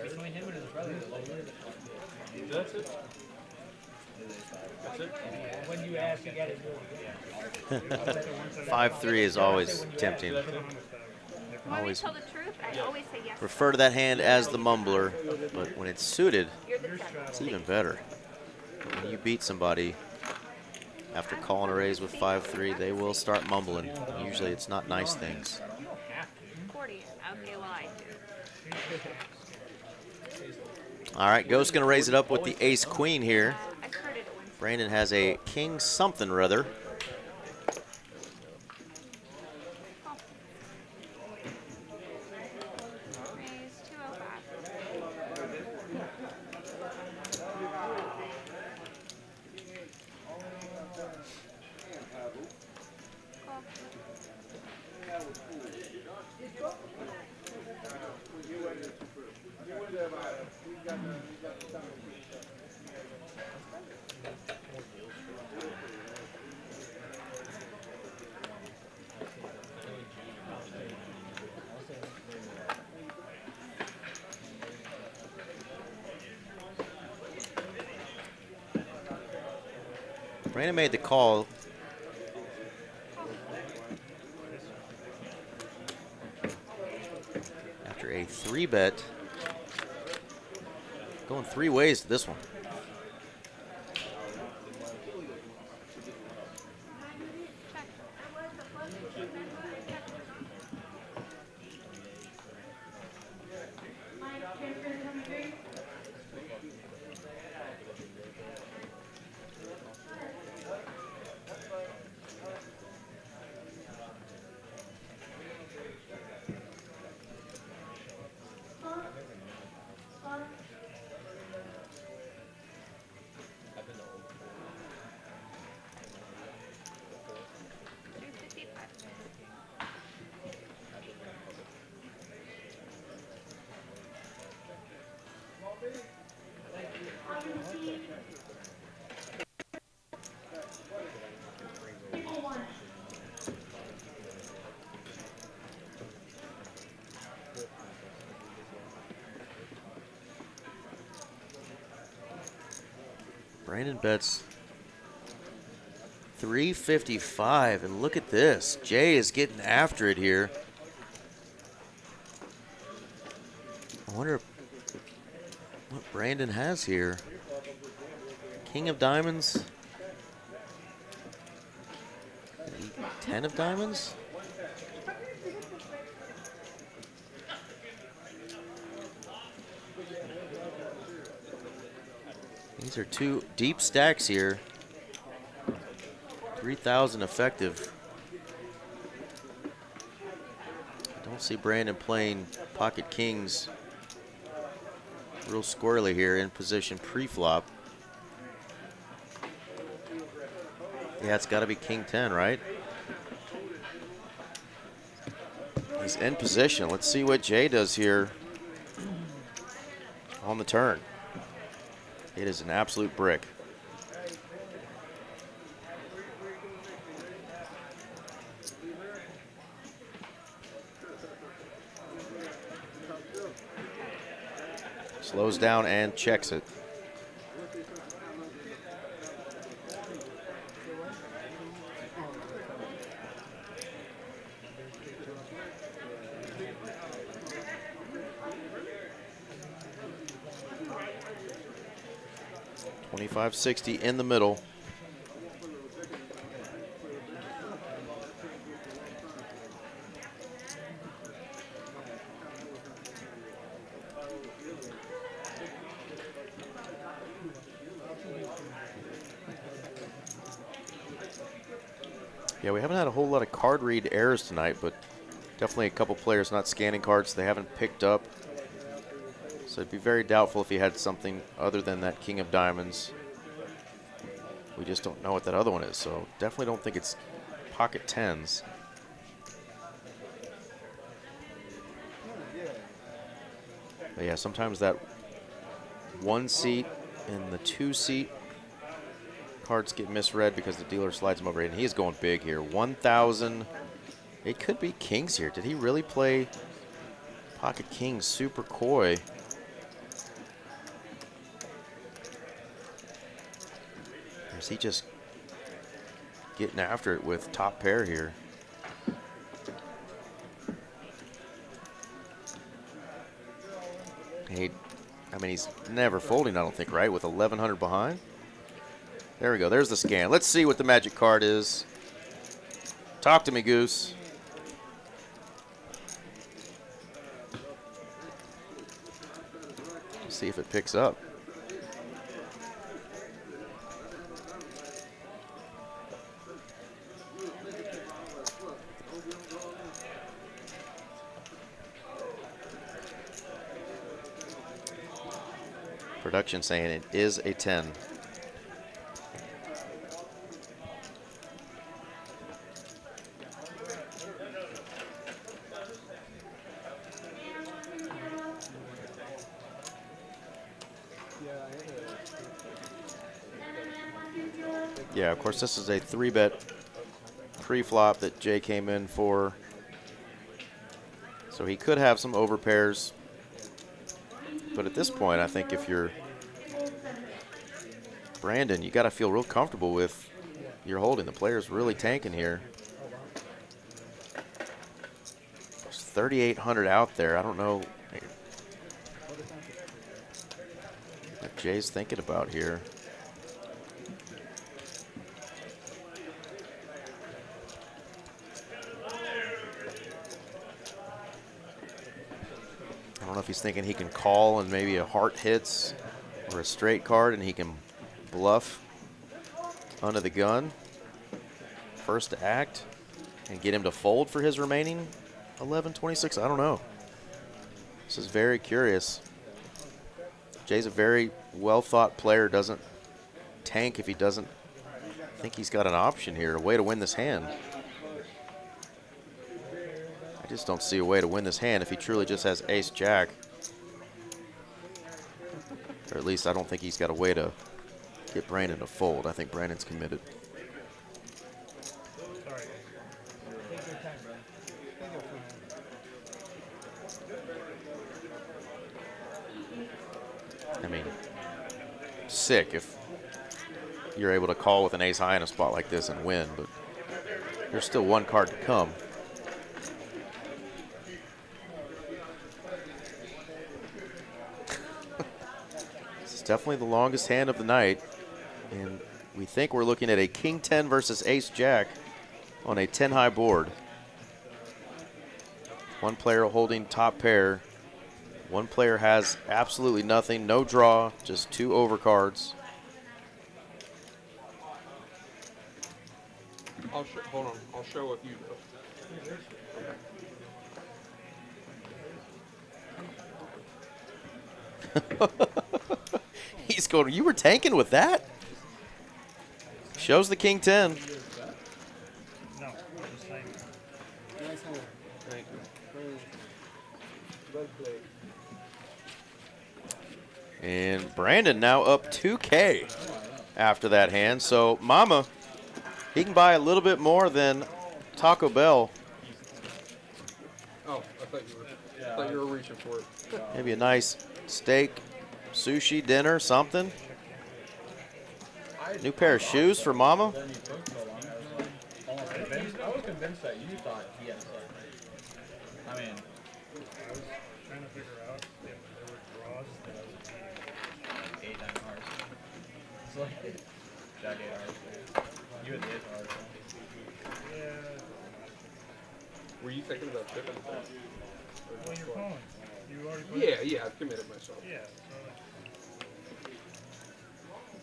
Between him and his brother, That's it? That's it? when you ask, you gotta do it. 5-3 is always tempting. Want me to Always tell the truth? I always say yes. refer to that hand as the mumbler, but when it's suited, You're the best. it's even better. When you beat somebody after calling a raise with 5-3, they will start mumbling. Usually it's not nice things. 40. Okay, well, I do. All right, Ghost's going to raise it up with the ace-queen here. I've heard it once. Brandon has a king something or other. Raise 205. Brandon made the call. After a 3-bet. Going 3 ways to this one. Brandon bets 355, and look at this. Jay is getting after it here. I wonder what Brandon has here. King of diamonds. 10 of diamonds. These are 2 deep stacks here. 3,000 effective. Don't see Brandon playing pocket kings real squirrely here in position pre-flop. Yeah, it's got to be king 10, right? He's in position. Let's see what Jay does here on the turn. It is an absolute brick. Slows down and checks it. 25-60 in the middle. Yeah, we haven't had a whole lot of card read errors tonight, but definitely a couple players not scanning cards they haven't picked up. So it'd be very doubtful if he had something other than that King of Diamonds. We just don't know what that other one is, so definitely don't think it's pocket tens. But yeah, sometimes that 1 seat and the 2 seat cards get misread because the dealer slides them over, and he's going big here. 1,000. It could be kings here. Did he really play pocket kings super coy? Or is he just getting after it with top pair here? I mean, he's never folding, I don't think, right? With 1,100 behind. There we go. There's the scan. Let's see what the magic card is. Talk to me, Goose. See if it picks up. Production saying it is a 10. Yeah, of course, this is a 3-bet pre-flop that Jay came in for. So he could have some overpairs. But at this point, I think if you're Brandon, you got to feel real comfortable with your holding. The player's really tanking here. There's 3,800 out there. I don't know what Jay's thinking about here. I don't know if he's thinking he can call and maybe a heart hits or a straight card and he can bluff under the gun first to act and get him to fold for his remaining 1126. I don't know. This is very curious. Jay's a very well thought player, doesn't tank if he doesn't think he's got an option here, a way to win this hand. I just don't see a way to win this hand if he truly just has ace-jack. Or at least I don't think he's got a way to get Brandon to fold. I think Brandon's committed. I mean, sick if you're able to call with an ace-high in a spot like this and win, but there's still one card to come. Definitely the longest hand of the night, and we think we're looking at a king 10 versus ace jack on a 10 high board. One player holding top pair, one player has absolutely nothing, no draw, just 2 overcards. Hold on, I'll show what you do. He's going, you were tanking with that? Shows the king 10. No, I'm just saying. Thank you. Well played. And Brandon now up 2K after that hand. So Mama, he can buy a little bit more than Taco Bell. Oh, I thought you were reaching for it. Maybe a nice steak, sushi, dinner, something. New pair of shoes for Mama. I was convinced that you thought he had something. I mean, I was trying to figure out if there were draws that I was beating. 8, 9 cards. It's like Jack 8 hours. You had the 8 hours. Yeah. Were you thinking about chipping? Well, you're calling. You already put Yeah, I've committed myself. Yeah, so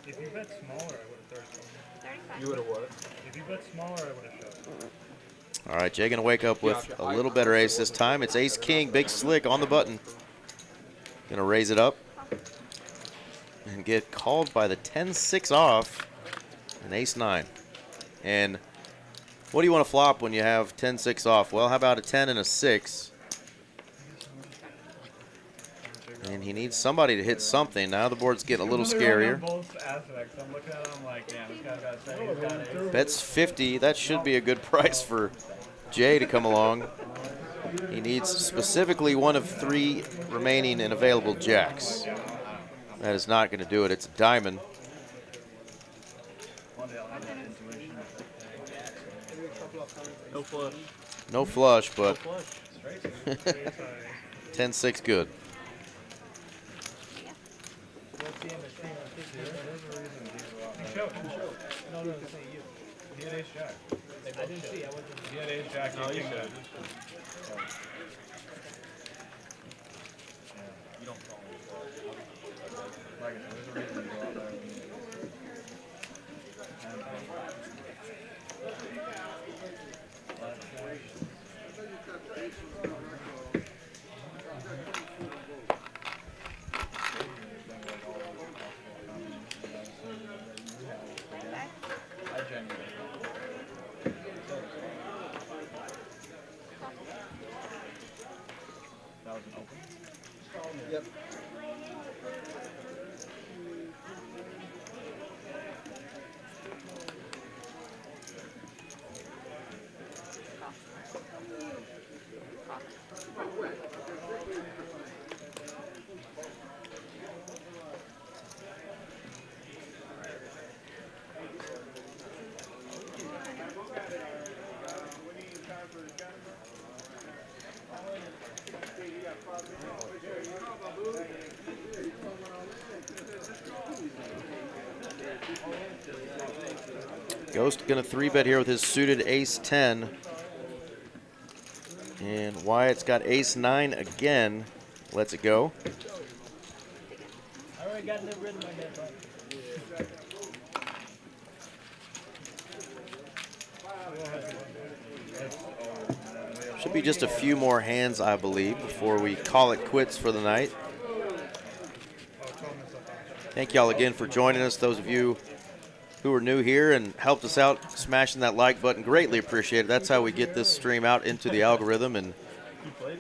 if you bet smaller, I would have 35. You would have what? If you bet smaller, I would have shoved. All right, Jay gonna wake up with a little better ace this time. It's ace king, big slick on the button. Gonna raise it up and get called by the 10-6 off and ace 9. And what do you want to flop when you have 10-6 off? Well, how about a 10 and a 6? And he needs somebody to hit something. Now the board's getting a little scarier. Both aspects. I'm looking at it, I'm like, damn, this guy's got to say he's got ace. Bets 50. That should be a good price for Jay to come along. He needs specifically one of 3 remaining and available jacks. That is not going to do it. It's a diamond. No flush. No flush, but No flush. 10-6 good. No, no, it's not you. He had ace jack. I didn't see. I wasn't. He had ace jack. No, you king should. jack. You don't call me. Like I said, there's a reason you go out there. I genuinely. That was an open? Yep. Ghost gonna 3-bet here with his suited ace 10. And Wyatt's got ace 9 again. Lets it go. I already got rid of my bet, bud. Should be just a few more hands, I believe, before we call it quits for the night. Thank y'all again for joining us. Those of you who are new here and helped us out smashing that like button, greatly appreciate it. That's how we get this stream out into the algorithm and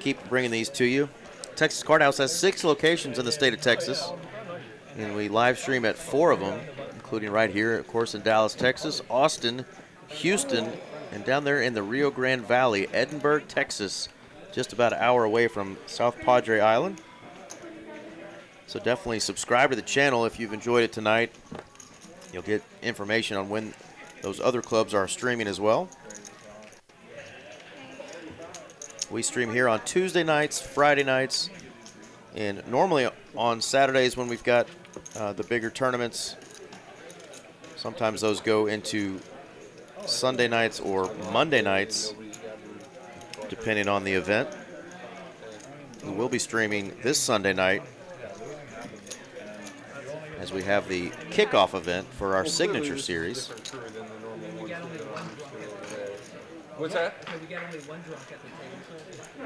keep bringing these to you. Texas Card House has 6 locations in the state of Texas, and we live stream at 4 of them, including right here, of course, in Dallas, Texas, Austin, Houston, and down there in the Rio Grande Valley, Edinburgh, Texas, just about an hour away from South Padre Island. So definitely subscribe to the channel if you've enjoyed it tonight. You'll get information on when those other clubs are streaming as well. We stream here on Tuesday nights, Friday nights, and normally on Saturdays when we've got the bigger tournaments. Sometimes those go into Sunday nights or Monday nights, depending on the event. We will be streaming this Sunday night as we have the kickoff event for our signature series. What's that? We got only one drunk at the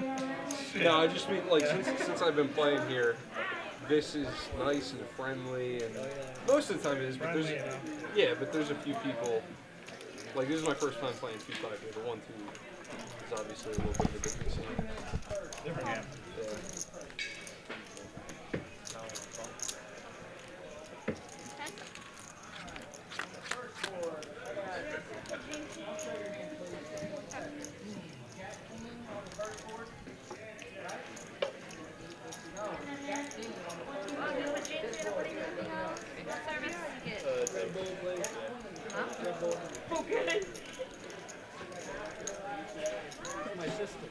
table. No, I just mean like since I've been playing here, this is nice and friendly, and most of the time it is. But there's a few people. Like this is my first time playing 2-5 here. The 1-2 is obviously a little bit of a different scene. Different game. Yeah. My sister.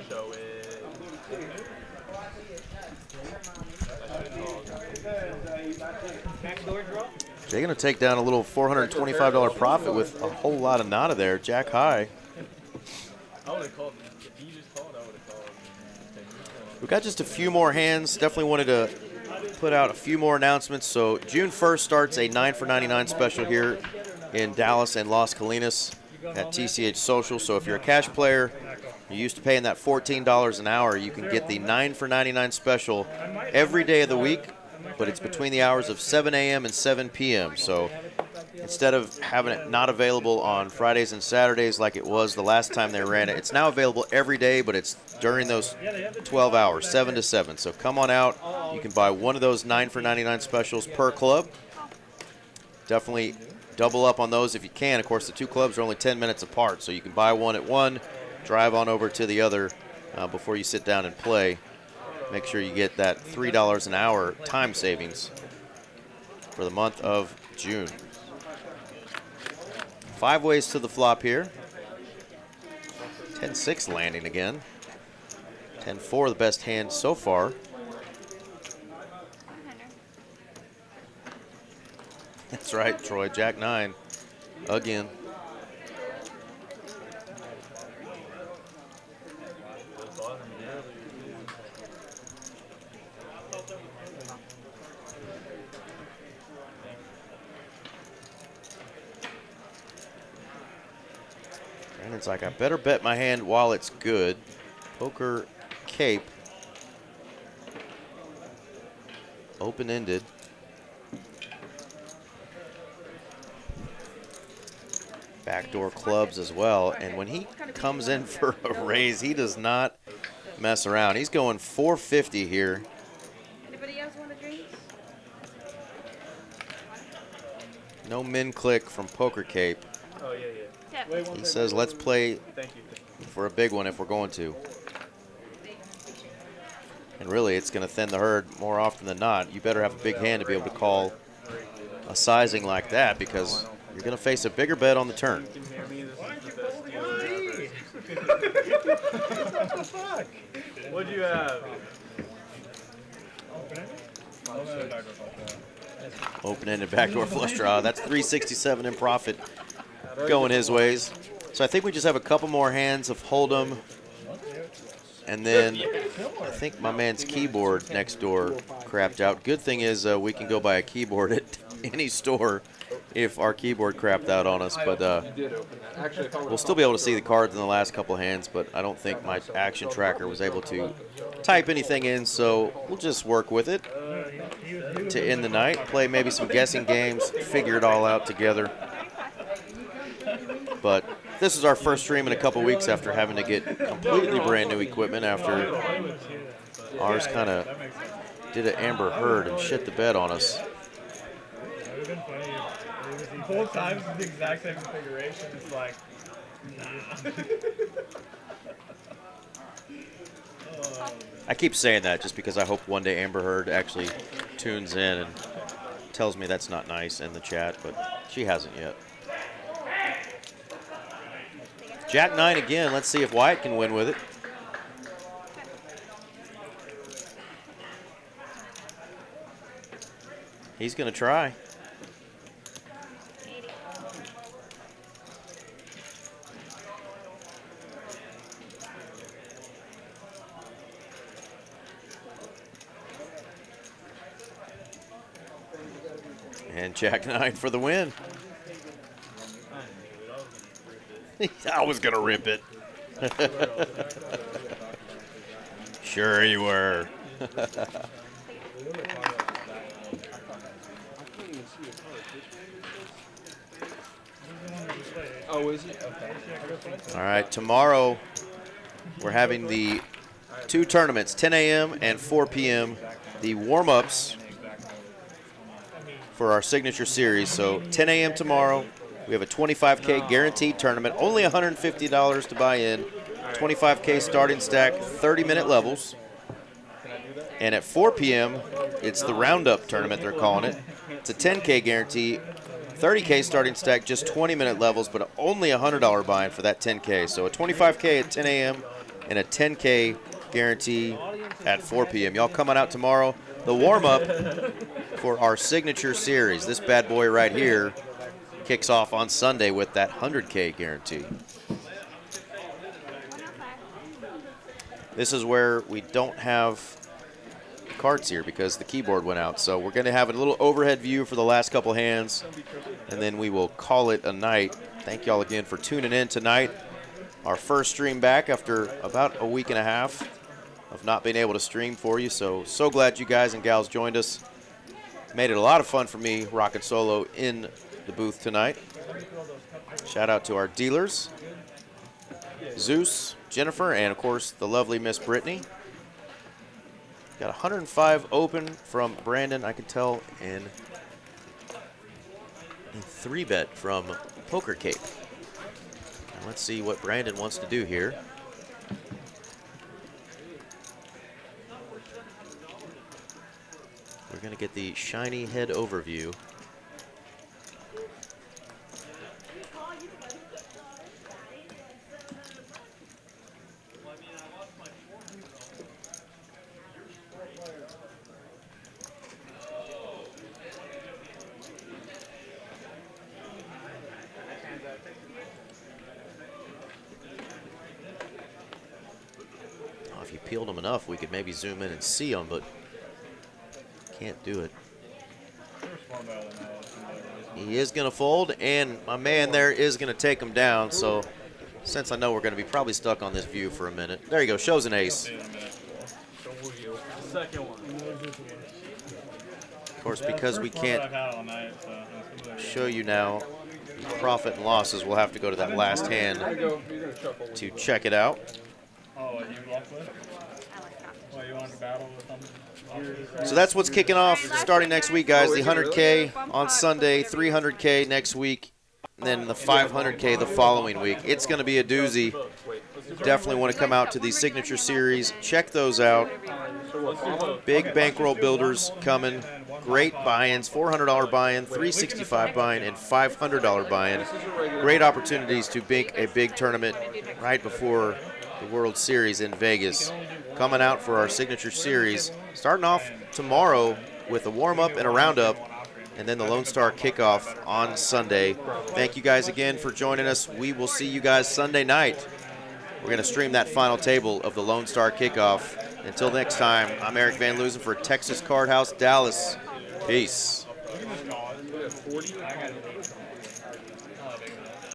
Show it. Backdoor draw? They're going to take down a little $425 profit with a whole lot of nada there. Jack high. I would have called. If you just called, I would have called. We've got just a few more hands. Definitely wanted to put out a few more announcements. So June 1st starts a 9 for 99 special here in Dallas and Las Colinas at TCH Social. So if you're a cash player, you're used to paying that $14 an hour, you can get the 9 for 99 special every day of the week, but it's between the hours of 7 a.m. and 7 p.m. So instead of having it not available on Fridays and Saturdays like it was the last time they ran it, it's now available every day, but it's during those 12 hours, 7 to 7. So come on out. You can buy one of those 9 for 99 specials per club. Definitely double up on those if you can. Of course, the two clubs are only 10 minutes apart, so you can buy one at one, drive on over to the other before you sit down and play. Make sure you get that $3 an hour time savings for the month of June. 5 ways to the flop here. 10-6 landing again. 10-4 the best hand so far. That's right, Troy. Jack 9 again. Brandon's like, I better bet my hand while it's good. Poker cape. Open-ended. Backdoor clubs as well. And when he comes in for a raise, he does not mess around. He's going 450 here. Anybody else want a drink? No min click from Poker Cape. Oh, yeah, yeah. He says, let's play Thank you. for a big one if we're going to. And really, it's going to thin the herd more often than not. You better have a big hand to be able to call a sizing like that, because you're going to face a bigger bet on the turn. You can hear me. This is the best deal ever. What the fuck? What'd you have? Open-ended backdoor flush draw. That's 367 in profit going his ways. So I think we just have a couple more hands of Hold'em. And then I think my man's keyboard next door crapped out. Good thing is we can go buy a keyboard at any store if our keyboard crapped out on us. But we'll still be able to see the cards in the last couple of hands, but I don't think my action tracker was able to type anything in, so we'll just work with it to end the night. Play maybe some guessing games, figure it all out together. But this is our first stream in a couple weeks after having to get completely brand new equipment after ours kind of did an Amber Heard and shit the bed on us. Both times the exact same configuration. It's like, nah. I keep saying that just because I hope one day Amber Heard actually tunes in and tells me that's not nice in the chat, but she hasn't yet. Jack 9 again. Let's see if Wyatt can win with it. He's going to try. And Jack 9 for the win. I was going to rip it. Sure you were. Oh, is it? All right, tomorrow we're having the two tournaments, 10 a.m. and 4 p.m., the warm-ups for our signature series. So 10 a.m. tomorrow, we have a $25K guaranteed tournament, only $150 to buy in, 25K starting stack, 30-minute levels. And at 4 p.m., it's the roundup tournament, they're calling it. It's a 10K guarantee, 30K starting stack, just 20-minute levels, but only a $100 buy-in for that 10K. So a 25K at 10 a.m. and a 10K guarantee at 4 p.m. Y'all coming out tomorrow. The warm-up for our signature series. This bad boy right here kicks off on Sunday with that 100K guarantee. This is where we don't have cards here because the keyboard went out. So we're going to have a little overhead view for the last couple hands, and then we will call it a night. Thank y'all again for tuning in tonight. Our first stream back after about a week and a half of not being able to stream for you. So glad you guys and gals joined us. Made it a lot of fun for me rocking solo in the booth tonight. Shout out to our dealers, Zeus, Jennifer, and of course the lovely Miss Brittany. Got 105 open from Brandon, I can tell, and a 3-bet from Poker Cape. Now let's see what Brandon wants to do here. We're going to get the shiny head overview. If you peeled them enough, we could maybe zoom in and see them, but can't do it. He is going to fold, and my man there is going to take him down. So since I know we're going to be probably stuck on this view for a minute. There you go, shows an ace. Of course, because we can't show you now profit and losses, we'll have to go to that last hand to check it out. Oh, you bluff with? Oh, you want to battle with something? So that's what's kicking off starting next week, guys. The 100K on Sunday, 300K next week, and then the 500K the following week. It's going to be a doozy. Definitely want to come out to the signature series. Check those out. Big bankroll builders coming. Great buy-ins, $400 buy-in, $365 buy-in, and $500 buy-in. Great opportunities to make a big tournament right before the World Series in Vegas. Coming out for our signature series, starting off tomorrow with a warm-up and a roundup, and then the Lone Star kickoff on Sunday. Thank you guys again for joining us. We will see you guys Sunday night. We're going to stream that final table of the Lone Star kickoff. Until next time, I'm Eric Van Loosen for Texas Card House, Dallas. Peace.